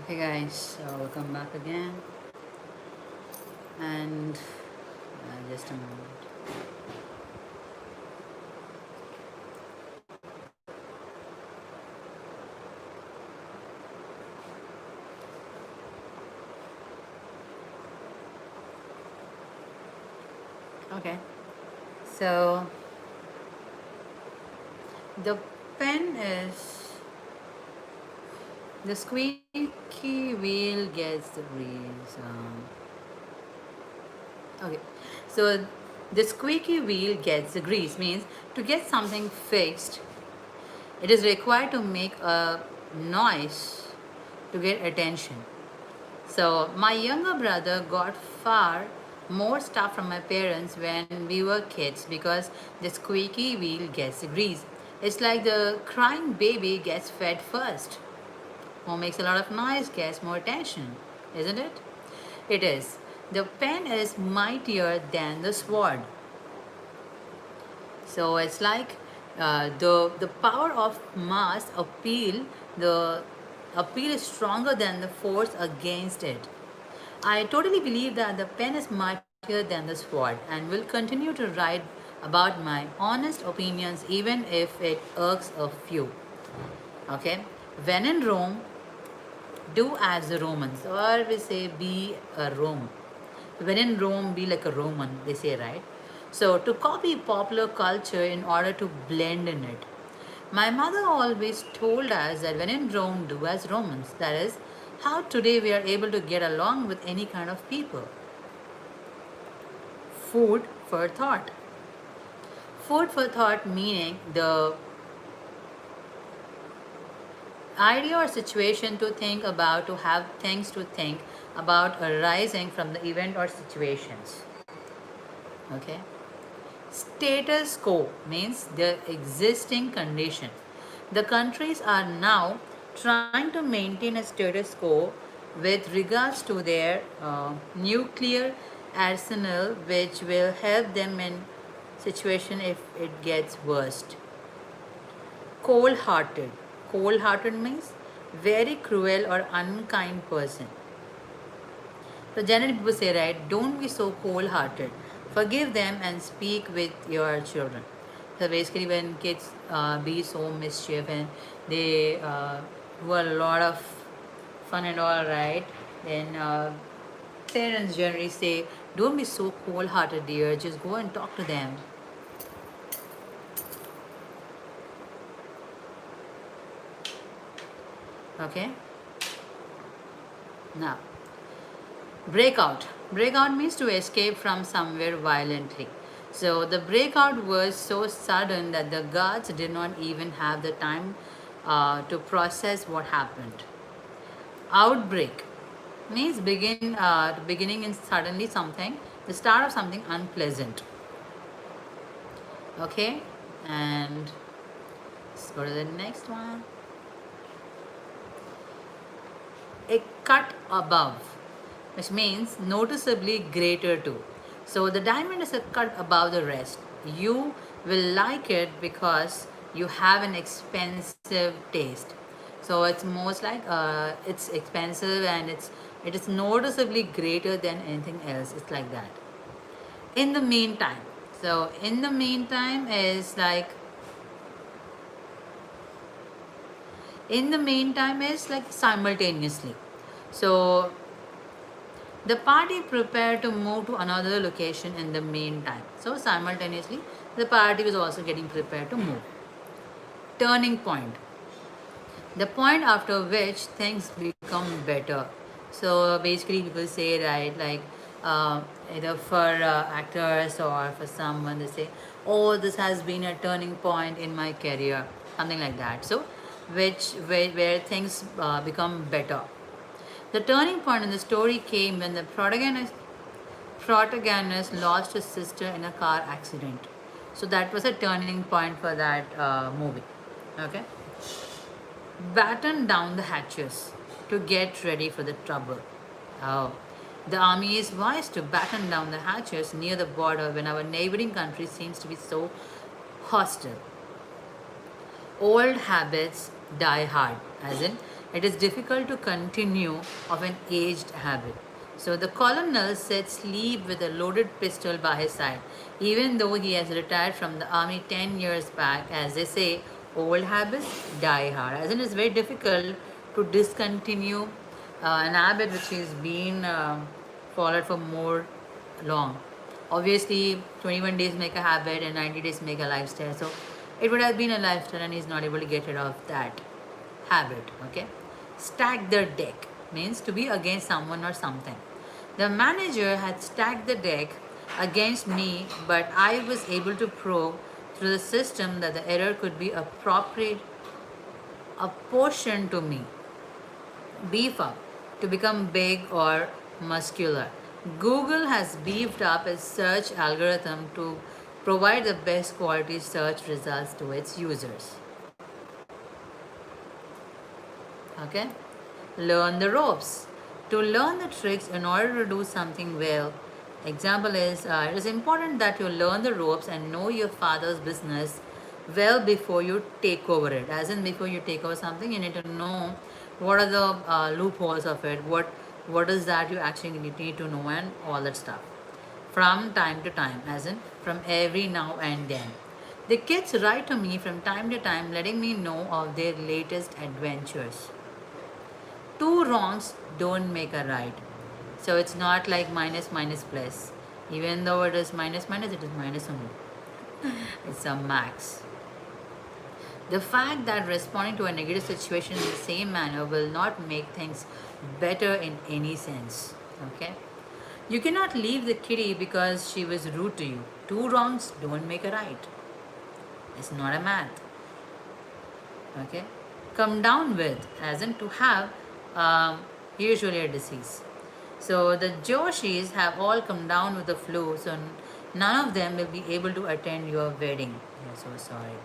S1: Okay, guys, so welcome back again. And just a moment. Okay, so the pen is the squeaky wheel gets the grease. Okay, so the squeaky wheel gets the grease means to get something fixed, it is required to make a noise to get attention. So my younger brother got far more stuff from my parents when we were kids because the squeaky wheel gets the grease. It's like the crying baby gets fed first. Who makes a lot of noise gets more attention, isn't it? It is. The pen is mightier than the sword. So it's like the power of mass appeal. The appeal is stronger than the force against it. I totally believe that the pen is mightier than the sword and will continue to write about my honest opinions even if it irks a few. Okay? When in Rome, do as the Romans, or we say be a Rome. When in Rome, be like a Roman, they say, right? So, to copy popular culture in order to blend in it. My mother always told us that when in Rome, do as Romans. That is how today we are able to get along with any kind of people. Food for thought. Food for thought meaning the idea or situation to think about, to have things to think about arising from the event or situations. Okay. Status quo means the existing condition. The countries are now trying to maintain a status quo with regards to their nuclear arsenal, which will help them in situation if it gets worst. Cold hearted. Cold hearted means very cruel or unkind person. So generally people say, right, don't be so cold hearted. Forgive them and speak with your children. So basically when kids be so mischief and they do a lot of fun and all, right, then parents generally say, don't be so cold hearted, dear, just go and talk to them. Okay. Now breakout. Breakout means to escape from somewhere violently. So the breakout was so sudden that the guards did not even have the time to process what happened. Outbreak means beginning in suddenly something, the start of something unpleasant. Okay, and let's go to the next one. A cut above, which means noticeably greater too. So the diamond is a cut above the rest. You will like it because you have an expensive taste. So it's most like it's expensive and it is noticeably greater than anything else. It's like that. In the meantime, so in the meantime is like in the meantime is like simultaneously. So the party prepared to move to another location in the meantime. So simultaneously, the party was also getting prepared to move. Turning point. The point after which things become better. So basically, people say, right, like either for actors or for someone, they say, "Oh, this has been a turning point in my career," something like that. So, where things become better. The turning point in the story came when the protagonist lost his sister in a car accident. So that was a turning point for that movie. Okay, batten down the hatches to get ready for the trouble. Oh. The army is wise to batten down the hatches near the border when our neighboring country seems to be so hostile. Old habits die hard, as in, it is difficult to continue of an aged habit. So the colonel sits sleep with a loaded pistol by his side, even though he has retired from the army 10 years back. As they say, old habits die hard, as in, it's very difficult to discontinue an habit which has been followed for more long. Obviously, 21 days make a habit and 90 days make a lifestyle. So it would have been a lifestyle and he's not able to get rid of that habit. Okay. Stack the deck means to be against someone or something. The manager had stacked the deck against me, but I was able to prove through the system that the error could be appropriate apportioned to me. Beef up to become big or muscular. Google has beefed up its search algorithm to provide the best quality search results to its users. Okay? Learn the ropes. To learn the tricks in order to do something well. Example is it is important that you learn the ropes and know your father's business well before you take over it. As in, before you take over something, you need to know what are the loopholes of it, what is that you actually need to know, and all that stuff. From time to time, as in from every now and then. The kids write to me from time to time letting me know of their latest adventures. Two wrongs don't make a right. So it's not like minus minus plus. Even though it is minus minus, it is minus only. It's a max. The fact that responding to a negative situation in the same manner will not make things better in any sense. Okay? You cannot leave the kitty because she was rude to you. Two wrongs don't make a right. It's not a math. Okay? Come down with, as in to have, usually a disease. So the Joshis have all come down with the flu, so none of them will be able to attend your wedding. I'm so sorry.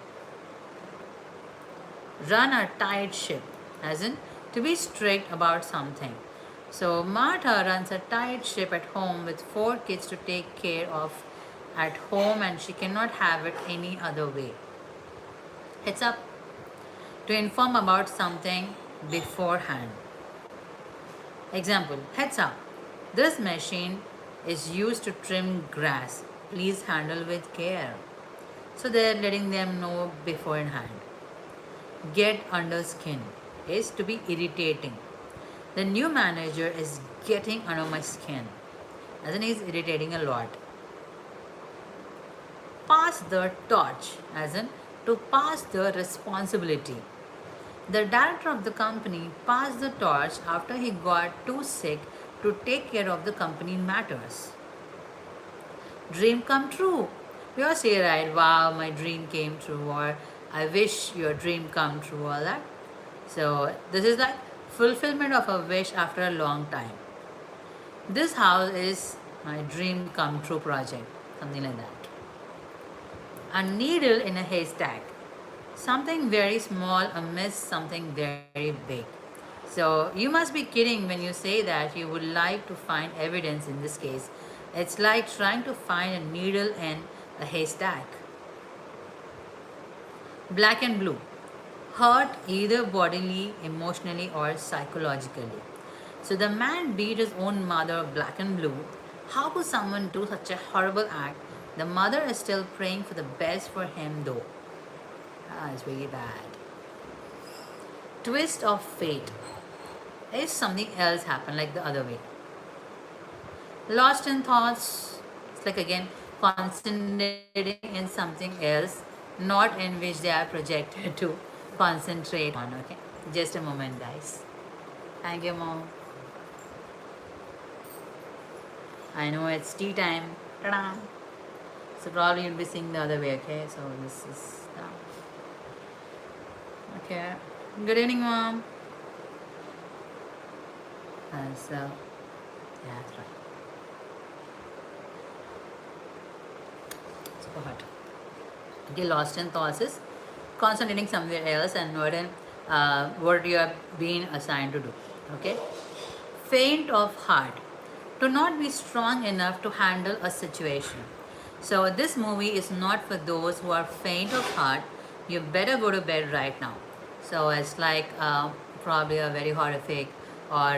S1: Run a tight ship, as in to be strict about something. So Martha runs a tight ship at home with 4 kids to take care of at home, and she cannot have it any other way. Heads up, to inform about something beforehand. Example, heads up, this machine is used to trim grass. Please handle with care. So they're letting them know beforehand. Get under skin is to be irritating. The new manager is getting under my skin, as in he's irritating a lot. Pass the torch, as in to pass the responsibility. The director of the company passed the torch after he got too sick to take care of the company matters. Dream come true. We all say, right, wow, my dream came true, or I wish your dream come true, all that. So this is like fulfillment of a wish after a long time. This house is my dream come true project, something like that. A needle in a haystack. Something very small amidst something very big. So you must be kidding when you say that you would like to find evidence in this case. It's like trying to find a needle in a haystack. Black and blue. Hurt either bodily, emotionally, or psychologically. So the man beat his own mother black and blue. How could someone do such a horrible act? The mother is still praying for the best for him though. It's really bad. Twist of fate. If something else happened like the other way. Lost in thoughts. It's like again concentrating in something else, not in which they are projected to concentrate on. Okay, just a moment, guys. Thank you, mom. I know it's tea time. Ta-da! So probably you'll be seeing the other way. Okay, so this is okay. Good evening, mom. So yeah, that's right. Super hot. Okay, lost in thoughts is concentrating somewhere else and not in what you have been assigned to do. Okay. Faint of heart. To not be strong enough to handle a situation. So this movie is not for those who are faint of heart. You better go to bed right now. So it's like probably a very horrific or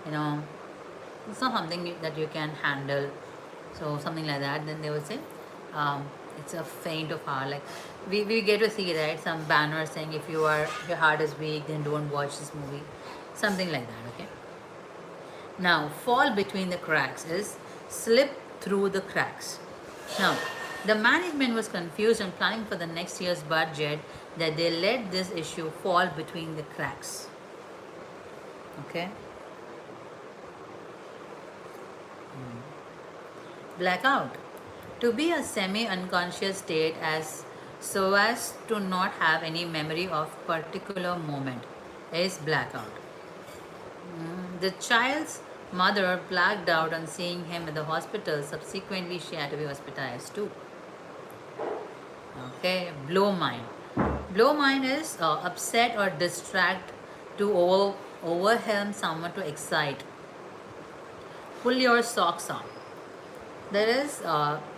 S1: it's not something that you can handle. So something like that. Then they would say it's a faint of heart. Like we get to see, right, some banners saying if your heart is weak, then don't watch this movie. Something like that. Okay. Now, fall between the cracks is slip through the cracks. Now, the management was confused and planning for the next year's budget that they let this issue fall between the cracks. Okay? Blackout. To be a semi-unconscious state so as to not have any memory of particular moment is blackout. The child's mother blacked out on seeing him at the hospital. Subsequently, she had to be hospitalized too. Okay, blow mind. Blow mind is upset or distract to overwhelm someone to excite. Pull your socks on. That is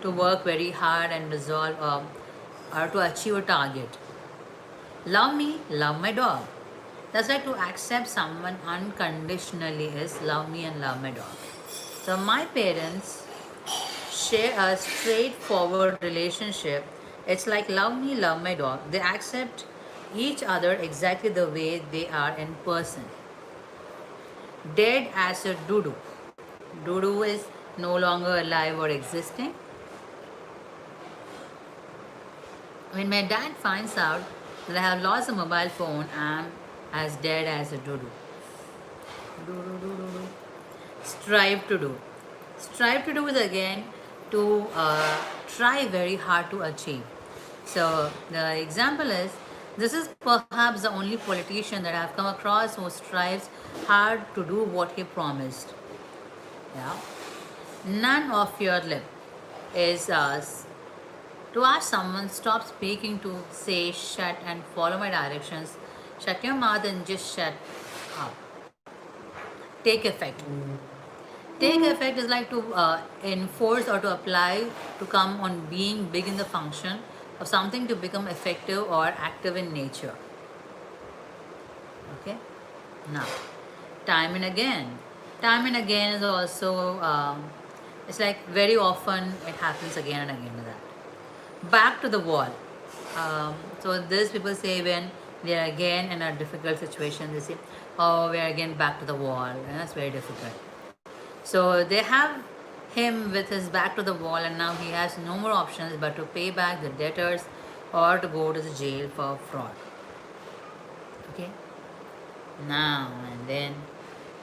S1: to work very hard and resolve or to achieve a target. Love me, love my dog. That's like to accept someone unconditionally is love me and love my dog. So my parents share a straightforward relationship. It's like love me, love my dog. They accept each other exactly the way they are in person. Dead as a doo-doo. Doo-doo is no longer alive or existing. When my dad finds out that I have lost a mobile phone, I'm as dead as a doo-doo. Doo-doo-doo-doo-doo. Strive to do. Strive to do is again to try very hard to achieve. So the example is, this is perhaps the only politician that I have come across who strives hard to do what he promised. Yeah. None of your lip is to ask someone stop speaking to say shut and follow my directions. Shut your mouth and just shut up. Take effect. Take effect is like to enforce or to apply to come on being big in the function of something to become effective or active in nature. Okay. Now, time and again. Time and again is also it's like very often it happens again and again with that. Back to the wall. So this people say when they are again in a difficult situation, they say, oh, we are again back to the wall. And that's very difficult. So they have him with his back to the wall, and now he has no more options but to pay back the debtors or to go to the jail for fraud. Okay. Now and then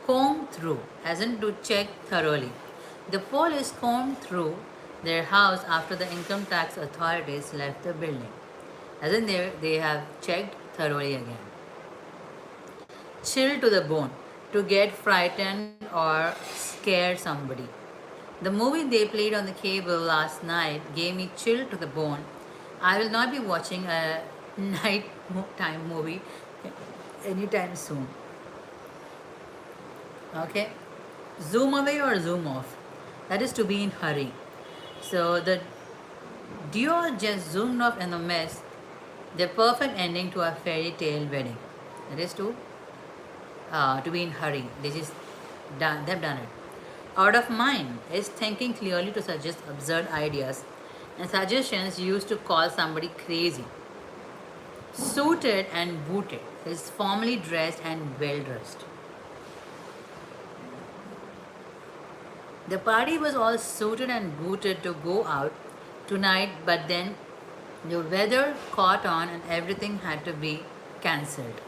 S1: Comb through, as in to check thoroughly. The police combed through their house after the income tax authorities left the building. As in they have checked thoroughly again. Chill to the bone, to get frightened or scare somebody. The movie they played on the cable last night gave me chill to the bone. I will not be watching a night time movie anytime soon. Okay, zoom away or zoom off. That is to be in hurry. So the duo just zoomed off in the mess. The perfect ending to a fairy tale wedding. That is to be in hurry. They just done. They've done it. Out of mind is thinking clearly to suggest absurd ideas and suggestions used to call somebody crazy. Suited and booted is formally dressed and well dressed. The party was all suited and booted to go out tonight, but then the weather caught on and everything had to be cancelled.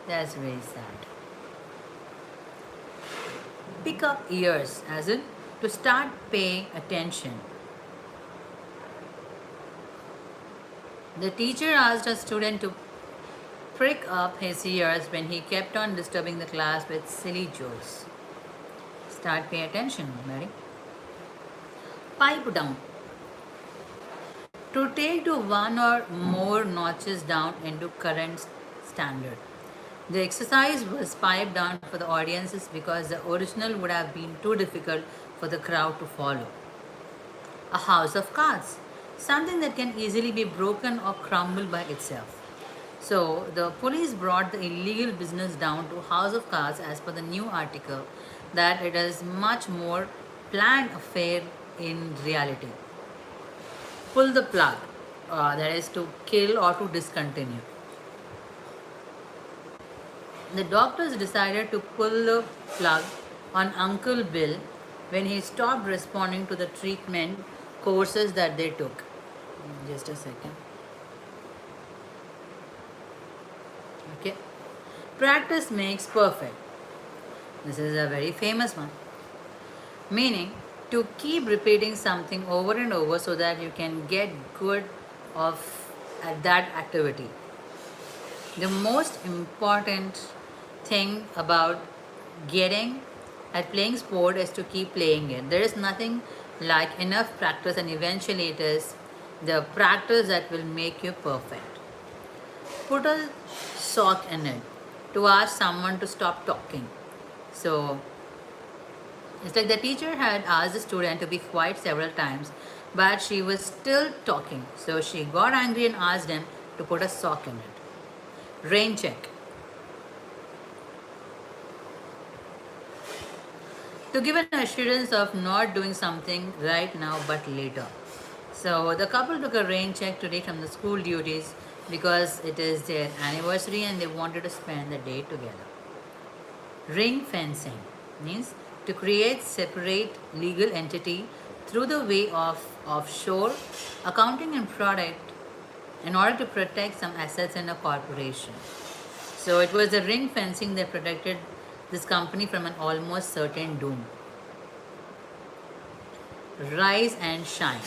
S1: That's very sad. Pick up ears, as in to start paying attention. The teacher asked a student to prick up his ears when he kept on disturbing the class with silly jokes. Start pay attention, Mary. Pipe down. To take to one or more notches down into current standard. The exercise was piped down for the audiences because the original would have been too difficult for the crowd to follow. A house of cards, something that can easily be broken or crumble by itself. So the police brought the illegal business down to house of cards as per the new article that it is much more planned affair in reality. Pull the plug, that is to kill or to discontinue. The doctors decided to pull the plug on Uncle Bill when he stopped responding to the treatment courses that they took. Just a second. Okay. Practice makes perfect. This is a very famous one. Meaning to keep repeating something over and over so that you can get good of at that activity. The most important thing about getting at playing sport is to keep playing it. There is nothing like enough practice, and eventually it is the practice that will make you perfect. Put a sock in it to ask someone to stop talking. So it's like the teacher had asked the student to be quiet several times, but she was still talking. So she got angry and asked him to put a sock in it. Rain check. To give an assurance of not doing something right now but later. So the couple took a rain check today from the school duties because it is their anniversary and they wanted to spend the day together. Ring fencing means to create separate legal entity through the way of offshore accounting and product in order to protect some assets in a corporation. So it was the ring fencing that protected this company from an almost certain doom. Rise and shine.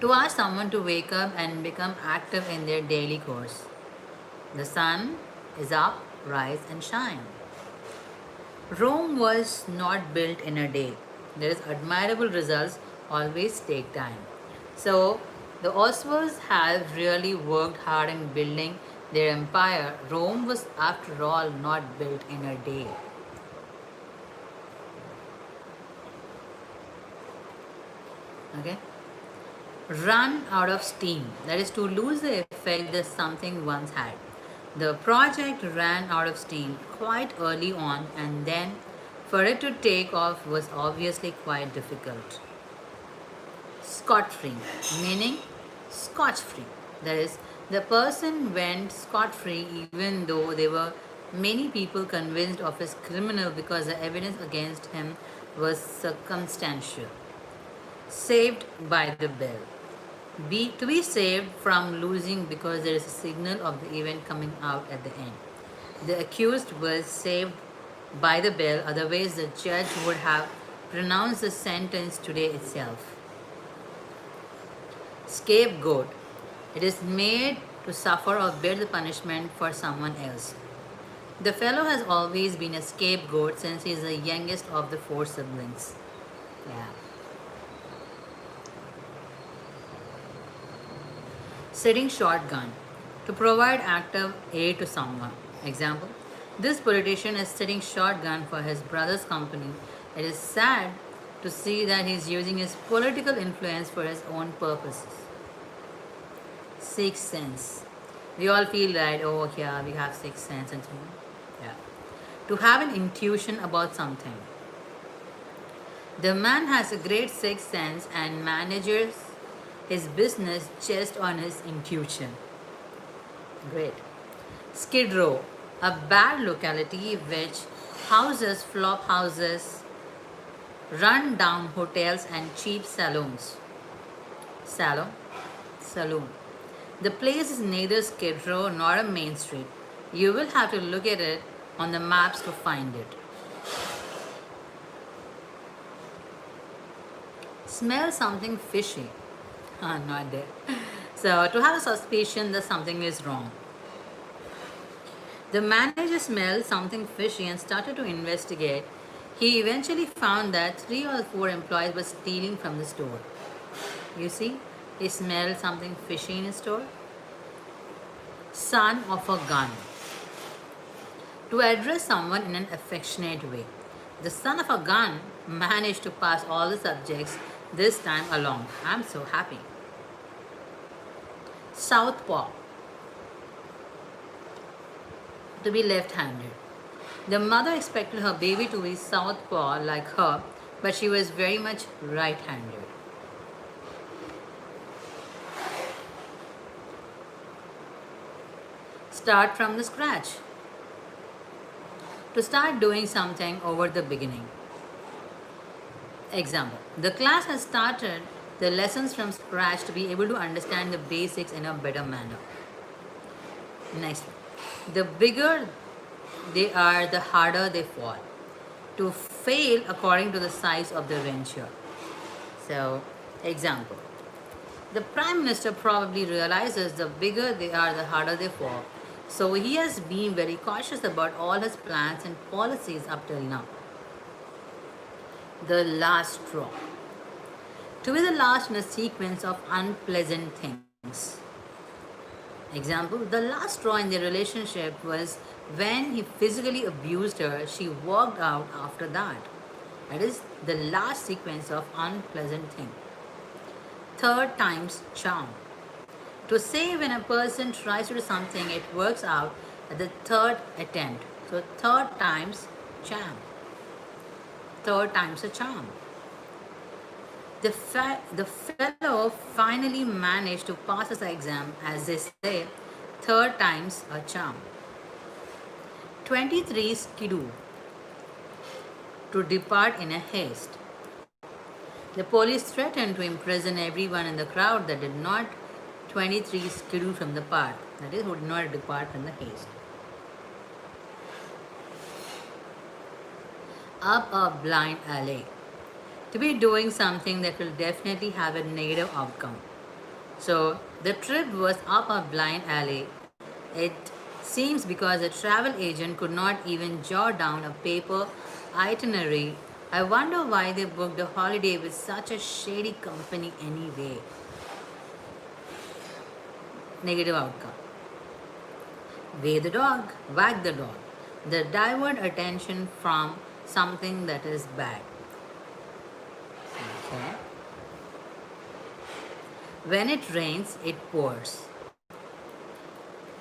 S1: To ask someone to wake up and become active in their daily course. The sun is up, rise and shine. Rome was not built in a day. There is admirable results always take time. So the Oswalds have really worked hard in building their empire. Rome was after all not built in a day. Okay. Run out of steam, that is to lose the effect that something once had. The project ran out of steam quite early on, and then for it to take off was obviously quite difficult. Scot free, meaning scotch free. That is, the person went scot free even though there were many people convinced of his criminal because the evidence against him was circumstantial. Saved by the bell. To be saved from losing because there is a signal of the event coming out at the end. The accused was saved by the bell, otherwise, the judge would have pronounced the sentence today itself. Scapegoat. It is made to suffer or bear the punishment for someone else. The fellow has always been a scapegoat since he is the youngest of the four siblings. Yeah. Sitting shotgun. To provide active aid to someone. Example. This politician is sitting shotgun for his brother's company. It is sad to see that he is using his political influence for his own purposes. Sixth sense. We all feel that, oh, yeah, we have sixth sense and so on. Yeah. To have an intuition about something. The man has a great sixth sense and manages his business just on his intuition. Great. Skid Row, a bad locality which houses flop houses, run down hotels, and cheap salons. Saloon. The place is neither Skid Row nor a main street. You will have to look at it on the maps to find it. Smell something fishy. Not there. So, to have a suspicion that something is wrong. The manager smelled something fishy and started to investigate. He eventually found that 3 or 4 employees were stealing from the store. You see, he smelled something fishy in his store. Son of a gun. To address someone in an affectionate way. The son of a gun managed to pass all the subjects this time along. I'm so happy. Southpaw. To be left-handed. The mother expected her baby to be southpaw like her, but she was very much right-handed. Start from the scratch. To start doing something over the beginning. Example. The class has started the lessons from scratch to be able to understand the basics in a better manner. Next. The bigger they are, the harder they fall. To fail according to the size of the venture. So, example. The Prime Minister probably realizes the bigger they are, the harder they fall. So he has been very cautious about all his plans and policies up till now. The last straw. To be the last in a sequence of unpleasant things. Example, the last straw in their relationship was when he physically abused her. She walked out after that. That is the last sequence of unpleasant thing. Third time's charm. To say when a person tries to do something, it works out at the third attempt. So third time's charm. Third time's a charm. The fellow finally managed to pass his exam, as they say, third time's a charm. 23 skidoo. To depart in a haste. The police threatened to imprison everyone in the crowd that did not 23 skidoo from the path, that is, who did not depart from the haste. Up a blind alley. To be doing something that will definitely have a negative outcome. So the trip was up a blind alley. It seems because a travel agent could not even jot down a paper itinerary. I wonder why they booked a holiday with such a shady company anyway. Negative outcome. Wag the dog. The divert attention from something that is bad. Okay. When it rains, it pours.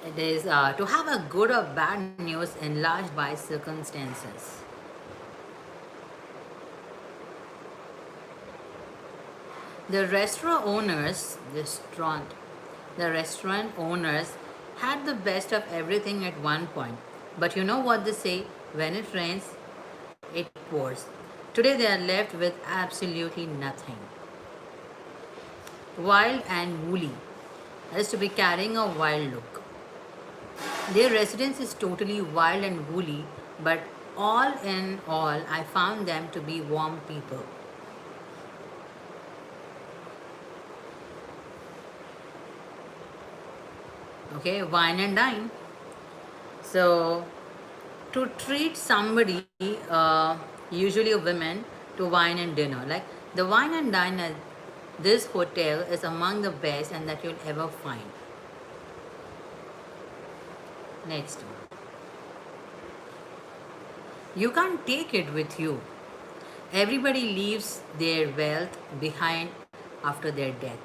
S1: It is to have a good or bad news enlarged by circumstances. The restaurant owners had the best of everything at one point. But you know what they say? When it rains, it pours. Today they are left with absolutely nothing. Wild and woolly. That is to be carrying a wild look. Their residence is totally wild and woolly, but all in all, I found them to be warm people. Okay, wine and dine. So, to treat somebody, usually a woman, to wine and dinner. Like the wine and dine at this hotel is among the best and that you'll ever find. Next, you can't take it with you. Everybody leaves their wealth behind after their death.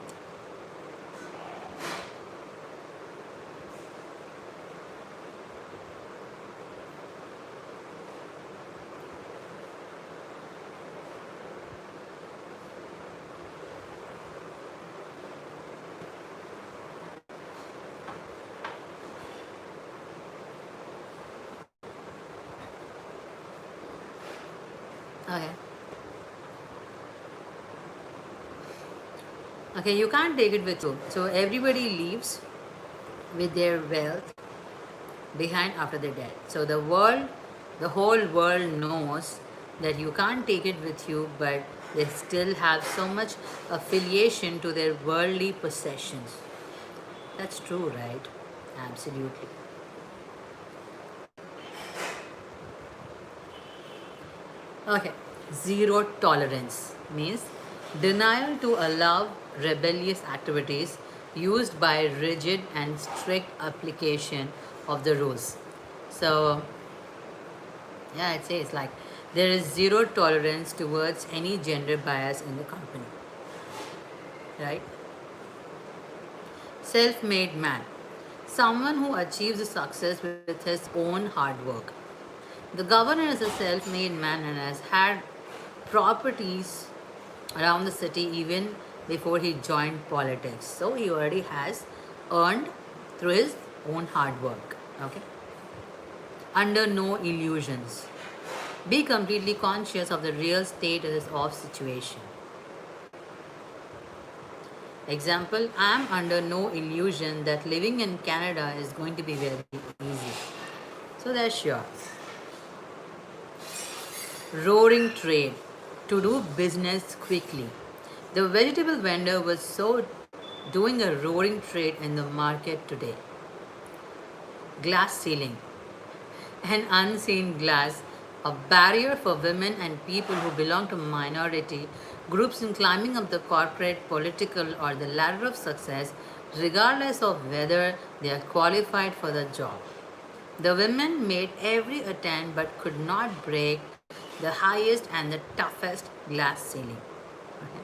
S1: Okay. Okay, you can't take it with you. So everybody leaves with their wealth behind after their death. So the whole world knows that you can't take it with you, but they still have so much affiliation to their worldly possessions. That's true, right? Absolutely. Okay. Zero tolerance means denial to allow rebellious activities used by rigid and strict application of the rules. So, yeah, it says like there is zero tolerance towards any gender bias in the company, right? Self made man. Someone who achieves success with his own hard work. The governor is a self made man and has had properties around the city even before he joined politics. So he already has earned through his own hard work. Okay. Under no illusions. Be completely conscious of the real status of situation. Example, I am under no illusion that living in Canada is going to be very easy. So that's sure. Roaring trade to do business quickly. The vegetable vendor was so doing a roaring trade in the market today. Glass ceiling. An unseen glass, a barrier for women and people who belong to minority groups in climbing up the corporate, political, or the ladder of success, regardless of whether they are qualified for the job. The women made every attempt but could not break the highest and the toughest glass ceiling. Okay.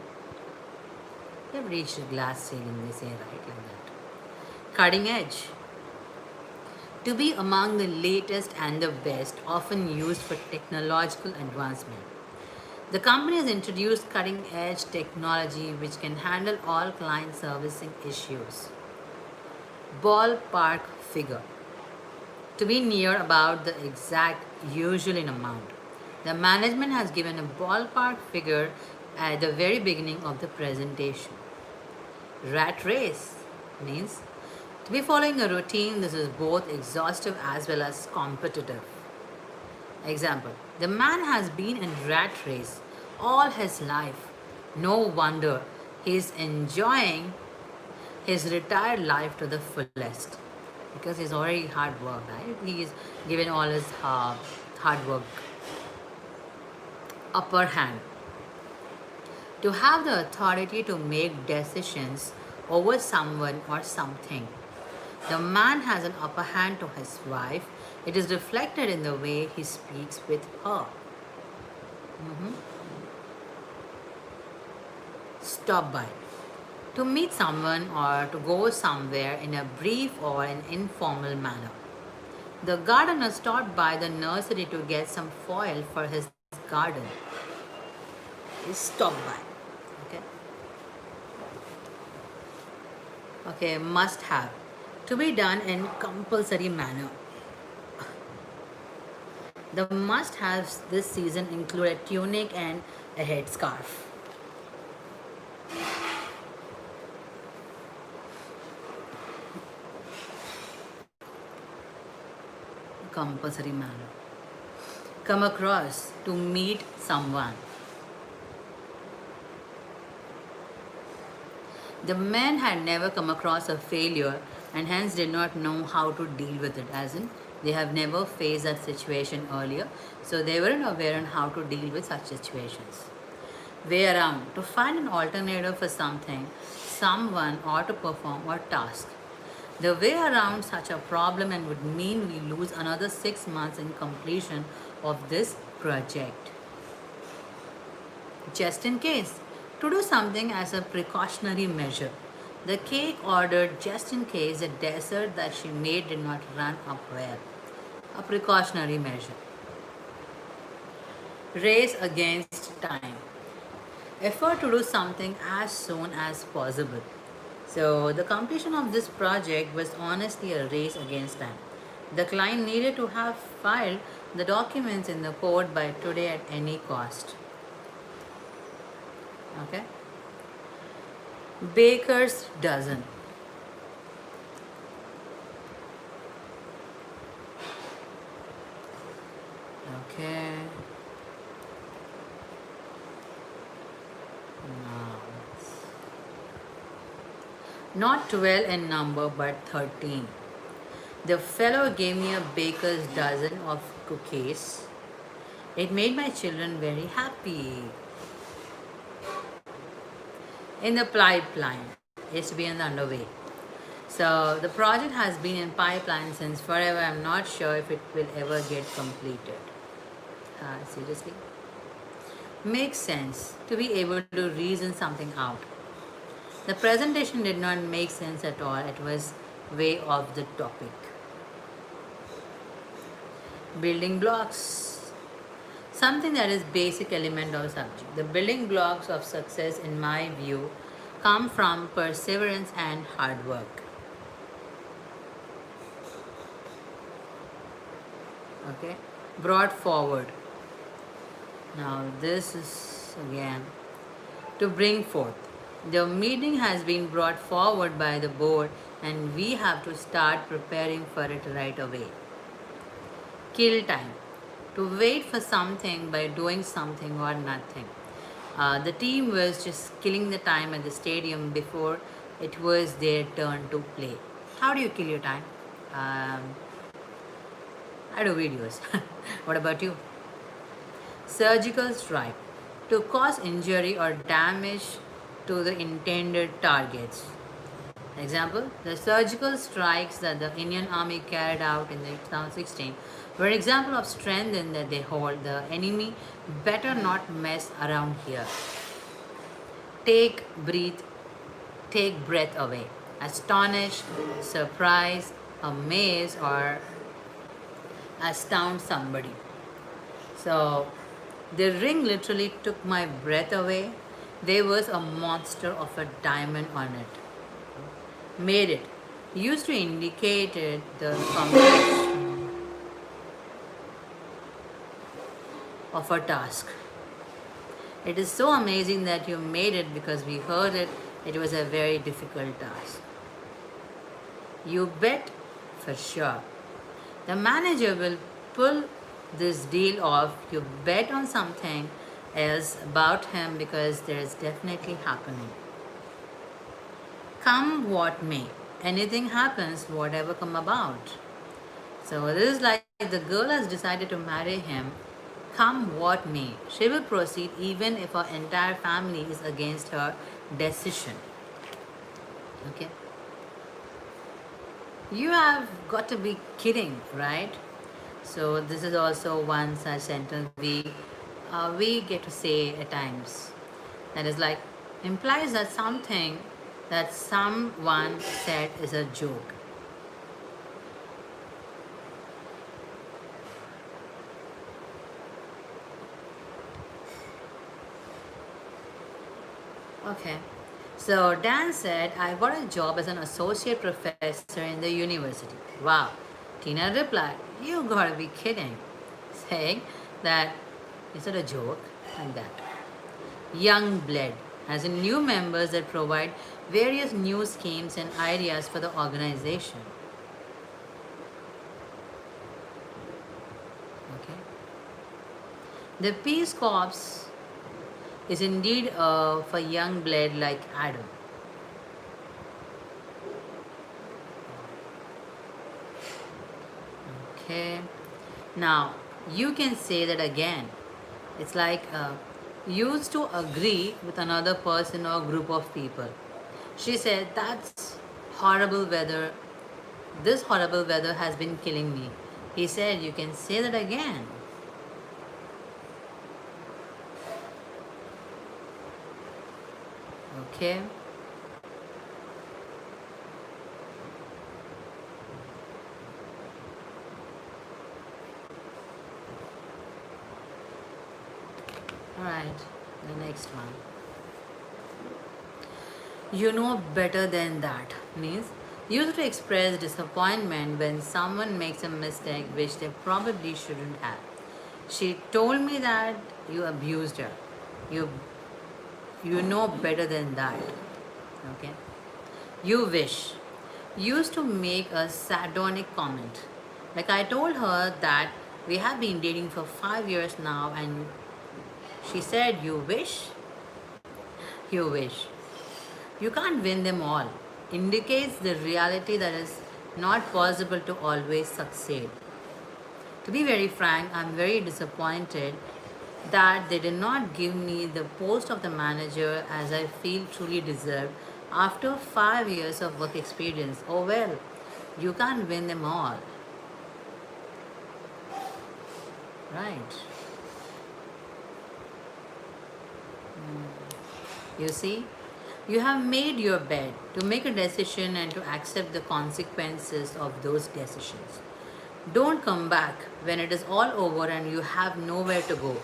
S1: They've reached a glass ceiling, they say, right? Like that. Cutting edge. To be among the latest and the best, often used for technological advancement. The company has introduced cutting edge technology which can handle all client servicing issues. Ballpark figure. To be near about the exact usual in amount. The management has given a ballpark figure at the very beginning of the presentation. Rat race means to be following a routine. This is both exhaustive as well as competitive. Example, the man has been in rat race all his life. No wonder he is enjoying his retired life to the fullest because he's already hard work, right? He's given all his hard work. Upper hand. To have the authority to make decisions over someone or something. The man has an upper hand to his wife. It is reflected in the way he speaks with her. Mhm. Stop by. To meet someone or to go somewhere in a brief or an informal manner. The gardener stopped by the nursery to get some foil for his garden. He stopped by. Okay. Okay, must have. To be done in compulsory manner. The must haves this season include a tunic and a headscarf. compulsory manner. Come across to meet someone. The men had never come across a failure and hence did not know how to deal with it, as in they have never faced that situation earlier, so they weren't aware on how to deal with such situations. Way around to find an alternative for something, someone, or to perform a task. The way around such a problem and would mean we lose another 6 months in completion of this project. Just in case, to do something as a precautionary measure. The cake ordered just in case the dessert that she made did not run up well. A precautionary measure. Race against time. Effort to do something as soon as possible. So, the completion of this project was honestly a race against time. The client needed to have filed the documents in the court by today at any cost. Okay? Baker's dozen. Okay. Now, not 12 in number but 13. The fellow gave me a baker's dozen of cookies. It made my children very happy. In the pipeline, it's been underway. So the project has been in pipeline since forever. I'm not sure if it will ever get completed. Seriously? Makes sense to be able to reason something out. The presentation did not make sense at all. It was way off the topic. Building blocks. Something that is basic element of subject. The building blocks of success, in my view, come from perseverance and hard work. Okay, brought forward. Now this is again to bring forth. The meeting has been brought forward by the board and we have to start preparing for it right away. Kill time. To wait for something by doing something or nothing. The team was just killing the time at the stadium before it was their turn to play. How do you kill your time? I do videos. What about you? Surgical strike. To cause injury or damage to the intended targets. Example, the surgical strikes that the Indian Army carried out in the 2016 were an example of strength in that they hold the enemy better not mess around here. Take breath away. Astonish, surprise, amaze, or astound somebody. So the ring literally took my breath away. There was a monster of a diamond on it. Made it. Used to indicate the completion of a task. It is so amazing that you made it because we heard it. It was a very difficult task. You bet for sure. The manager will pull this deal off. You bet on something else about him because there is definitely happening. Come what may. Anything happens, whatever come about. So this is like the girl has decided to marry him. Come what may. She will proceed even if her entire family is against her decision. Okay. You have got to be kidding, right? So this is also one such sentence we get to say at times. That is like implies that something that someone said is a joke. Okay. So Dan said, I got a job as an associate professor in the university. Wow. Tina replied, you gotta be kidding. Saying that, is it a joke? Like that. Young blood has a new members that provide various new schemes and ideas for the organization. The Peace Corps is indeed for young blood like Adam. Okay. Now, you can say that again. It's like used to agree with another person or group of people. She said, that's horrible weather. This horrible weather has been killing me. He said, you can say that again. Okay. Alright. The next one. You know better than that means used to express disappointment when someone makes a mistake which they probably shouldn't have. She told me that you abused her. You you know better than that. Okay. You wish. Used to make a sardonic comment. Like I told her that we have been dating for 5 years now and she said you wish. You wish. You can't win them all. Indicates the reality that is not possible to always succeed. To be very frank, I'm very disappointed that they did not give me the post of the manager as I feel truly deserved after 5 years of work experience. Oh well, you can't win them all. Right. You see, you have made your bed to make a decision and to accept the consequences of those decisions. Don't come back when it is all over and you have nowhere to go.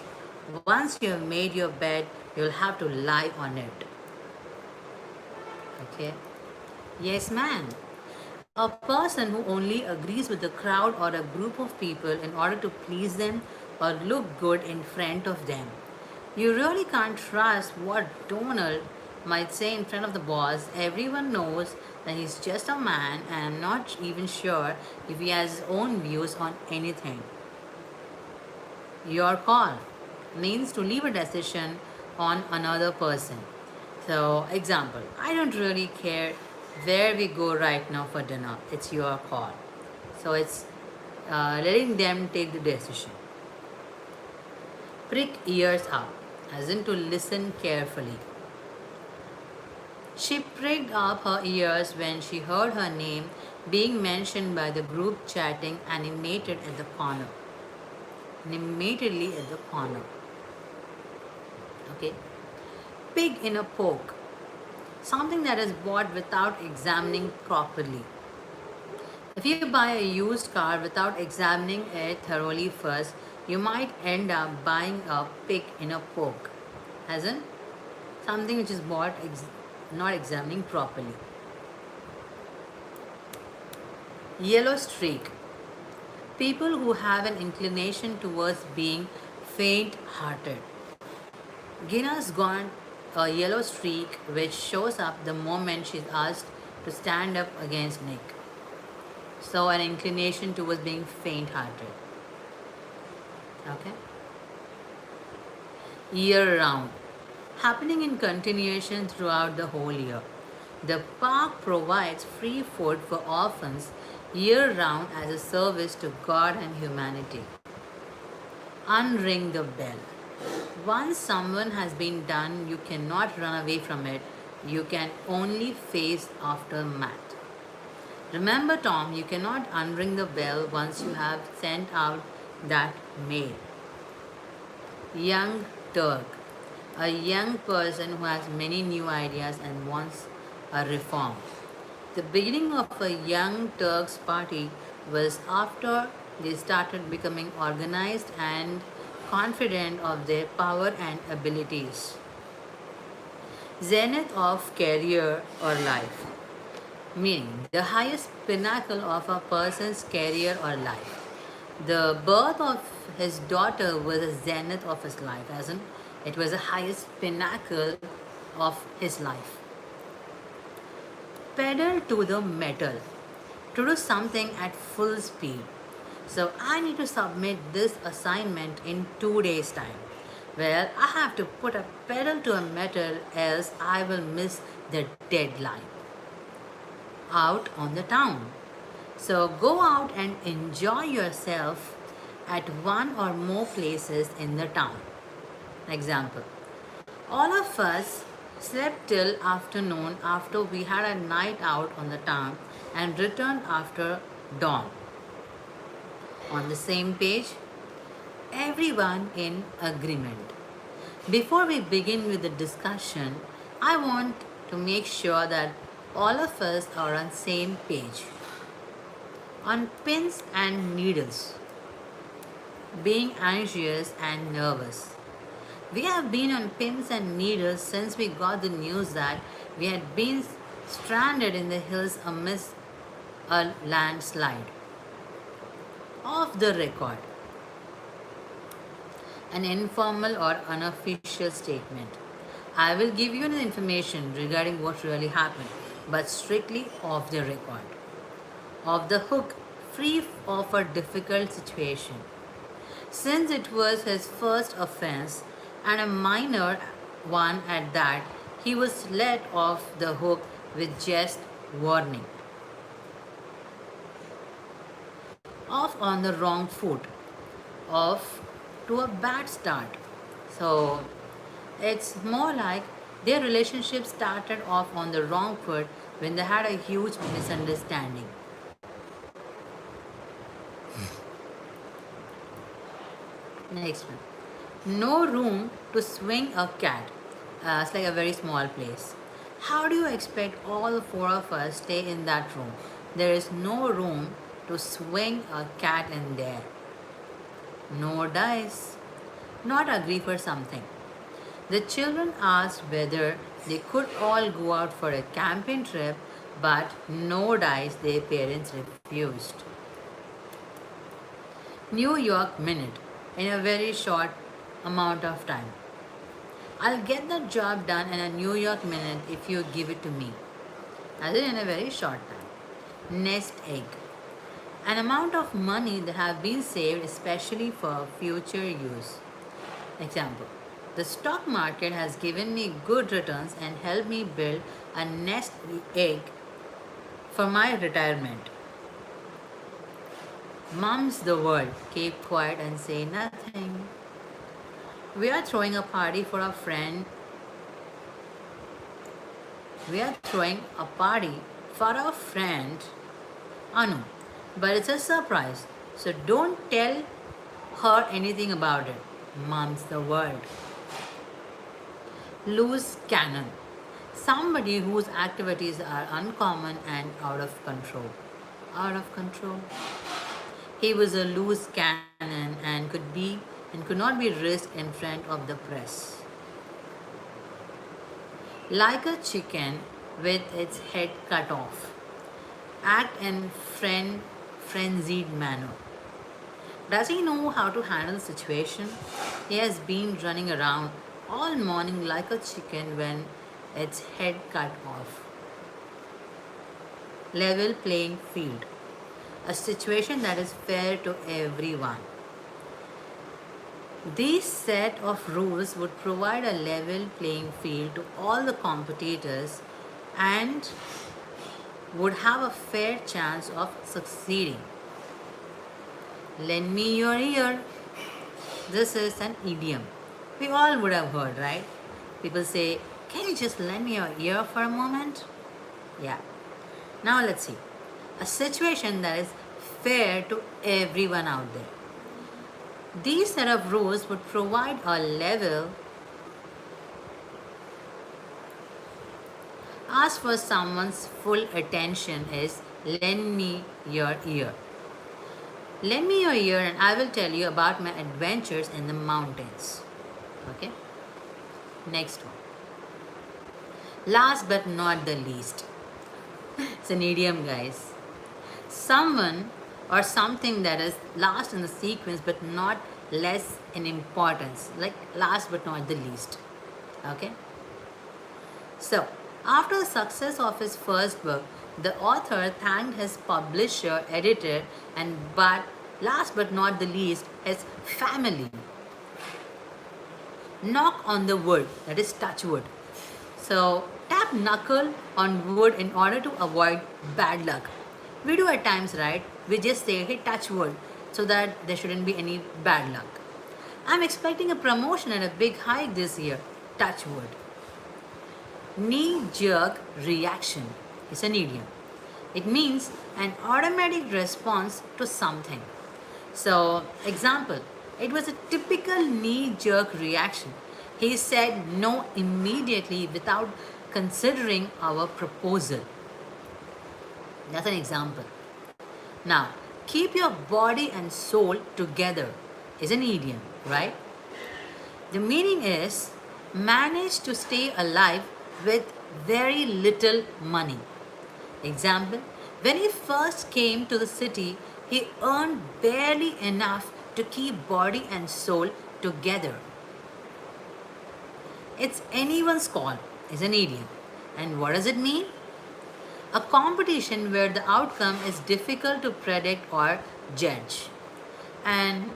S1: Once you have made your bed, you'll have to lie on it. Okay? Yes, man. A person who only agrees with the crowd or a group of people in order to please them or look good in front of them. You really can't trust what Donald might say in front of the boss. Everyone knows that he's just a man and I'm not even sure if he has his own views on anything. Your call means to leave a decision on another person. So, example, I don't really care where we go right now for dinner. It's your call. So, it's letting them take the decision. Prick ears up, as in to listen carefully. She pricked up her ears when she heard her name being mentioned by the group chatting animated at the corner. Animatedly at the corner. Okay. Pig in a poke. Something that is bought without examining properly. If you buy a used car without examining it thoroughly first, you might end up buying a pig in a poke. As in, something which is bought not examining properly. Yellow streak. People who have an inclination towards being faint hearted. Gina's got a yellow streak which shows up the moment she's asked to stand up against Nick. So, an inclination towards being faint hearted. Okay? Year round. Happening in continuation throughout the whole year. The park provides free food for orphans year round as a service to God and humanity. Unring the bell. Once someone has been done, you cannot run away from it. You can only face aftermath. Remember, Tom, you cannot unring the bell once you have sent out that mail. Young Turk. A young person who has many new ideas and wants a reform. The beginning of a young Turks party was after they started becoming organized and confident of their power and abilities. Zenith of career or life, meaning the highest pinnacle of a person's career or life. The birth of his daughter was the zenith of his life, as in it was the highest pinnacle of his life. Pedal to the metal to do something at full speed. So I need to submit this assignment in 2 days' time. Well, I have to put a pedal to a metal, else I will miss the deadline out on the town. So go out and enjoy yourself at one or more places in the town. Example: all of us slept till afternoon after we had a night out on the town and returned after dawn. On the same page, everyone in agreement. Before we begin with the discussion, I want to make sure that all of us are on same page. On pins and needles, being anxious and nervous. We have been on pins and needles since we got the news that we had been stranded in the hills amidst a landslide. Off the record, an informal or unofficial statement. I will give you the information regarding what really happened, but strictly off the record. Off the hook, free of a difficult situation. Since it was his first offense and a minor one at that, he was let off the hook with just warning. Off on the wrong foot, off to a bad start. So it's more like their relationship started off on the wrong foot when they had a huge misunderstanding. Next one. No room to swing a cat. It's like a very small place. How do you expect all four of us stay in that room? There is no room to swing a cat in there. No dice. Not agree for something. The children asked whether they could all go out for a camping trip, but no dice, their parents refused. New York minute in a very short amount of time. I'll get the job done in a New York minute if you give it to me. As in a very short time. Nest egg. An amount of money that have been saved especially for future use. Example: the stock market has given me good returns and helped me build a nest egg for my retirement. Mum's the word. Keep quiet and say nothing. We are throwing a party for a friend. We are throwing a party for a friend, Anu, but it's a surprise. So don't tell her anything about it. Mum's the word. Loose cannon. Somebody whose activities are uncommon and out of control. Out of control. He was a loose cannon and could not be risked in front of the press. Like a chicken with its head cut off. Act in frenzied manner. Does he know how to handle the situation? He has been running around all morning like a chicken when its head cut off. Level playing field. A situation that is fair to everyone. This set of rules would provide a level playing field to all the competitors and would have a fair chance of succeeding. Lend me your ear. This is an idiom. We all would have heard, right? People say, can you just lend me your ear for a moment? Yeah. Now let's see. A situation that is fair to everyone out there. These set of rules would provide a level. Ask for someone's full attention is lend me your ear. Lend me your ear and I will tell you about my adventures in the mountains. Okay? Next one. Last but not the least. It's an idiom, guys. Someone or something that is last in the sequence but not less in importance. Like last but not the least. Okay? So, after the success of his first book, the author thanked his publisher, editor, and last but not the least, his family. knock on the wood, that is touch wood. So tap knuckle on wood in order to avoid bad luck. We do at times, right? We just say, hey, touch wood, so that there shouldn't be any bad luck. I'm expecting a promotion and a big hike this year. Touch wood. Knee jerk reaction is an idiom. It means an automatic response to something. So, example, it was a typical knee jerk reaction. He said no immediately without considering our proposal. That's an example. Now, keep your body and soul together is an idiom, right? The meaning is manage to stay alive with very little money. Example, when he first came to the city, he earned barely enough to keep body and soul together. It's anyone's call is an idiom. And what does it mean? A competition where the outcome is difficult to predict or judge. And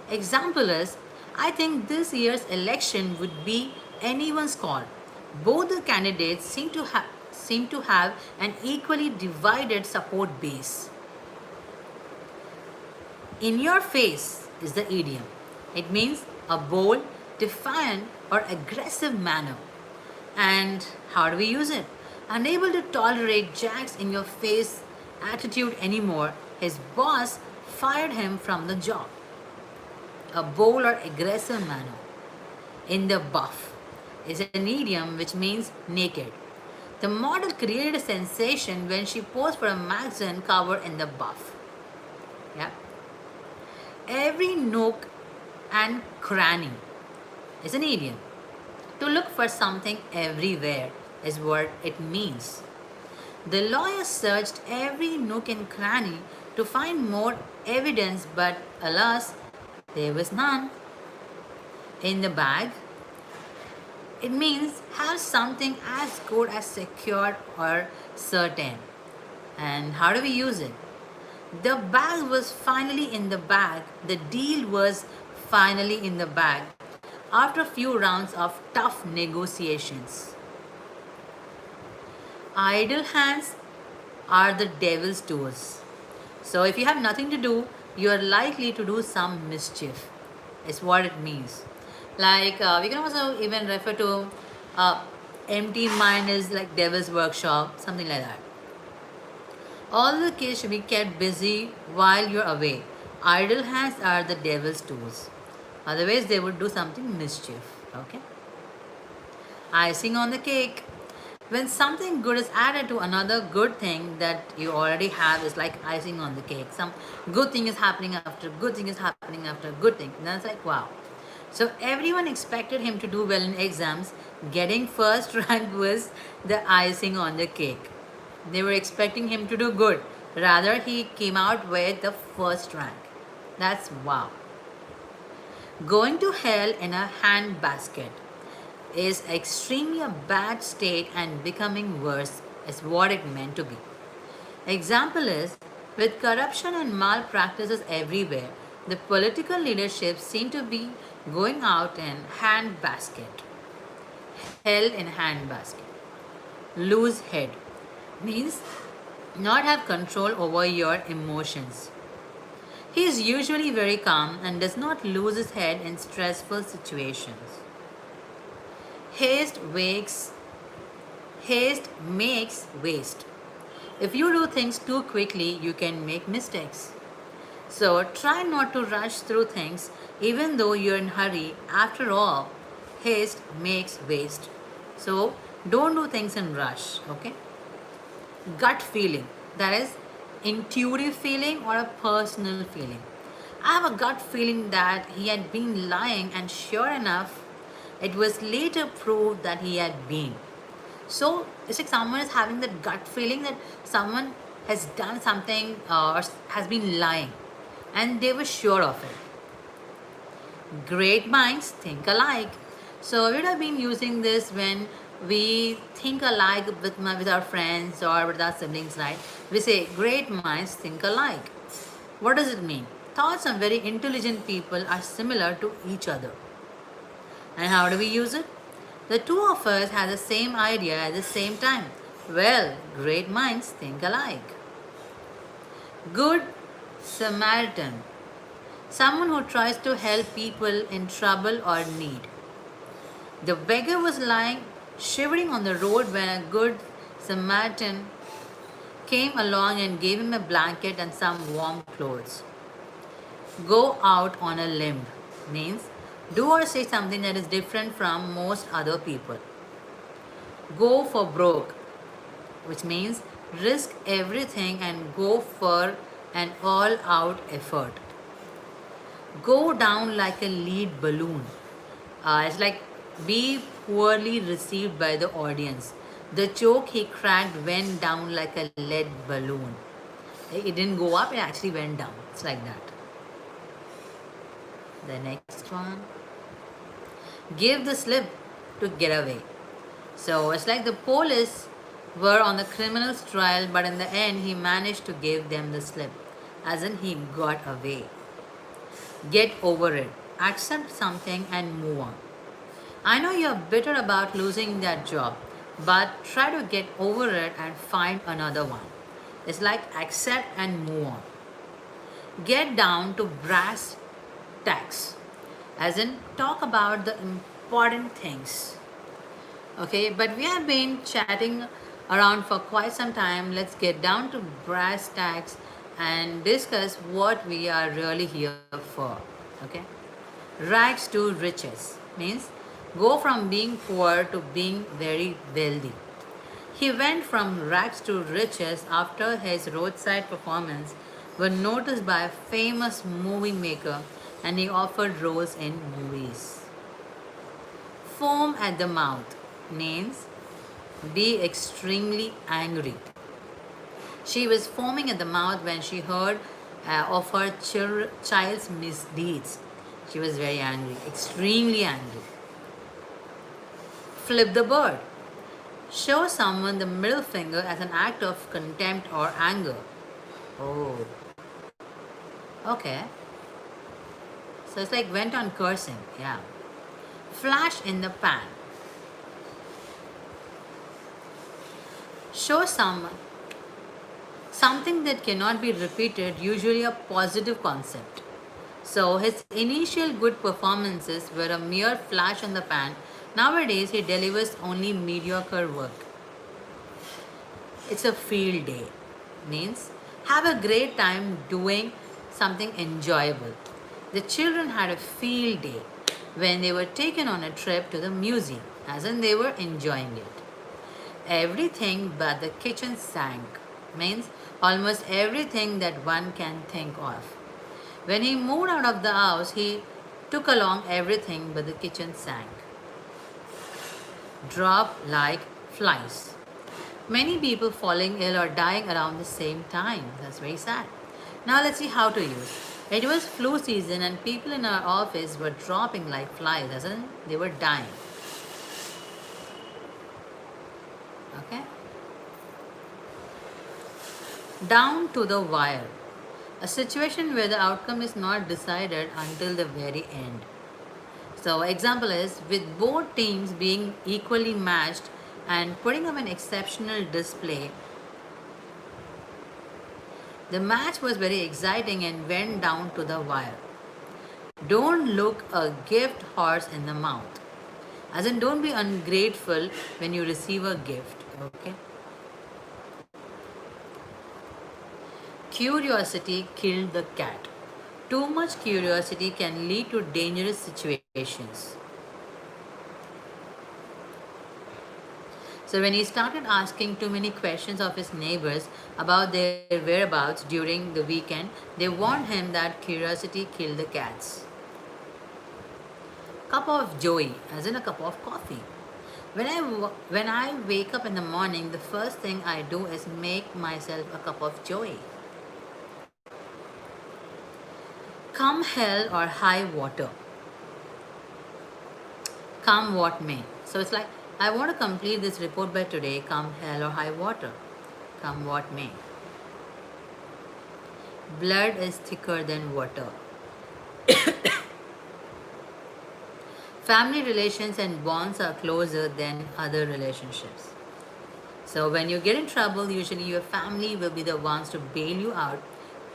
S1: example is, I think this year's election would be anyone's call. Both the candidates seem to have an equally divided support base. In your face is the idiom. It means a bold, defiant, or aggressive manner. And how do we use it? Unable to tolerate Jack's in your face attitude anymore, his boss fired him from the job. A bold or aggressive manner. In the buff is an idiom which means naked. The model created a sensation when she posed for a magazine cover in the buff. Yeah. Every nook and cranny is an idiom. To look for something everywhere is what it means. The lawyer searched every nook and cranny to find more evidence, but alas, there was none. In the bag, it means have something as good as secure or certain. And how do we use it? The bag was finally in the bag. The deal was finally in the bag after a few rounds of tough negotiations. Idle hands are the devil's tools. So if you have nothing to do, you are likely to do some mischief, is what it means. Like we can also even refer to empty mind is like devil's workshop, something like that. All the kids should be kept busy while you're away. Idle hands are the devil's tools. Otherwise, they would do something mischief. Okay. Icing on the cake. When something good is added to another good thing that you already have is like icing on the cake. Some good thing is happening after good thing is happening after good thing. And that's like wow. So everyone expected him to do well in exams. Getting first rank was the icing on the cake. They were expecting him to do good. Rather, he came out with the first rank. That's wow. Going to hell in a handbasket is extremely a bad state and becoming worse is what it meant to be. Example is, with corruption and malpractices everywhere, the political leadership seem to be going out in handbasket. Hell in handbasket. Lose head means not have control over your emotions. He is usually very calm and does not lose his head in stressful situations. Haste makes waste. If you do things too quickly, you can make mistakes. So try not to rush through things even though you're in a hurry. After all, haste makes waste. So don't do things in rush, okay? Gut feeling, that is intuitive feeling or a personal feeling. I have a gut feeling that he had been lying, and sure enough, it was later proved that he had been. So it's like someone is having that gut feeling that someone has done something or has been lying, and they were sure of it. Great minds think alike. So we would have been using this when we think alike with our friends or with our siblings, right? We say, great minds think alike. What does it mean? Thoughts of very intelligent people are similar to each other. And how do we use it? The two of us had the same idea at the same time. Well, great minds think alike. Good Samaritan. Someone who tries to help people in trouble or need. The beggar was lying shivering on the road when a good Samaritan came along and gave him a blanket and some warm clothes. Go out on a limb means do or say something that is different from most other people. Go for broke, which means risk everything and go for an all out effort. Go down like a lead balloon. It's like be poorly received by the audience. The joke he cracked went down like a lead balloon. It didn't go up, it actually went down. It's like that. The next one. Give the slip to get away. So it's like the police were on the criminal's trial, but in the end, he managed to give them the slip, as in he got away. Get over it. Accept something and move on. I know you're bitter about losing that job, but try to get over it and find another one. It's like accept and move on. Get down to brass tacks, as in talk about the important things. Okay, but we have been chatting around for quite some time. Let's get down to brass tacks and discuss what we are really here for. Okay, rags to riches means go from being poor to being very wealthy. He went from rags to riches after his roadside performance was noticed by a famous movie maker and he offered roles in movies. Foam at the mouth means be extremely angry. She was foaming at the mouth when she heard of her child's misdeeds. She was very angry, extremely angry. Flip the bird. Show someone the middle finger as an act of contempt or anger. Oh, okay. So it's like went on cursing, yeah. Flash in the pan. Show someone something that cannot be repeated, usually a positive concept. So his initial good performances were a mere flash in the pan. Nowadays he delivers only mediocre work. It's a field day. Means have a great time doing something enjoyable. The children had a field day when they were taken on a trip to the museum, as in they were enjoying it. Everything but the kitchen sank means almost everything that one can think of. When he moved out of the house, he took along everything but the kitchen sank. Drop like flies. Many people falling ill or dying around the same time. That's very sad. Now let's see how to use. It was flu season and people in our office were dropping like flies, as in they were dying. Okay? Down to the wire. A situation where the outcome is not decided until the very end. So example is with both teams being equally matched and putting up an exceptional display. The match was very exciting and went down to the wire. Don't look a gift horse in the mouth. As in don't be ungrateful when you receive a gift. Okay? Curiosity killed the cat. Too much curiosity can lead to dangerous situations. So when he started asking too many questions of his neighbors about their whereabouts during the weekend, they warned him that curiosity killed the cats. Cup of joy, as in a cup of coffee. When I wake up in the morning, the first thing I do is make myself a cup of joy. Come hell or high water. Come what may. So it's like, I want to complete this report by today, come hell or high water. Come what may. Blood is thicker than water. Family relations and bonds are closer than other relationships. So when you get in trouble, usually your family will be the ones to bail you out,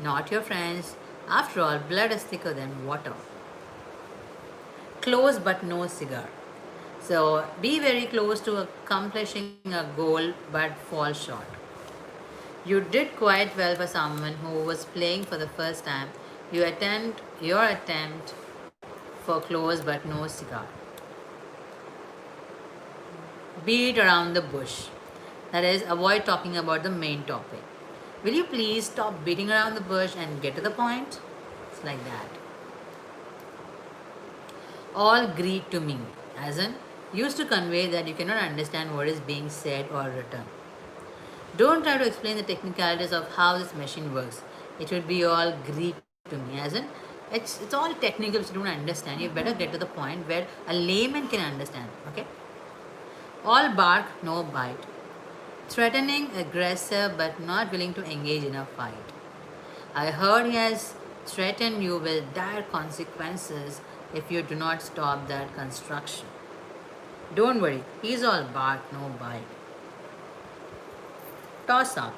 S1: not your friends. After all, blood is thicker than water. Close but no cigar. So be very close to accomplishing a goal but fall short. You did quite well for someone who was playing for the first time. Your attempt for close but no cigar. Beat around the bush. That is, avoid talking about the main topic. Will you please stop beating around the bush and get to the point? It's like that. All Greek to me, as in, used to convey that you cannot understand what is being said or written. Don't try to explain the technicalities of how this machine works. It will be all Greek to me, as in, it's all technical, so you don't understand. You better get to the point where a layman can understand. Okay? All bark, no bite. Threatening, aggressive, but not willing to engage in a fight. I heard he has threatened you with dire consequences if you do not stop that construction. Don't worry, he's all bark, no bite. Toss up.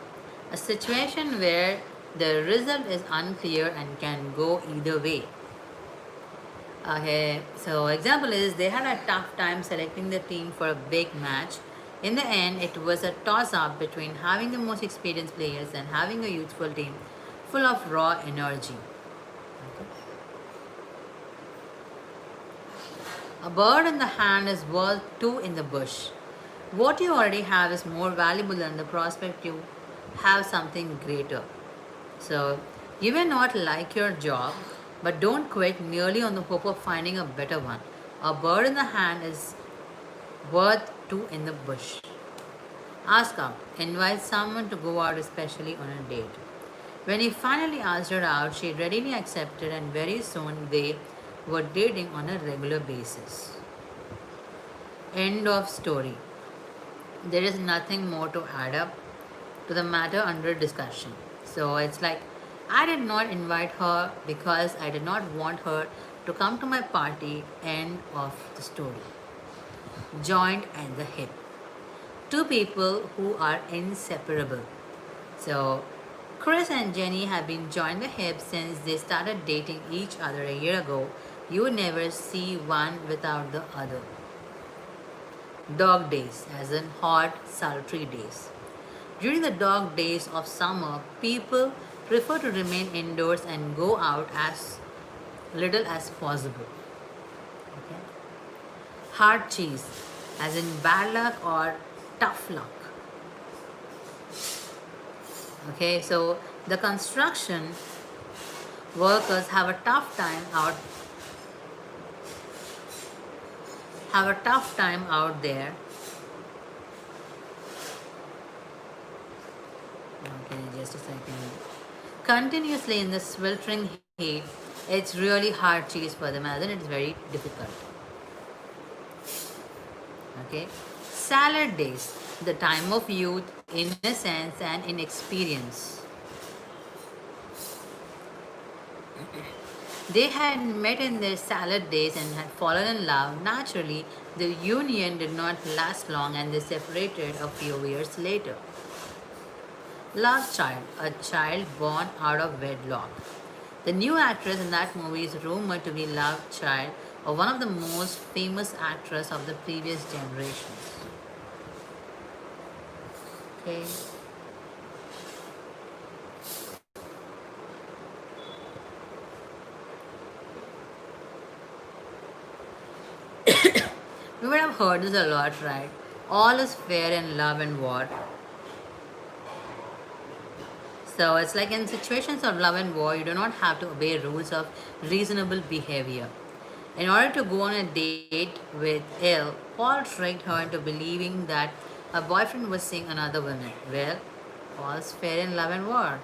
S1: A situation where the result is unclear and can go either way. Okay, so example is they had a tough time selecting the team for a big match. In the end, it was a toss-up between having the most experienced players and having a youthful team full of raw energy. A bird in the hand is worth two in the bush. What you already have is more valuable than the prospect you have something greater. So, you may not like your job, but don't quit merely on the hope of finding a better one. A bird in the hand is worth two in the bush. Ask out. Invite someone to go out, especially on a date. When he finally asked her out, she readily accepted, and very soon they were dating on a regular basis. End of story. There is nothing more to add up to the matter under discussion. So it's like, I did not invite her because I did not want her to come to my party. End of the story. Joined at the hip. Two people who are inseparable. So Chris and Jenny have been joined the hip since they started dating each other a year ago. You never see one without the other. Dog days, as in hot, sultry days. During the dog days of summer, people prefer to remain indoors and go out as little as possible. Okay? Hard cheese, as in bad luck or tough luck. Okay, so the construction workers have a tough time out there. Okay, just a second. Continuously in the sweltering heat, it's really hard cheese for them, as in it's very difficult. Okay, salad days, the time of youth, innocence, and inexperience. They had met in their salad days and had fallen in love. Naturally, the union did not last long and they separated a few years later. Love Child, a child born out of wedlock. The new actress in that movie is rumored to be love child of one of the most famous actors of the previous generations. Okay. We would have heard this a lot, right? All is fair in love and war. So it's like in situations of love and war, you do not have to obey rules of reasonable behavior. In order to go on a date with Elle, Paul tricked her into believing that her boyfriend was seeing another woman. Well, all's fair in love and war.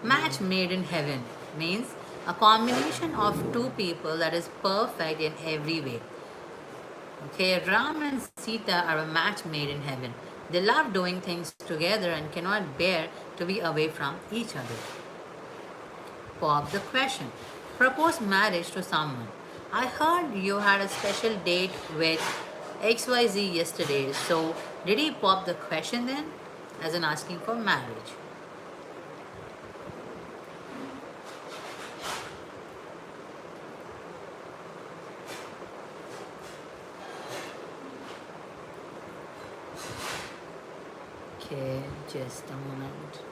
S1: Match made in heaven means a combination of two people that is perfect in every way. Okay, Ram and Sita are a match made in heaven. They love doing things together and cannot bear to be away from each other. pop the question. Propose marriage to someone. I heard you had a special date with XYZ yesterday, so did he pop the question then? As in asking for marriage. Okay, just a moment.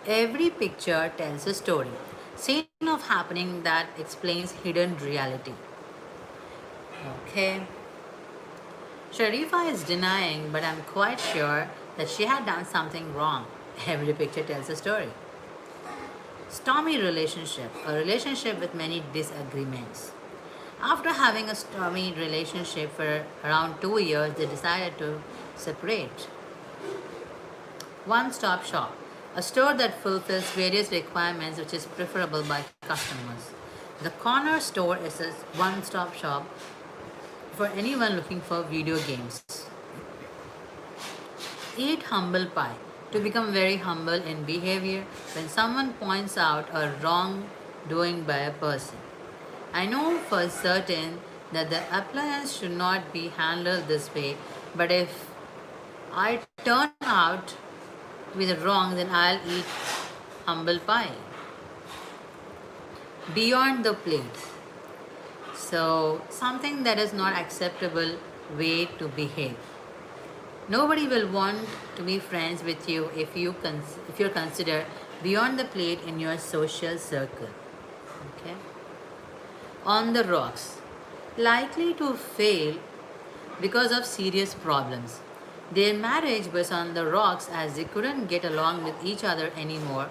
S1: Every picture tells a story. Scene of happening that explains hidden reality. Okay. Sharifa is denying, but I'm quite sure that she had done something wrong. Every picture tells a story. Stormy relationship, a relationship with many disagreements. After having a stormy relationship for around 2 years, they decided to separate. One stop shop, a store that fulfills various requirements which is preferable by customers. The corner store is a one stop shop for anyone looking for video games. Eat humble pie. To become very humble in behavior when someone points out a wrongdoing by a person. I know for certain that the appliance should not be handled this way, but if I turn out with wrong, then I'll eat humble pie. Beyond the plate. So, something that is not acceptable way to behave. Nobody will want to be friends with you if you're considered beyond the plate in your social circle. Okay? On the rocks. Likely to fail because of serious problems. Their marriage was on the rocks as they couldn't get along with each other anymore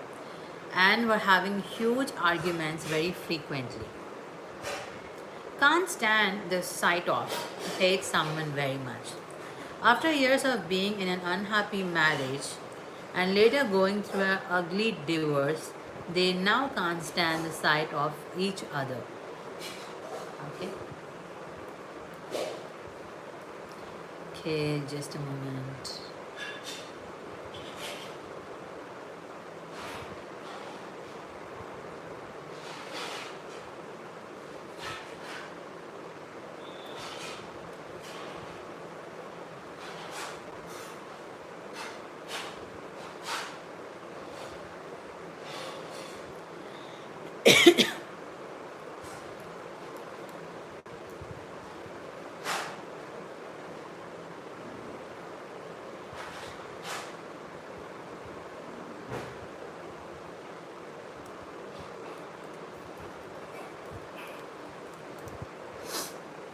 S1: and were having huge arguments very frequently. Can't stand the sight of, hate someone very much. After years of being in an unhappy marriage and later going through an ugly divorce, they now can't stand the sight of each other. Okay? Okay, just a moment.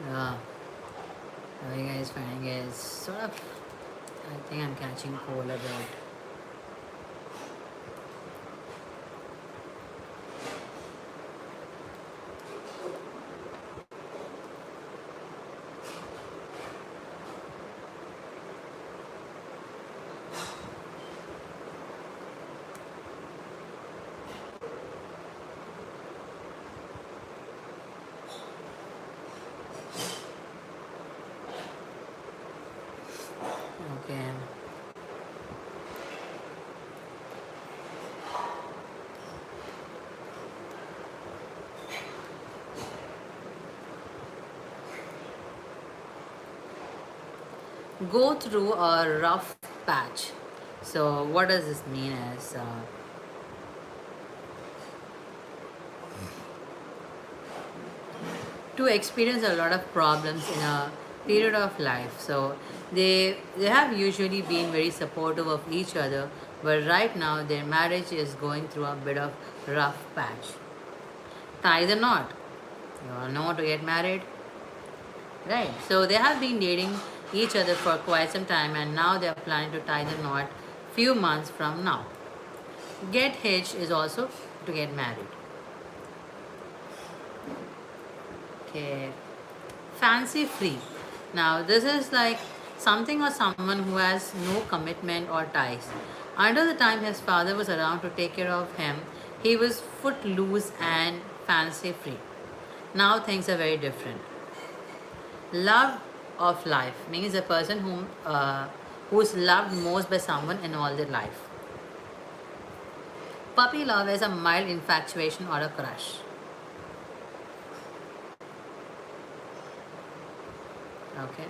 S1: Yeah. How are you guys finding it? Sort of, I think I'm catching cold a bit. Okay. Go through a rough patch. So, what does this mean? Is to experience a lot of problems in a period of life. So, they have usually been very supportive of each other, but right now their marriage is going through a bit of rough patch. Tie the knot. You all know to get married, right? So they have been dating each other for quite some time, and now they are planning to tie the knot few months from now. Get hitched is also to get married. Okay. Fancy free. Now this is like something or someone who has no commitment or ties. Until the time his father was around to take care of him, he was footloose and fancy free. Now things are very different. Love of life means a person who's loved most by someone in all their life. Puppy love is a mild infatuation or a crush. Okay.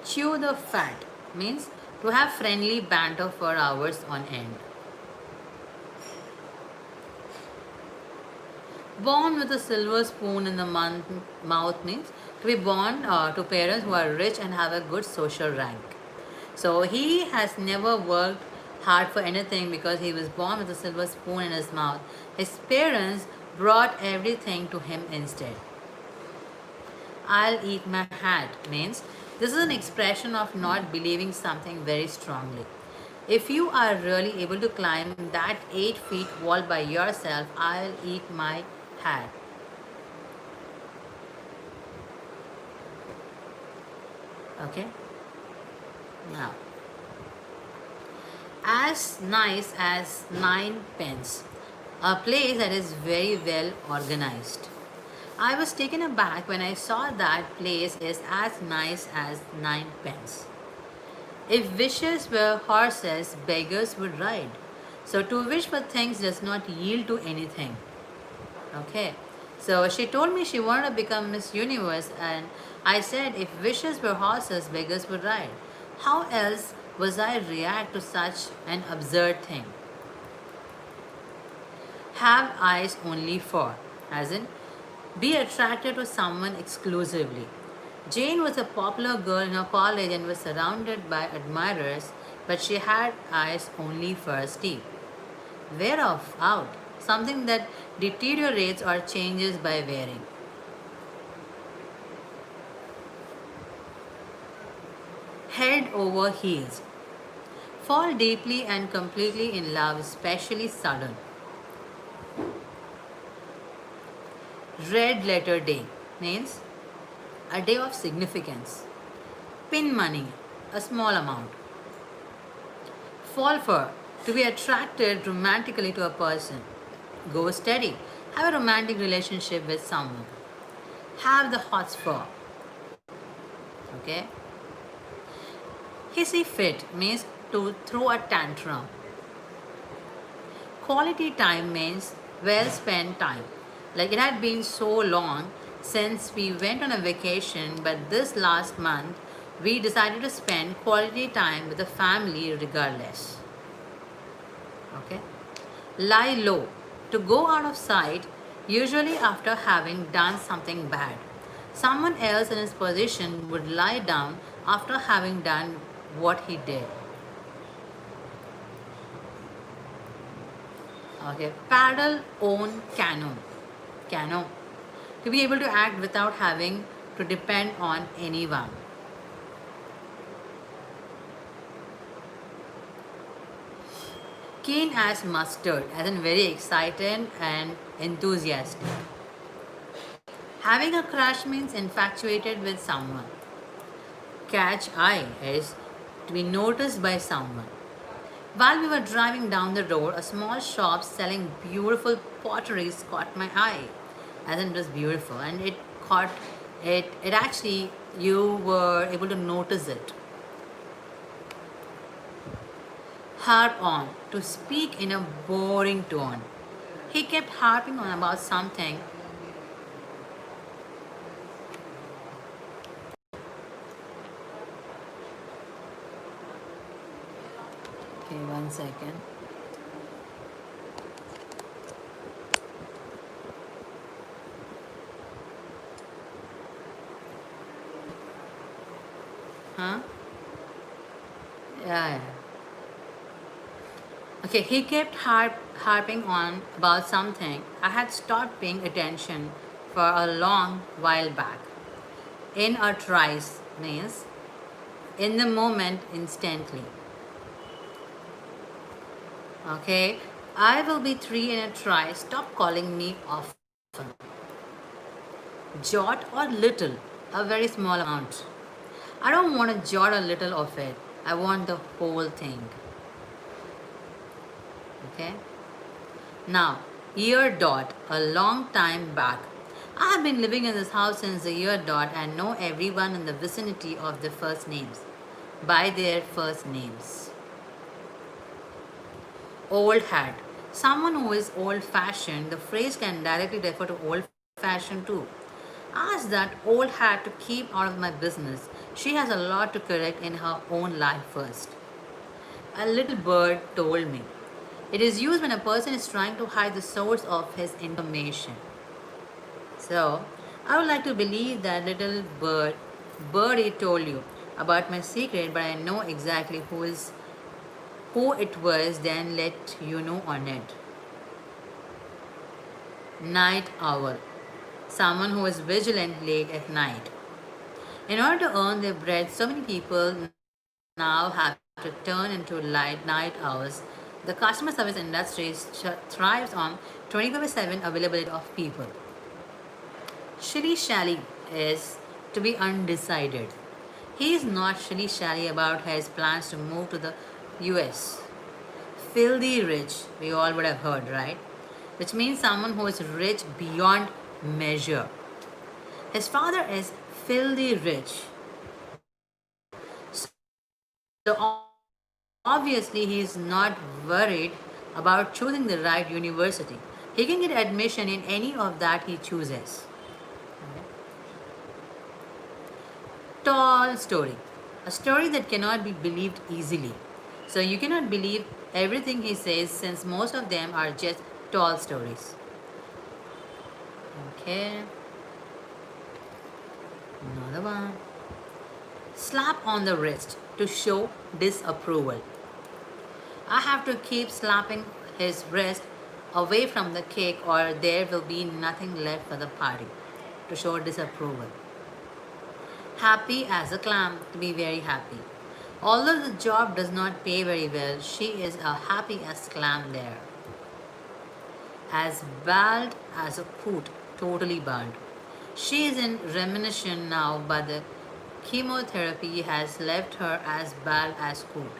S1: Chew the fat means to have friendly banter for hours on end. Born with a silver spoon in the mouth means to be born to parents who are rich and have a good social rank. So he has never worked hard for anything because he was born with a silver spoon in his mouth. His parents brought everything to him instead. I'll eat my hat means this is an expression of not believing something very strongly. If you are really able to climb that 8 feet wall by yourself, I'll eat my hat. Okay? Now, as nice as nine pence, a place that is very well organized. I was taken aback when I saw that place is as nice as nine pence. If wishes were horses, beggars would ride. So to wish for things does not yield to anything. Okay. So she told me she wanted to become Miss Universe, and I said if wishes were horses, beggars would ride. How else was I react to such an absurd thing? Have eyes only for, as in be attracted to someone exclusively. Jane was a popular girl in her college and was surrounded by admirers, but she had eyes only for Steve. Wear off, out, something that deteriorates or changes by wearing. Head over heels. Fall deeply and completely in love, especially sudden. Red letter day means a day of significance. Pin money, a small amount. Fall for, to be attracted romantically to a person. Go steady, have a romantic relationship with someone. Have the hots for. Okay. Hissy fit means to throw a tantrum. Quality time means well spent time. Like it had been so long since we went on a vacation, but this last month we decided to spend quality time with the family regardless. Okay. Lie low, to go out of sight, usually after having done something bad. Someone else in his position would lie down after having done what he did. Okay, paddle, own, canoe. Canoe. To be able to act without having to depend on anyone. Keen as mustard, as in very excited and enthusiastic. Having a crush means infatuated with someone. Catch eye is to be noticed by someone. While we were driving down the road, a small shop selling beautiful potteries caught my eye. As in it was beautiful, and it caught it actually you were able to notice it. Harp on, to speak in a boring tone. He kept harping on about something. Okay, 1 second. Huh? Yeah, yeah. Okay, he kept harping on about something I had stopped paying attention for a long while back. In a trice means in the moment instantly. Okay, I will be 3 in a try. Stop calling me often. Jot or little, a very small amount. I don't want to jot a little of it. I want the whole thing. Okay. Now, year dot, a long time back. I have been living in this house since the year dot and know everyone in the vicinity of the first names. by their first names. Old hat. Someone who is old fashioned, the phrase can directly refer to old fashioned too. Ask that old hat to keep out of my business. She has a lot to correct in her own life first. A little bird told me. It is used when a person is trying to hide the source of his information. So, I would like to believe that little birdie told you about my secret, but I know exactly who it was, then let you know on it. Night owl. Someone who is vigilant late at night. In order to earn their bread, so many people now have to turn into night owls. The customer service industry thrives on 24/7 availability of people. Shilly shally is to be undecided. He is not shilly shally about his plans to move to the US. Filthy rich, we all would have heard, right? Which means someone who is rich beyond measure. His father is filthy rich. So obviously he is not worried about choosing the right university. He can get admission in any of that he chooses. Tall story. A story that cannot be believed easily. So you cannot believe everything he says since most of them are just tall stories. Okay, another one. Slap on the wrist to show disapproval. I have to keep slapping his wrist away from the cake or there will be nothing left for the party to show disapproval. Happy as a clam, to be very happy. Although the job does not pay very well, she is a happy as clam there. As bald as a coot, totally burned. She is in remission now, but the chemotherapy has left her as bald as coot.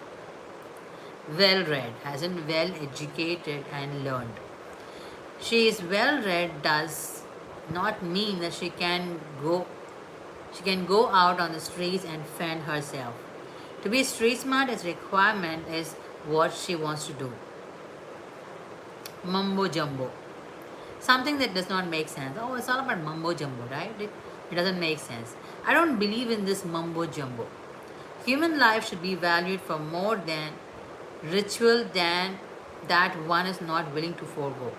S1: Well read, as in well educated and learned. She is well read does not mean that she can go out on the streets and fend herself. To be street smart as requirement is what she wants to do. Mumbo jumbo. Something that does not make sense. Oh, it's all about mumbo jumbo, right? It doesn't make sense. I don't believe in this mumbo jumbo. Human life should be valued for more than ritual than that one is not willing to forego.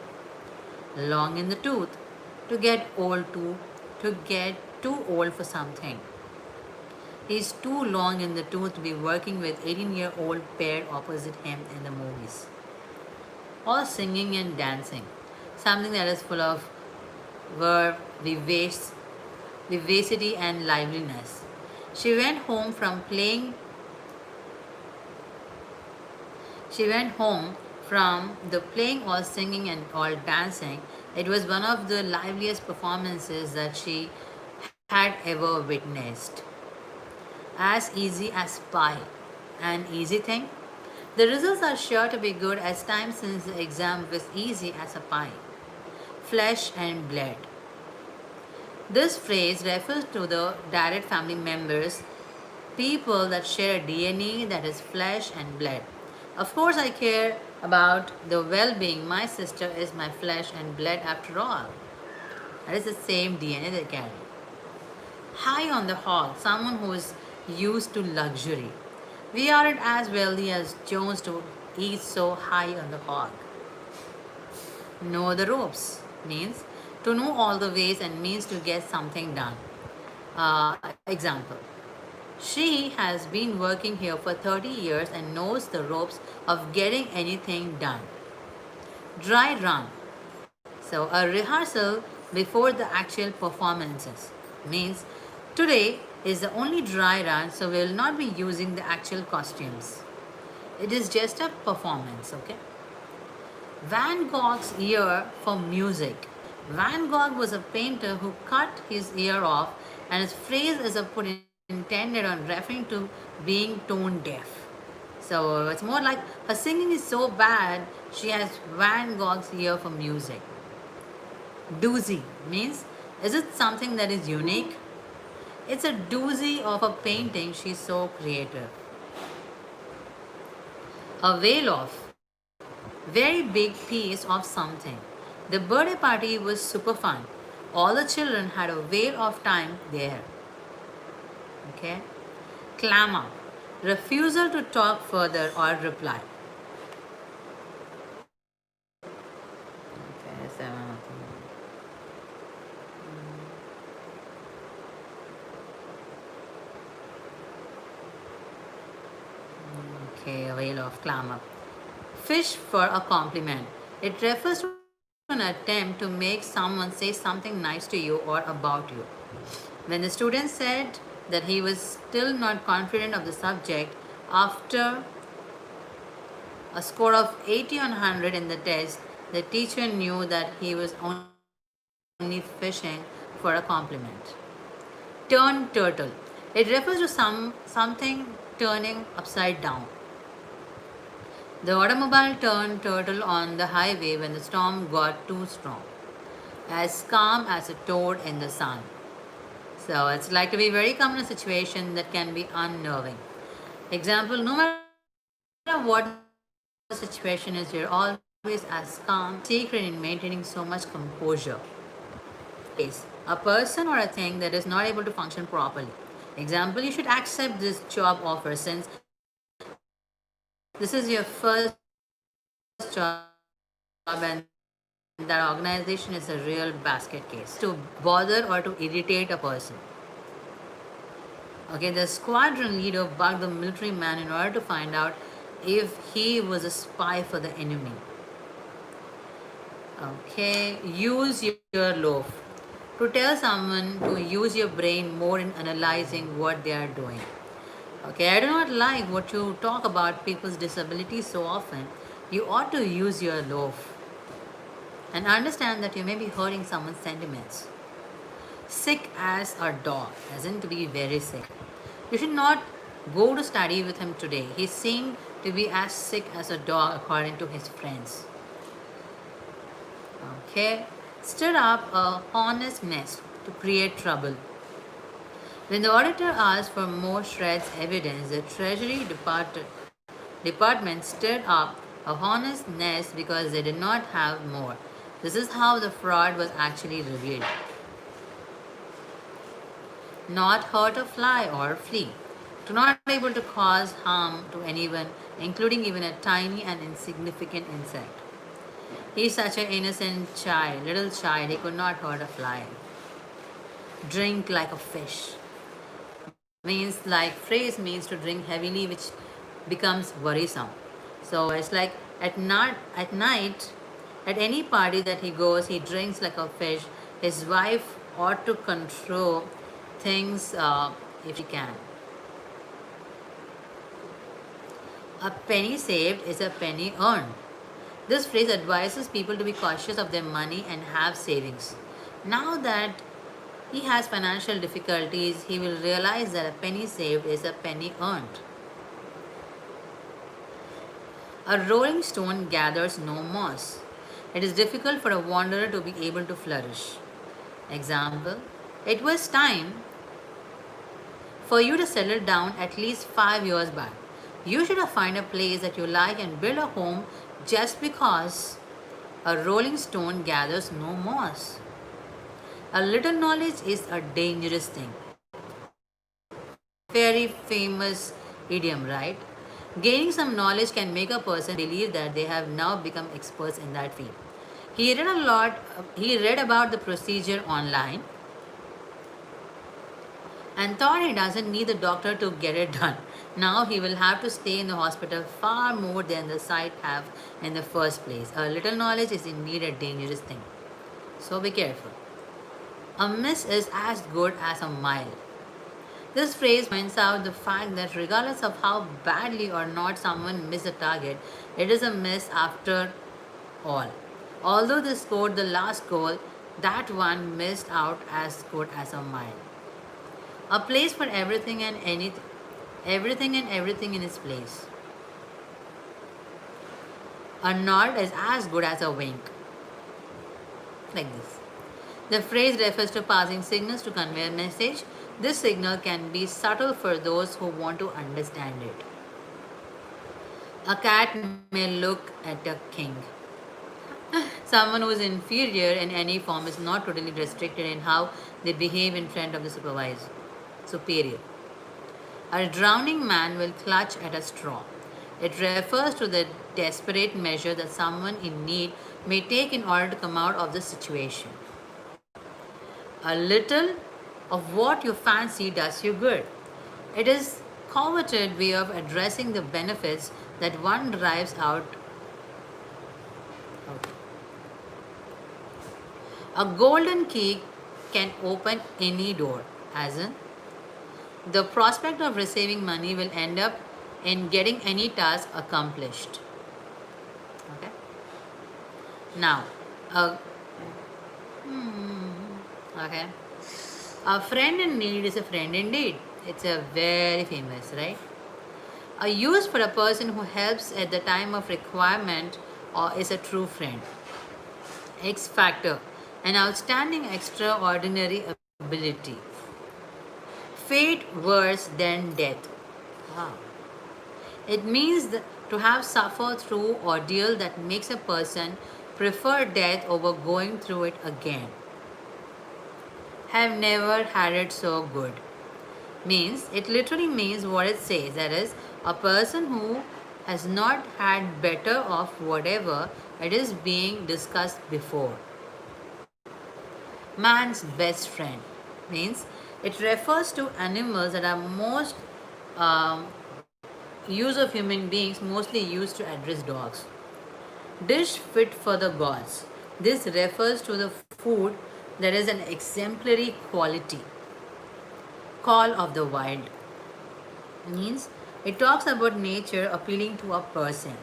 S1: Long in the tooth, to get too old for something. He is too long in the tooth to be working with 18-year-old pair opposite him in the movies. Or singing and dancing. Something that is full of verve, vivacity and liveliness. She went home from playing She went home from the playing or singing and all dancing. It was one of the liveliest performances that she had ever witnessed. As easy as pie. An easy thing? The results are sure to be good as time since the exam was easy as a pie. Flesh and blood. This phrase refers to the direct family members, people that share a DNA that is flesh and blood. Of course, I care about the well being. My sister is my flesh and blood after all. That is the same DNA they carry. High on the hog, someone who is used to luxury. We aren't as wealthy as Jones to eat so high on the hog. Know the ropes means to know all the ways and means to get something done. Example. She has been working here for 30 years and knows the ropes of getting anything done. Dry run. So, a rehearsal before the actual performances means today is the only dry run, so we will not be using the actual costumes. It is just a performance, okay? Van Gogh's ear for music. Van Gogh was a painter who cut his ear off, and his phrase is a put intended on referring to being tone deaf. So it's more like her singing is so bad, she has Van Gogh's ear for music. Doozy means, is it something that is unique? It's a doozy of a painting, she's so creative. A whale of very big piece of something. The birthday party was super fun. All the children had a whale of time there. Okay? Clam up. Refusal to talk further or reply. Okay, okay, a whale of clam up. Fish for a compliment. It refers to an attempt to make someone say something nice to you or about you. When the student said that he was still not confident of the subject after a score of 80 on 100 in the test, the teacher knew that he was only fishing for a compliment. Turn turtle. It refers to something turning upside down. The automobile turned turtle on the highway when the storm got too strong, as calm as a toad in the sun. So it's like to be very common in a situation that can be unnerving. Example, no matter what the situation is, you're always as calm, secret in maintaining so much composure. Case, a person or a thing that is not able to function properly. Example, you should accept this job offer since this is your first job and that organization is a real basket case. To bother or to irritate a person. Okay, the squadron leader bugged the military man in order to find out if he was a spy for the enemy. Okay, use your loaf. To tell someone to use your brain more in analyzing what they are doing. Okay, I do not like what you talk about people's disabilities so often. You ought to use your loaf and understand that you may be hurting someone's sentiments. Sick as a dog, as in to be very sick. You should not go to study with him today. He seemed to be as sick as a dog according to his friends. Okay, stir up a hornet's nest to create trouble. When the auditor asked for more shreds evidence, the Treasury Department stirred up a hornet's nest because they did not have more. This is how the fraud was actually revealed. Not hurt a fly or flea. To not able to cause harm to anyone, including even a tiny and insignificant insect. He is such an innocent child, little child, he could not hurt a fly. Drink like a fish. Means like phrase means to drink heavily, which becomes worrisome. So it's like at night, at any party that he goes, he drinks like a fish. His wife ought to control things if she can. A penny saved is a penny earned. This phrase advises people to be cautious of their money and have savings. Now that he has financial difficulties, he will realize that a penny saved is a penny earned. A rolling stone gathers no moss. It is difficult for a wanderer to be able to flourish. Example, it was time for you to settle down at least 5 years back. You should have found a place that you like and build a home just because a rolling stone gathers no moss. A little knowledge is a dangerous thing. Very famous idiom, right? Gaining some knowledge can make a person believe that they have now become experts in that field. He read about the procedure online and thought he doesn't need the doctor to get it done. Now he will have to stay in the hospital far more than the site have in the first place. A little knowledge is indeed a dangerous thing. So be careful. A miss is as good as a mile. This phrase points out the fact that regardless of how badly or not someone missed a target, it is a miss after all. Although they scored the last goal, that one missed out as good as a mile. A place for everything and everything in its place. A nod is as good as a wink. Like this. The phrase refers to passing signals to convey a message. This signal can be subtle for those who want to understand it. A cat may look at a king. Someone who is inferior in any form is not totally restricted in how they behave in front of the superior. A drowning man will clutch at a straw. It refers to the desperate measure that someone in need may take in order to come out of the situation. A little of what you fancy does you good. It is coveted way of addressing the benefits that one derives out. A golden key can open any door, as in the prospect of receiving money will end up in getting any task accomplished. Okay. Now, a, okay, a friend in need is a friend indeed. It's a very famous, right? A use for a person who helps at the time of requirement or is a true friend. X factor, an outstanding extraordinary ability. Fate worse than death. Wow. It means to have suffered through ordeal that makes a person prefer death over going through it again. Have never had it so good. Means, it literally means what it says, that is, a person who has not had better of whatever it is being discussed before. Man's best friend means it refers to animals that are most um, use of human beings mostly used to address dogs. Dish fit for the gods. This refers to the food that is an exemplary quality. Call of the wild means it talks about nature appealing to a person.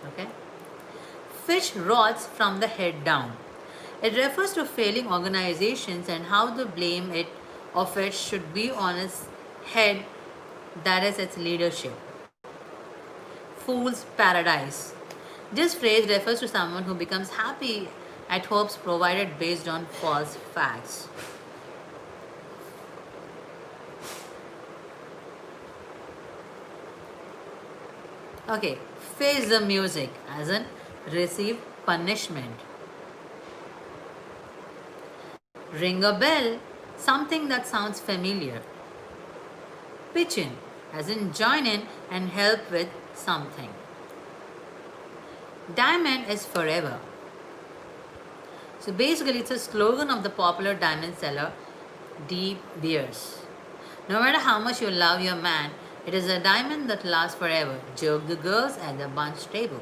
S1: Okay. Fish rots from the head down. It refers to failing organizations and how the blame of it should be on its head, that is its leadership. Fool's paradise. This phrase refers to someone who becomes happy at hopes provided based on false facts. Okay, face the music as in receive punishment. Ring a bell, something that sounds familiar. Pitch in as in join in and help with something. Diamond is forever. So basically, it's a slogan of the popular diamond seller, De Beers. No matter how much you love your man, it is a diamond that lasts forever. Joke the girls at the bunch table.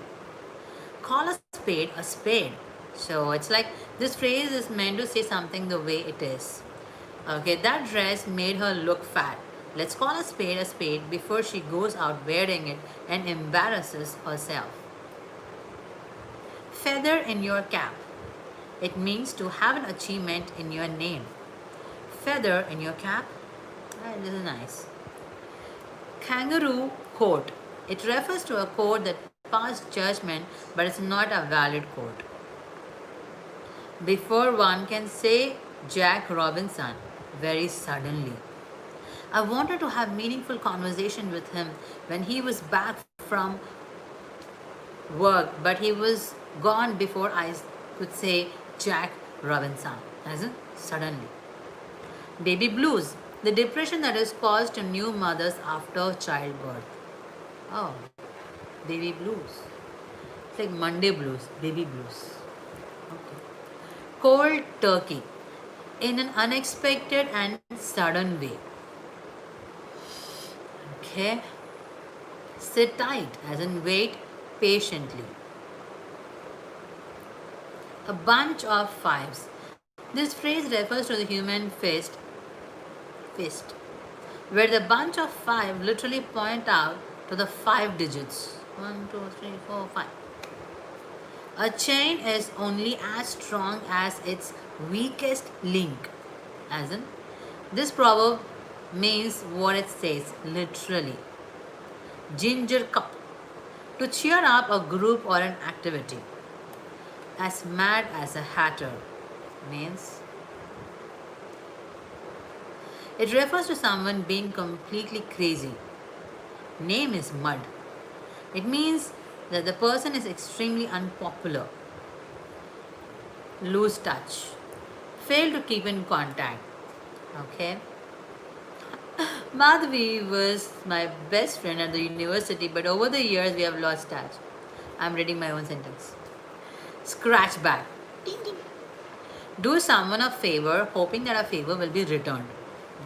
S1: Call a spade a spade. So it's like this phrase is meant to say something the way it is. Okay, that dress made her look fat. Let's call a spade before she goes out wearing it and embarrasses herself. Feather in your cap. It means to have an achievement in your name. Feather in your cap. This is nice. Kangaroo court. It refers to a court that passed judgment but is not a valid court. Before one can say Jack Robinson, very suddenly. I wanted to have meaningful conversation with him when he was back from work, but he was gone before I could say Jack Robinson, as in suddenly. Baby blues, the depression that is caused to new mothers after childbirth. Oh, baby blues. It's like Monday blues, baby blues. Okay. Cold turkey, in an unexpected and sudden way. Okay. Sit tight, as in wait patiently. A bunch of fives. This phrase refers to the human fist, where the bunch of five literally point out to the 5 digits. 1, 2, 3, 4, 5. A chain is only as strong as its weakest link. As in, this proverb means what it says, literally. Ginger cup, to cheer up a group or an activity. As mad as a hatter means it refers to someone being completely crazy. name is Mud. It means that the person is extremely unpopular, lose touch, fail to keep in contact. Okay. Madhavi was my best friend at the university, but over the years we have lost touch. I'm reading my own sentence. Scratch back. Ding, ding. Do someone a favor, hoping that a favor will be returned.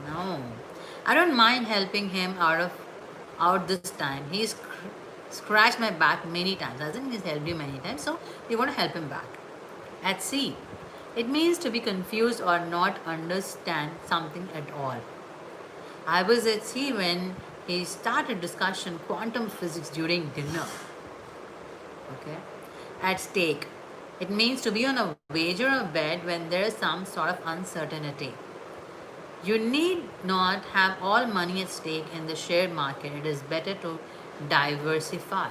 S1: No. I don't mind helping him out this time. He's scratched my back many times. I think he's helped you many times, so you want to help him back. At sea, it means to be confused or not understand something at all. I was at sea when he started discussion quantum physics during dinner. Okay. At stake, it means to be on a wager or bet when there is some sort of uncertainty. You need not have all money at stake in the share market. It is better to diversify.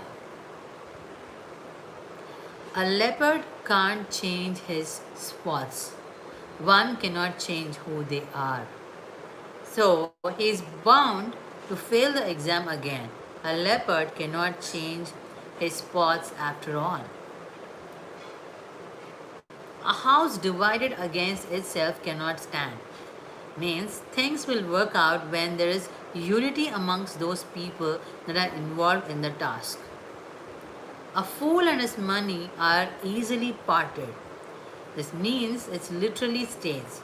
S1: A leopard can't change his spots. One cannot change who they are. So he is bound to fail the exam again. A leopard cannot change his spots after all. A house divided against itself cannot stand. Means things will work out when there is unity amongst those people that are involved in the task. A fool and his money are easily parted. This means it literally states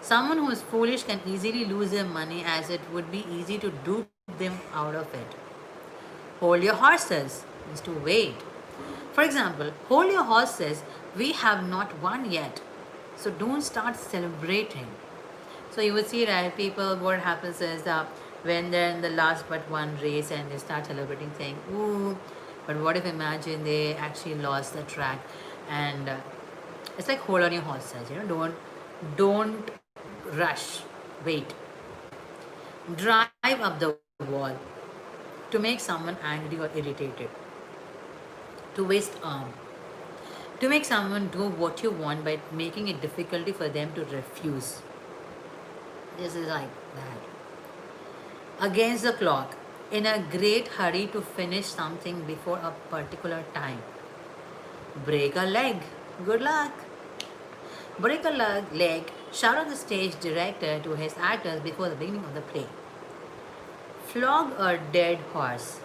S1: someone who is foolish can easily lose their money as it would be easy to dupe them out of it. Hold your horses is to wait. For example, hold your horses, we have not won yet. So don't start celebrating. So you would see, right, people, what happens is when they're in the last but one race and they start celebrating saying, ooh, but what if imagine they actually lost the track, and it's like hold on your horses, don't rush, wait. Drive up the wall to make someone angry or irritated, to waste arm, to make someone do what you want by making it difficulty for them to refuse. This is like that. Against the clock, in a great hurry to finish something before a particular time. Break a leg. Good luck. Break a leg. Shout out the stage director to his actors before the beginning of the play. Flog a dead horse.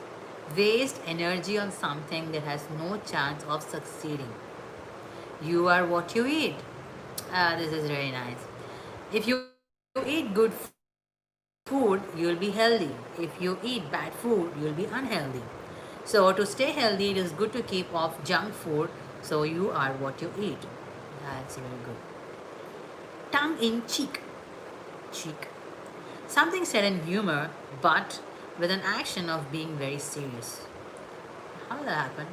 S1: Waste energy on something that has no chance of succeeding. You are what you eat. This is very nice. If you eat good food, you'll be healthy. If you eat bad food, you'll be unhealthy. So to stay healthy, it is good to keep off junk food. So you are what you eat. That's very good. Tongue in cheek. Cheek. Something said in humor, but with an action of being very serious. How did that happen?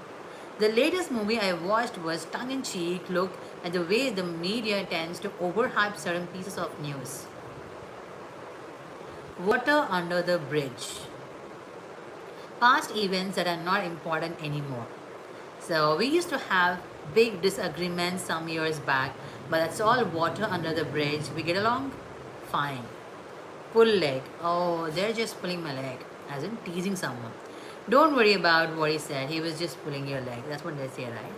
S1: The latest movie I watched was tongue in cheek. Look at the way the media tends to overhype certain pieces of news. Water under the bridge. Past events that are not important anymore. So we used to have big disagreements some years back, but that's all water under the bridge. We get along fine. Pull leg. Oh, they're just pulling my leg, as in teasing someone. Don't worry about what he said. He was just pulling your leg. That's what they say, right?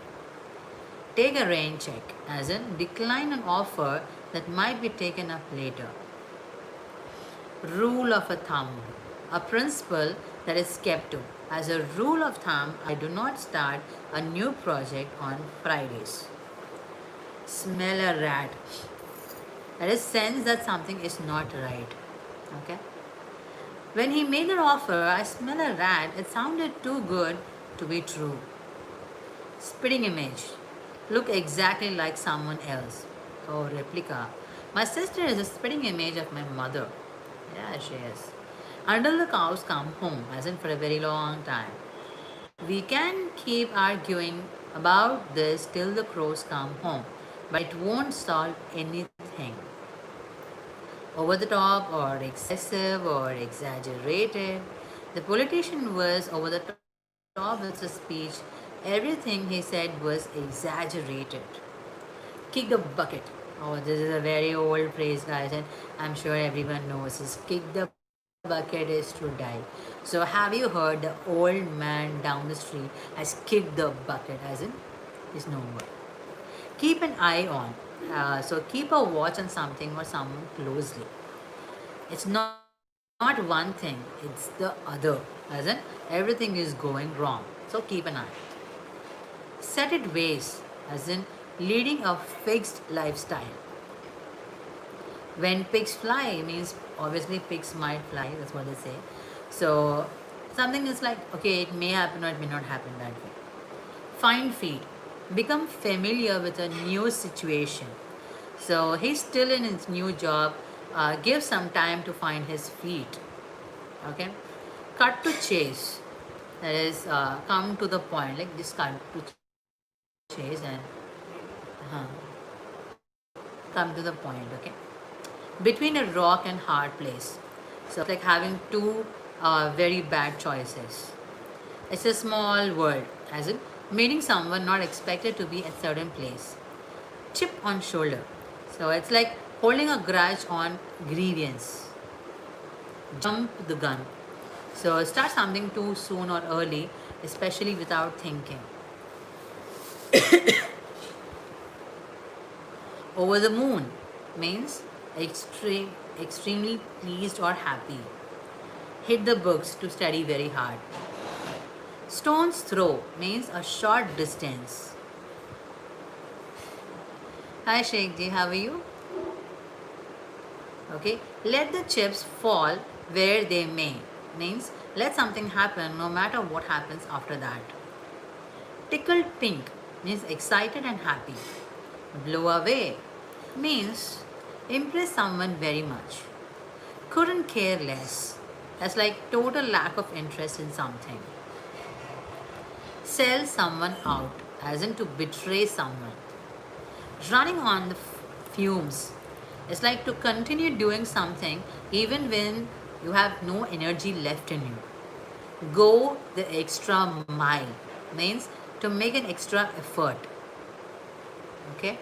S1: Take a rain check, as in decline an offer that might be taken up later. Rule of a thumb. A principle that is kept to. As a rule of thumb, I do not start a new project on Fridays. Smell a rat. That is sense that something is not right. Okay? When he made the offer, I smell a rat. It sounded too good to be true. Spitting image. Look exactly like someone else. Oh, replica. My sister is a spitting image of my mother. Yeah, she is. Until the cows come home, as in for a very long time. We can keep arguing about this till the crows come home, but it won't solve anything. Over the top or excessive or exaggerated. The politician was over the top with his speech. Everything he said was exaggerated. Kick the bucket. Oh, this is a very old phrase, guys, and I'm sure everyone knows this. Kick the bucket is to die. So have you heard the old man down the street has kicked the bucket, as in is no more. Keep an eye on. So keep a watch on something or someone closely. It's not one thing, it's the other. As in everything is going wrong. So keep an eye. Set it ways, as in leading a fixed lifestyle. When pigs fly means obviously pigs might fly, that's what they say. So something is like, okay, it may happen or it may not happen that way. Find feet. Become familiar with a new situation. So he's still in his new job. Give some time to find his feet. Okay. Cut to chase. That is, come to the point. Like just cut to chase and come to the point. Okay. Between a rock and hard place. So it's like having two very bad choices. It's a small world, as in meeting someone not expected to be at certain place. Chip on shoulder. So it's like holding a grudge on grievance. Jump the gun. So start something too soon or early, especially without thinking. Over the moon means extremely pleased or happy. Hit the books to study very hard. Stone's throw means a short distance. Hi Sheikh ji, how are you? Okay, let the chips fall where they may means let something happen no matter what happens after that. Tickled pink means excited and happy. Blow away means impress someone very much. Couldn't care less. That's like total lack of interest in something. Sell someone out, as in to betray someone. Running on the fumes. It's like to continue doing something even when you have no energy left in you. Go the extra mile means to make an extra effort. Okay?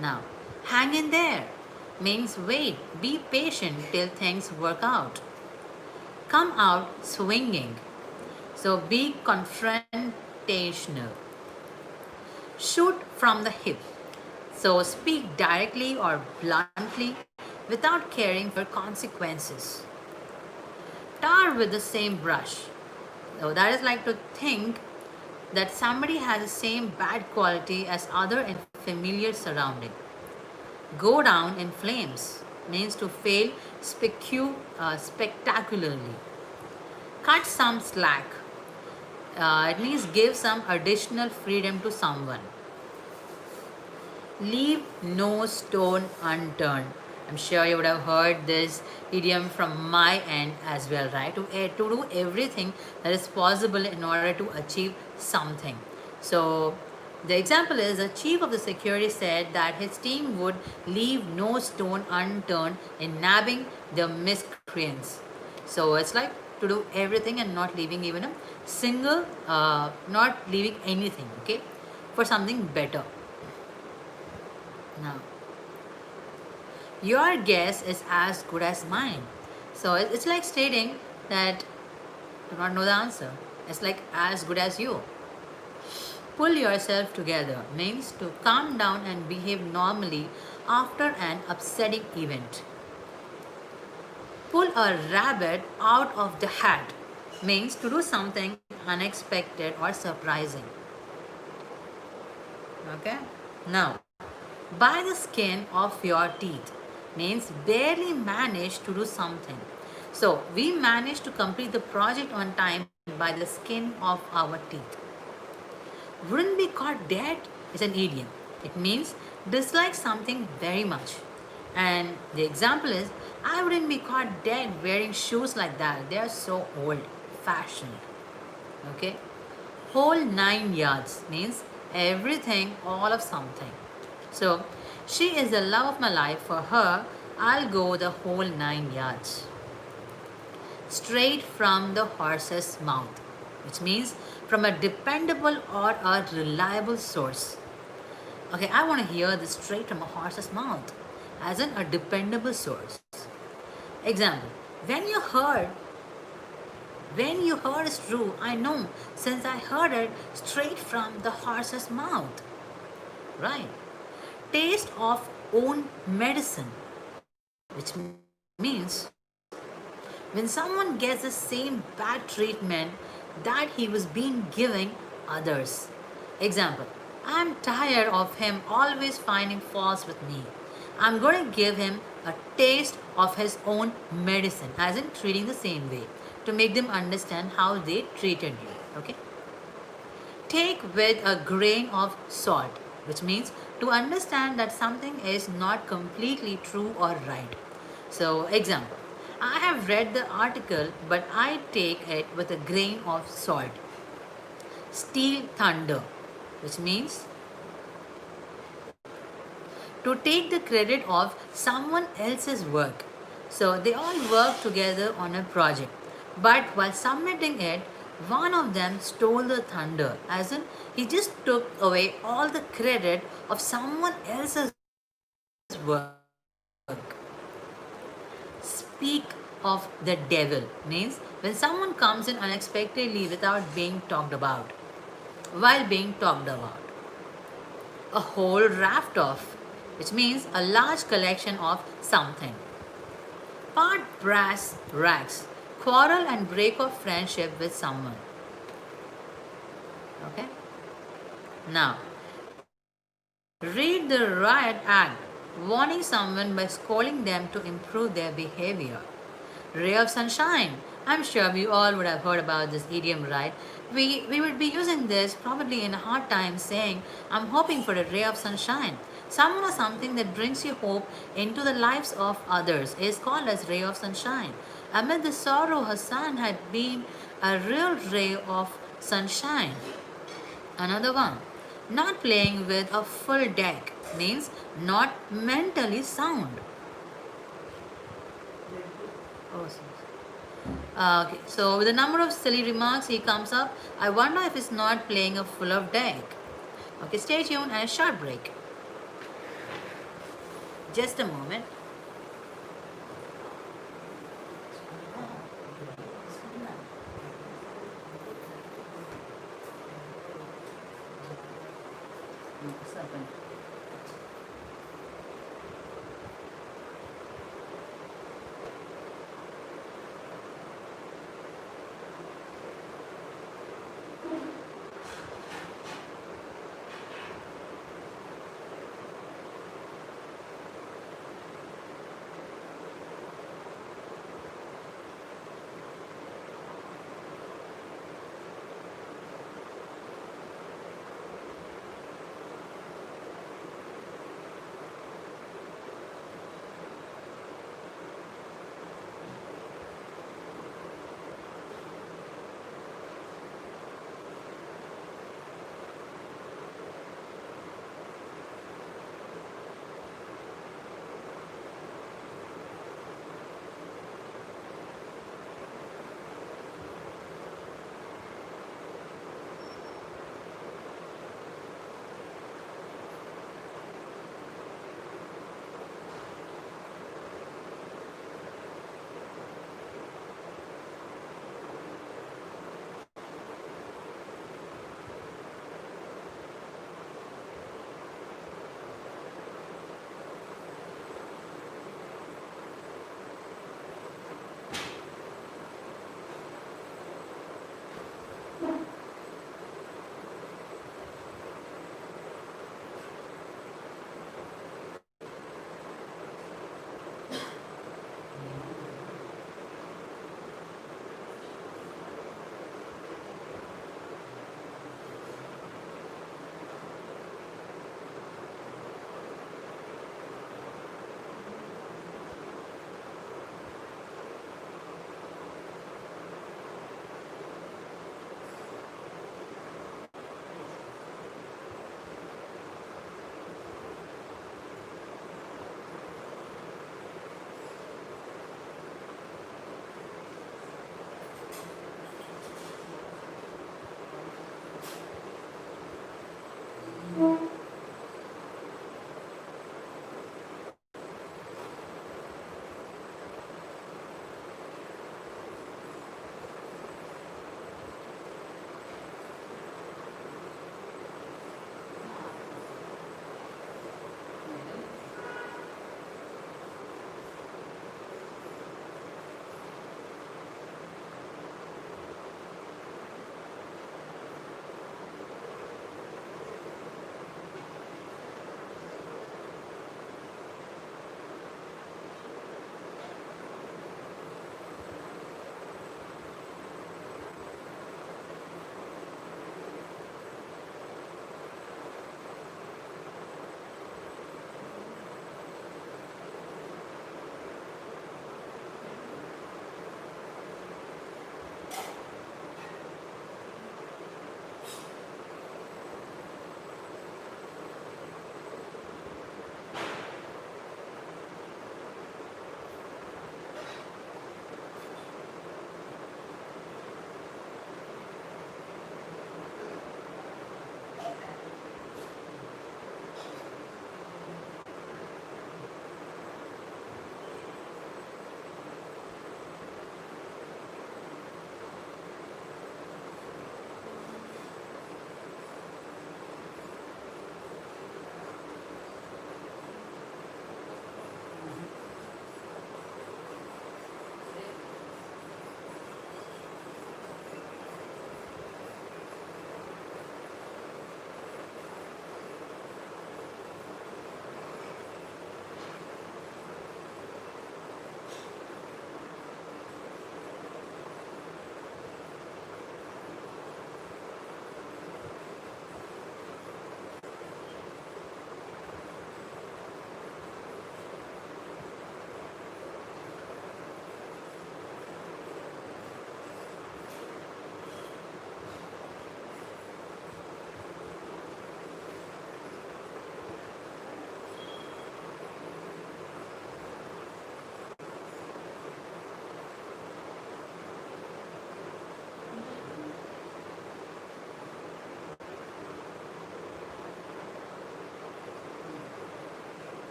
S1: Now, hang in there means wait, be patient till things work out. Come out swinging. So be confrontational. Shoot from the hip. So speak directly or bluntly without caring for consequences. Tar with the same brush. So that is like to think that somebody has the same bad quality as other in familiar surrounding. Go down in flames means to fail spectacularly. Cut some slack. It means give some additional freedom to someone. Leave no stone unturned. I'm sure you would have heard this idiom from my end as well, right? To do everything that is possible in order to achieve something. So, the example is the chief of the security said that his team would leave no stone unturned in nabbing the miscreants. So, it's like to do everything and not leaving even a single, not leaving anything, okay, for something better. Now, your guess is as good as mine. So it's like stating that do not know the answer. It's like as good as you. Pull yourself together means to calm down and behave normally after an upsetting event. Pull a rabbit out of the hat means to do something unexpected or surprising. Okay? Now, by the skin of your teeth means barely managed to do something. So we managed to complete the project on time by the skin of our teeth. Wouldn't be caught dead is an idiom. It means dislike something very much. And the example is I wouldn't be caught dead wearing shoes like that. They are so old fashioned. Okay? Whole 9 yards means everything, all of something. So, she is the love of my life. For her, I'll go the whole 9 yards. Straight from the horse's mouth, which means from a dependable or a reliable source. Okay, I want to hear this straight from a horse's mouth, as in a dependable source. Example, when you heard When you heard is true, I know, since I heard it straight from the horse's mouth. Right? Taste of own medicine, which means when someone gets the same bad treatment that he was being giving others. Example, I'm tired of him always finding faults with me. I'm going to give him a taste of his own medicine, as in treating the same way, to make them understand how they treated you. Okay? Take with a grain of salt, which means to understand that something is not completely true or right. So, example, I have read the article, but I take it with a grain of salt. Steal thunder, which means to take the credit of someone else's work. So they all work together on a project. But while submitting it, one of them stole the thunder, as in he just took away all the credit of someone else's work. Speak of the devil means when someone comes in unexpectedly without being talked about, while being talked about. A whole raft of, which means a large collection of something. Part brass racks, quarrel and break off friendship with someone. Okay? Now, read the riot act, warning someone by scolding them to improve their behavior. Ray of sunshine. I'm sure we all would have heard about this idiom, right? We would be using this probably in a hard time saying, I'm hoping for a ray of sunshine. Someone or something that brings you hope into the lives of others is called as ray of sunshine. Amid the sorrow, her son had been a real ray of sunshine. Another one. Not playing with a full deck means not mentally sound. Oh, okay, so with a number of silly remarks, he comes up. I wonder if he's not playing a full of deck. Okay, stay tuned and a short break. Just a moment.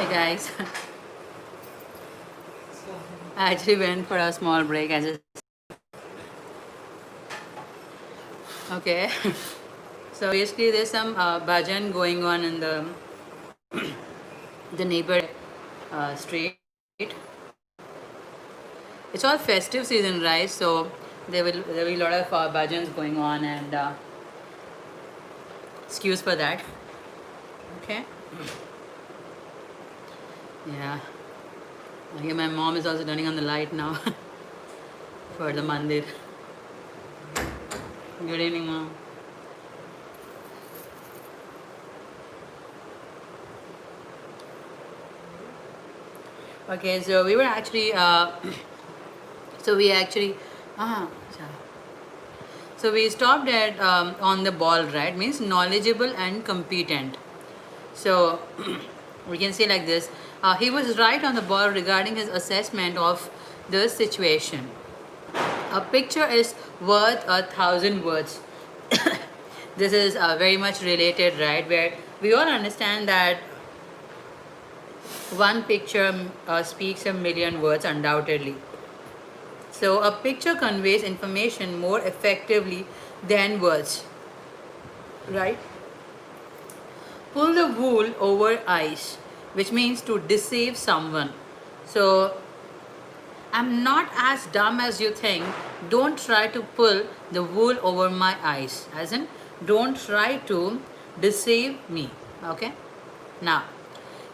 S1: Hey guys, I actually went for a small break. I just okay. So basically, there's some bhajan going on in the neighbor street. It's all festive season, right? So there will be a lot of bhajans going on, and excuse for that. Okay. Yeah. Okay, my mom is also turning on the light now for the mandir. Good evening, mom. Okay, so we were actually, so we actually, ah, sorry. So we stopped at on the ball, right? Means knowledgeable and competent. So we can say like this: he was right on the ball regarding his assessment of the situation. A picture is worth 1,000 words. This is very much related, right? Where we all understand that one picture speaks a million words, undoubtedly. So, a picture conveys information more effectively than words, right? Pull the wool over eyes, which means to deceive someone. So, I'm not as dumb as you think. Don't try to pull the wool over my eyes. As in, don't try to deceive me. Okay? Now,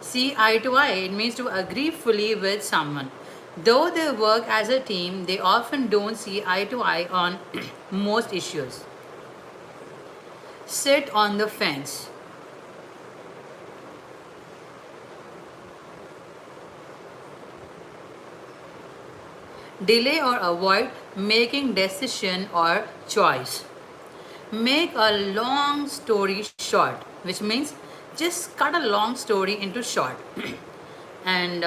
S1: see eye to eye, it means to agree fully with someone. Though they work as a team, they often don't see eye to eye on most issues. Sit on the fence. Delay or avoid making decision or choice. Make a long story short, which means just cut a long story into short. And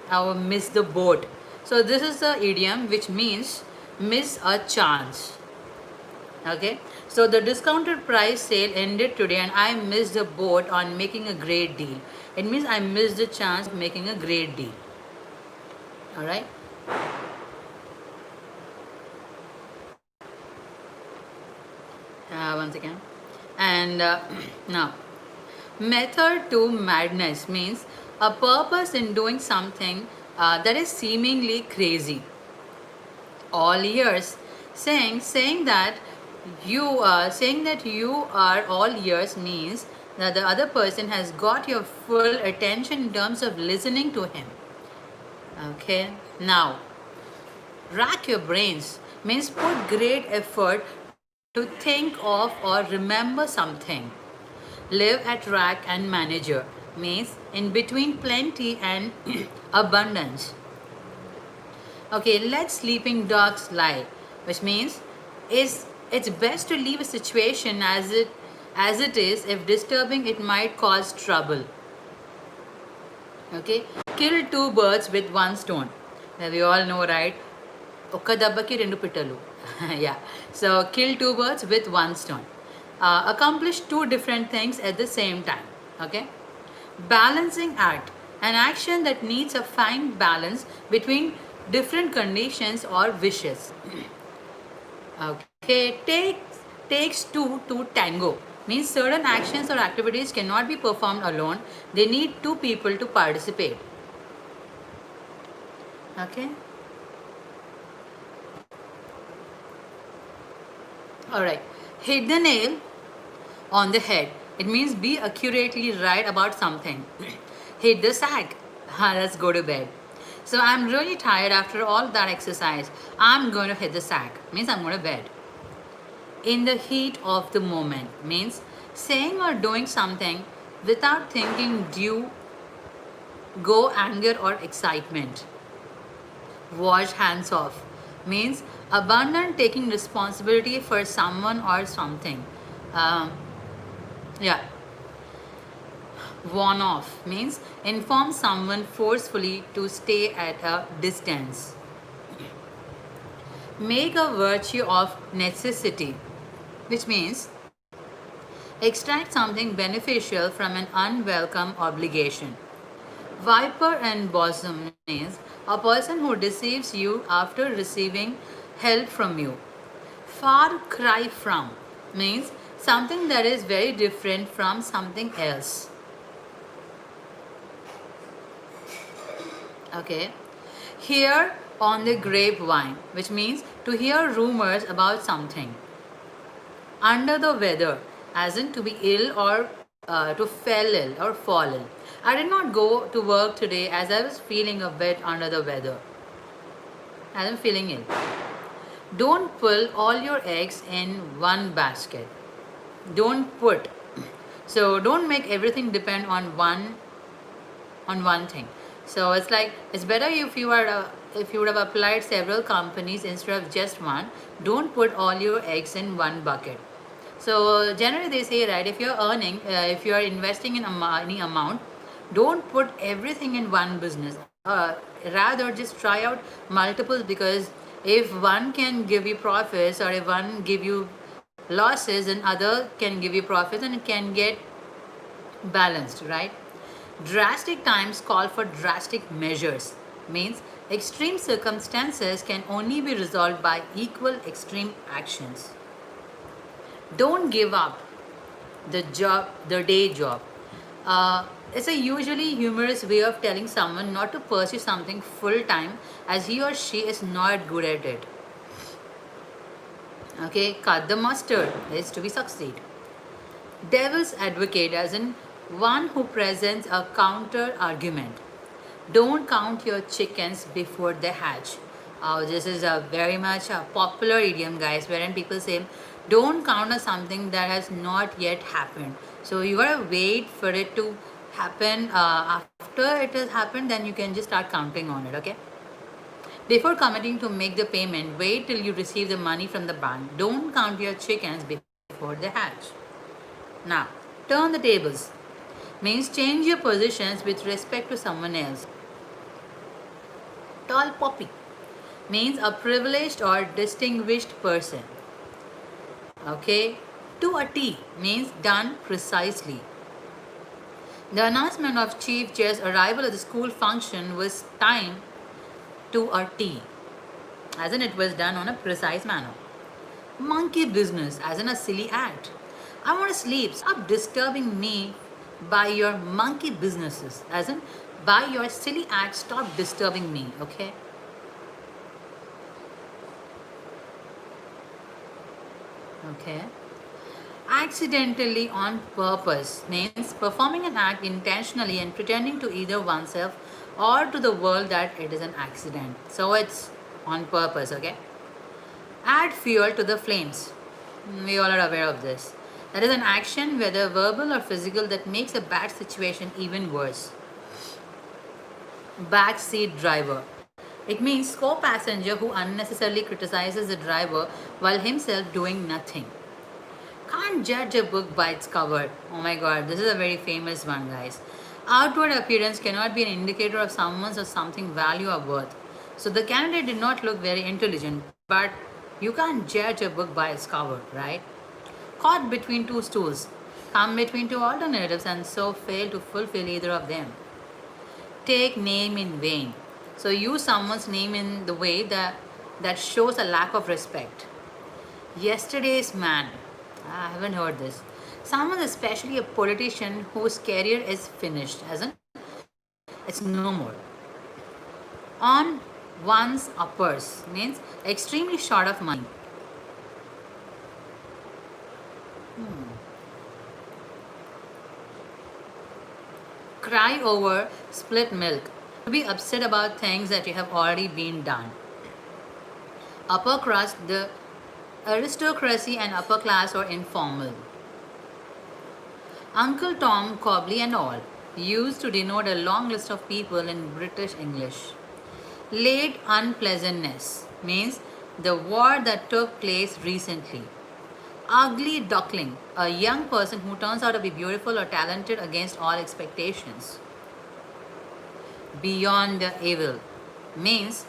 S1: I will miss the boat. So this is the idiom which means miss a chance. Okay, so the discounted price sale ended today and I missed the boat on making a great deal. It means I missed the chance of making a great deal. All right. Once again, and now method to madness means a purpose in doing something that is seemingly crazy. All ears, saying that you are all ears means that the other person has got your full attention in terms of listening to him. Okay, now rack your brains means put great effort to think of or remember something. Live at rack and manager means in between plenty and abundance. Okay, let sleeping dogs lie, which means is it's best to leave a situation as it is. If disturbing, it might cause trouble. Okay, kill two birds with one stone. Now we all know, right? ఒక్క దెబ్బకి రెండు పిట్టలు. Yeah, so kill two birds with one stone. Accomplish two different things at the same time. Okay, balancing act, an action that needs a fine balance between different conditions or wishes. Okay, takes two to tango means certain actions or activities cannot be performed alone. They need two people to participate. Okay. Alright, hit the nail on the head. It means be accurately right about something. Hit the sack. Let's go to bed. So I'm really tired after all that exercise. I'm going to hit the sack. Means I'm going to bed. In the heat of the moment means saying or doing something without thinking due go anger or excitement. Wash hands off means abandon taking responsibility for someone or something. Um, yeah. Warn off means inform someone forcefully to stay at a distance. Make a virtue of necessity, which means extract something beneficial from an unwelcome obligation. Viper and bosom means a person who deceives you after receiving help from you. Far cry from means something that is very different from something else. Okay. Hear on the grapevine, which means to hear rumors about something. Under the weather, as in to be ill or to fall ill or fall ill. I did not go to work today as I was feeling a bit under the weather. As I'm feeling ill. Don't pull all your eggs in one basket. Don't put. So don't make everything depend on one thing. So it's like it's better if you would have applied several companies instead of just one. Don't put all your eggs in one bucket. So generally they say, right, if you're earning, if you're investing in any amount, don't put everything in one business. Rather just try out multiples, because if one can give you profits or if one give you losses, then other can give you profits and it can get balanced, right? Drastic times call for drastic measures. Means extreme circumstances can only be resolved by equal extreme actions. Don't give up the day job. It's a usually humorous way of telling someone not to pursue something full time as he or she is not good at it. Okay, cut the mustard is to be succeed. Devil's advocate, as in one who presents a counter argument. Don't count your chickens before they hatch. This is a very much a popular idiom, guys, wherein people say, don't count on something that has not yet happened. So you gotta wait for it to happen. After it has happened, then you can just start counting on it, okay? Before committing to make the payment, wait till you receive the money from the bank. Don't count your chickens before they hatch. Now, turn the tables. Means change your positions with respect to someone else. Tall poppy means a privileged or distinguished person. Okay, to a T means done precisely. The announcement of Chief Chair's arrival at the school function was timed to a T, as in it was done on a precise manner. Monkey business, as in a silly act. I want to sleep. Stop disturbing me by your monkey businesses, as in by your silly acts. Stop disturbing me, okay? Okay. Accidentally on purpose means performing an act intentionally and pretending to either oneself or to the world that it is an accident. So it's on purpose, okay? Add fuel to the flames. We all are aware of this. That is an action, whether verbal or physical, that makes a bad situation even worse. Backseat driver. It means co-passenger who unnecessarily criticizes the driver while himself doing nothing. Can't judge a book by its cover. Oh my god, this is a very famous one, guys. Outward appearance cannot be an indicator of someone's or something value or worth. So the candidate did not look very intelligent, but you can't judge a book by its cover, right? Caught between two stools. Come between two alternatives and so fail to fulfill either of them. Take name in vain. So use someone's name in the way that shows a lack of respect. Yesterday's man. I haven't heard this. Someone, especially a politician whose career is finished, as in it's no more. On one's uppers means extremely short of money. Cry over split milk. To be upset about things that you have already been done. Upper crust, the aristocracy and upper class are informal. Uncle Tom, Cobley and all, used to denote a long list of people in British English. Late unpleasantness means the war that took place recently. Ugly duckling, a young person who turns out to be beautiful or talented against all expectations. Beyond the evil means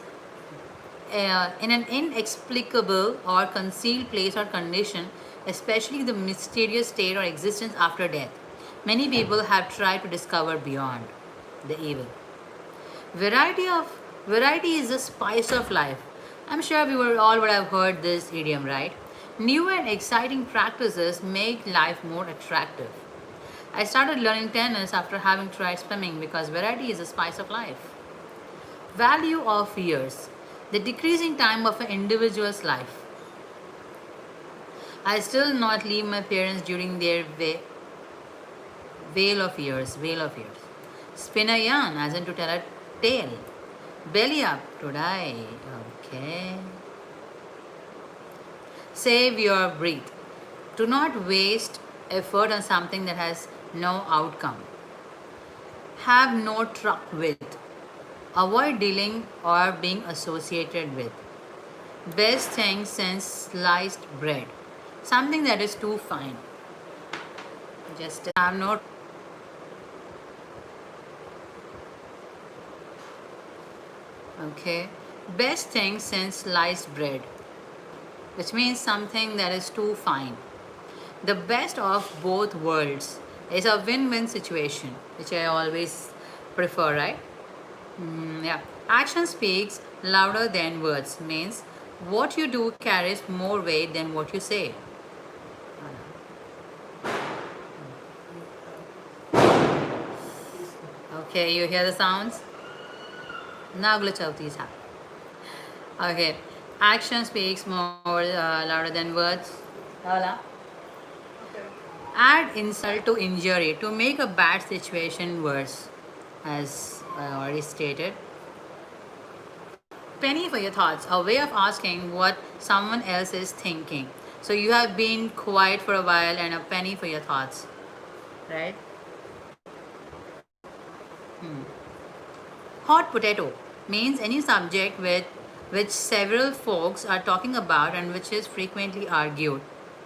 S1: in an inexplicable or concealed place or condition, especially the mysterious state or existence after death. Many people have tried to discover beyond the evil. Variety of Variety is the spice of life. I'm sure we were all would have heard this idiom, right? New and exciting practices make life more attractive. I started learning tennis after having tried swimming because variety is the spice of life. Value of years. The decreasing time of an individual's life. I still not leave my parents during their veil of years. Veil of years. Spin a yarn, as in to tell a tale. Belly up to die. Okay. Save your breath. Do not waste effort on something that has no outcome. Have no truck with. Avoid dealing or being associated with. Best thing since sliced bread. Something that is too fine. Just have no. Okay. Best thing since sliced bread, which means something that is too fine. The best of both worlds is a win-win situation, which I always prefer, right? Yeah. Action speaks louder than words means what you do carries more weight than what you say. Okay, you hear the sounds? Now glitch out these happen. Okay. Action speaks more louder than words. Hola. Add insult to injury to make a bad situation worse, as I already stated. Penny for your thoughts, a way of asking what someone else is thinking. So you have been quiet for a while and a penny for your thoughts, right? Hot potato means any subject with which several folks are talking about and which is frequently argued.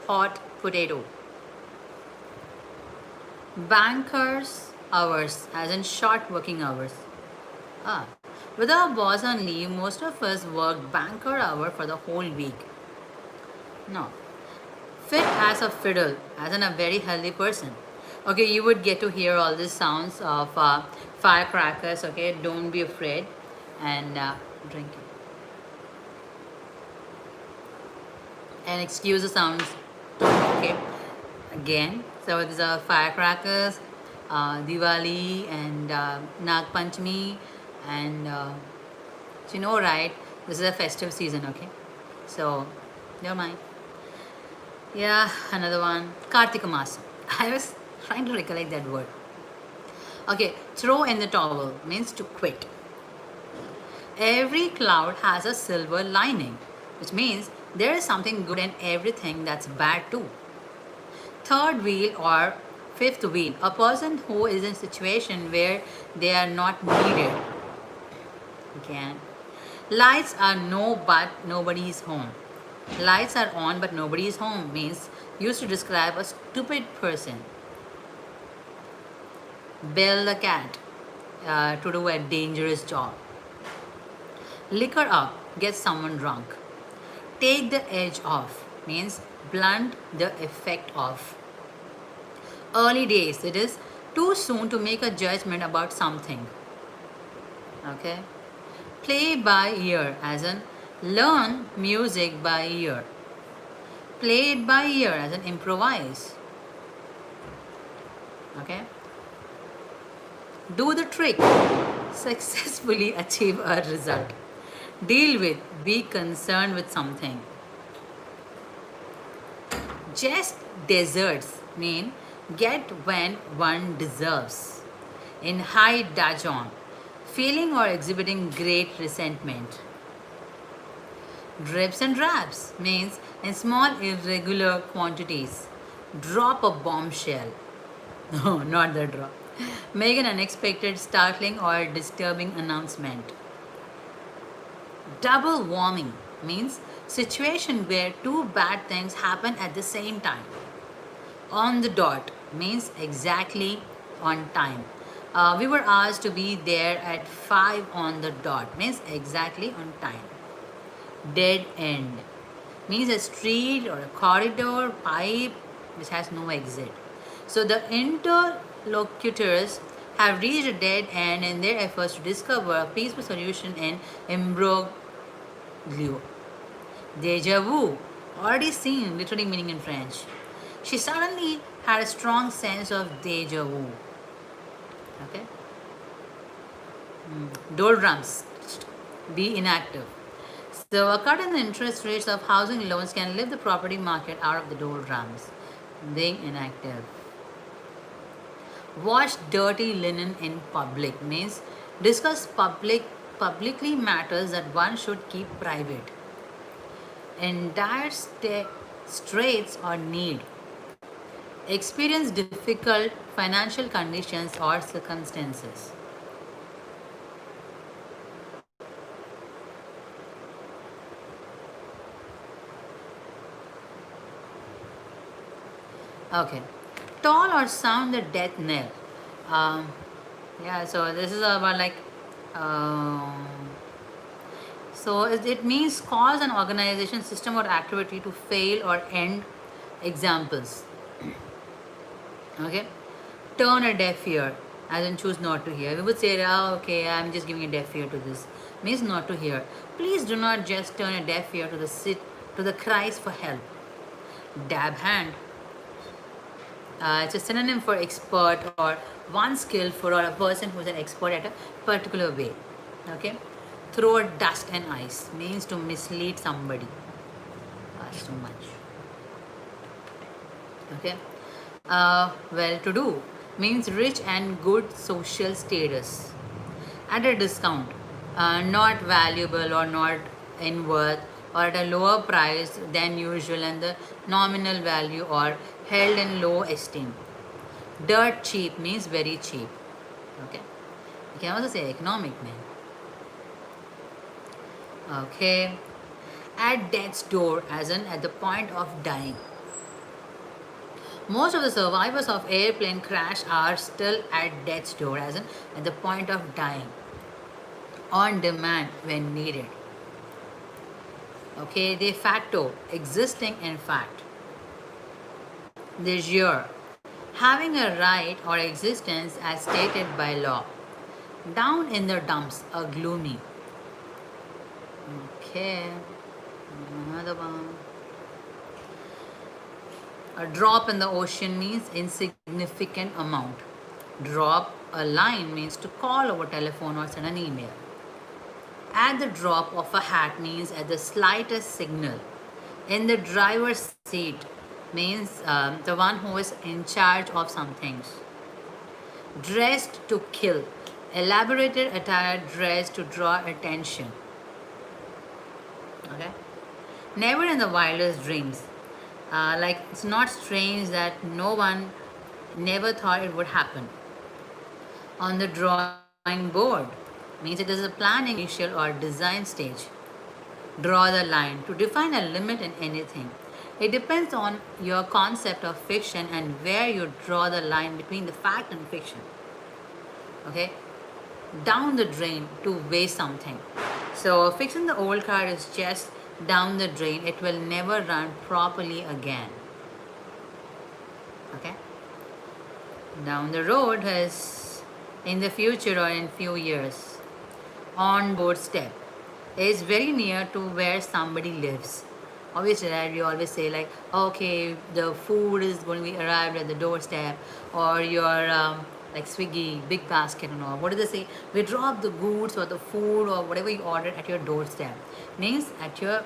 S1: Hot potato. Bankers hours, as in short working hours. Ah, with our boss on leave, most of us work banker hour for the whole week. No. Fit as a fiddle, as in a very healthy person. Okay, you would get to hear all these sounds of firecrackers. Okay, don't be afraid and drink it. And excuse the sounds. Okay, again. So these are firecrackers, Diwali, and Nag Panchami, and so you know, right? This is a festive season. Okay, so never mind. Yeah, another one. Kartika Masam. I was trying to recollect that word. Okay, throw in the towel means to quit. Every cloud has a silver lining, which means there is something good in everything that's bad too. Third wheel or fifth wheel, a person who is in a situation where they are not needed. Again, lights are no but nobody is home. Lights are on but nobody is home means used to describe a stupid person. Bell the cat to do a dangerous job. Liquor up gets someone drunk. Take the edge off means blunt the effect of. Early days, it is too soon to make a judgment about something. Okay? Play by ear, as in learn music by ear. Play it by ear, as in improvise. Okay? Do the trick. Successfully achieve a result. Deal with, be concerned with something. Just deserts mean get when one deserves. In high dudgeon, feeling or exhibiting great resentment. Drips and drabs means in small irregular quantities. Drop a bombshell. No, not the drop. Make an unexpected, startling, or disturbing announcement. Double warming means situation where two bad things happen at the same time. On the dot means exactly on time. We were asked to be there at 5 on the dot means exactly on time. Dead end means a street or a corridor pipe which has no exit. So the interlocutors have reached a dead end in their efforts to discover a peaceful solution in imbroglio. Deja vu, already seen, literally meaning in French. She suddenly had a strong sense of deja vu. Okay? Doldrums, be inactive. So, a cut in the interest rates of housing loans can lift the property market out of the doldrums. Being inactive. Wash dirty linen in public means discuss publicly matters that one should keep private. In dire straits or need, experience difficult financial conditions or circumstances. Okay. Tall or sound the death knell. Um, yeah, so this is about like. Um, so it means cause an organization, system, or activity to fail or end. Examples. Okay. Turn a deaf ear, as in choose not to hear. We would say, oh, okay, I'm just giving a deaf ear to this. Means not to hear. Please do not just turn a deaf ear to the cries for help. Dab hand. It's a synonym for expert or one skillful or a person who's an expert at a particular way. Okay. Throw dust and ice means to mislead somebody. That's too much. Okay. Well to do means rich and good social status. At a discount, not valuable or not in worth or at a lower price than usual and the nominal value or held in low esteem. Dirt cheap means very cheap. Okay. You can also say economic man. Okay. At death's door, as in at the point of dying. Most of the survivors of airplane crash are still at death's door, as in at the point of dying, on demand when needed. Okay, de facto, existing in fact. De jure, having a right or existence as stated by law. Down in the dumps, a gloomy. Okay, another one. A drop in the ocean means insignificant amount. Drop a line means to call over telephone or send an email. At the drop of a hat means at the slightest signal. In the driver's seat means the one who is in charge of some things. Dressed to kill. Elaborated attire dressed to draw attention. Okay. Never in the wildest dreams. Like it's not strange that no one never thought it would happen. On the drawing board means it is a planning initial or design stage. Draw the line to define a limit in anything. It depends on your concept of fiction and where you draw the line between the fact and fiction. Okay? Down the drain to waste something. So fixing the old car is just down the drain. It will never run properly again. Okay? Down the road is in the future or in few years. On board step is very near to where somebody lives. Obviously, right, we always say like, okay, the food is going to be arrived at the doorstep, or your like Swiggy, big basket and all. What do they say? We drop the goods or the food or whatever you ordered at your doorstep. Means at your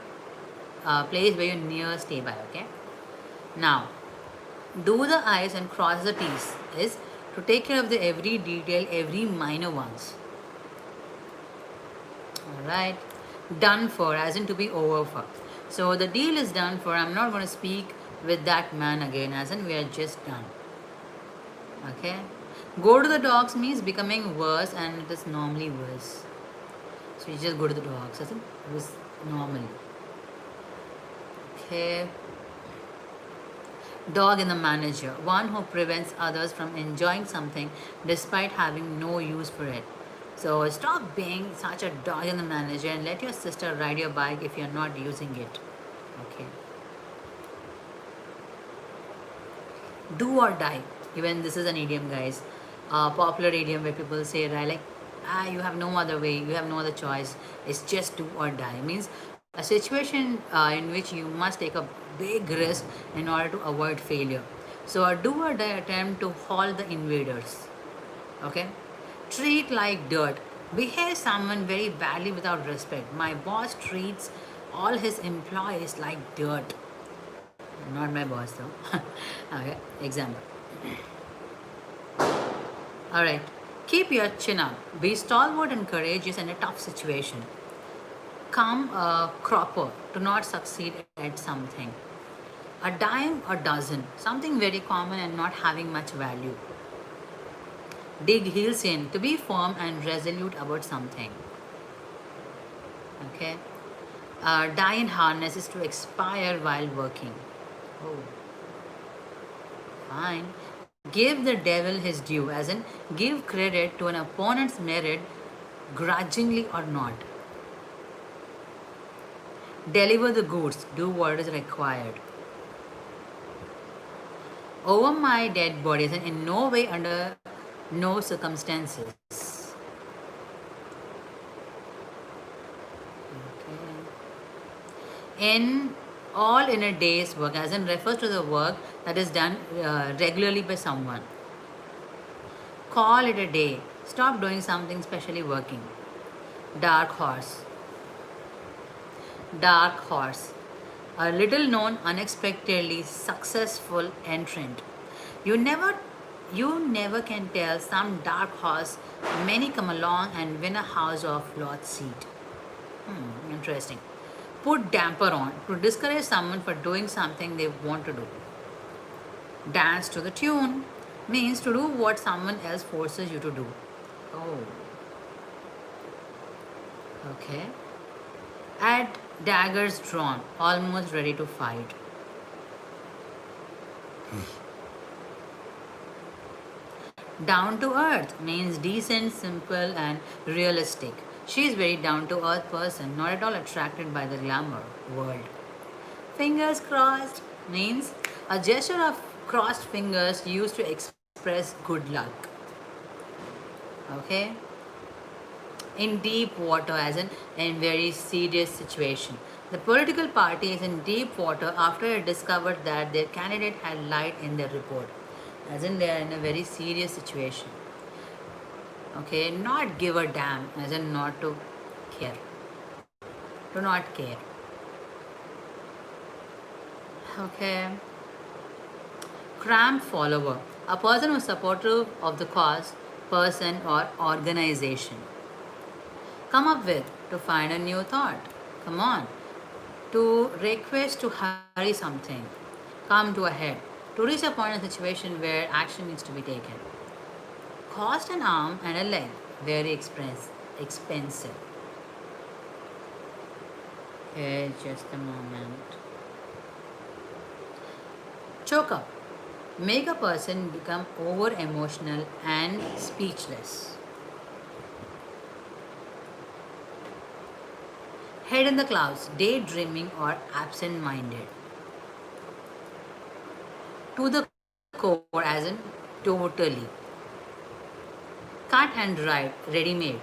S1: place where you near stay by. Okay. Now, do the I's and cross the T's is to take care of the every detail, every minor ones. Alright. Done for, as in to be over for. So the deal is done for. I'm not going to speak with that man again, as in we are just done. Okay. Go to the dogs means becoming worse, and it is normally worse. So you just go to the dogs, as in it was normally. Okay. Dog in the manager, one who prevents others from enjoying something despite having no use for it. So stop being such a dog in the manager and let your sister ride your bike if you're not using it. Okay. Do or die. Even this is an idiom, guys. popular idiom where people say, right, like, you have no other way, you have no other choice. It's just do or die. Means a situation in which you must take a big risk in order to avoid failure. So a do or die attempt to halt the invaders. Okay, treat like dirt. Behave someone very badly without respect. My boss treats all his employees like dirt. Not my boss though. Okay, example. All right. Keep your chin up. Be stalwart and courageous in a tough situation. Come a cropper to not succeed at something. A dime a dozen. Something very common and not having much value. Dig heels in to be firm and resolute about something. Okay. Die in harness is to expire while working. Oh, fine. Give the devil his due, as in give credit to an opponent's merit, grudgingly or not. Deliver the goods, do what is required. Over my dead body, as in no way, under no circumstances. Okay. In all in a day's work, as in refers to the work that is done regularly by someone. Call it a day. Stop doing something specially working. Dark horse. Dark horse. A little known, unexpectedly successful entrant. You never you never can tell. Some dark horse, many come along and win a House of Lords seat. Interesting. Put damper on to discourage someone for doing something they want to do. Dance to the tune means to do what someone else forces you to do. Oh, okay. At daggers drawn, almost ready to fight. Down to earth means decent, simple, and realistic. She is very down to earth person, not at all attracted by the glamour world. Fingers crossed means a gesture of crossed fingers used to express good luck. Okay? In deep water, as in very serious situation. The political party is in deep water after it discovered that their candidate had lied in their report, as in they are in a very serious situation. Okay, not give a damn, as in not to care. Do not care. Okay. Cramped follower, a person who is supportive of the cause, person, or organization. Come up with to find a new thought. Come on. To request to hurry something. Come to a head. To reach a point in a situation where action needs to be taken. Cost an arm and a leg. Very expensive. Okay, just a moment. Choke up. Make a person become over emotional and speechless. Head in the clouds, daydreaming or absent minded. To the core, as in totally. Cut and dried, ready made.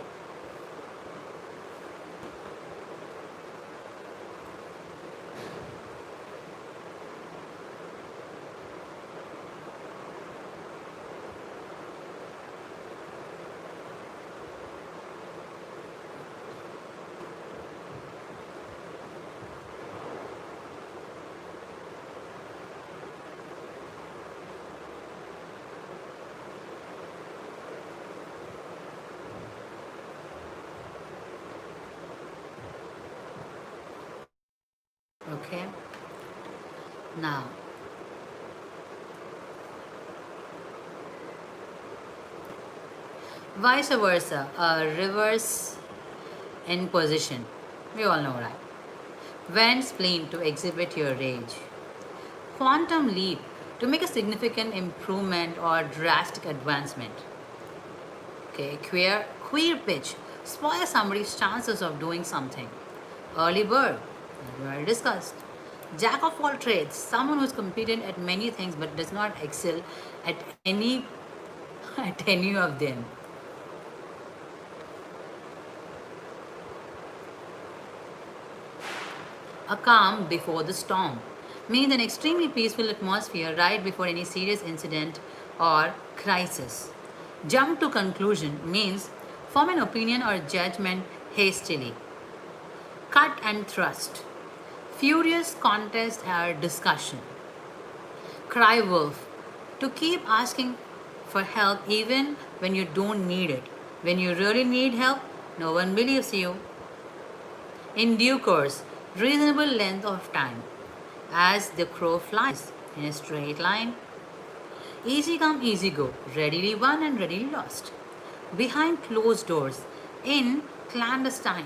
S1: Okay. Now, vice versa, a reverse in position. We all know, right? Vent spleen to exhibit your rage. Quantum leap to make a significant improvement or drastic advancement. Okay, queer pitch, spoil somebody's chances of doing something. Early bird, as we already discussed. Jack of all trades, someone who's competent at many things but does not excel at any at any of them. A calm before the storm means an extremely peaceful atmosphere right before any serious incident or crisis. Jump to conclusion means form an opinion or judgment hastily. Cut and thrust. Furious contest or discussion. Cry wolf. To keep asking for help even when you don't need it. When you really need help, no one believes you. In due course, reasonable length of time, as the crow flies in a straight line. Easy come, easy go, readily won and readily lost. Behind closed doors, in clandestine.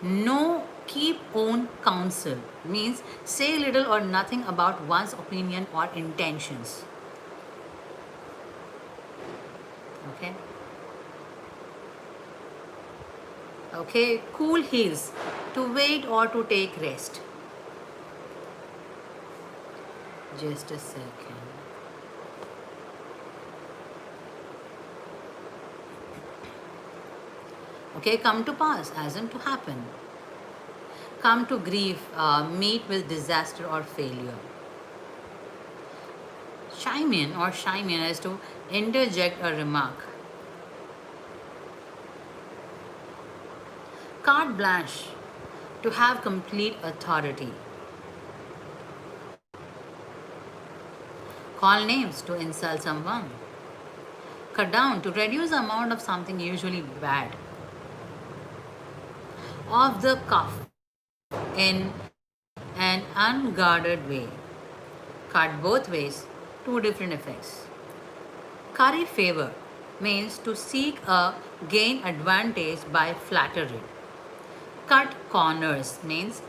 S1: No keep own counsel means say little or nothing about one's opinion or intentions. Okay? Okay, cool heels to wait or to take rest. Just a second. Okay, come to pass as in to happen. Come to grief, meet with disaster or failure. Chime in as to interject a remark. Carte blanche, to have complete authority. Call names, to insult someone. Cut down, to reduce the amount of something usually bad. Off the cuff, in an unguarded way. Cut both ways, two different effects. Curry favor means to seek a gain advantage by flattery. Cut corners means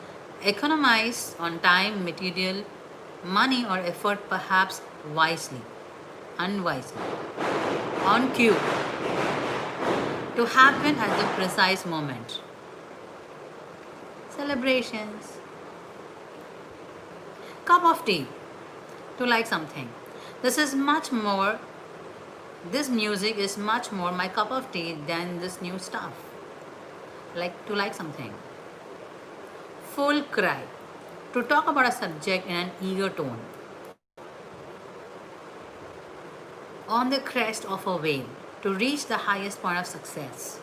S1: economize on time, material, money, or effort, perhaps wisely, unwisely. On cue, to happen at the precise moment. Celebrations. Cup of tea, to like something. This is much more, this music is much more my cup of tea than this new stuff. Like to like something. Full cry, to talk about a subject in an eager tone. On the crest of a wave, to reach the highest point of success.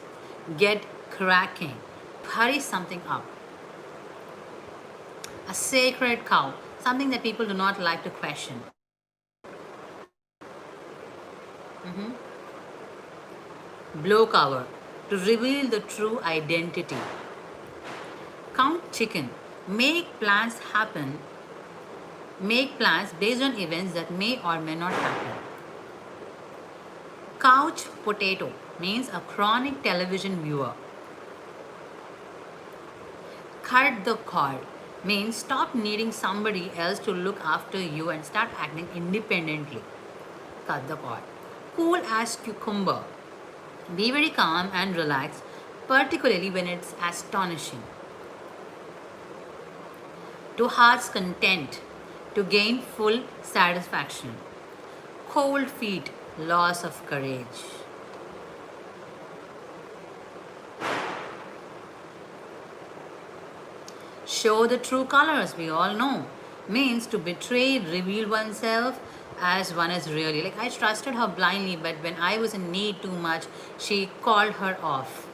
S1: Get cracking, to hurry something up. A sacred cow, something that people do not like to question. Blow cover, to reveal the true identity. Count chicken, make plans happen, make plans based on events that may or may not happen. Couch potato means a chronic television viewer. Cut the cord means stop needing somebody else to look after you and start acting independently. Cut the cord. Cool as cucumber. Be very calm and relaxed, particularly when it's astonishing. To heart's content, to gain full satisfaction. Cold feet, loss of courage. Show the true colors, we all know. Means to betray, reveal oneself as one is really. Like I trusted her blindly, but when I was in need too much, she called her off.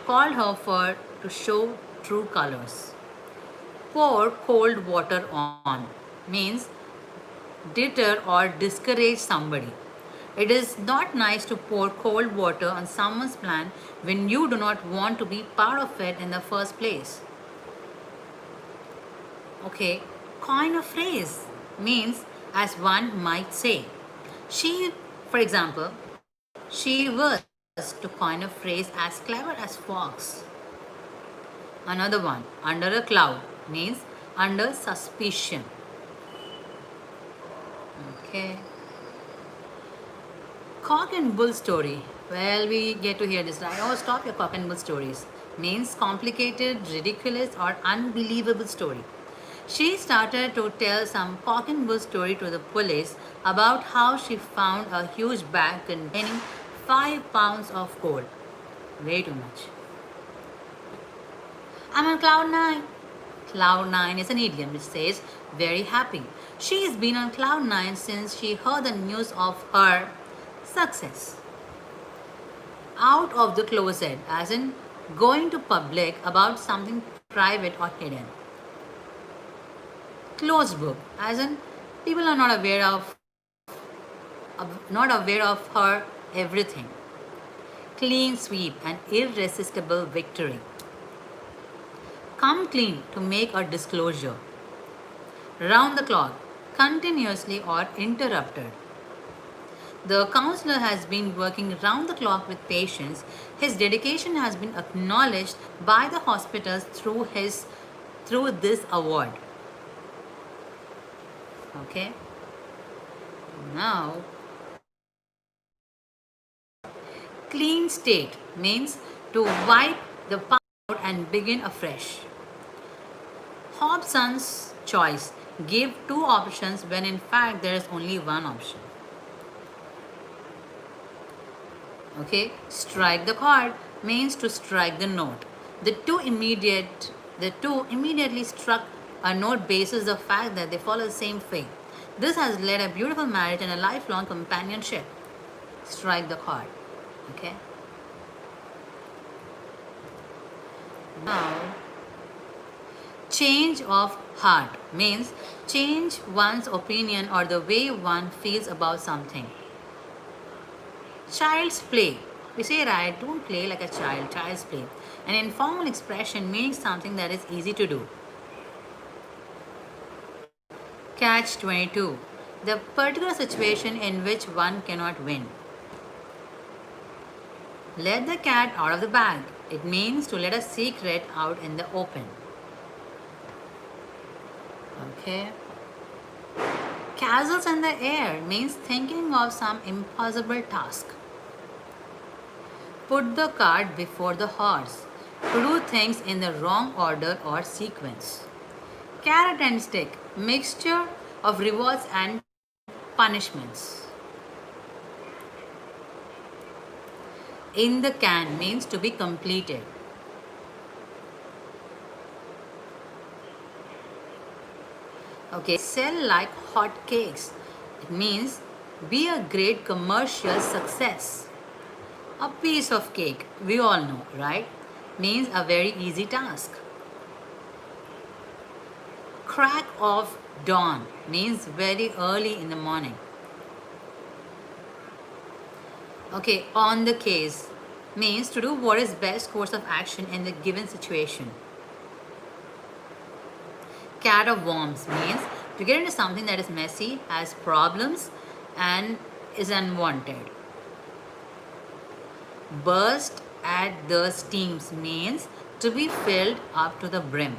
S1: Called her for to show true colors. Pour cold water on means deter or discourage somebody. It is not nice to pour cold water on someone's plan when you do not want to be part of it in the first place. Okay, coin a phrase means as one might say. She, for example, she was to coin a phrase as clever as fox. Another one, under a cloud means under suspicion. Okay. Cock and bull story. Well, we get to hear this. Right? Oh, stop your cock and bull stories. Means complicated, ridiculous, or unbelievable story. She started to tell some cock and bull story to the police about how she found a huge bag containing 5 pounds of gold. Way too much. I'm on cloud 9. Cloud 9 is an idiom which says very happy. She's been on cloud 9 since she heard the news of her success. Out of the closet, as in going to public about something private or hidden. Closed book, as in people are not aware of her everything. Clean sweep, an irresistible victory. Come clean to make a disclosure. Round the clock, continuously or interrupted. The counselor has been working round the clock with patients. His dedication has been acknowledged by the hospitals through this award. Okay. Now, clean state means to wipe the past out and begin afresh. Hobson's choice give two options when in fact there is only one option. Okay, strike the chord means to strike the note. The two immediately struck a note basis the fact that they follow the same fate. This has led a beautiful marriage and a lifelong companionship. Strike the chord. Okay. Now, change of heart means change one's opinion or the way one feels about something. Child's play. We say, right, don't play like a child, child's play. An informal expression meaning something that is easy to do. Catch 22. The particular situation in which one cannot win. Let the cat out of the bag. It means to let a secret out in the open. Okay. Castles in the air means thinking of some impossible task. Put the cart before the horse. To do things in the wrong order or sequence. Carrot and stick, mixture of rewards and punishments. In the can means to be completed. Okay, sell like hot cakes. It means be a great commercial success. A piece of cake, we all know, right? Means a very easy task. Crack of dawn means very early in the morning. Okay, on the case means to do what is best course of action in the given situation. Cat of worms means to get into something that is messy, has problems, and is unwanted. Burst at the seams means to be filled up to the brim.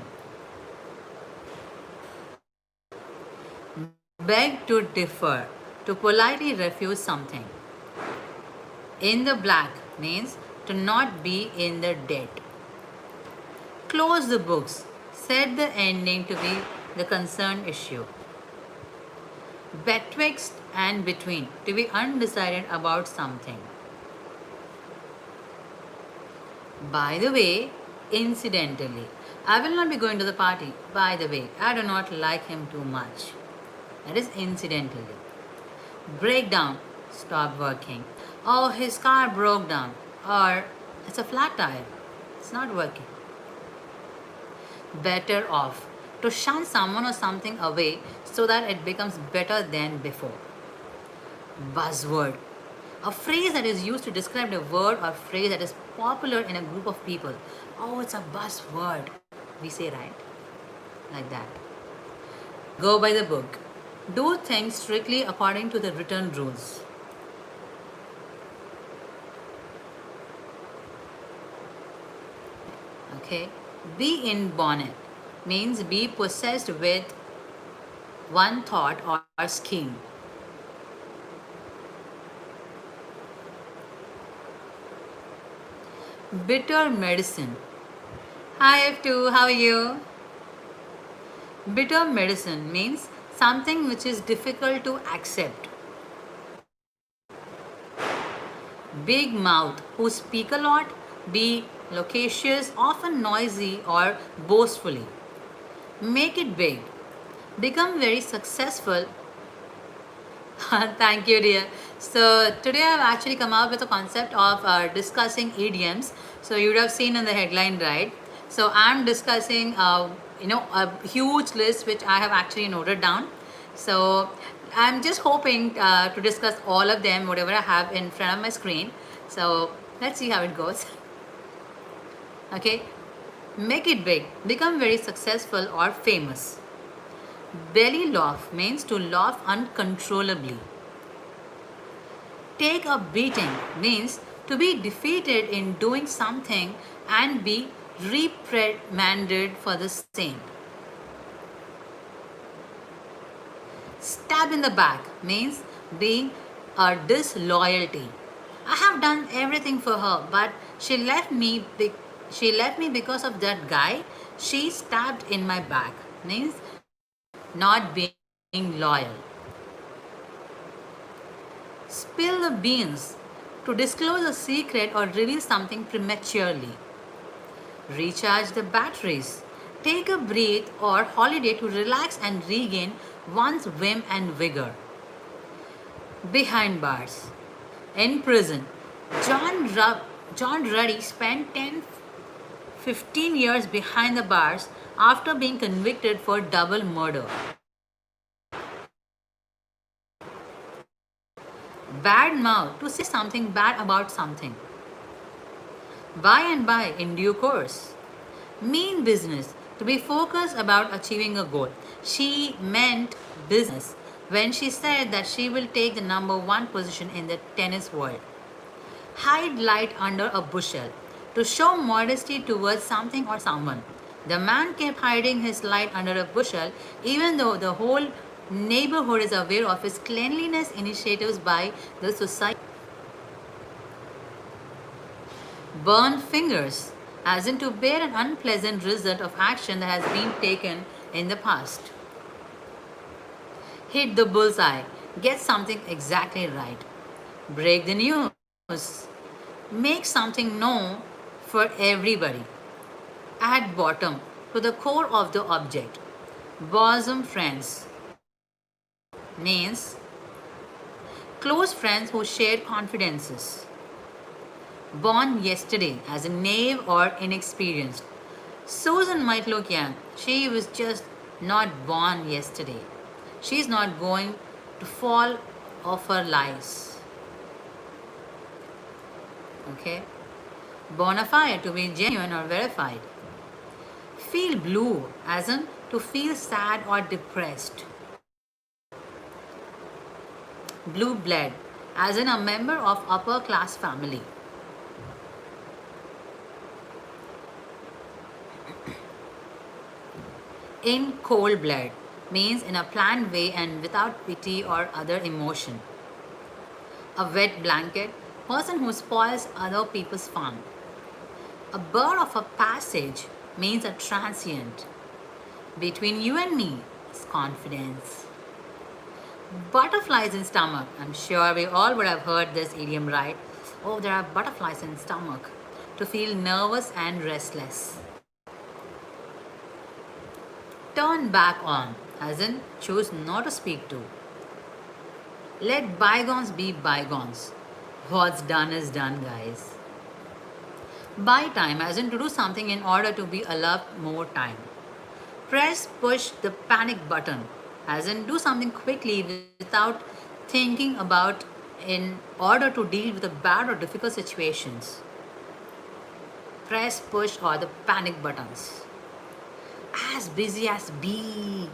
S1: Beg to differ, to politely refuse something. In the black means to not be in the debt. Close the books, set the ending to be the concerned issue. Betwixt and between, to be undecided about something. By the way, incidentally, I will not be going to the party. By the way, I do not like him too much. That is incidentally. Breakdown, stop working. Oh, his car broke down. Or it's a flat tire. It's not working. Better off, to shun someone or something away so that it becomes better than before. Buzzword, a phrase that is used to describe a word or phrase that is popular in a group of people. Oh, it's a buzzword. We say, right? Like that. Go by the book. Do things strictly according to the written rules. Okay. Be in bonnet means be possessed with one thought or scheme. Bitter medicine. Hi F2, how are you? Bitter medicine means something which is difficult to accept. Big mouth, who speak a lot, be loquacious, often noisy or boastfully. Make it big. Become very successful. Thank you, dear. So today I've actually come up with a concept of discussing idioms. So you would have seen in the headline, right? So I'm discussing, a huge list which I have actually noted down. So I'm just hoping to discuss all of them, whatever I have in front of my screen. So let's see how it goes. Okay, make it big, become very successful or famous. Belly laugh means to laugh uncontrollably. Take a beating means to be defeated in doing something and be reprimanded for the same. Stab in the back means being a disloyalty. I have done everything for her, but she left me because of that guy. She stabbed in my back means not being loyal. Spill the beans to disclose a secret or reveal something prematurely. Recharge the batteries. Take a break or holiday to relax and regain one's whim and vigor. Behind bars. In prison, John Ruddy spent 15 years behind the bars after being convicted for double murder. Bad mouth to say something bad about something. By and by, in due course. Mean business to be focused about achieving a goal. She meant business when she said that she will take the number one position in the tennis world. Hide light under a bushel to show modesty towards something or someone. The man kept hiding his light under a bushel even though the whole neighborhood is aware of his cleanliness initiatives by the society. Burn fingers, as in to bear an unpleasant result of action that has been taken in the past. Hit the bullseye, get something exactly right. Break the news, make something known for everybody. Add bottom to the core of the object. Bosom friends means close friends who share confidences. Born yesterday as a knave or inexperienced. Susan might look young. She was just not born yesterday. She's not going to fall off her lies. Okay? Bona fide to be genuine or verified. Feel blue as in to feel sad or depressed. Blue blood as in a member of upper class family. In cold blood means in a planned way and without pity or other emotion. A wet blanket, person who spoils other people's fun. A bird of a passage means a transient. Between you and me is confidence. Butterflies in stomach. I'm sure we all would have heard this idiom, right? Oh, there are butterflies in stomach. To feel nervous and restless. Turn back on, as in choose not to speak to. Let bygones be bygones. What's done is done, guys. Buy time, as in to do something in order to be allowed more time. Press push the panic button, as in do something quickly without thinking about in order to deal with the bad or difficult situations. Press push or the panic buttons. As busy as bee,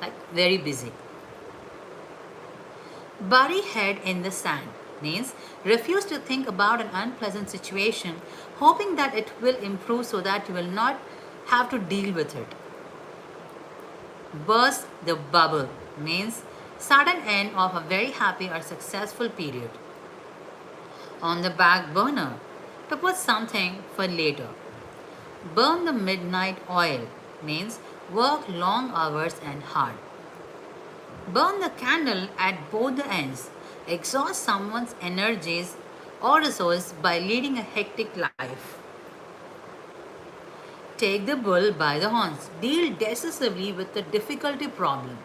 S1: like very busy. Bury head in the sand means refuse to think about an unpleasant situation, hoping that it will improve so that you will not have to deal with it. Burst the bubble means sudden end of a very happy or successful period. On the back burner to put something for later. Burn the midnight oil means Work long hours and hard. Burn the candle at both the ends. Exhaust someone's energies or resource by leading a hectic life. Take the bull by the horns. Deal decisively with the difficulty problem.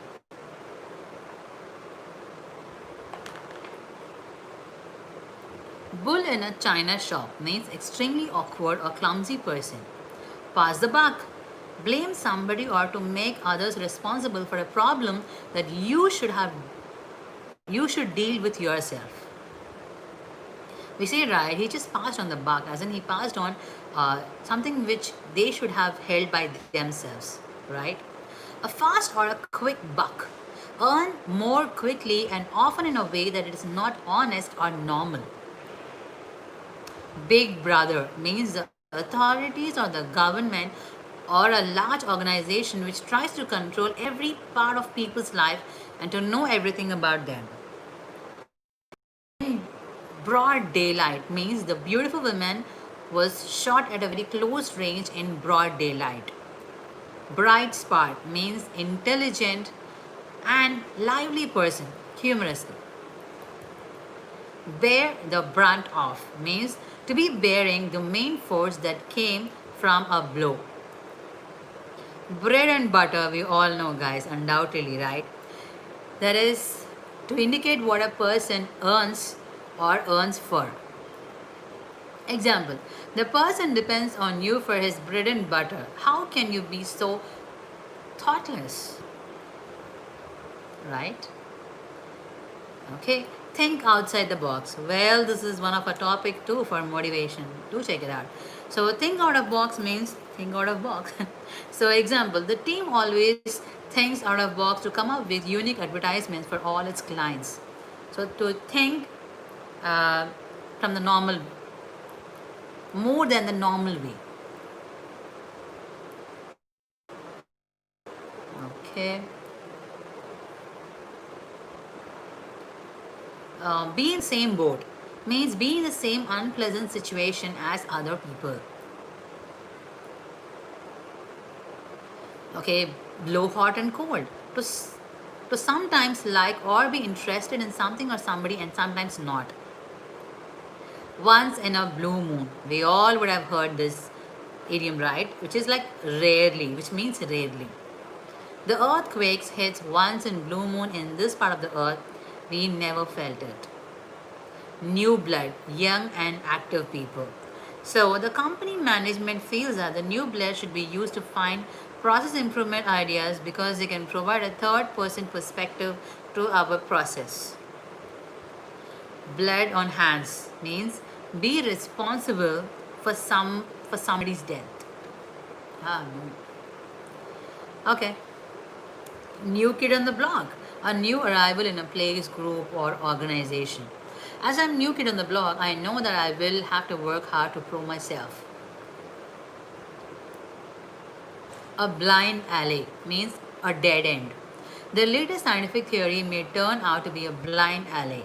S1: Bull in a china shop means extremely awkward or clumsy person. Pass the buck. Blame somebody or to make others responsible for a problem that you should deal with yourself. We say right, he just passed on the buck, as in he passed on something which they should have held by themselves, right? A fast or a quick buck. Earn more quickly and often in a way that it is not honest or normal. Big brother means the authorities or the government or a large organization which tries to control every part of people's life and to know everything about them. Broad daylight means the beautiful woman was shot at a very close range in broad daylight. Bright spark means intelligent and lively person, humorously. Bear the brunt of means to be bearing the main force that came from a blow. Bread and butter, we all know, guys, undoubtedly, right? That is to indicate what a person earns or earns for. Example, the person depends on you for his bread and butter. How can you be so thoughtless? Right? Okay, think outside the box. Well, this is one of a topic too for motivation. Do check it out. So think out of box means think out of box. So example, the team always thinks out of box to come up with unique advertisements for all its clients. So to think uh, from the normal, more than the normal way. Okay. Be in the same boat means be in the same unpleasant situation as other people. Okay, blow hot and cold. To sometimes like or be interested in something or somebody and sometimes not. Once in a blue moon. We all would have heard this idiom, right? Which is like rarely, which means rarely. The earthquakes hits once in blue moon in this part of the earth. We never felt it. New blood, young and active people. So the company management feels that the new blood should be used to find process improvement ideas because they can provide a third person perspective to our process. Blood on hands means be responsible for somebody's death. No. Okay. New kid on the block, a new arrival in a place, group, or organization. As I'm new kid on the block, I know that I will have to work hard to prove myself. A blind alley means a dead end. The latest scientific theory may turn out to be a blind alley.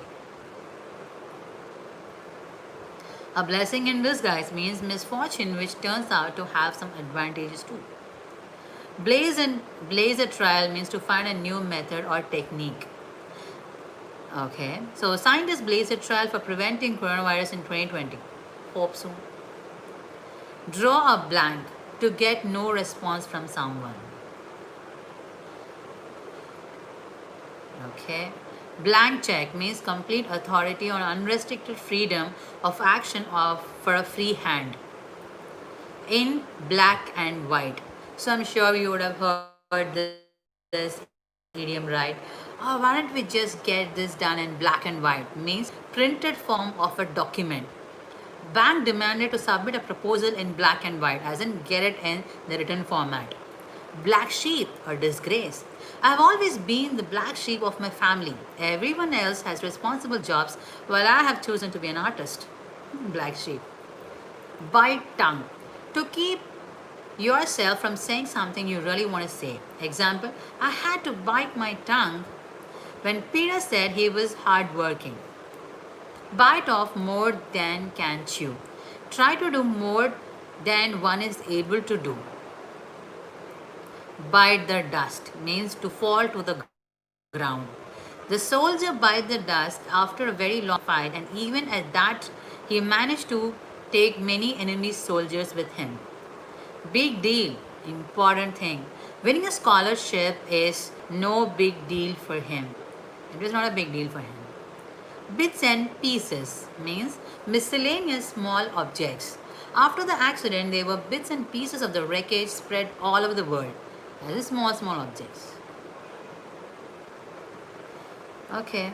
S1: A blessing in disguise means misfortune which turns out to have some advantages too. Blaze a trial means to find a new method or technique. Okay, so scientists blaze a trial for preventing coronavirus in 2020. Hope so. Draw a blank to get no response from someone. Okay. Blank check means complete authority or unrestricted freedom of action for a free hand. In black and white. So I'm sure you would have heard this idiom, right? Oh, why don't we just get this done in black and white? Means printed form of a document. Bank demanded to submit a proposal in black and white, as in get it in the written format. Black sheep or disgrace. I have always been the black sheep of my family. Everyone else has responsible jobs while I have chosen to be an artist. Black sheep. Bite tongue. To keep yourself from saying something you really want to say. Example, I had to bite my tongue when Peter said he was hardworking. Bite off more than can chew. Try to do more than one is able to do. Bite the dust means to fall to the ground. The soldier bite the dust after a very long fight, and even at that, he managed to take many enemy soldiers with him. Big deal, important thing. Winning a scholarship is no big deal for him. It was not a big deal for him. Bits and pieces means miscellaneous small objects. After the accident, there were bits and pieces of the wreckage spread all over the world. That is small objects. Okay.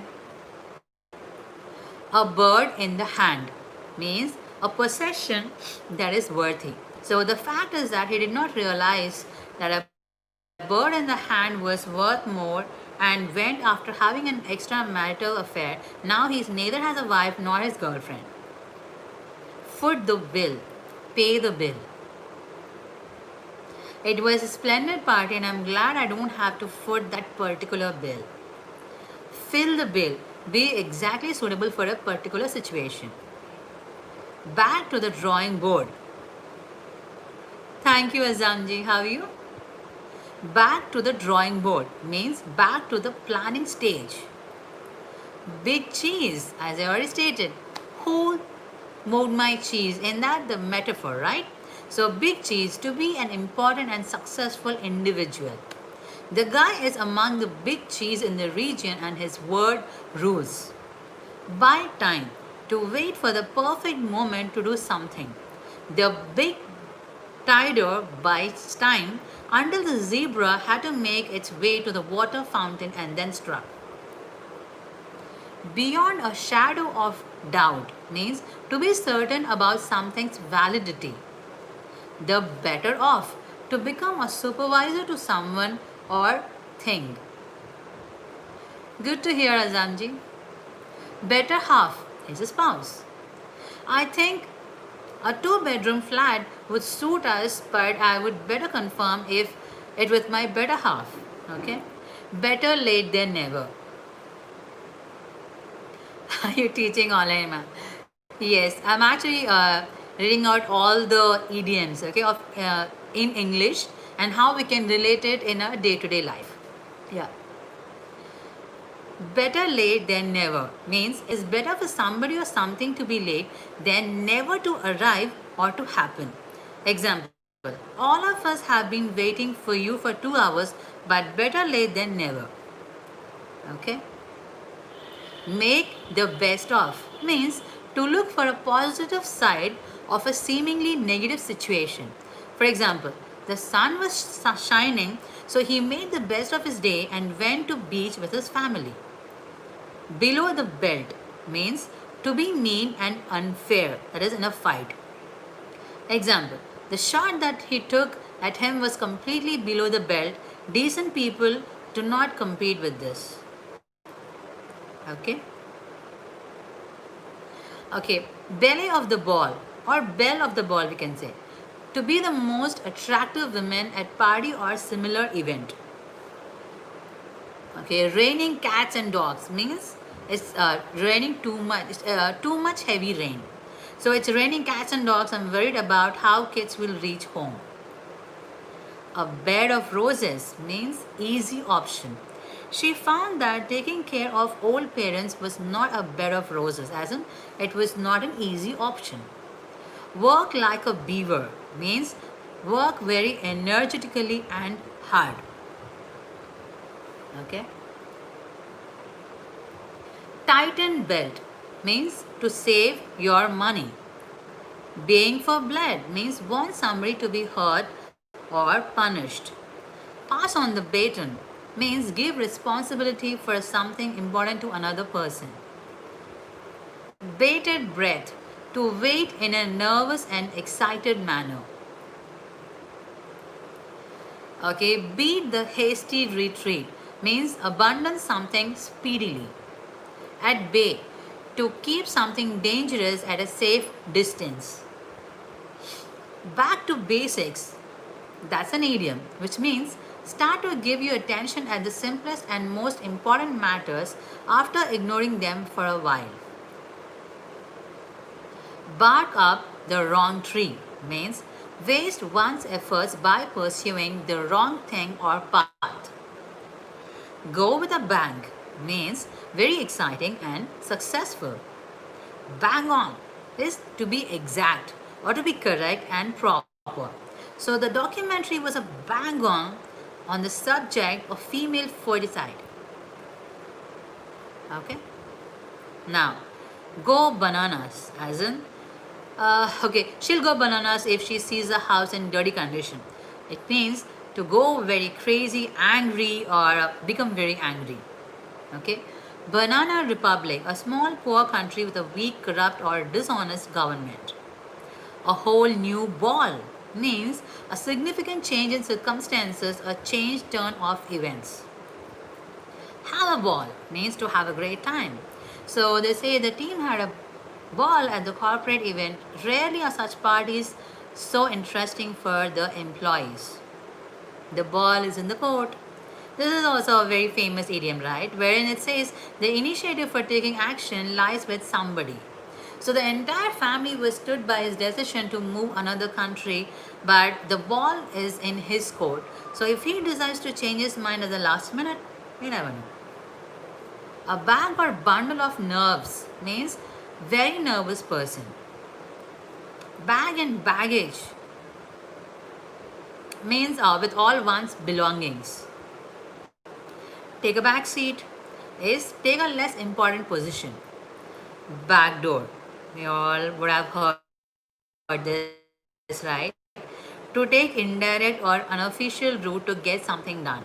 S1: A bird in the hand means a possession that is worthy. So the fact is that he did not realize that a bird in the hand was worth more and went after having an extramarital affair. Now he neither has a wife nor his girlfriend. Foot the bill, pay the bill. It was a splendid party and I'm glad I don't have to foot that particular bill. Fill the bill, be exactly suitable for a particular situation. Back to the drawing board. Thank you, Azamji. How are you? Back to the drawing board means back to the planning stage. Big cheese, as I already stated. Who moved my cheese? In that the metaphor, right? So big cheese, to be an important and successful individual. The guy is among the big cheese in the region and his word rules. Buy time, to wait for the perfect moment to do something. The big tiger buys time until the zebra had to make its way to the water fountain and then struck. Beyond a shadow of doubt means to be certain about something's validity. The better off, to become a supervisor to someone or thing. Good to hear, Azamji. Better half is a spouse. I think a two-bedroom flat would suit us, but I would better confirm if it with my better half. Okay? Better late than never. Are you teaching online, ma'am? Yes, I'm actually reading out all the idioms, okay, of in English and how we can relate it in our day-to-day life. Yeah. Better late than never means it's better for somebody or something to be late than never to arrive or to happen. Example, all of us have been waiting for you for 2 hours, but better late than never. Okay? Make the best of means to look for a positive side of a seemingly negative situation. For example, the sun was shining, so he made the best of his day and went to beach with his family. Below the belt means to be mean and unfair, that is in a fight. Example, the shot that he took at him was completely below the belt. Decent people do not compete with this. Okay? Okay, belly of the ball or belle of the ball we can say. To be the most attractive woman at party or similar event. Okay, raining cats and dogs means it's raining too much heavy rain. So it's raining cats and dogs. I'm worried about how kids will reach home. A bed of roses means easy option. She found that taking care of old parents was not a bed of roses, as in it was not an easy option. Work like a beaver means work very energetically and hard. Okay. Tighten belt means to save your money. Baying for blood means want somebody to be hurt or punished. Pass on the baton means give responsibility for something important to another person. Bated breath, to wait in a nervous and excited manner. Okay, beat the hasty retreat means abandon something speedily. At bay, to keep something dangerous at a safe distance. Back to basics, that's an idiom, which means start to give your attention at the simplest and most important matters after ignoring them for a while. Bark up the wrong tree means waste one's efforts by pursuing the wrong thing or path. Go with a bang means very exciting and successful. Bang on is to be exact or to be correct and proper. So the documentary was a bang on the subject of female foeticide. Okay? Now, go bananas, as in, okay, she'll go bananas if she sees a house in dirty condition. It means to go very crazy, angry, or become very angry. Okay? Banana Republic, a small poor country with a weak, corrupt, or dishonest government. A whole new ball means a significant change in circumstances, a change turn of events. Have a ball means to have a great time. So they say the team had a ball at the corporate event. Rarely are such parties so interesting for the employees. The ball is in the court. This is also a very famous idiom, right? Wherein it says the initiative for taking action lies with somebody. So the entire family was stood by his decision to move another country, but the ball is in his court. So if he decides to change his mind at the last minute, we never know. A bag or bundle of nerves means very nervous person. Bag and baggage means with all one's belongings. Take a back seat is take a less important position. Back door. We all would have heard this, right? To take indirect or unofficial route to get something done.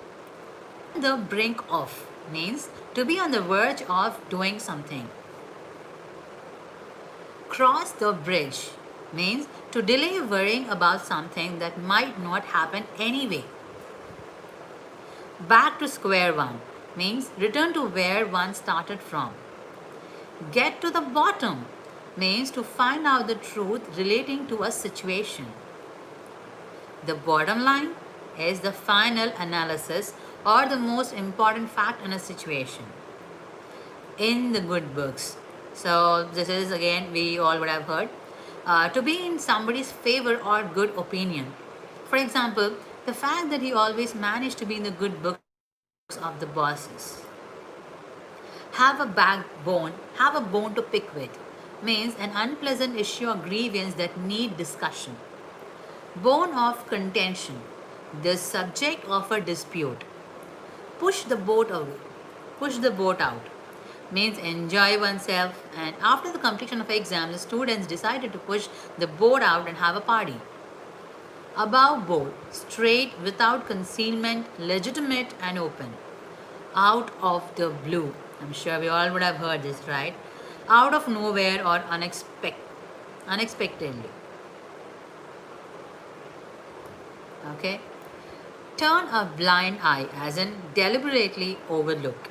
S1: On the brink of means to be on the verge of doing something. Cross the bridge means to delay worrying about something that might not happen anyway. Back to square one means return to where one started from. Get to the bottom means to find out the truth relating to a situation. The bottom line is the final analysis or the most important fact in a situation. In the good books. So, this is again, we all would have heard. To be in somebody's favor or good opinion. For example, the fact that he always managed to be in the good books of the bosses. Have a bone to pick with, means an unpleasant issue or grievance that need discussion. Bone of contention, the subject of a dispute. Push the boat away. Push the boat out means enjoy oneself, and after the completion of exam the students decided to push the boat out and have a party. Above board, straight, without concealment, legitimate and open. Out of the blue. I'm sure we all would have heard this, right? Out of nowhere or unexpectedly. Okay? Turn a blind eye, as in deliberately overlook.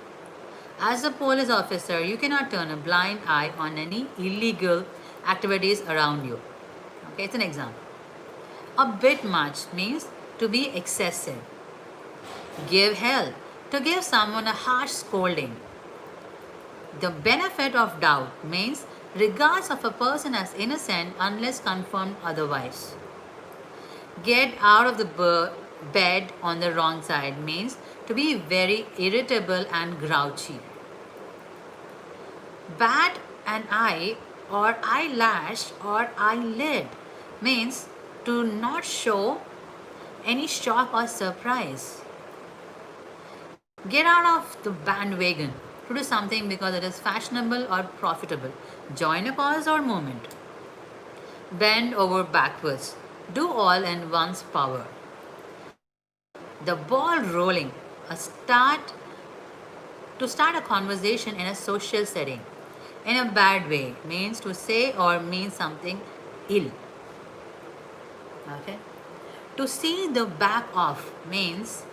S1: As a police officer, you cannot turn a blind eye on any illegal activities around you. Okay, it's an example. A bit much means to be excessive. Give hell, to give someone a harsh scolding. The benefit of doubt means regards of a person as innocent unless confirmed otherwise. Get out of the bed on the wrong side means to be very irritable and grouchy. Bat an eye or eyelash or eyelid means to not show any shock or surprise. Get out of the bandwagon to do something because it is fashionable or profitable. Join a cause or movement. Bend over backwards. Do all in one's power. The ball rolling. To start a conversation in a social setting. In a bad way means to say or mean something ill. Okay? To see the back of means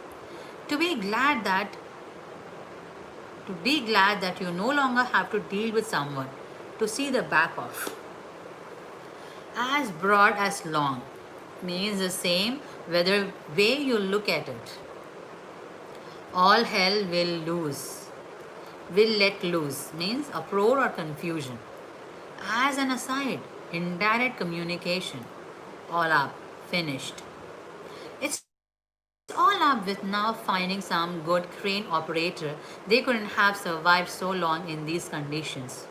S1: to be glad that you no longer have to deal with someone. To see the back of. As broad as long means the same whether way you look at it. All hell will let loose means uproar or confusion. As an aside, indirect communication. All up, finished. It's all up with now finding some good crane operator. They couldn't have survived so long in these conditions.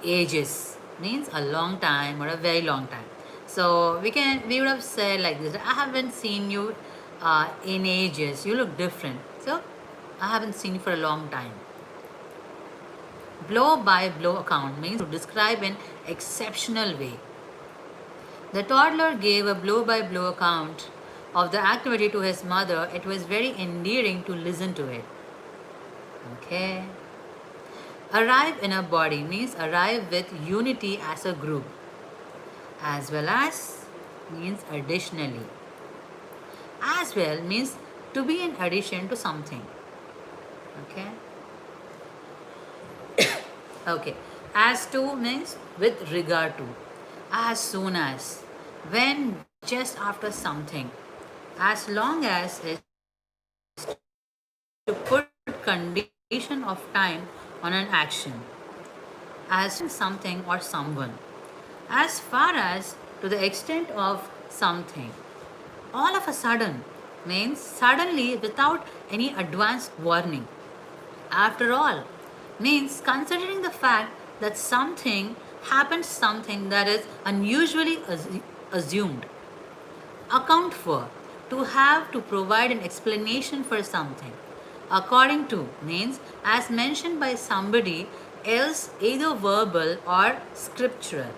S1: Ages means a long time or a very long time. So we would have said like this: I haven't seen you in ages. You look different. So I haven't seen you for a long time. Blow by blow account means to describe an exceptional way. The toddler gave a blow by blow account of the activity to his mother. It was very endearing to listen to it. Okay. Arrive in a body means arrive with unity as a group, as well as means additionally. As well means to be in addition to something. Okay. Okay. As to means with regard to. As soon as. When just after something. As long as is to put condition of time on an action. As something or someone. As far as to the extent of something. All of a sudden means suddenly without any advanced warning. After all means considering the fact that something happens, something that is unusually assumed. Account for, to have to provide an explanation for something. According to means as mentioned by somebody else, either verbal or scriptural.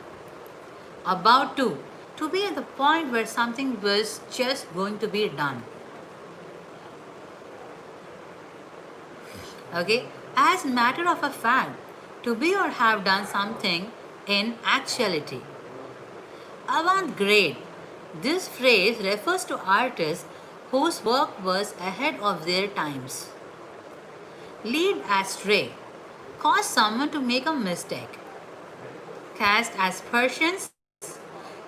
S1: About to be at the point where something was just going to be done. Okay, as matter of a fact, to be or have done something in actuality. Avant-garde. This phrase refers to artists whose work was ahead of their times. Lead astray. Cause someone to make a mistake. Cast aspersions.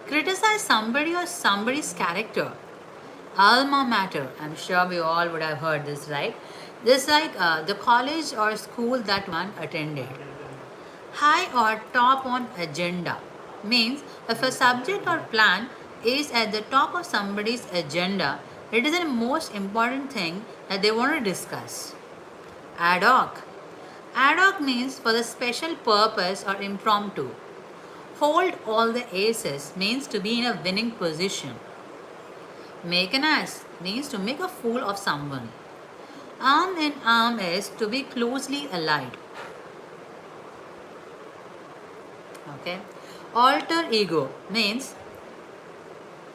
S1: Criticize somebody or somebody's character. Alma mater. I'm sure we all would have heard this, right? This is like the college or school that one attended. High or top on agenda means if a subject or plan is at the top of somebody's agenda, it is the most important thing that they want to discuss. Ad hoc. Ad hoc means for the special purpose or impromptu. Hold all the aces means to be in a winning position. Make an ass means to make a fool of someone. Arm in arm is to be closely allied. Okay. Alter ego means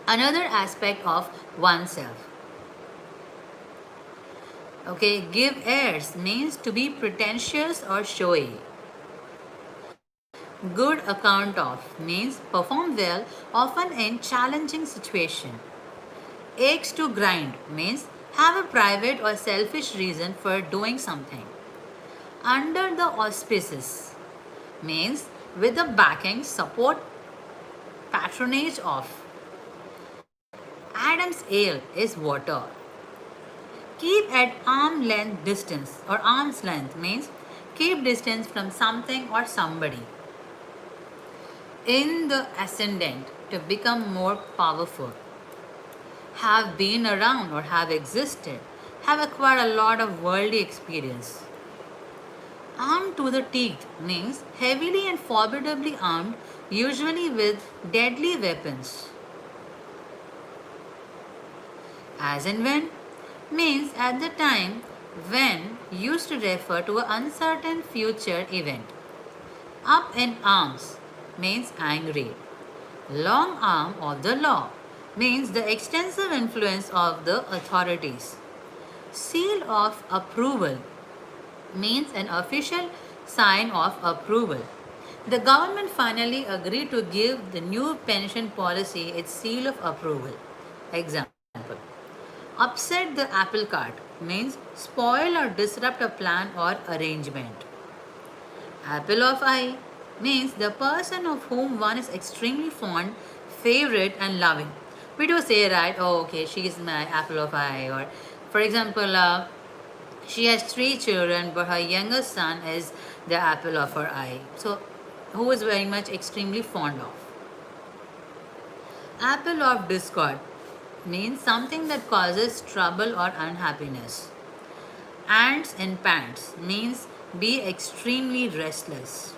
S1: another aspect of oneself. Okay. Give airs means to be pretentious or showy. Good account of means perform well, often in challenging situation. Aches to grind means have a private or selfish reason for doing something. Under the auspices means with the backing, support, patronage of. Adam's ale is water. Keep at arm length distance or arm's length means keep distance from something or somebody. In the ascendant to become more powerful. Have been around or have existed. Have acquired a lot of worldly experience. Armed to the teeth means heavily and formidably armed, usually with deadly weapons. As and when means at the time when used to refer to an uncertain future event. Up in arms means angry. Long arm of the law means the extensive influence of the authorities. Seal of approval means an official sign of approval. The government finally agreed to give the new pension policy its seal of approval. Example. Upset the apple cart means spoil or disrupt a plan or arrangement. Apple of eye means the person of whom one is extremely fond, favorite and loving. We do say, right, oh okay, she is my apple of eye. Or for example, she has 3 children but her youngest son is the apple of her eye. So who is very much extremely fond of. Apple of discord means something that causes trouble or unhappiness. Ants in pants means be extremely restless.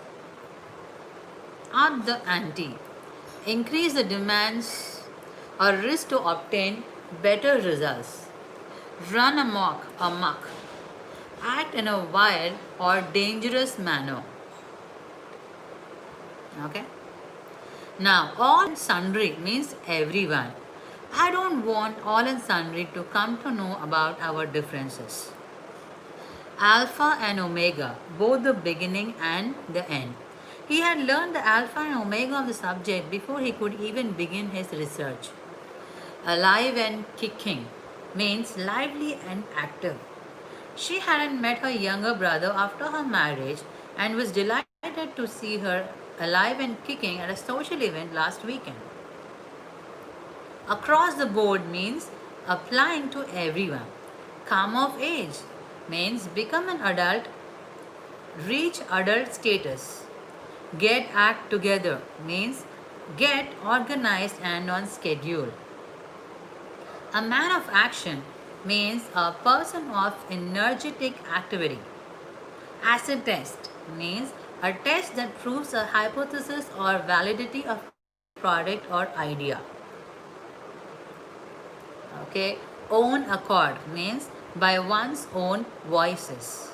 S1: Up the ante. Increase the demands or risk to obtain better results. Run amok. Act in a wild or dangerous manner. Okay? Now, all and sundry means everyone. I don't want all and sundry to come to know about our differences. Alpha and Omega, both the beginning and the end. He had learned the Alpha and Omega of the subject before he could even begin his research. Alive and kicking means lively and active. She hadn't met her younger brother after her marriage and was delighted to see her alive and kicking at a social event last weekend. Across the board means applying to everyone. Come of age means become an adult, reach adult status. Get act together means get organized and on schedule. A man of action means a person of energetic activity. Acid test means a test that proves a hypothesis or validity of product or idea. Okay, own accord means by one's own voices.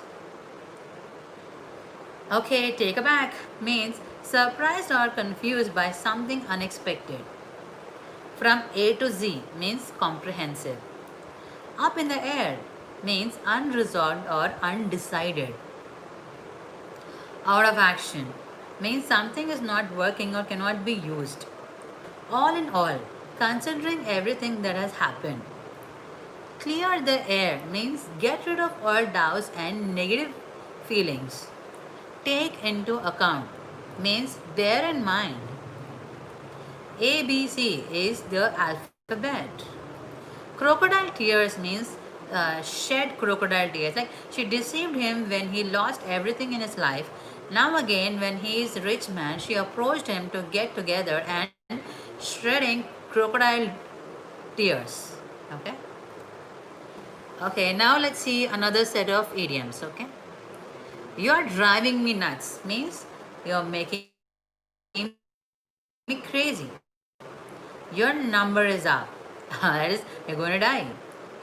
S1: Okay, take aback means surprised or confused by something unexpected. From A to Z means comprehensive. Up in the air means unresolved or undecided. Out of action means something is not working or cannot be used. All in all, considering everything that has happened. Clear the air means get rid of all doubts and negative feelings. Take into account means bear in mind. ABC is the alphabet. Crocodile tears means shed crocodile tears. Like she deceived him when he lost everything in his life. Now again, when he is a rich man, she approached him to get together and shedding crocodile tears. Okay. Okay. Now let's see another set of idioms. Okay. You're driving me nuts means you're making me crazy. Your number is up. That is, you're going to die.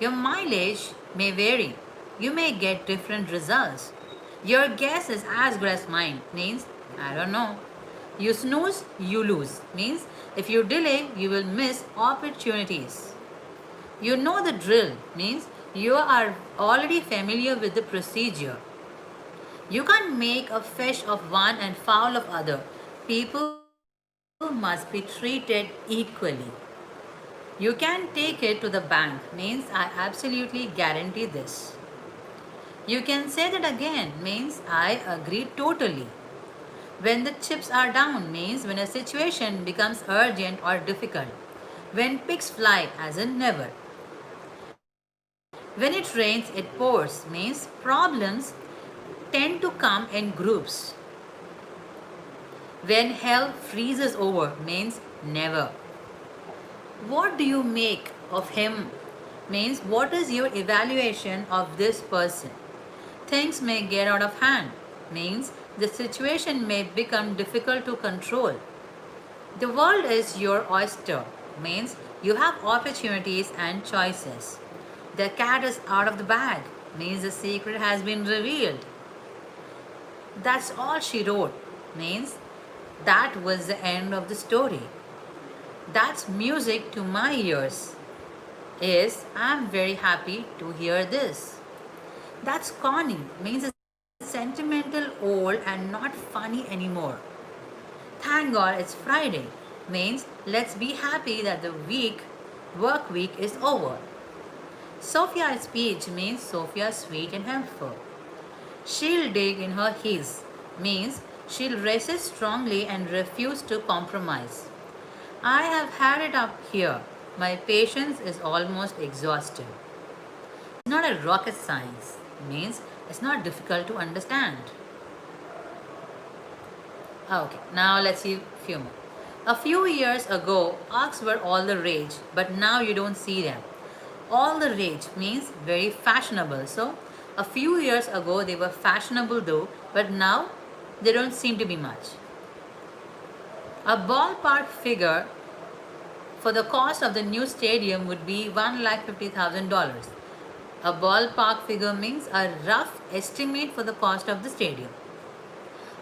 S1: Your mileage may vary. You may get different results. Your guess is as good as mine means I don't know. You snooze, you lose means if you delay, you will miss opportunities. You know the drill means you are already familiar with the procedure. You can't make a fish of one and fowl of other. People must be treated equally. You can take it to the bank means I absolutely guarantee this. You can say that again means I agree totally. When the chips are down means when a situation becomes urgent or difficult. When pigs fly as in never. When it rains it pours means problems tend to come in groups. When hell freezes over means never. What do you make of him means what is your evaluation of this person. Things may get out of hand means the situation may become difficult to control. The world is your oyster means you have opportunities and choices. The cat is out of the bag means the secret has been revealed. That's all she wrote means that was the end of the story. That's music to my ears. Is I'm very happy to hear this. That's corny means it's sentimental, old, and not funny anymore. Thank God it's Friday means let's be happy that the work week is over. Sophia's speech means Sophia sweet and helpful. She'll dig in her heels means she'll resist strongly and refuse to compromise. I have had it up here. My patience is almost exhausted. It's not a rocket science. Means it's not difficult to understand. Okay, now let's see a few more. A few years ago, Uggs were all the rage, but now you don't see them. All the rage means very fashionable. So, a few years ago they were fashionable though, but now they don't seem to be much. A ballpark figure for the cost of the new stadium would be $150,000. A ballpark figure means a rough estimate for the cost of the stadium.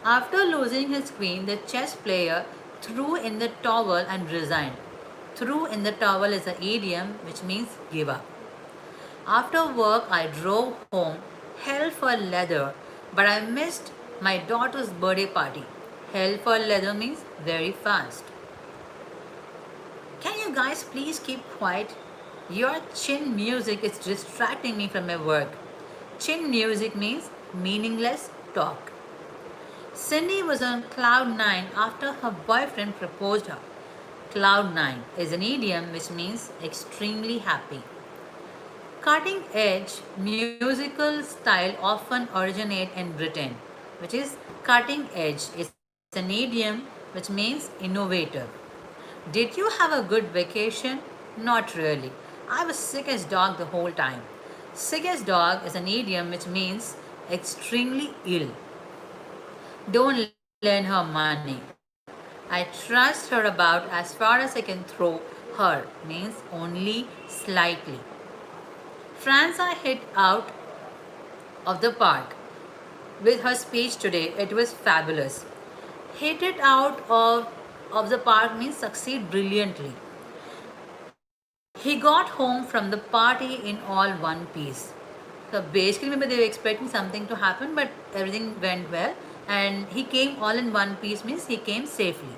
S1: After losing his queen, the chess player threw in the towel and resigned. Threw in the towel is an idiom which means give up. After work, I drove home, hell for leather, but I missed my daughter's birthday party. Hell for leather means very fast. Can you guys please keep quiet? Your chin music is distracting me from my work. Chin music means meaningless talk. Cindy was on cloud 9 after her boyfriend proposed her. Cloud 9 is an idiom which means extremely happy. Cutting edge musical style often originate in Britain, which is cutting edge is an idiom which means innovative. Did you have a good vacation? Not really. I was sick as dog the whole time. Sick as dog is an idiom which means extremely ill. Don't lend her money. I trust her about as far as I can throw her means only slightly. Franza hit out of the park with her speech today. It was fabulous. Hit it out of the park means succeed brilliantly. He got home from the party in all one piece. So basically, maybe they were expecting something to happen, but everything went well, and he came all in one piece means he came safely.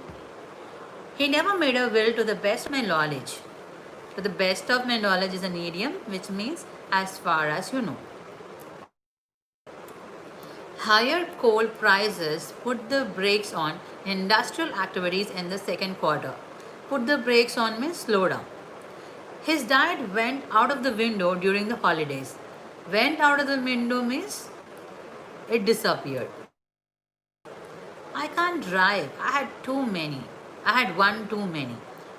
S1: He never made a will to the best of my knowledge. To the best of my knowledge is an idiom which means as far as you know. Higher coal prices put the brakes on industrial activities in the second quarter. Put the brakes on means slow down. His diet went out of the window during the holidays. Went out of the window means it disappeared. I can't drive. I had too many. I had one too many.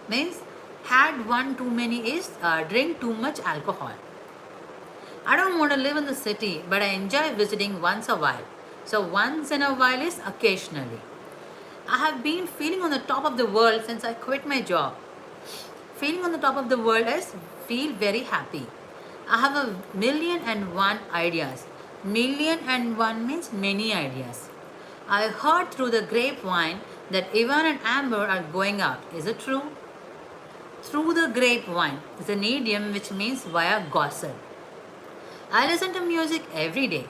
S1: Means had one too many is drink too much alcohol. I don't want to live in the city, but I enjoy visiting once a while. So once in a while is occasionally. I have been feeling on the top of the world since I quit my job. Feeling on the top of the world is feel very happy. I have a million and one ideas. Million and one means many ideas. I heard through the grapevine that Ivan and Amber are going out. Is it true? Through the grapevine is an idiom which means via gossip. I listen to music every day.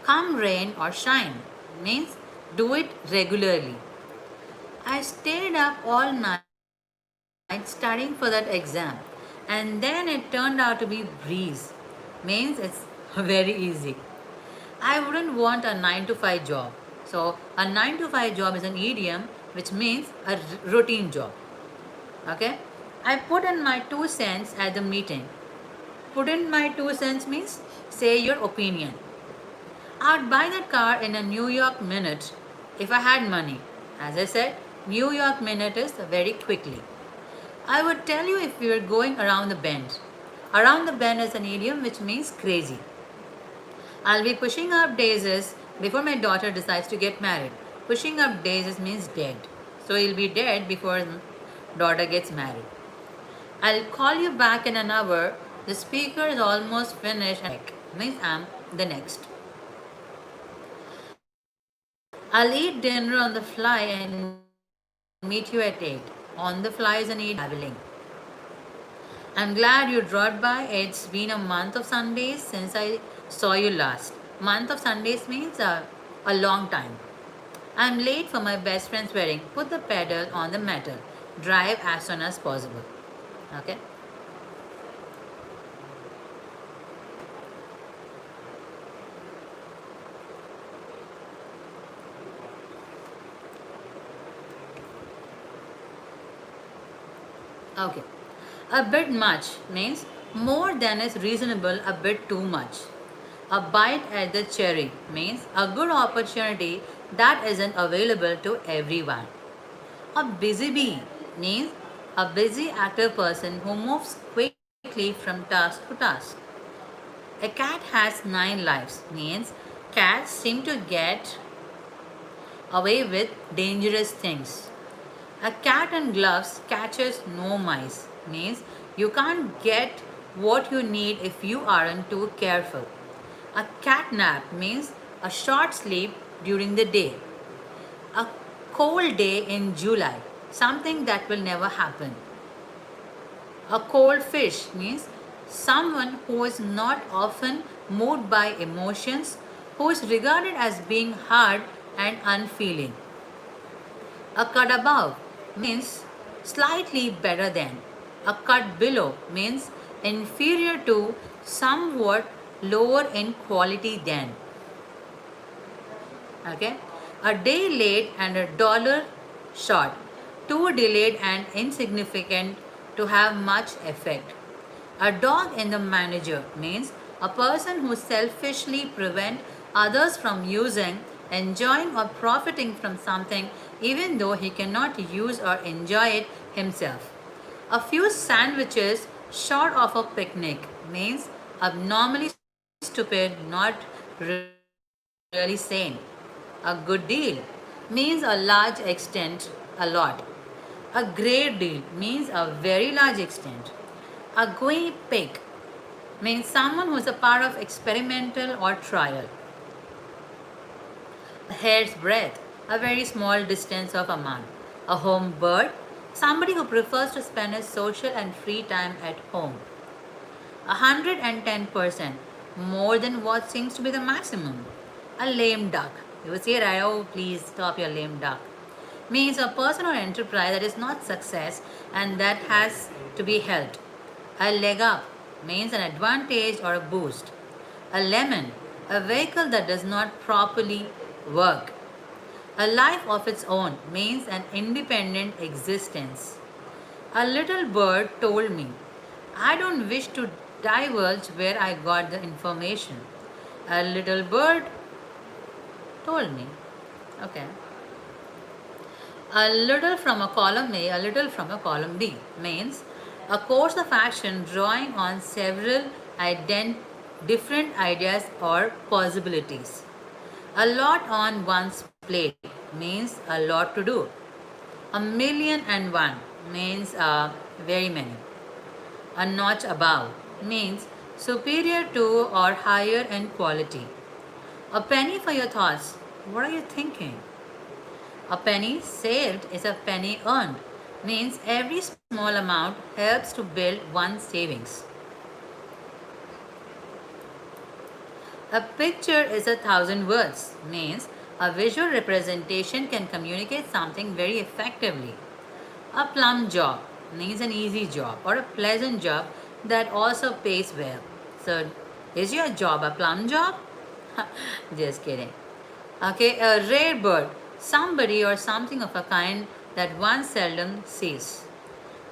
S1: Come rain or shine means do it regularly. I stayed up all night studying for that exam, and then it turned out to be breeze means it's very easy. I wouldn't want a 9 to 5 job. So a 9 to 5 job is an idiom which means a routine job. Okay? I put in my 2 cents at the meeting. Put in my 2 cents means say your opinion. I'd buy that car in a New York minute if I had money. As I said, New York minute is very quickly. I would tell you if we were going around the bend. Around the bend is an idiom which means crazy. I'll be pushing up daisies before my daughter decides to get married. Pushing up daisies means dead. So he'll be dead before his daughter gets married. I'll call you back in an hour. The speaker is almost finished and means I'm the next. I'll eat dinner on the fly and meet you at 8. On the fly is an idiom traveling. I'm glad you dropped by. It's been a month of Sundays since I saw you last. Month of Sundays means a long time. I'm late for my best friend's wedding. Put the pedal on the metal. Drive as soon as possible. Okay? Okay. A bit much means more than is reasonable, a bit too much. A bite at the cherry means a good opportunity that isn't available to everyone. A busy bee means a busy active person who moves quickly from task to task. A cat has 9 lives, means cats seem to get away with dangerous things. A cat in gloves catches no mice, means you can't get what you need if you aren't too careful. A cat nap means a short sleep during the day. A cold day in July, something that will never happen. A cold fish means someone who is not often moved by emotions, who is regarded as being hard and unfeeling. A cut above means slightly better than. A cut below means inferior to, somewhat lower in quality than. Okay? A day late and $1 short. Too delayed and insignificant to have much effect. A dog in the manager means a person who selfishly prevent others from using, enjoying or profiting from something even though he cannot use or enjoy it himself. A few sandwiches short of a picnic means abnormally stupid, not really sane. A good deal means a large extent, a lot. A great deal means a very large extent. A guinea pig means someone who is a part of experimental or trial. A hair's breadth, a very small distance of a man. A home bird, somebody who prefers to spend his social and free time at home. 110%, more than what seems to be the maximum. A lame duck. You will say, right, oh, please stop your lame duck. Means a person or enterprise that is not success and that has to be helped. A leg up means an advantage or a boost. A lemon, a vehicle that does not properly work. A life of its own means an independent existence. A little bird told me, I don't wish to divulge where I got the information. A little bird told me. Okay. A little from a column A, a little from a column B means a course of action drawing on several different ideas or possibilities. A lot on one's plate means a lot to do. A million and one means very many. A notch above means superior to or higher in quality. A penny for your thoughts. What are you thinking? A penny saved is a penny earned. Means every small amount helps to build one's savings. A picture is 1,000 words. Means a visual representation can communicate something very effectively. A plum job means an easy job or a pleasant job that also pays well. So, is your job a plum job? Just kidding. Okay, a rare bird, somebody or something of a kind that one seldom sees.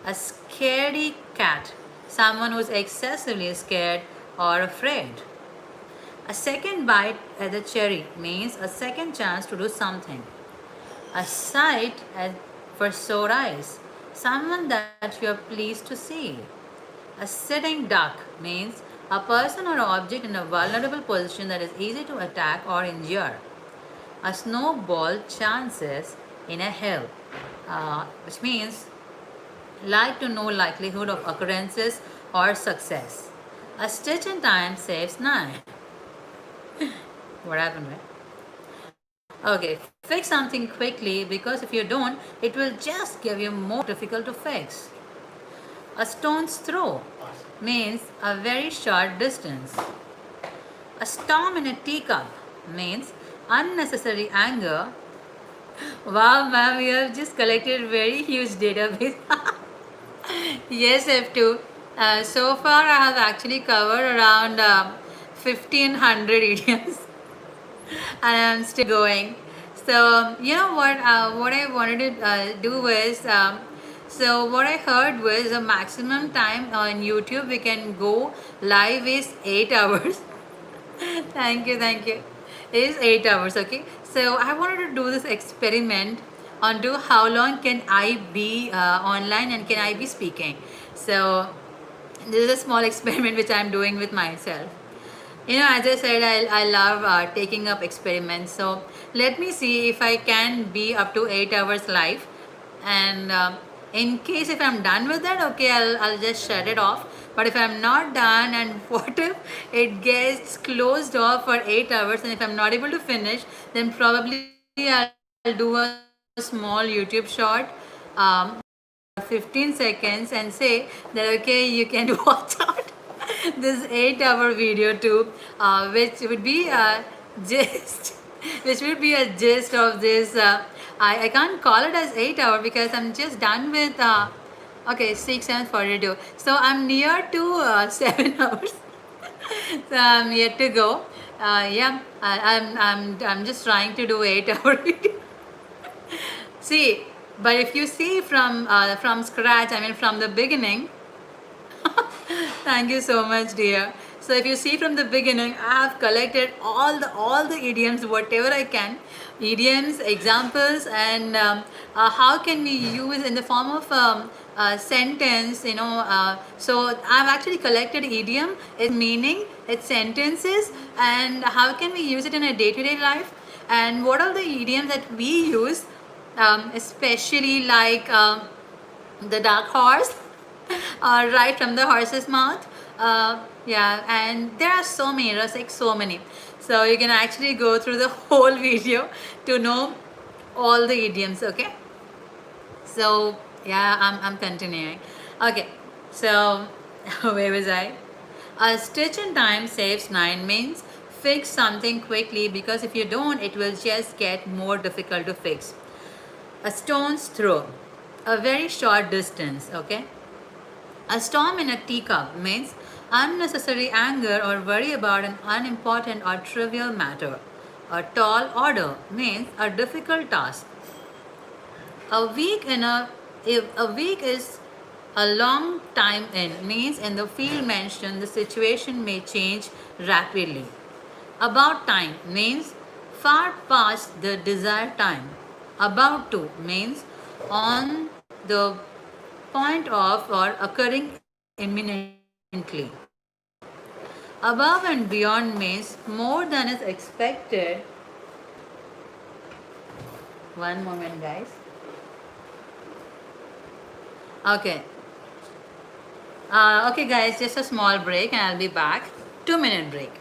S1: A scaredy cat, someone who is excessively scared or afraid. A second bite at the cherry means a second chance to do something. A sight for sore eyes, someone that you are pleased to see. A sitting duck means a person or object in a vulnerable position that is easy to attack or injure. A snowball chances in a hill, which means like to know likelihood of occurrences or success. A stitch in time saves 9. What happened, right? Okay, fix something quickly because if you don't, it will just give you more difficult to fix. A stone's throw means a very short distance. A storm in a teacup means unnecessary anger. Wow, ma'am, you have just collected very huge database. Yes, F2. So far, I have actually covered around 1500 idioms. And I'm still going. So you know what I wanted to do was, so what I heard was the maximum time on YouTube we can go live is 8 hours. Thank you, thank you. It is 8 hours, okay. So I wanted to do this experiment onto how long can I be online and can I be speaking. So this is a small experiment which I'm doing with myself. As I said, I love taking up experiments. So let me see if I can be up to 8 hours live. And in case if I'm done with that, okay, I'll just shut it off. But if I'm not done, and what if it gets closed off for 8 hours, and if I'm not able to finish, then probably I'll do a small YouTube short. For 15 seconds and say that okay, you can watch out this 8 hour video too, which would be a gist which would be a gist of this. I can't call it as 8 hour because I'm just done with okay, 6 and 42, so I'm near to 7 hours. So I'm yet to go. Yeah, I'm just trying to do 8 hour video. See, but if you see from scratch, I mean from the beginning. Thank you so much, dear. So if you see from the beginning, I have collected all the idioms, whatever I can, idioms, examples, and how can we use in the form of sentence. So I've actually collected idiom, its meaning, its sentences, and how can we use it in a day-to-day life, and what are the idioms that we use, especially like. The dark horse, right from the horse's mouth. Yeah, and there are so many, there's like so many. So you can actually go through the whole video to know all the idioms, okay? So yeah, I'm continuing. Okay, so where was I? A stitch in time saves nine means fix something quickly, because if you don't, it will just get more difficult to fix. A stone's throw, a very short distance, okay? A storm in a teacup means unnecessary anger or worry about an unimportant or trivial matter. A tall order means a difficult task. A week in a if a week is a long time in means in the field mentioned the situation may change rapidly. About time means far past the desired time. About to means on the point of or occurring imminently. Above and beyond means more than is expected. One moment, guys. Okay. Okay, guys, just a small break and I'll be back. 2 minute break.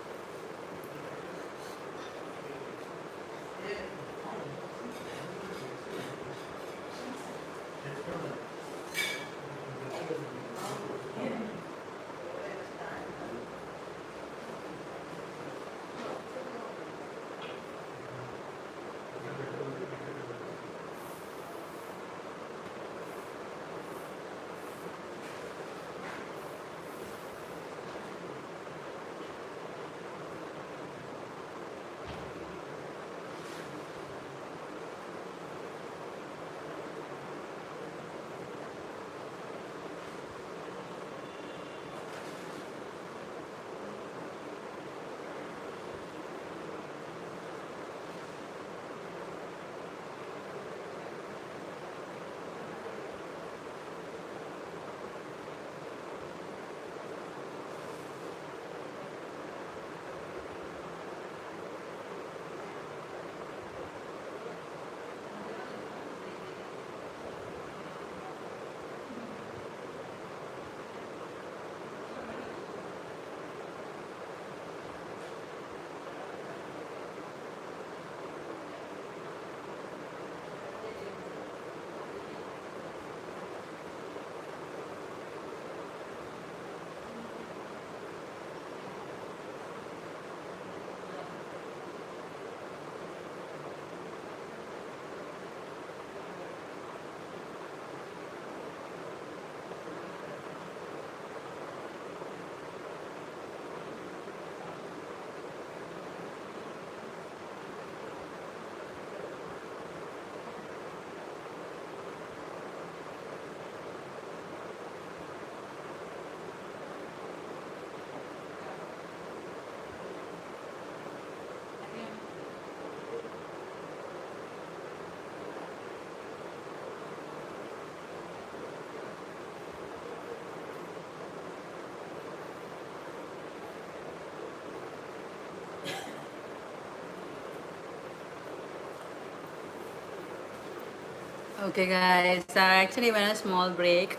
S1: Okay, guys. I actually went a small break.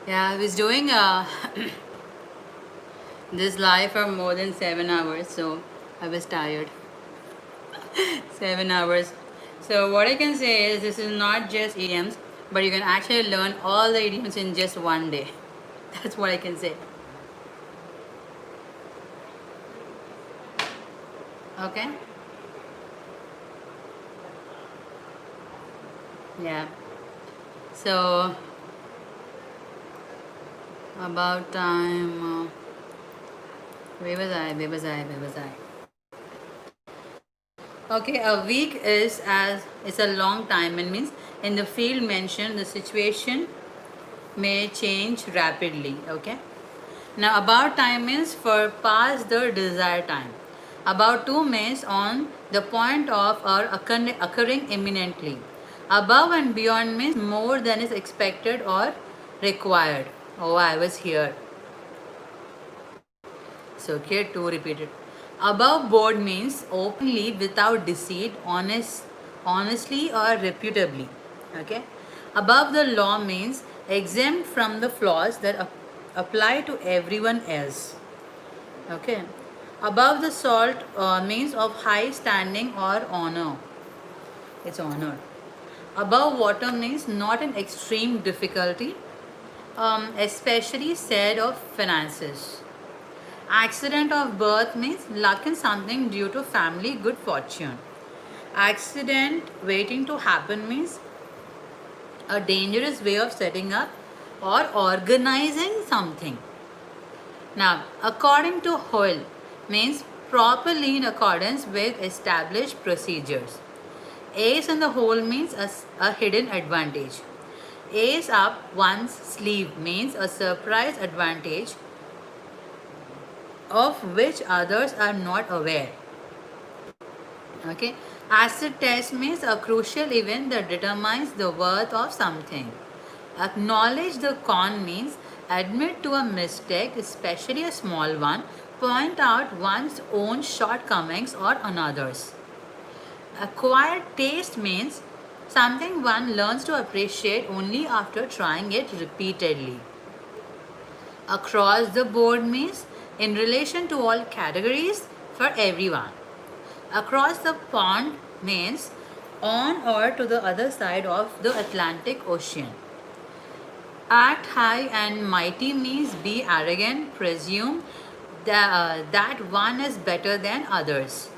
S1: Yeah, I was doing this live for more than 7 hours, so I was tired. 7 hours. So what I can say is this is not just idioms, but you can actually learn all the idioms in just one day. That's what I can say. Okay? Yeah. So about time. Where was I? Where was I? Where was I? Okay, a week is a long time and means in the field mentioned the situation may change rapidly. Okay. Now about time means for past the desired time. About 2 means on the point of or occurring imminently. Above and beyond means more than is expected or required. Oh, I was here. So here to repeat it. Above board means openly without deceit, honestly or reputably. Okay. Above the law means exempt from the flaws that apply to everyone else. Okay. Above the salt means of high standing or honor. It's honor. Above water means not an extreme difficulty, especially said of finances. Accident of birth means luck in something due to family good fortune. Accident waiting to happen means a dangerous way of setting up or organizing something. Now, according to Hoyle means properly in accordance with established procedures. Ace in the hole means a hidden advantage. Ace up one's sleeve means a surprise advantage of which others are not aware. Okay. Acid test means a crucial event that determines the worth of something. Acknowledge the con means admit to a mistake, especially a small one, point out one's own shortcomings or another's. Acquired taste means something one learns to appreciate only after trying it repeatedly. Across the board means in relation to all categories for everyone. Across the pond means on or to the other side of the Atlantic Ocean. Act high and mighty means be arrogant, presume that one is better than others.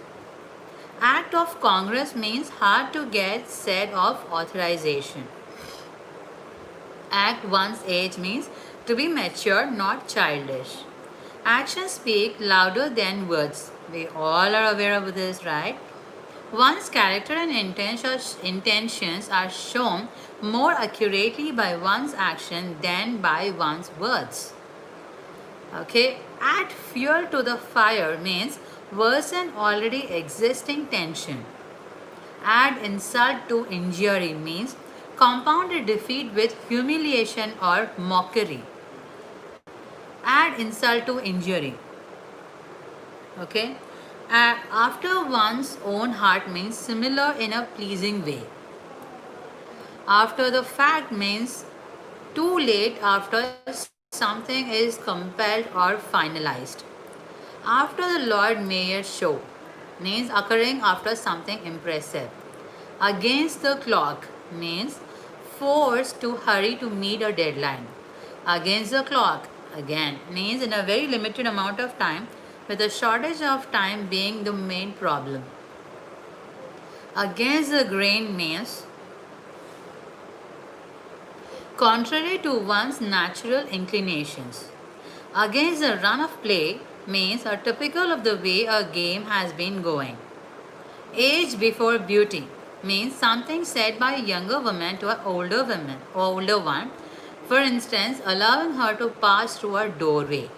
S1: Act of Congress means hard to get set of authorization. Act one's age means to be mature, not childish. Actions speak louder than words. We all are aware of this, right? One's character and intentions are shown more accurately by one's action than by one's words. Okay, add fuel to the fire means worsen already existing tension. Add insult to injury means compound a defeat with humiliation or mockery. Add insult to injury. Okay, after one's own heart means similar in a pleasing way. After the fact means too late after something is compelled or finalized. After the Lord Mayor's show means occurring after something impressive. Against the clock means forced to hurry to meet a deadline. Against the clock again means in a very limited amount of time, with a shortage of time being the main problem. Against the grain means contrary to one's natural inclinations. Against the run of play means are typical of the way a game has been going. Age before beauty means something said by a younger woman to an older one, for instance, allowing her to pass through a doorway.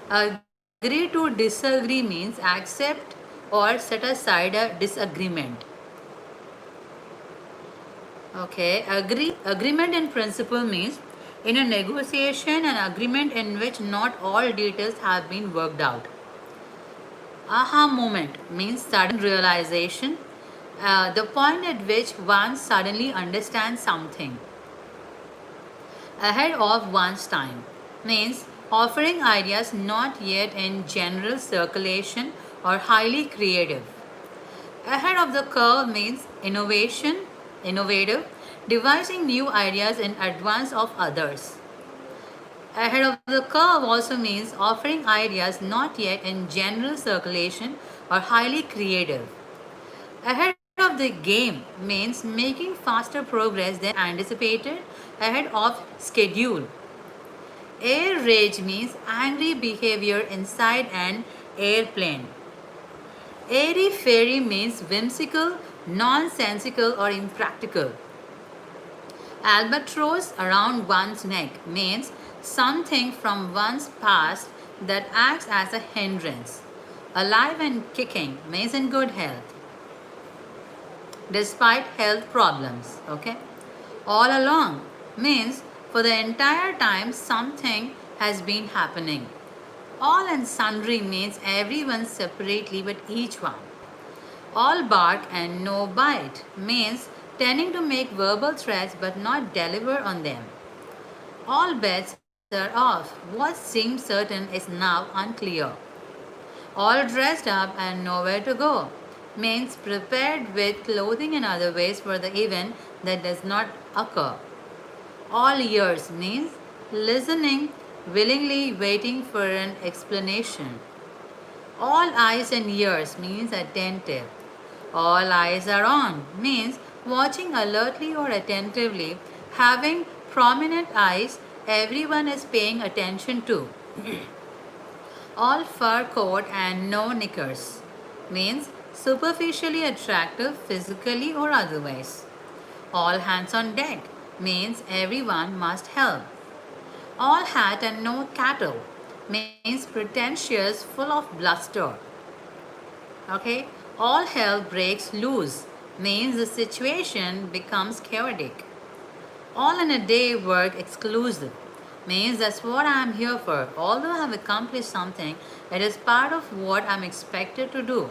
S1: Agree to disagree means accept or set aside a disagreement. Okay, agreement in principle means in a negotiation an agreement in which not all details have been worked out. Aha moment means sudden realization. The point at which one suddenly understands something ahead of one's time means offering ideas not yet in general circulation or highly creative. Ahead of the curve means innovative, devising new ideas in advance of others. Ahead of the curve also means offering ideas not yet in general circulation or highly creative. Ahead of the game means making faster progress than anticipated ahead of schedule. Air rage means angry behavior inside an airplane. Airy fairy means whimsical, nonsensical, or impractical. Albatross around one's neck means something from one's past that acts as a hindrance. Alive and kicking means in good health, despite health problems. Okay? All along means for the entire time something has been happening. All and sundry means everyone separately but each one. All bark and no bite means tending to make verbal threats but not deliver on them. All bets are off. What seemed certain is now unclear. All dressed up and nowhere to go means prepared with clothing and other ways for the event that does not occur. All ears means listening, willingly waiting for an explanation. All eyes and ears means attentive. All eyes are on means watching alertly or attentively, having prominent eyes everyone is paying attention to. All fur coat and no knickers means superficially attractive physically or otherwise. All hands on deck means everyone must help. All hat and no cattle means pretentious, full of bluster. Okay? All hell breaks loose means the situation becomes chaotic. All in a day work exclusive means that's what I'm here for. Although I have accomplished something, it is part of what I'm expected to do.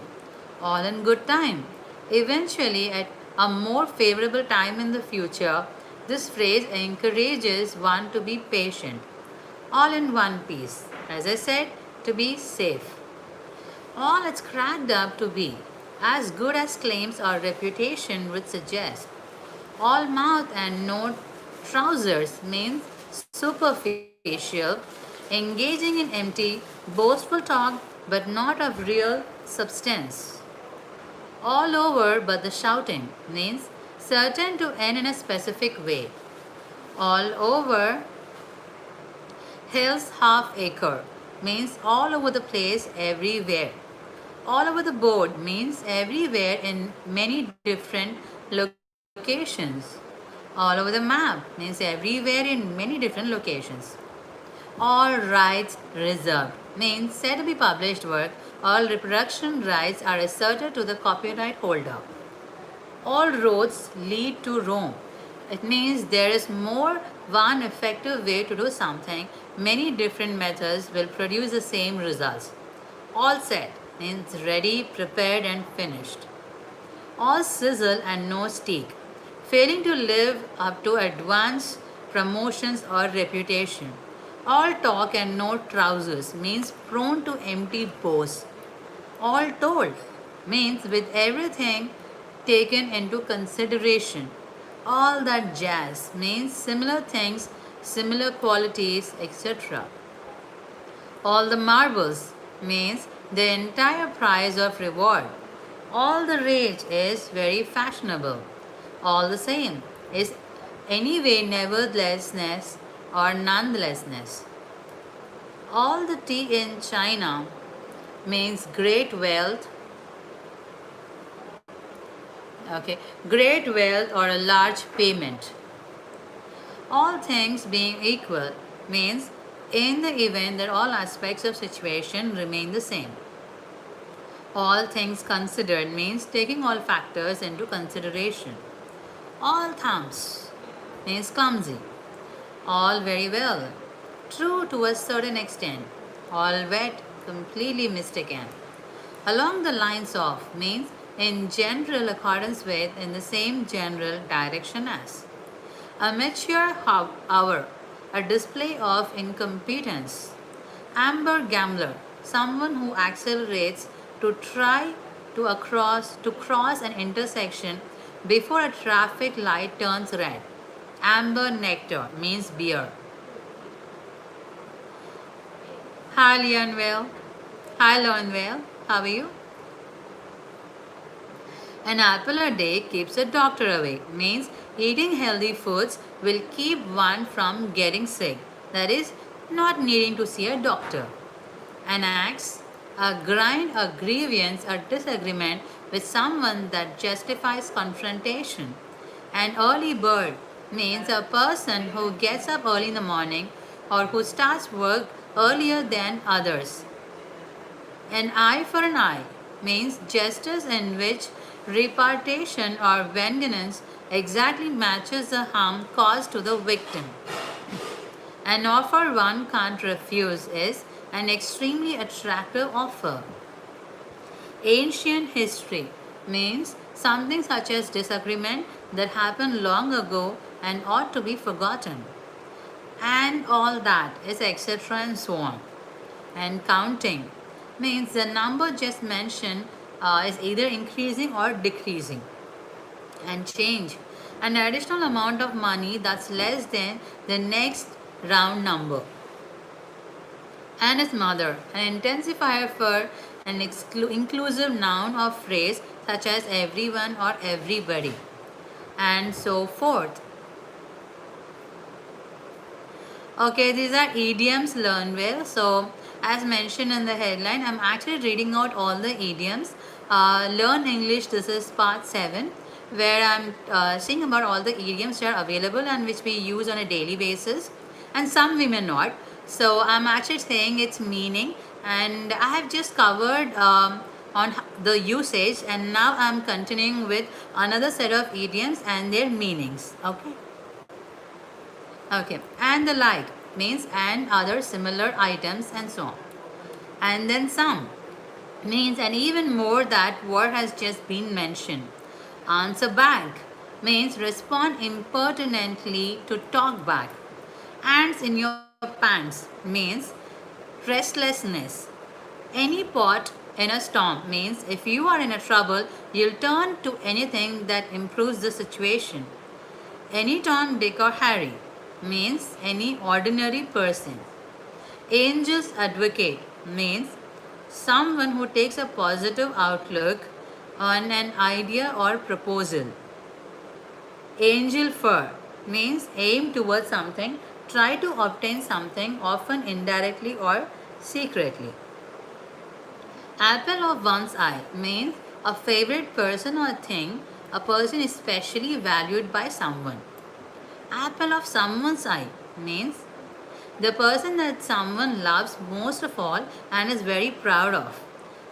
S1: All in good time. Eventually, at a more favorable time in the future, this phrase encourages one to be patient. All in one piece. As I said, to be safe. All it's cracked up to be, as good as claims or reputation would suggest. All mouth and no trousers means superficial, engaging in empty, boastful talk but not of real substance. All over but the shouting means certain to end in a specific way. All over Hill's half acre means all over the place, everywhere. All over the board means everywhere in many different locations. All over the map means everywhere in many different locations. All rights reserved means said to be published work. All reproduction rights are asserted to the copyright holder. All roads lead to Rome. It means there is more one effective way to do something. Many different methods will produce the same results. All set means ready, prepared, and finished. All sizzle and no steak, failing to live up to advanced promotions or reputation. All talk and no trousers means prone to empty boasts. All told means with everything taken into consideration. All that jazz means similar things, similar qualities, etc. All the marbles means the entire price of reward. All the rage is very fashionable. All the same is anyway neverthelessness or nonethelessness. All the tea in China means great wealth. Okay, great wealth or a large payment. All things being equal means in the event that all aspects of situation remain the same. All things considered means taking all factors into consideration. All thumbs means clumsy. All very well. True to a certain extent. All wet, completely mistaken. Along the lines of means in general accordance with, in the same general direction as. A mature hour, a display of incompetence. Amber gambler, someone who accelerates to try to cross an intersection before a traffic light turns red. Amber nectar means beer. Hi Leonwell. Hi Leonwell. How are you? An apple a day keeps a doctor away. Means eating healthy foods will keep one from getting sick. That is, not needing to see a doctor. An axe, a grind, a grievance, a disagreement with someone that justifies confrontation. An early bird means a person who gets up early in the morning or who starts work earlier than others. An eye for an eye means justice in which reparation or vengeance exactly matches the harm caused to the victim. An offer one can't refuse is an extremely attractive offer. Ancient history means something such as disagreement that happened long ago and ought to be forgotten. And all that is etc. and so on. And counting means the number just mentioned is either increasing or decreasing. And change, an additional amount of money that's less than the next round number. And its mother, an intensifier for an inclusive noun or phrase such as everyone or everybody, and so forth. Okay, these are idioms learned well. So, as mentioned in the headline, I'm actually reading out all the idioms. Learn English, this is part 7, where I'm saying about all the idioms that are available and which we use on a daily basis, and some we may not. So, I'm actually saying its meaning, and I have just covered on the usage, and now I'm continuing with another set of idioms and their meanings. Okay. Okay, and the like means and other similar items and so on. And then some means and even more that what has just been mentioned. Answer back means respond impertinently to talk back. Ants in your pants means restlessness. Any pot in a storm means if you are in a trouble, you'll turn to anything that improves the situation. Any Tom, Dick, or Harry means any ordinary person. Angel's advocate means someone who takes a positive outlook on an idea or proposal. Angel fur means aim towards something, try to obtain something, often indirectly or secretly. Apple of one's eye means a favorite person or thing, a person especially valued by someone. Apple of someone's eye means the person that someone loves most of all and is very proud of.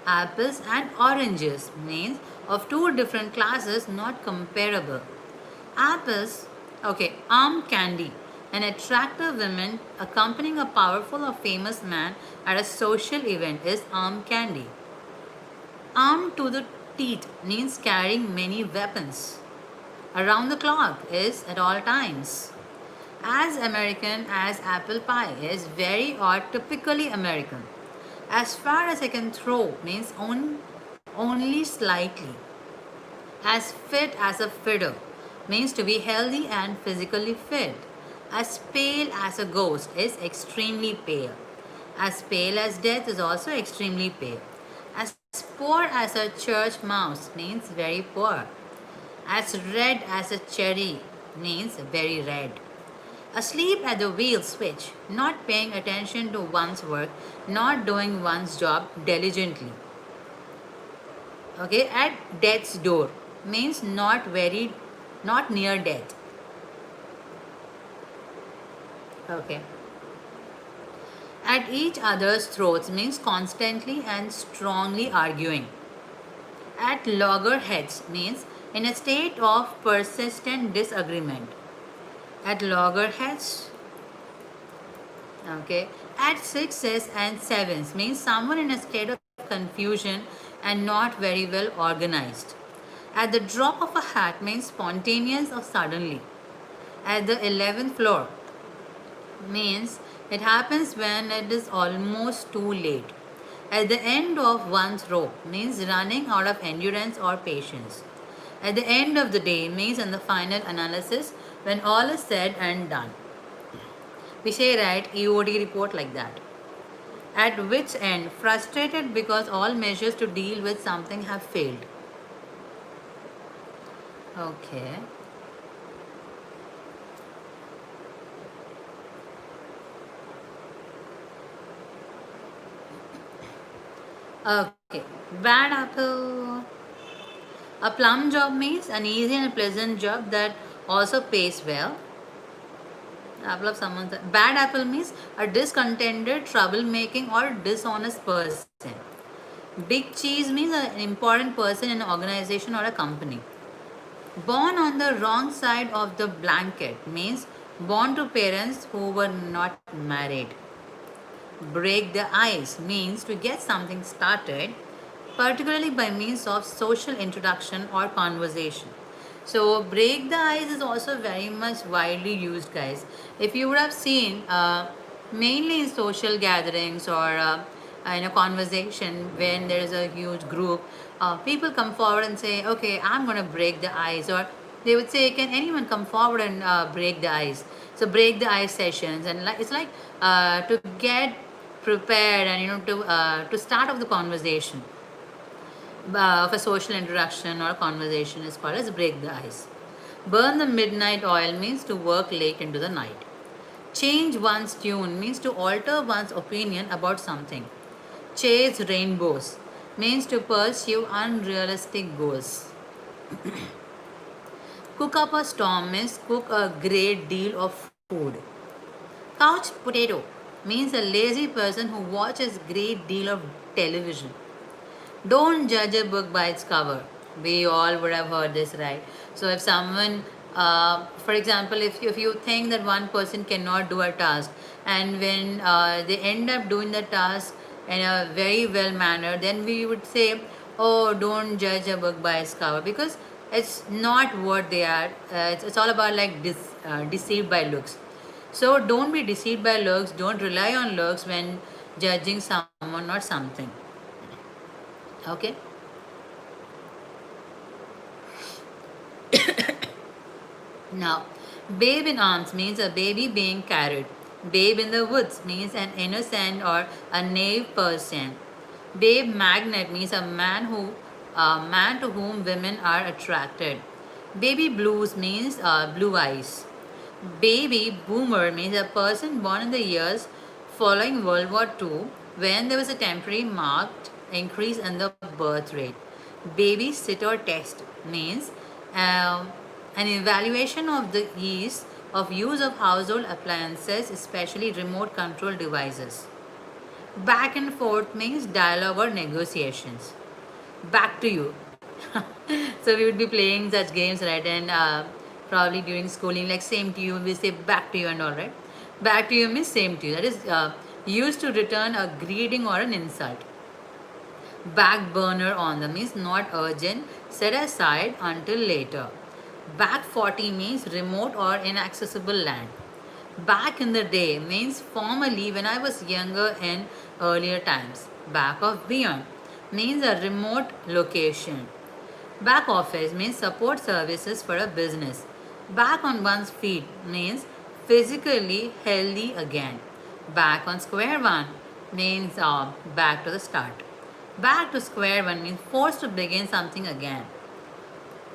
S1: Apples and oranges means of two different classes not comparable. Apples, okay, arm candy. An attractive woman accompanying a powerful or famous man at a social event is arm candy. Armed to the teeth means carrying many weapons. Around the clock is at all times. As American as apple pie is very or typically American. As far as I can throw means only slightly. As fit as a fiddle means to be healthy and physically fit. As pale as a ghost is extremely pale. As pale as death is also extremely pale. As poor as a church mouse means very poor. As red as a cherry means very red. Asleep at the wheel switch, not paying attention to one's work, not doing one's job diligently. Okay, at death's door means not near death. Okay. At each other's throats means constantly and strongly arguing. At loggerheads means in a state of persistent disagreement. At loggerheads, okay. At sixes and sevens means someone in a state of confusion and not very well organized. At the drop of a hat means spontaneous or suddenly. At the 11th floor means it happens when it is almost too late. At the end of one's rope means running out of endurance or patience. At the end of the day means in the final analysis when all is said and done. We say right EOD report like that. At which end frustrated because all measures to deal with something have failed. Okay. Okay. Bad apple. A plum job means an easy and pleasant job that also pays well. Apple of someone's bad apple means a discontented, troublemaking, or dishonest person. Big cheese means an important person in an organization or a company. Born on the wrong side of the blanket means born to parents who were not married. Break the ice means to get something started, particularly by means of social introduction or conversation. So, break the ice is also very much widely used, guys. If you would have seen, mainly in social gatherings or in a conversation when there is a huge group, people come forward and say, "Okay, I'm going to break the ice," or they would say, "Can anyone come forward and break the ice?" So, break the ice sessions, and like it's like to get prepared and to start off the conversation of a social introduction or conversation is called as break the ice. Burn the midnight oil means to work late into the night. Change one's tune means to alter one's opinion about something. Chase rainbows means to pursue unrealistic goals. Cook up a storm means cook a great deal of food. Couch potato means a lazy person who watches great deal of television. Don't judge a book by its cover. We all would have heard this, right? So, if someone, for example, if you think that one person cannot do a task, and when they end up doing the task in a very well manner, then we would say, "Oh, don't judge a book by its cover," because it's not what they are. It's all about like deceived by looks. So, don't be deceived by looks. Don't rely on looks when judging someone or something. Okay. Now, babe in arms means a baby being carried. Babe in the woods means an innocent or a naive person. Babe magnet means a man to whom women are attracted. Baby blues means blue eyes. Baby boomer means a person born in the years following World War II when there was a temporary marked increase in the birth rate. Baby sitter test means um, an evaluation of the ease of use of household appliances, especially remote control devices. Back and forth means dialogue or negotiations. Back to you. So we would be playing such games, right? And probably during schooling, like same to you, we say back to you and all, right? Back to you means same to you. That is used to return a greeting or an insult. Back burner on the means not urgent, set aside until later. Back 40 means remote or inaccessible land. Back in the day means formerly when I was younger in earlier times. Back of beyond means a remote location. Back office means support services for a business. Back on one's feet means physically healthy again. Back on square one means back to the start. Back to square one means forced to begin something again.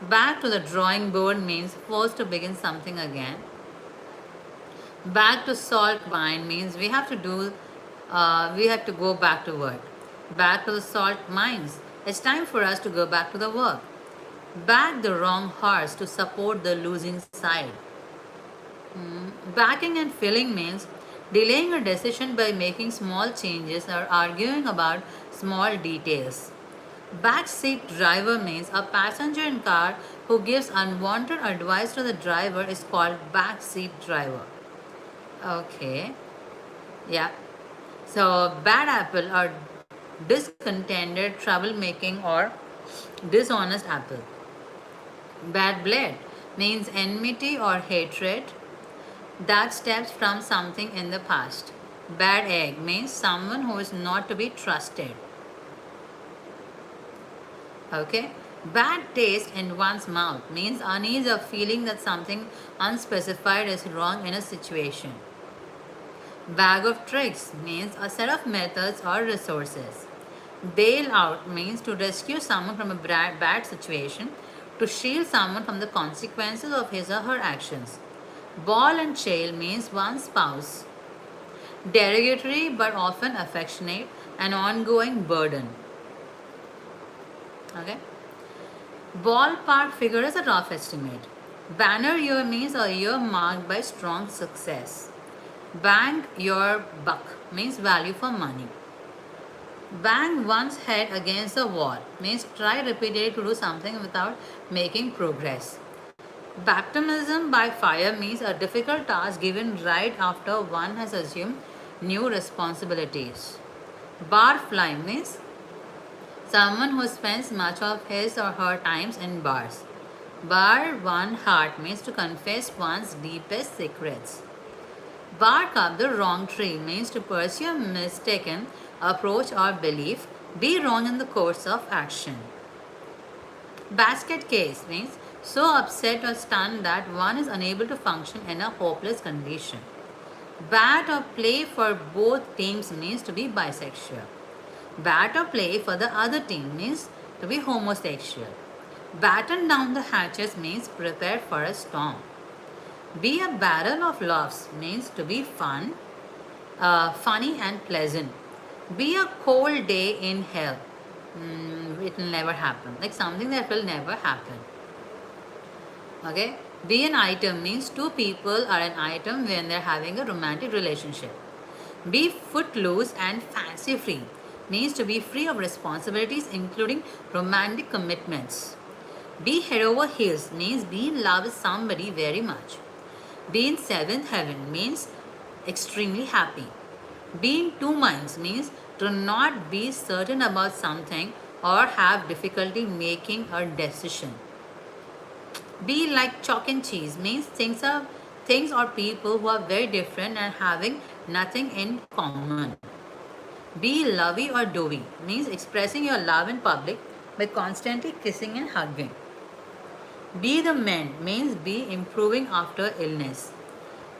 S1: Back to the drawing board means forced to begin something again. Back to salt mine means we have to go back to work. Back to the salt mines. It's time for us to go back to the work. Back the wrong horse to support the losing side. Backing and filling means delaying a decision by making small changes or arguing about small details. Backseat driver means a passenger in car who gives unwanted advice to the driver is called backseat driver. Okay. Yeah. So bad apple or discontented, troublemaking, or dishonest apple. Bad blood means enmity or hatred that stems from something in the past. Bad egg means someone who is not to be trusted. Okay? Bad taste in one's mouth means unease or feeling that something unspecified is wrong in a situation. Bag of tricks means a set of methods or resources. Bail out means to rescue someone from a bad situation, to shield someone from the consequences of his or her actions. Ball and chain means one spouse. Derogatory but often affectionate, an ongoing burden. Okay? Ballpark figure is a rough estimate. Banner year means a year marked by strong success. Bang your buck means value for money. Bang one's head against the wall means try repeatedly to do something without making progress. Baptism by fire means a difficult task given right after one has assumed new responsibilities. Barfly means someone who spends much of his or her times in bars. Bar one heart means to confess one's deepest secrets. Bark up the wrong tree means to pursue a mistaken approach or belief, be wrong in the course of action. Basket case means so upset or stunned that one is unable to function in a hopeless condition. Bat or play for both teams means to be bisexual. Bat or play for the other team means to be homosexual. Batten down the hatches means prepare for a storm. Be a barrel of laughs means to be funny and pleasant. Be a cold day in hell. It will never happen. Like something that will never happen. Okay? Be an item means two people are an item when they're having a romantic relationship. Be footloose and fancy free means to be free of responsibilities including romantic commitments. Be head over heels means be in love with somebody very much. Be in seventh heaven means extremely happy. Be in two minds means to not be certain about something or have difficulty making a decision. Be like chalk and cheese means things or people who are very different and having nothing in common. Be lovey or doughy means expressing your love in public by constantly kissing and hugging. Be the man means be improving after illness.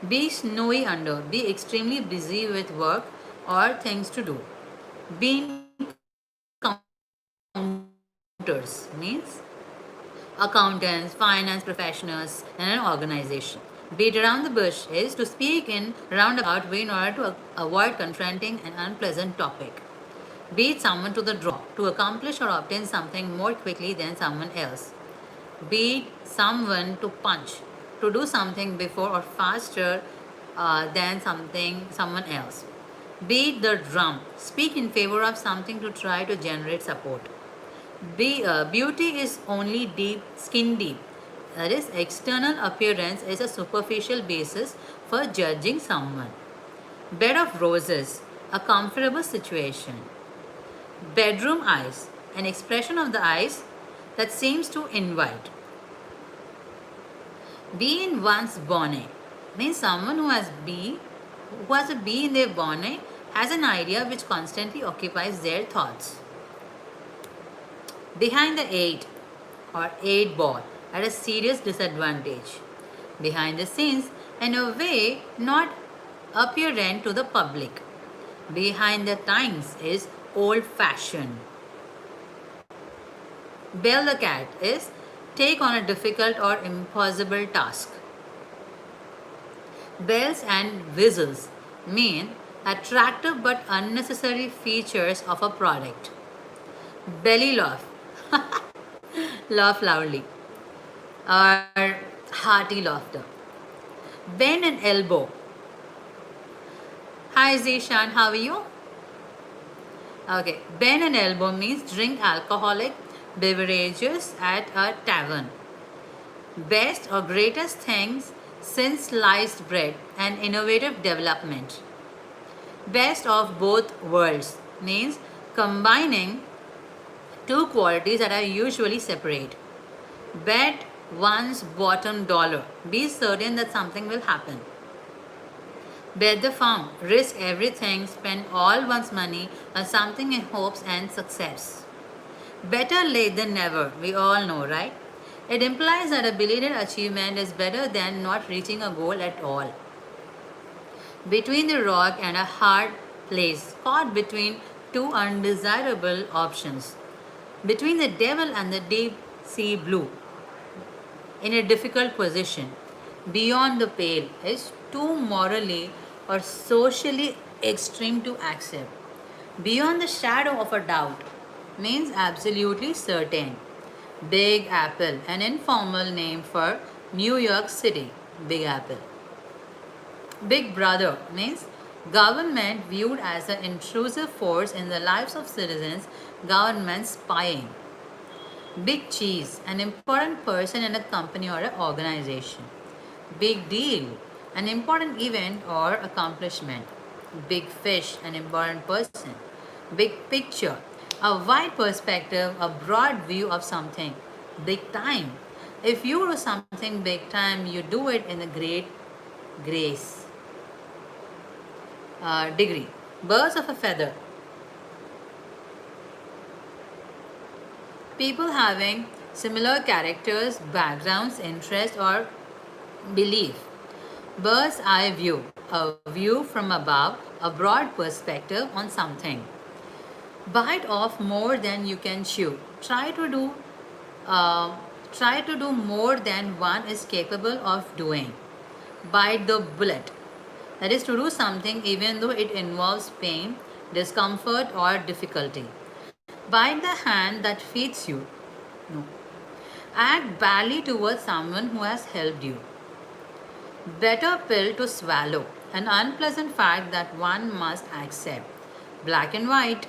S1: Be snowy under, be extremely busy with work or things to do. Be in counters means accountants, finance professionals, and an organization. Beat around the bush is to speak in roundabout way in order to avoid confronting an unpleasant topic. Beat someone to the draw to accomplish or obtain something more quickly than someone else. Beat someone to punch to do something before or faster than someone else. Beat the drum. Speak in favor of something to try to generate support. Beauty is only deep, skin deep. That is, external appearance is a superficial basis for judging someone. Bed of roses, a comfortable situation. Bedroom eyes, an expression of the eyes that seems to invite. Bee in one's bonnet means someone who has a bee in their bonnet has an idea which constantly occupies their thoughts. Behind the eight or eight ball at a serious disadvantage. Behind the scenes in a way not apparent to the public. Behind the times is old fashioned. Bell the cat is take on a difficult or impossible task. Bells and whistles mean attractive but unnecessary features of a product. Belly laugh, laugh loudly, or hearty laughter. Bend an elbow. Hi Zishan, how are you? Okay, bend an elbow means drink alcoholic beverages at a tavern. Best or greatest things since sliced bread and innovative development. Best of both worlds means combining two qualities that are usually separate. Bet one's bottom dollar. Be certain that something will happen. Bet the farm. Risk everything. Spend all one's money on something in hopes and success. Better late than never. We all know, right? It implies that a belated achievement is better than not reaching a goal at all. Between the rock and a hard place, caught between two undesirable options, between the devil and the deep sea blue, in a difficult position, beyond the pale, is too morally or socially extreme to accept. Beyond the shadow of a doubt means absolutely certain. Big Apple, an informal name for New York City, Big Apple. Big Brother means government viewed as an intrusive force in the lives of citizens, government spying. Big Cheese, an important person in a company or an organization. Big Deal, an important event or accomplishment. Big Fish, an important person. Big Picture, a wide perspective, a broad view of something. Big Time, if you do something big time, you do it in a great grace. Degree. Birds of a feather. People having similar characters, backgrounds, interests, or belief. Bird's eye view. A view from above, a broad perspective on something. Bite off more than you can chew. Uh, try to do more than one is capable of doing. Bite the bullet. That is to do something even though it involves pain, discomfort, or difficulty. Bite the hand that feeds you. No. Act badly towards someone who has helped you. Better pill to swallow. An unpleasant fact that one must accept. Black and white.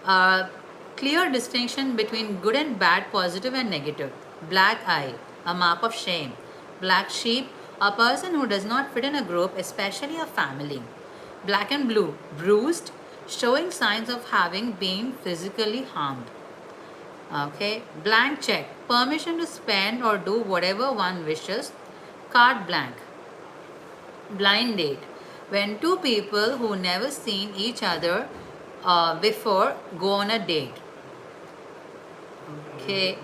S1: A clear distinction between good and bad, positive and negative. Black eye. A mark of shame. Black sheep. A person who does not fit in a group, especially a family. Black and blue. Bruised, showing signs of having been physically harmed. Okay. Blank check. Permission to spend or do whatever one wishes. Carte blank. Blind date. When two people who never seen each other before go on a date. Okay.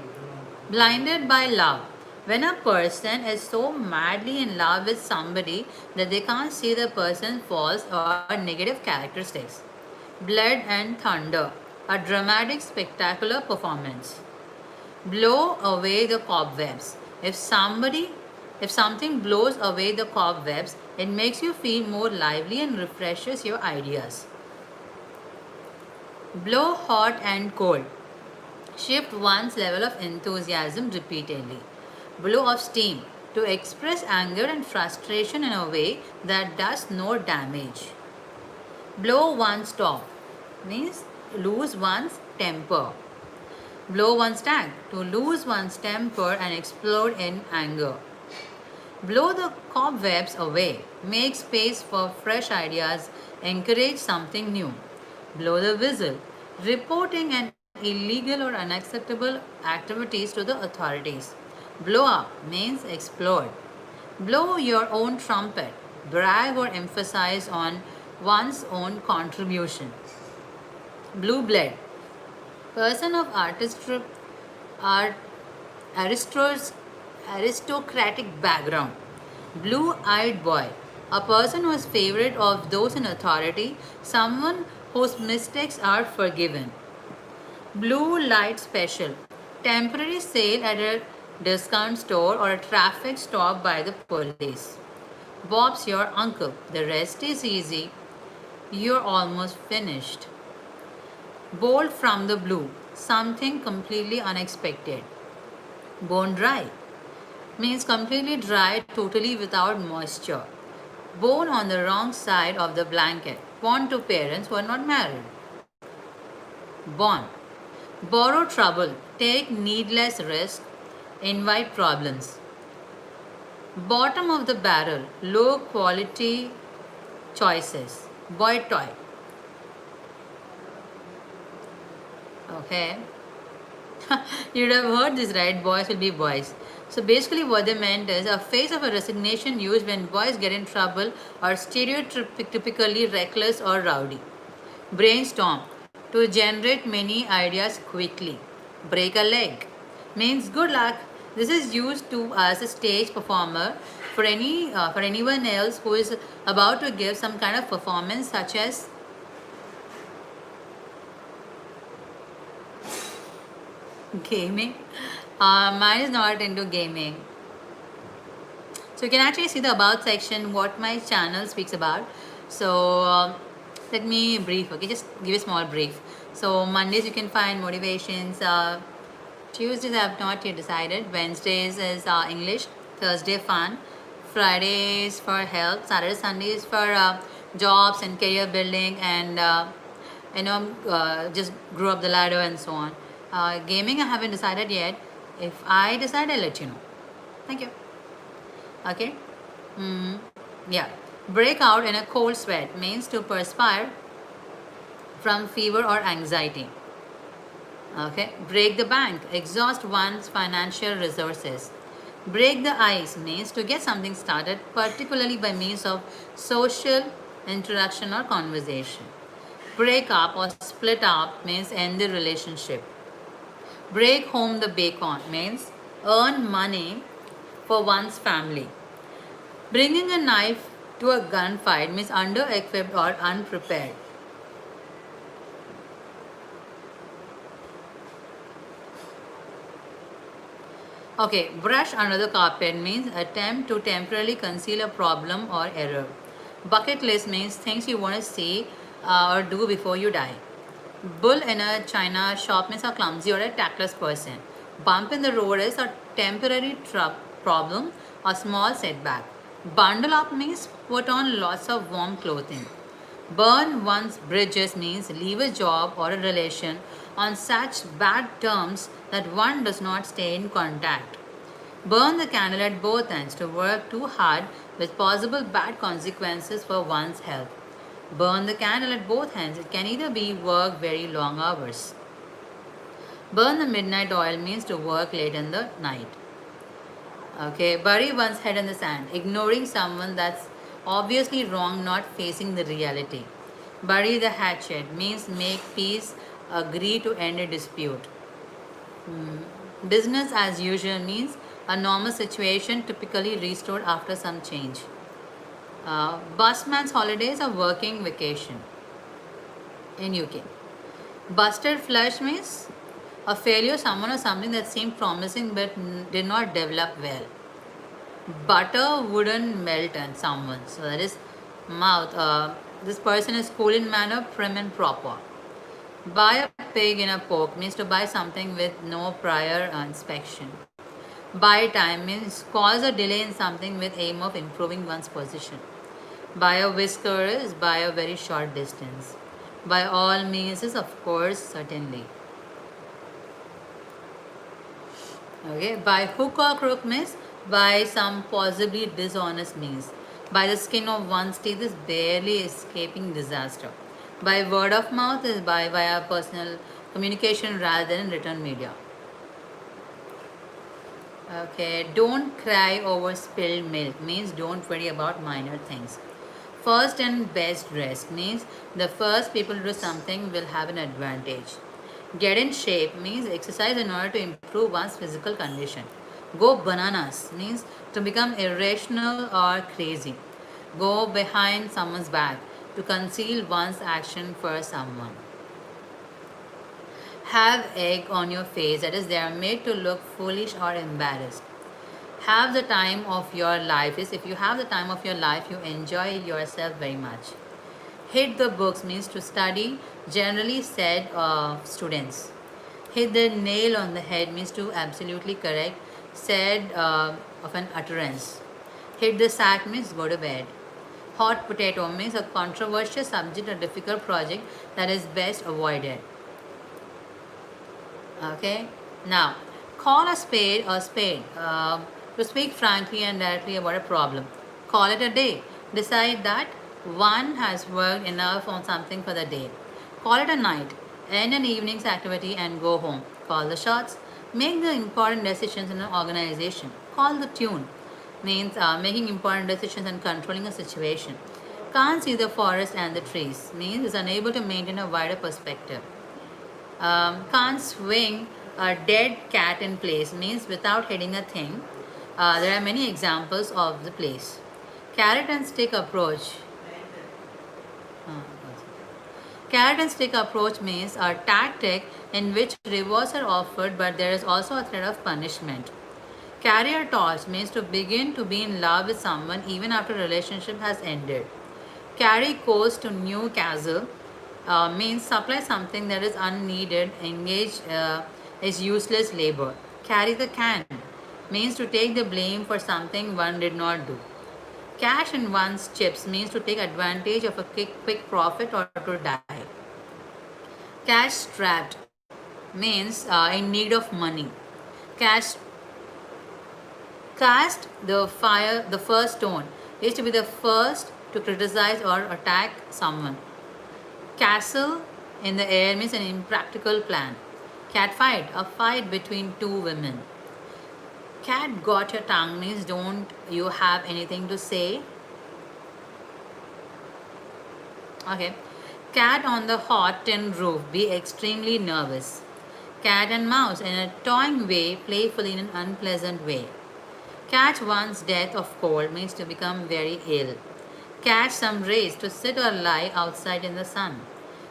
S1: Blinded by love. When a person is so madly in love with somebody that they can't see the person's faults or negative characteristics. Blood and thunder. A dramatic, spectacular performance. Blow away the cobwebs. If something blows away the cobwebs, it makes you feel more lively and refreshes your ideas. Blow hot and cold. Shift one's level of enthusiasm repeatedly. Blow off steam. To express anger and frustration in a way that does no damage. Blow one's top means lose one's temper. Blow one's tank. To lose one's temper and explode in anger. Blow the cobwebs away. Make space for fresh ideas. Encourage something new. Blow the whistle. Reporting an illegal or unacceptable activities to the authorities. Blow up means explode. Blow your own trumpet. Brag or emphasize on one's own contribution. Blue blood. Person of art, aristocratic background. Blue-eyed boy. A person who is favorite of those in authority, someone whose mistakes are forgiven. Blue light special. Temporary sale at a discount store or a traffic stop by the police. Bob's your uncle. The rest is easy. You're almost finished. Bolt from the blue. Something completely unexpected. Bone dry means completely dry, totally without moisture. Born on the wrong side of the blanket. Born to parents who are not married. Born. Borrow trouble. Take needless risk. Invite problems. Bottom of the barrel. Low quality choices. Boy toy. Okay. You'd have heard this, right? Boys will be boys. So basically, what they meant is a phase of a resignation used when boys get in trouble or stereotypically reckless or rowdy. Brainstorm to generate many ideas quickly. Break a leg means good luck. This is used to as a stage performer for anyone else who is about to give some kind of performance, such as gaming. Mine is not into gaming. So you can actually see the about section what my channel speaks about. So let me brief. Okay, just give a small brief. So Mondays you can find motivations. Tuesdays I have not yet decided. Wednesdays is English. Thursday fun. Fridays for health. Saturday Sundays for jobs and career building and just grow up the ladder and so on. Gaming I haven't decided yet. If I decide, I'll let you know. Thank you. Okay. mm, yeah, break out in a cold sweat means to perspire from fever or anxiety. Okay, break the bank, exhaust one's financial resources. Break the ice means to get something started, particularly by means of social interaction or conversation. Break up or split up means end the relationship. Break home the bacon means earn money for one's family. Bringing a knife to a gunfight means under equipped or unprepared. Okay, brush under the carpet means attempt to temporarily conceal a problem or error. Bucket list means things you want to see or do before you die. Bull in a china shop means a clumsy or a tactless person. Bump in the road is a temporary problem or small setback. Bundle up means put on lots of warm clothing. Burn one's bridges means leave a job or a relation on such bad terms that one does not stay in contact. Burn the candle at both ends to work too hard with possible bad consequences for one's health. Burn the candle at both ends. It can either be work very long hours. Burn the midnight oil means to work late in the night. Okay, bury one's head in the sand, ignoring someone that's obviously wrong, not facing the reality. Bury the hatchet means make peace, agree to end a dispute. Business as usual means a normal situation typically restored after some change. Busman's holidays are working vacation in UK. Busted flush means a failure, someone or something that seemed promising but did not develop well. Butter wouldn't melt on someone. So that is mouth. This person is cool in manner, prim and proper. Buy a pig in a poke means to buy something with no prior inspection. Buy time means cause a delay in something with aim of improving one's position. By a whisker is by a very short distance. By all means is of course certainly. Okay, by hook or crook means by some possibly dishonest means. By the skin of one's teeth is barely escaping disaster. By word of mouth is by via personal communication rather than written media. Okay, don't cry over spilled milk means don't worry about minor things. First and best dressed means the first people to do something will have an advantage. Get in shape means exercise in order to improve one's physical condition. Go bananas means to become irrational or crazy. Go behind someone's back to conceal one's action for someone. Have egg on your face, that is, they are made to look foolish or embarrassed. Have the time of your life is if you have the time of your life, you enjoy yourself very much. Hit the books means to study, generally said students. Hit the nail on the head means to absolutely correct, said of an utterance. Hit the sack means go to bed. Hot potato means a controversial subject or difficult project that is best avoided. Okay, now call a spade a spade. To speak frankly and directly about a problem, call it a day. Decide that one has worked enough on something for the day. Call it a night. end an evening's activity and go home. Call the shots, make the important decisions in an organization. Call the tune means making important decisions and controlling a situation. Can't see the forest and the trees means is unable to maintain a wider perspective. Can't swing a dead cat in place means without hitting a thing. There are many examples of the place. Carrot and stick approach. Uh, Carrot and stick approach means a tactic in which rewards are offered but there is also a threat of punishment. Carrier torch means to begin to be in love with someone even after relationship has ended. Carry coals to Newcastle means supply something that is unneeded, engage is useless labor. Carry the can means to take the blame for something one did not do. Cash in one's chips means to take advantage of a quick profit or to die. Cash strapped means in need of money. Cash cast the first stone is to be the first to criticize or attack someone. Castle in the air means an impractical plan. Cat fight, a fight between two women. Cat got your tongue means don't you have anything to say? Okay. Cat on the hot tin roof, be extremely nervous. Cat and mouse in a toying way, playfully in an unpleasant way. Catch one's death of cold means to become very ill. Catch some rays to sit or lie outside in the sun.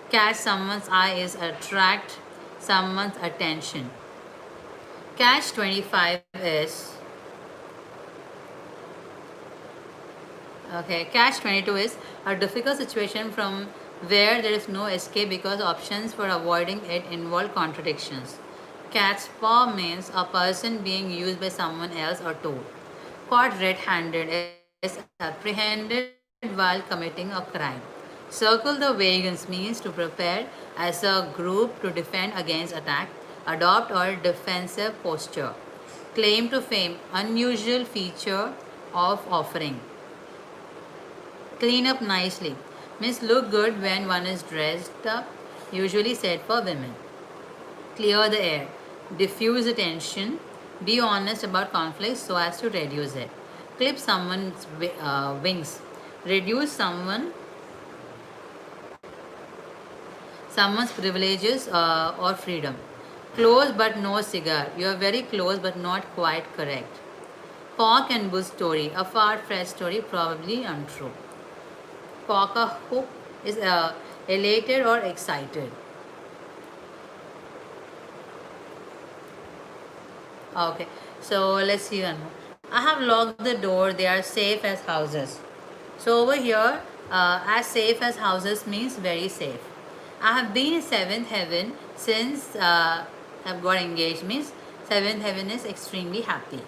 S1: Catch someone's eye is attract someone's attention. Catch 25 is okay. Catch 22 is a difficult situation from where there is no escape because options for avoiding it involve contradictions. Cat's paw means a person being used by someone else or told. Caught red-handed is apprehended while committing a crime. Circle the wagons means to prepare as a group to defend against attack, adopt or defensive posture. Claim to fame, unusual feature of offering. Clean up nicely means look good when one is dressed up, usually said for women. Clear the air, diffuse the tension, be honest about conflicts so as to reduce it. Clip someone's wings, reduce someone's privileges or freedom. Close but no cigar. You are very close but not quite correct. Cock and bull story, a far-fetched story, probably untrue. Cock a hook is elated or excited. Okay, so let's see one more. I have locked the door. They are safe as houses. So over here, as safe as houses means very safe. I have been in seventh heaven since I've got engaged means seventh heaven is extremely happy.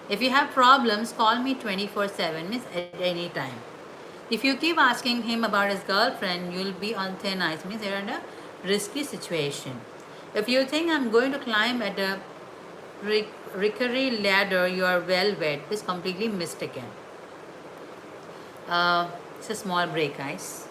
S1: If you have problems, call me 24/7 means at any time. If you keep asking him about his girlfriend, you'll be on thin ice means you're in a risky situation. If you think I'm going to climb at a rickery ladder, you are well wed. Is completely mistaken. It's a small break, guys.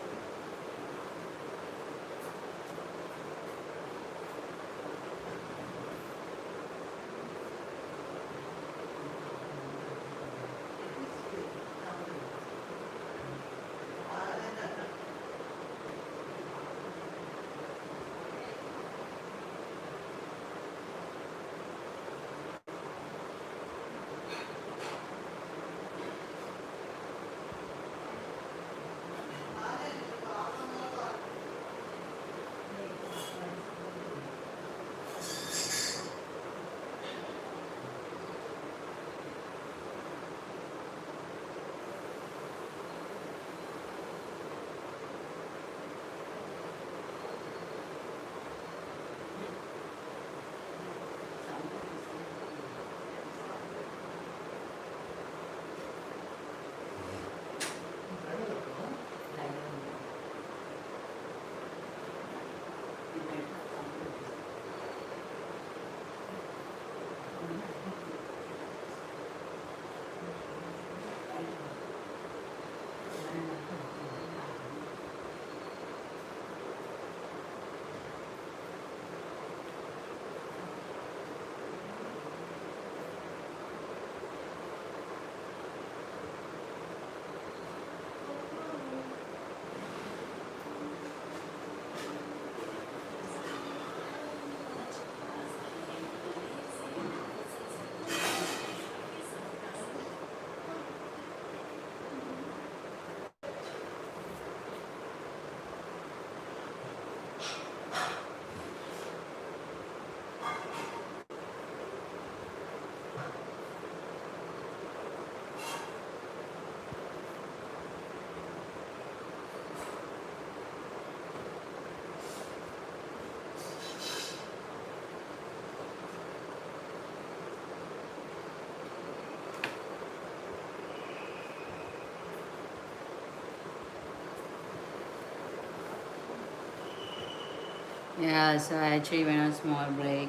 S1: Yeah, so I actually went on a small break,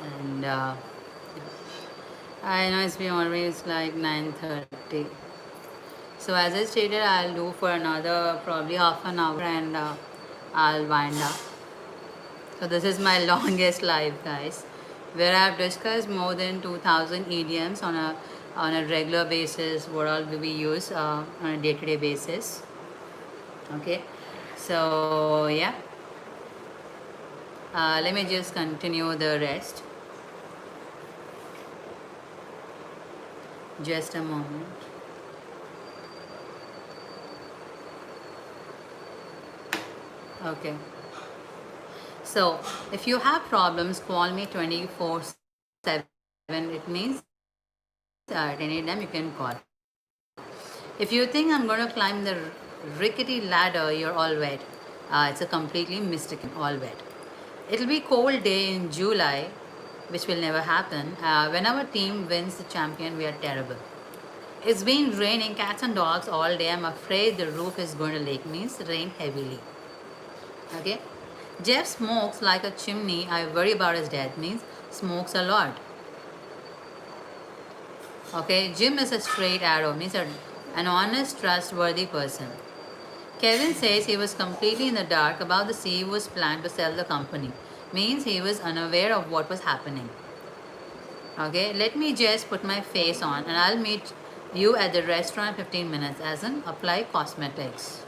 S1: and I know it's been always like 9:30. So as I stated, I'll do for another probably half an hour, and I'll wind up. So this is my longest live, guys, where I've discussed more than 2,000 idioms on a regular basis. What all do we use on a day-to-day basis? Okay, so yeah, let me just continue the rest. Just a moment. Okay. So, if you have problems, call me 24/7. It means at any time you can call. If you think I'm going to climb the rickety ladder, you're all wet. It's a completely mistaken, all wet. It'll be cold day in July, which will never happen. When our team wins the champion, we are terrible. It's been raining cats and dogs all day. I'm afraid the roof is going to leak. Means rain heavily. Okay. Jeff smokes like a chimney. I worry about his death. Means smokes a lot. Okay. Jim is a straight arrow. Means an honest, trustworthy person. Kevin says he was completely in the dark about the CEO's plan to sell the company. Means he was unaware of what was happening. Okay. Let me just put my face on and I'll meet you at the restaurant in 15 minutes, as in apply cosmetics.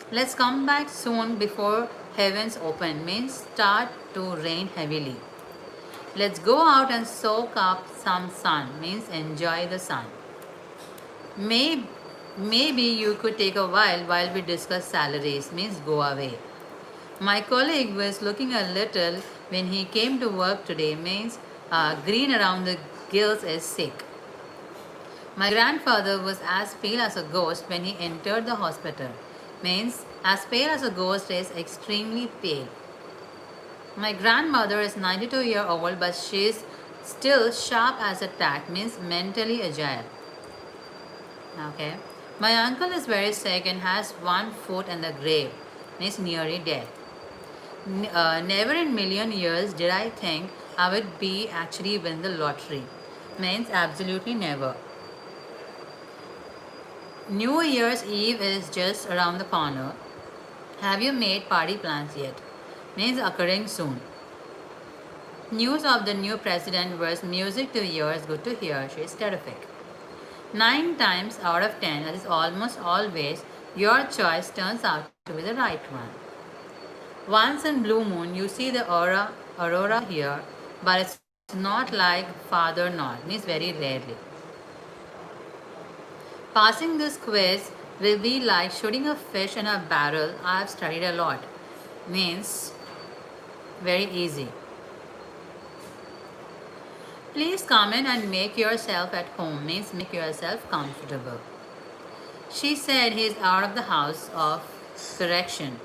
S1: Let's come back soon before heavens open, means start to rain heavily. Let's go out and soak up some sun, means enjoy the sun. Maybe you could take a while we discuss salaries, means go away. My colleague was looking a little when he came to work today, means green around the gills is sick. My grandfather was as pale as a ghost when he entered the hospital. Means as pale as a ghost is extremely pale. My grandmother is 92-year old but she is still sharp as a tack, means mentally agile. Okay. My uncle is very sick and has one foot in the grave, means nearly dead. Never in million years did I think I would be actually win the lottery. Means absolutely never. New Year's Eve is just around the corner. Have you made party plans yet? Means occurring soon. News of the new president was music to ears, good to hear. She is terrific. 9 times out of 10, that is almost always, your choice turns out to be the right one. Once in blue moon, you see the aurora here, but it's not like Father North, means very rarely. Passing this quiz will be like shooting a fish in a barrel. I've studied a lot. Means very easy. Please come in and make yourself at home. Means make yourself comfortable. She said he is out of the house of correction.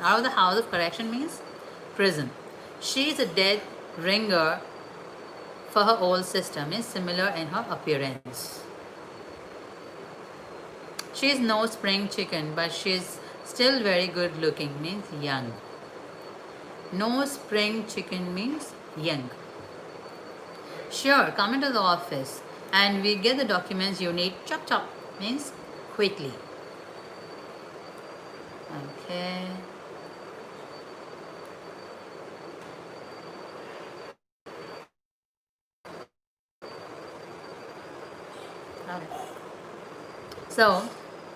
S1: Out of the house of correction means prison. She is a dead ringer for her old sister. Means similar in her appearance. She is no spring chicken, but she is still very good looking, means young. No spring chicken means young. Sure, come into the office and we get the documents you need. Chop chop means quickly. Okay. So,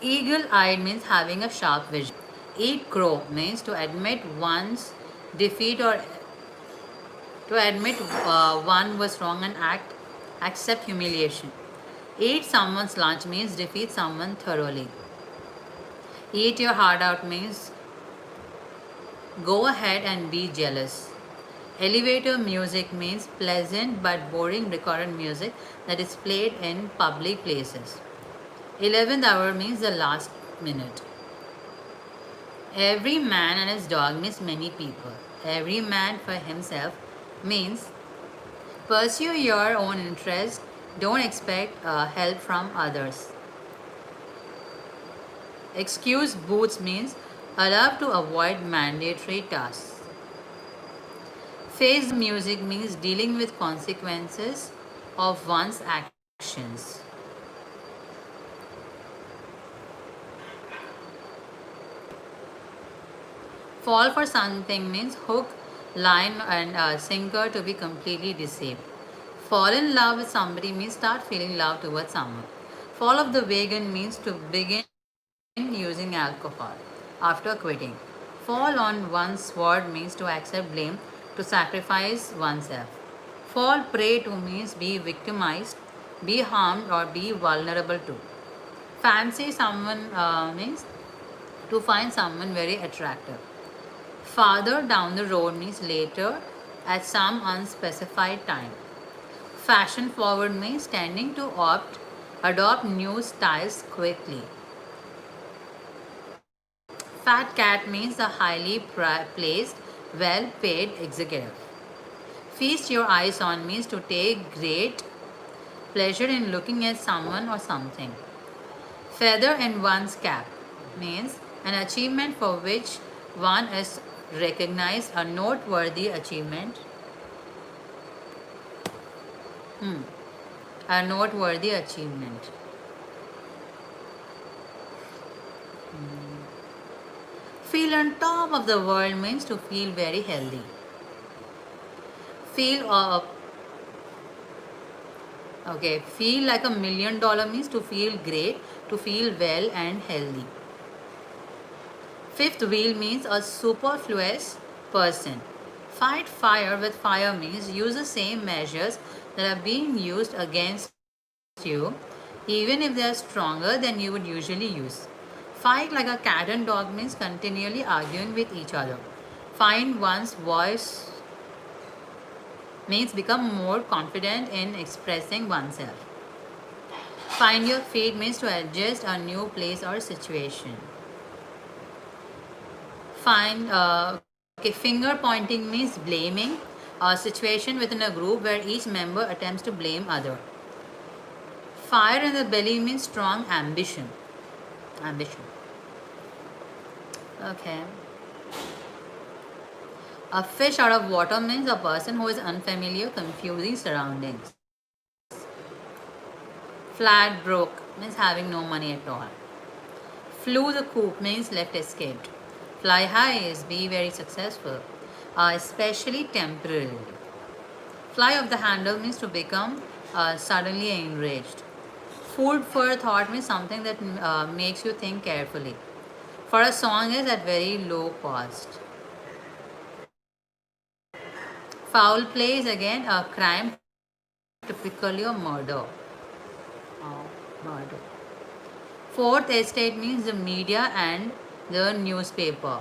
S1: eagle-eyed means having a sharp vision. Eat crow means to admit one's defeat or to admit one was wrong and accept humiliation. Eat someone's lunch means defeat someone thoroughly. Eat your heart out means go ahead and be jealous. Elevator music means pleasant but boring recorded music that is played in public places. 11th hour means the last minute. Every man and his dog means many people. Every man for himself means pursue your own interest. Don't expect help from others. Excuse boots means Allowed to avoid mandatory tasks. Face the music means dealing with consequences of one's actions. Fall for something means hook, line, and sinker to be completely deceived. Fall in love with somebody means start feeling love towards someone. Fall of the wagon means to begin using alcohol after quitting. Fall on one's sword means to accept blame, to sacrifice oneself. Fall prey to means be victimized, be harmed, or be vulnerable to. Fancy someone means to find someone very attractive. Farther down the road means later at some unspecified time. Fashion forward means tending to adopt new styles quickly. Fat cat means a highly placed, well paid executive. Feast your eyes on means to take great pleasure in looking at someone or something. Feather in one's cap means an achievement for which one is recognized, a noteworthy achievement. A noteworthy achievement. Feel on top of the world means to feel very healthy. Feel feel like $1 million means to feel great, to feel well and healthy. Fifth wheel means a superfluous person. Fight fire with fire means use the same measures that are being used against you, even if they are stronger than you would usually use. Fight like a cat and dog means continually arguing with each other. Find one's voice means become more confident in expressing oneself. Find your feet means to adjust a new place or situation. Finger pointing means blaming a situation within a group where each member attempts to blame other. Fire in the belly means strong ambition. Okay. A fish out of water means a person who is unfamiliar, confusing surroundings. Flat broke means having no money at all. Flew the coop means left escaped. Fly high is be very successful, especially temporarily. Fly off the handle means to become suddenly enraged. Food for thought means something that makes you think carefully. For a song is at very low cost. Foul play is again a crime, typically a murder. Murder. Fourth estate means the media and the newspaper.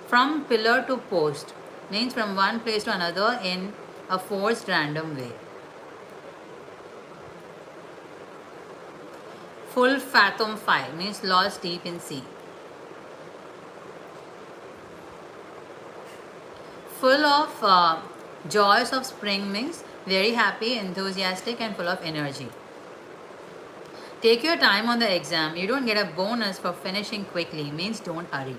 S1: From pillar to post means from one place to another in a forced random way. Full fathom fire means lost deep in sea. Full of joys of spring means very happy, enthusiastic, and full of energy. Take your time on the exam. You don't get a bonus for finishing quickly, means don't hurry.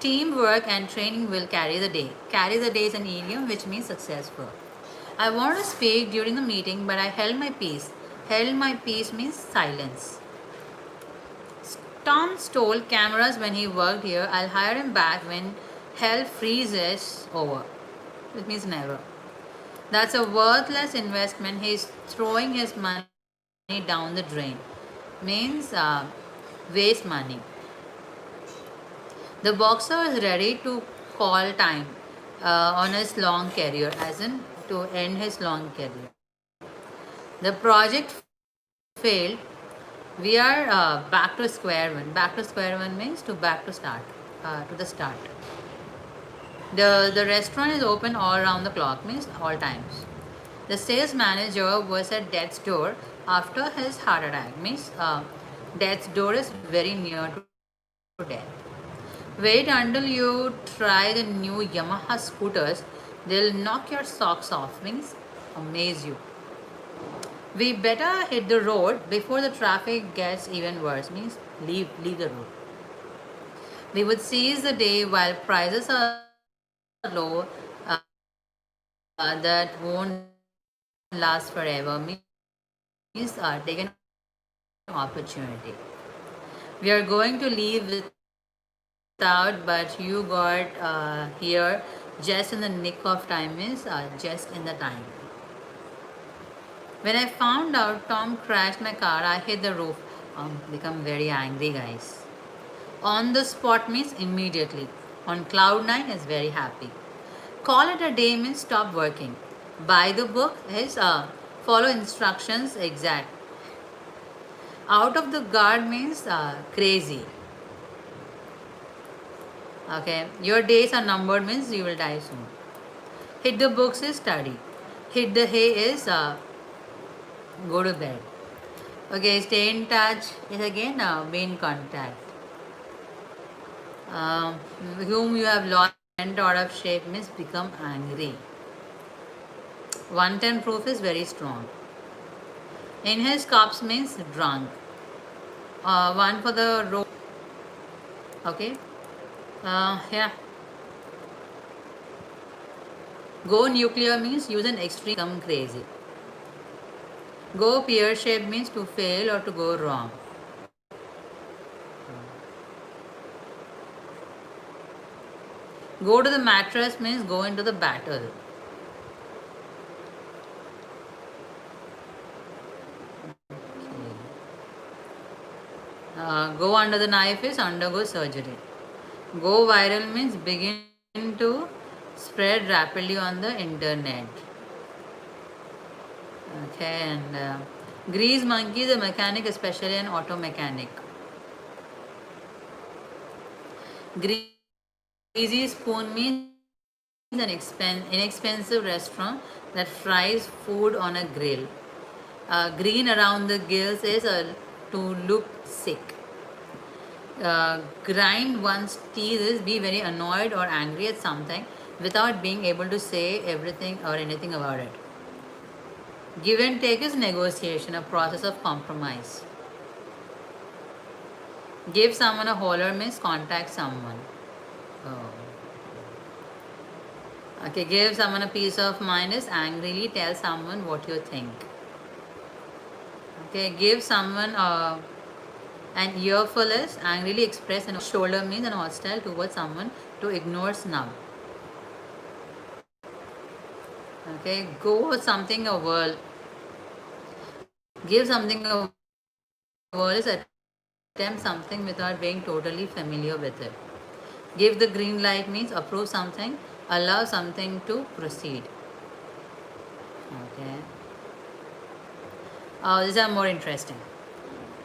S1: Teamwork and training will carry the day. Carry the day is an idiom which means successful. I wanted to speak during the meeting, but I held my peace. Held my peace means silence. Tom stole cameras when he worked here. I'll hire him back when hell freezes over. It means never. That's a worthless investment. He's throwing his money down the drain. Means waste money. The boxer is ready to call time on his long career, as in to end his long career. The project failed. We are back to square one. Back to square one means to back to start, to the start. The restaurant is open all around the clock, means all times. The sales manager was at death's door after his heart attack, means death's door is very near to death. Wait until you try the new Yamaha scooters. They'll knock your socks off, means amaze you. We better hit the road before the traffic gets even worse, means leave the road. We would seize the day while prices are low, that won't last forever means taking an opportunity. We are going to leave without, but you got here just in the nick of time, means just in the time. When I found out Tom crashed my car, I hit the roof. Become very angry, guys. On the spot means immediately. On cloud nine is very happy. Call it a day means stop working. Buy the book is follow instructions exact. Out of the guard means crazy. Okay, your days are numbered means you will die soon. Hit the books is study. Hit the hay is go to bed. Okay, stay in touch is again be in contact. Um, whom you have lost bent out of shape means become angry. 110 proof is very strong. In his cups means drunk. One for the road. Okay. Yeah. Go nuclear means use an extreme come crazy. Go pear shape means to fail or to go wrong. Go to the mattress means go into the battle. Go under the knife is undergo surgery. Go viral means begin to spread rapidly on the internet. Okay, and grease monkey is a mechanic, especially an auto mechanic. Greasy spoon means an inexpensive restaurant that fries food on a grill. Green around the gills is to look sick. Grind one's teeth is be very annoyed or angry at something without being able to say everything or anything about it. Give and take is negotiation, a process of compromise. Give someone a holler means contact someone. Oh. Okay, give someone a peace of mind is angrily tell someone what you think. Okay, give someone an earful is angrily express an shoulder means an hostile towards someone to ignore snub. Okay, go something a whirl. Give something a whirl is attempt something without being totally familiar with it. Give the green light means approve something, allow something to proceed. Okay. These are more interesting.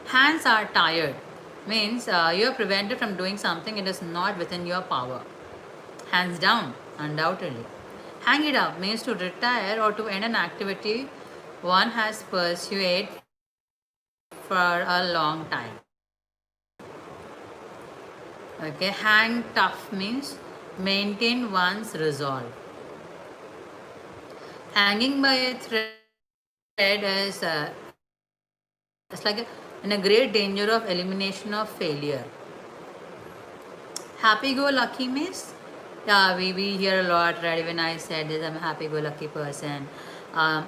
S1: Hands are tired means you are prevented from doing something it is not within your power. Hands down, undoubtedly. Hang it up means to retire or to end an activity one has pursued for a long time. Okay, hang tough means maintain one's resolve. Hanging by a thread is it's like in a great danger of elimination of failure. Happy go lucky means we hear a lot, right? When I said this, I'm a happy go lucky person,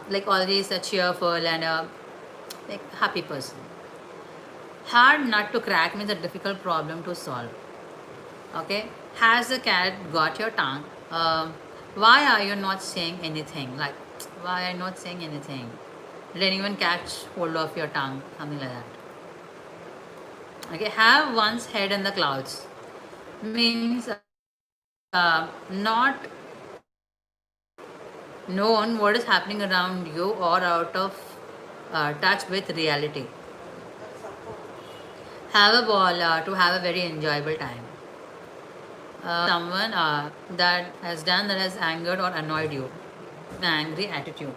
S1: like always a cheerful and a like happy person. Hard nut to crack means a difficult problem to solve. Okay, has the cat got your tongue? Why are you not saying anything? Like, why are you not saying anything? Did anyone catch hold of your tongue? Something like that. Okay, have one's head in the clouds means not known what is happening around you or out of touch with reality. Have a ball to have a very enjoyable time. Someone that has done that has angered or annoyed you. An angry attitude.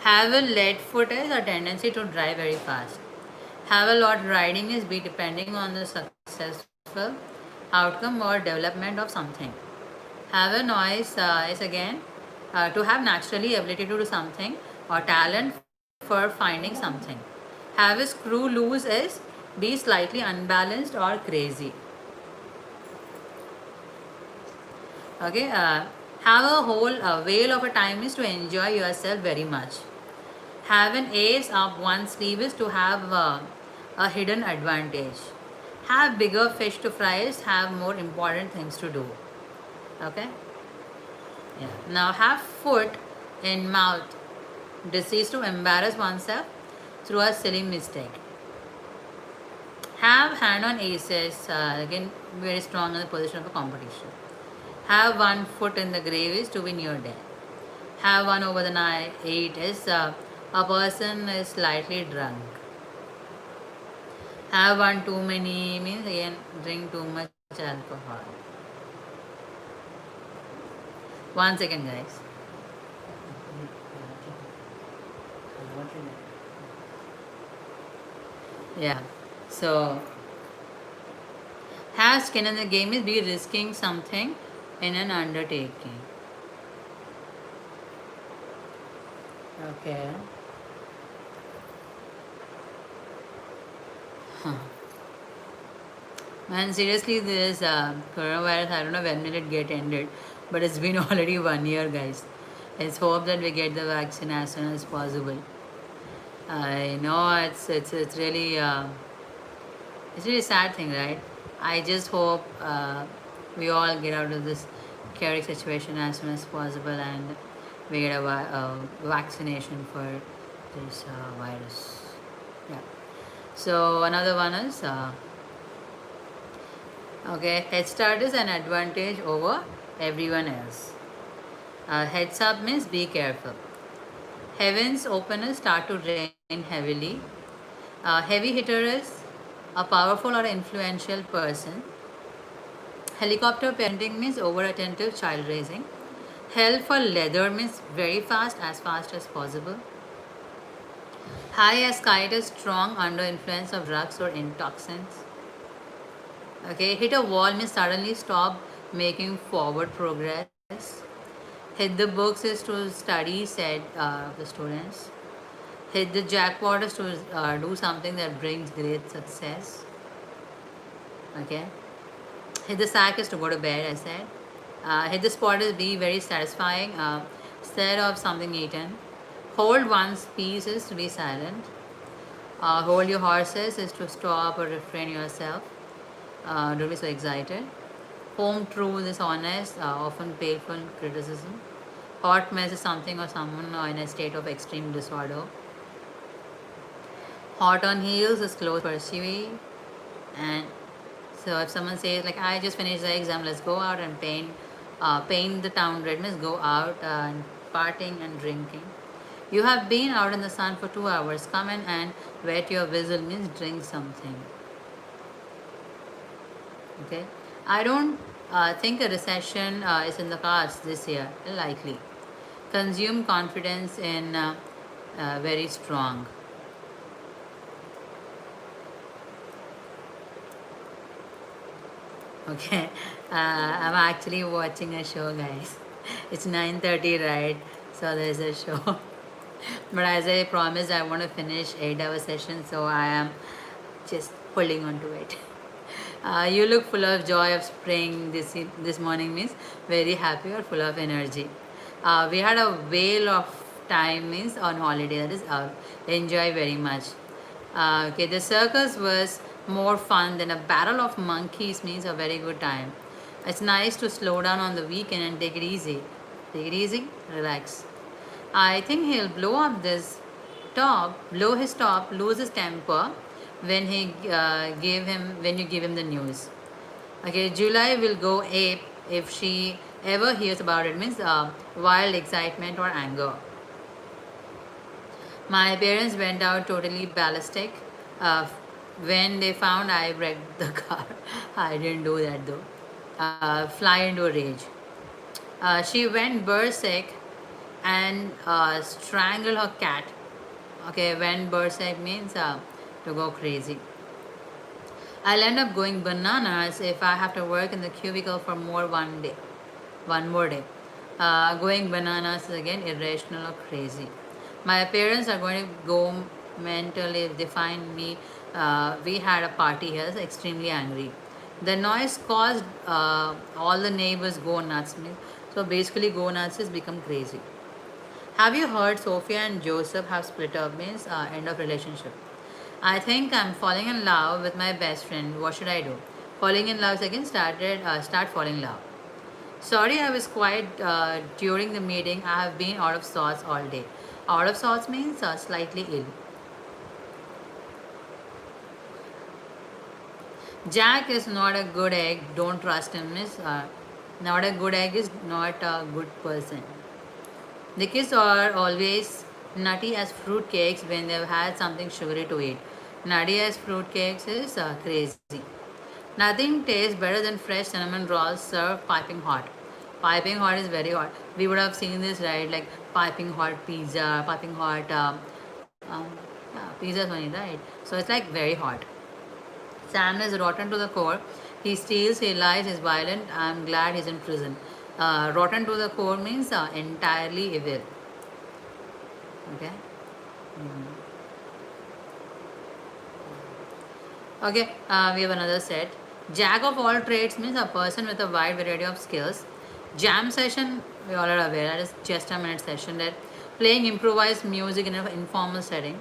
S1: Have a lead foot is a tendency to drive very fast. Have a lot riding is be depending on the successful outcome or development of something. Have a noise is again to have naturally ability to do something or talent for finding something. Have a screw loose is Be slightly unbalanced or crazy. Okay, have a whole whale of a time is to enjoy yourself very much. Have an ace up one sleeve is to have a hidden advantage. Have bigger fish to fry is have more important things to do. Okay. Yeah. Now have foot in mouth disease to embarrass oneself through a silly mistake. Have hand on aces, again very strong in the position of a competition. Have one foot in the grave is to win your day. Have one over the night, 8 is a person is slightly drunk. Have one too many means again drink too much alcohol. 1 second, guys. Yeah. So have skin in the game is be risking something in an undertaking. Okay. Huh. Man, seriously, this coronavirus, I don't know when will it get ended, but it's been already 1 year, guys. Let's hope that we get the vaccine as soon as possible. I know it's really sad thing, right? I just hope we all get out of this chaotic situation as soon as possible and we get a vaccination for this virus. Yeah. So another one is okay. Head start is an advantage over everyone else. Heads up means be careful. Heavens openers start to rain heavily. Heavy hitter is a powerful or influential person. Helicopter parenting means over attentive child raising. Hell for leather means very fast as possible. High as kite is strong under influence of drugs or intoxicants. Okay, hit a wall means suddenly stop making forward progress. Hit the books is to study, said the students. Hit the jackpot is to do something that brings great success. Okay. Hit the sack is to go to bed, I said. Hit the spot is be very satisfying instead of something eaten. Hold one's peace is to be silent. Hold your horses is to stop or refrain yourself. Don't be so excited. Home truth is honest, often painful criticism. Hot mess is something or someone in a state of extreme disorder. Hot on heels is close pursuit. And so if someone says like I just finished the exam, let's go out and paint the town red, means go out and partying and drinking. You have been out in the sun for 2 hours. Come in and wet your whistle means drink something. Okay, I don't think a recession is in the cards this year. Likely, consume confidence in very strong. Okay, I'm actually watching a show, guys. It's 9:30, right? So there's a show. But as I promised, I want to finish 8 hour session, so I am just holding on to it. You look full of joy of spring this morning means very happy or full of energy. We had a whale of time means on holiday, that is enjoy very much. Okay, the circus was more fun than a barrel of monkeys means a very good time. It's nice to slow down on the weekend and take it easy. Take it easy, relax. I think he'll blow his top, lose his temper when when you give him the news. Okay, July will go ape if she ever hears about it. Means wild excitement or anger. My parents went out totally ballistic uh, when they found I wrecked the car. I didn't do that though. Fly into a rage. She went berserk and strangled her cat. Okay, went berserk means to go crazy. I'll end up going bananas if I have to work in the cubicle for one more day. Going bananas is again irrational or crazy. My parents are going to go mental if they find me We had a party here, so extremely angry. The noise caused all the neighbors go nuts. So basically, go nuts is become crazy. Have you heard Sophia and Joseph have split up? Means end of relationship. I think I'm falling in love with my best friend. What should I do? Falling in love again. Start falling in love. Sorry, I was quiet during the meeting. I have been out of sorts all day. Out of sorts means slightly ill. Jack is not a good egg. Don't trust him. Is not a good egg is not a good person. The kids are always nutty as fruit cakes when they've had something sugary to eat. Nutty as fruit cakes is crazy. Nothing tastes better than fresh cinnamon rolls served piping hot. Piping hot is very hot. We would have seen this, right? Like piping hot pizza, piping hot pizza is funny, right? So it's like very hot. Sam is rotten to the core. He steals, he lies, he's violent. I'm glad he's in prison. Rotten to the core means entirely evil. Okay. Okay, we have another set. Jack of all trades means a person with a wide variety of skills. Jam session, we all are aware, that is just a minute session that playing improvised music in an informal setting.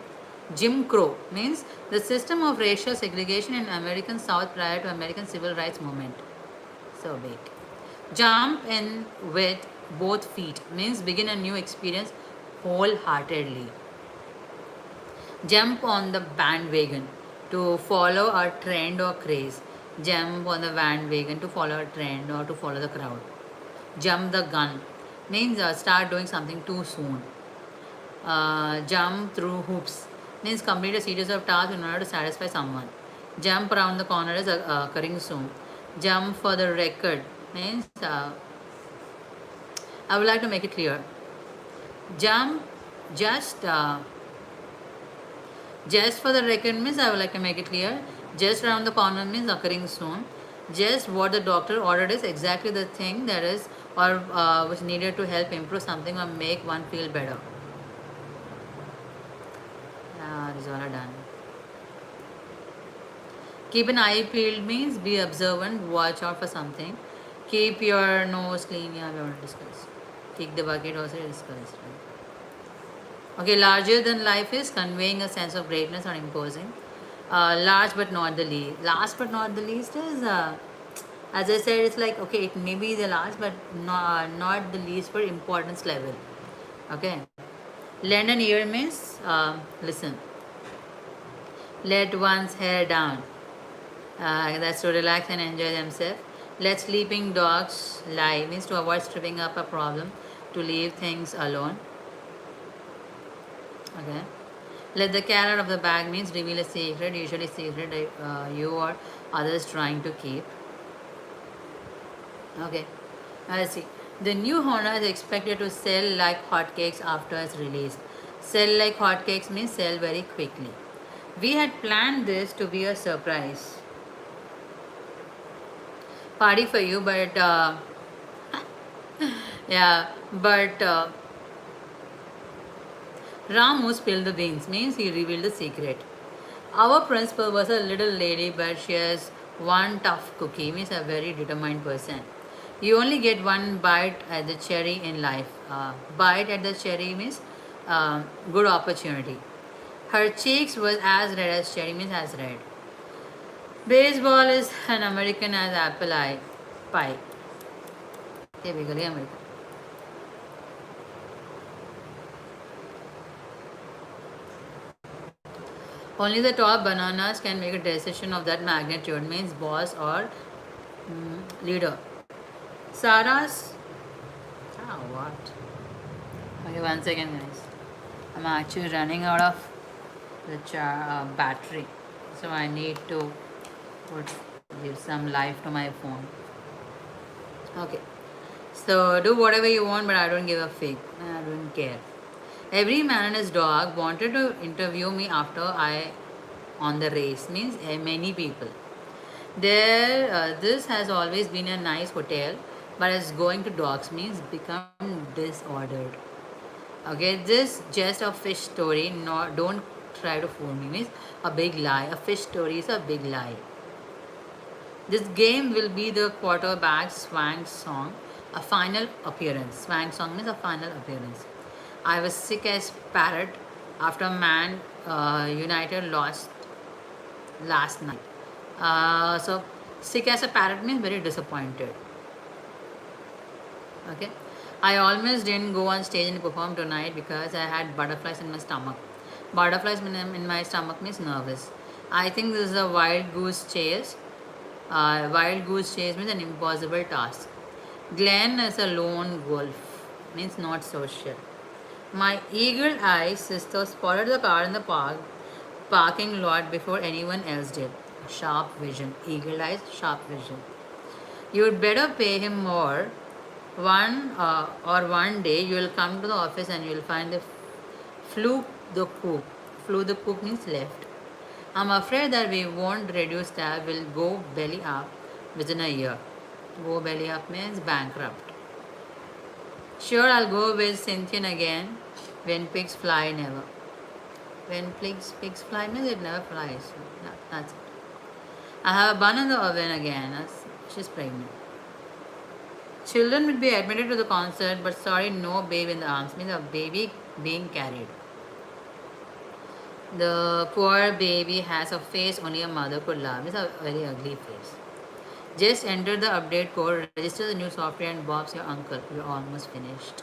S1: Jim Crow means the system of racial segregation in American South prior to American civil rights movement. So big. Jump in with both feet means begin a new experience wholeheartedly. Jump on the bandwagon to follow a trend or craze. Jump on the bandwagon to follow a trend or to follow the crowd. Jump the gun means start doing something too soon. Jump through hoops means complete a series of tasks in order to satisfy someone. Jump around the corner is occurring soon. Jump for the record means I would like to make it clear. Jump just just for the record means I would like to make it clear. Just around the corner means occurring soon. Just what the doctor ordered is exactly the thing that is or was needed to help improve something or make one feel better. These all are done. Keep an eye peeled means be observant, watch out for something. Keep your nose clean. Yeah, we already discussed. Kick the bucket also discussed. Right? Okay, larger than life is conveying a sense of greatness or imposing. Large but not the least. Last but not the least is, as I said, it's like, okay, it may be the last but not the least for importance level. Okay. Lend an ear means listen. Let one's hair down. That's to relax and enjoy themselves. Let sleeping dogs lie means to avoid stripping up a problem, to leave things alone. Okay. Let the cat out of the bag means reveal a secret, usually secret you or others trying to keep. Okay. Let's see. The new Honda is expected to sell like hotcakes after its release. Sell like hotcakes means sell very quickly. We had planned this to be a surprise party for you, but yeah, but Ramu spilled the beans means he revealed the secret. Our principal was a little lady, but she has one tough cookie, means a very determined person. You only get one bite at the cherry in life. Bite at the cherry means good opportunity. Her cheeks was as red as cherry means as red. Baseball is an American as apple pie. Typically American. Only the top bananas can make a decision of that magnitude, means boss or leader. Sarah's. What? Okay, one second, guys. I'm actually running out of the battery, so I need to give some life to my phone. Okay, so do whatever you want, but I don't give a fig. I don't care. Every man and his dog wanted to interview me after I on the race, means many people. There, this has always been a nice hotel, but it's going to dogs means become disordered. Okay, this just a fish story. No, don't try to fool me. Means a big lie. A fish story is a big lie. This game will be the quarterback swang song, a final appearance. Swang song means a final appearance. I was sick as parrot after Man United lost last night. So sick as a parrot means very disappointed. Okay. I almost didn't go on stage and perform tonight because I had butterflies in my stomach. Butterflies in my stomach means nervous. I think this is a wild goose chase. Wild goose chase means an impossible task. Glenn is a lone wolf, means not social. My eagle eye sister spotted the car in the parking lot before anyone else did. Sharp vision. Eagle eyes, sharp vision. You'd better pay him more. One day you will come to the office and you will find the fluke the cook. Fluke the cook means left. I'm afraid that we won't reduce that. We'll go belly up within a year. Go belly up means bankrupt. Sure, I'll go with Cynthian again. When pigs fly, never. When pigs fly means it never flies. That's it. I have a bun in the oven again. She's pregnant. Children will be admitted to the concert, but sorry, no babe in the arms. Means a baby being carried. The poor baby has a face only a mother could love. It's a very ugly face. Just enter the update code, register the new software, and Bob's your uncle. You're almost finished.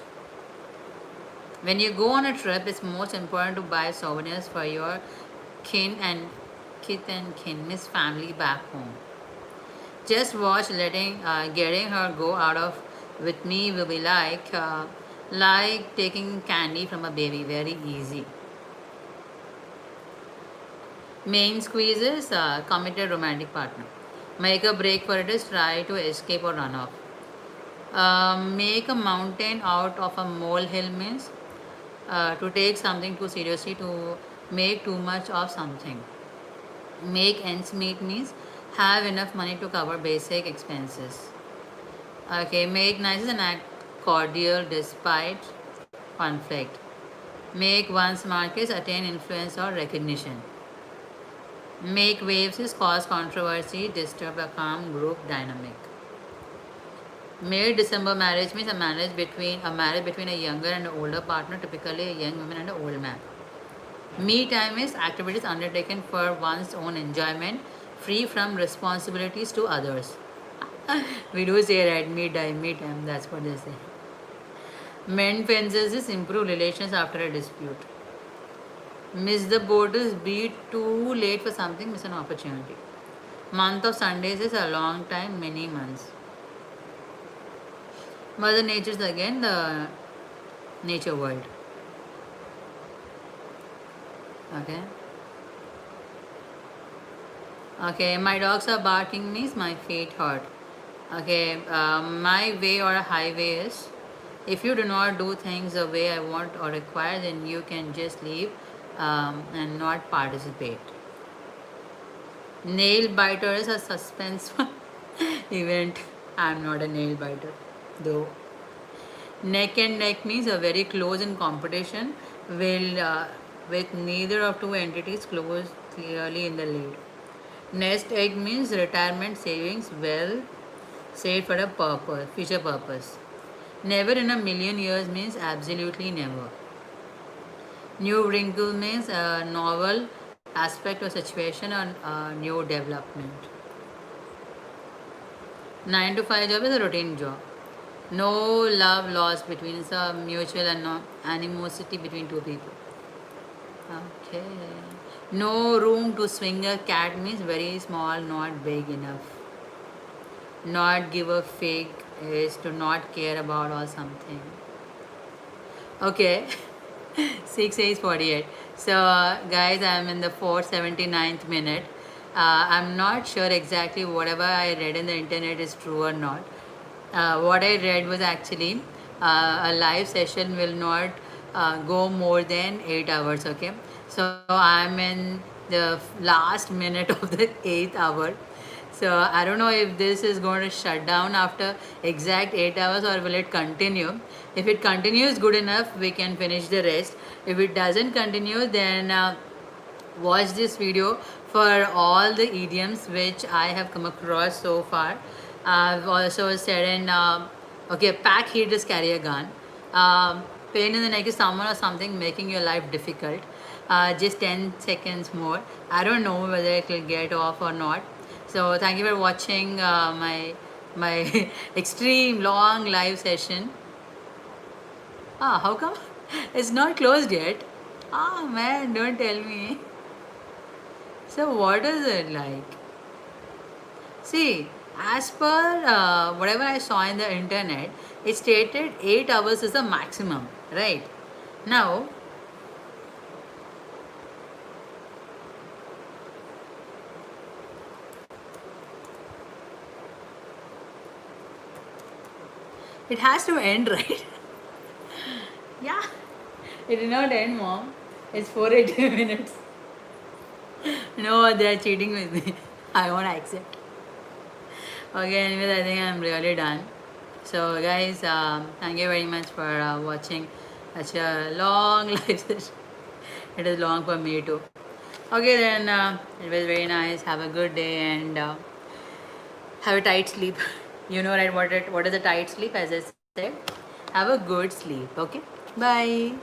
S1: When you go on a trip, it's most important to buy souvenirs for your kin and kith and kin, miss family back home. Just watch getting her go out of with me will be like taking candy from a baby, very easy. Main squeezes, committed romantic partner. Make a break for it is try to escape or run off. Make a mountain out of a molehill means to take something too seriously, to make too much of something. Make ends meet means have enough money to cover basic expenses. Okay, make nice and act cordial despite conflict. Make one's markets attain influence or recognition. Make waves is cause controversy, disturb a calm group dynamic. May December marriage means a marriage between a younger and an older partner, typically a young woman and an old man. Me time is activities undertaken for one's own enjoyment, free from responsibilities to others. We do say right, me time, that's what they say. Mend fences is improve relations after a dispute. Miss the boat is be too late for something, miss an opportunity. Month of Sundays is a long time, many months. Mother Nature is again the nature world. Okay. Okay, my dogs are barking means my feet hurt. Okay, my way or a highway is if you do not do things the way I want or require, then you can just leave and not participate. Nail biter is a suspense event. I'm not a nail biter though. Neck and neck means a very close in competition with neither of two entities close clearly in the lead. Nest egg means retirement savings well saved for a purpose, future purpose. Never in a million years means absolutely never. New wrinkle means a novel aspect or situation or new development. 9 to 5 job is a routine job. No love lost between, it's a mutual and no animosity between two people. Okay. No room to swing a cat means very small, not big enough. Not give a fig is to not care about or something. Okay. 6 8 48. So guys, I'm in the 479th minute. I'm not sure exactly whatever I read in the internet is true or not. What I read was actually a live session will not go more than 8 hours. Okay, so I'm in the last minute of the 8th hour. So I don't know if this is going to shut down after exact 8 hours or will it continue. If it continues good enough, we can finish the rest. If it doesn't continue, then watch this video for all the idioms which I have come across so far. I've also said in okay, pack heat is carry a gun. Pain in the neck is someone or something making your life difficult. Just 10 seconds more. I don't know whether it will get off or not. So thank you for watching my extreme long live session. Ah, how come? It's not closed yet. Ah, man, don't tell me. So, what is it like? See, as per whatever I saw in the internet, it stated 8 hours is the maximum, right? Now, it has to end, right? Yeah, it did not end, mom. It's 480 minutes. No, they are cheating with me. I won't accept. Okay, anyways, I think I'm really done. So, guys, thank you very much for watching such a long live session. It is long for me too. Okay, then it was very nice. Have a good day and have a tight sleep. You know, right? What is a tight sleep? As I said, have a good sleep. Okay, bye.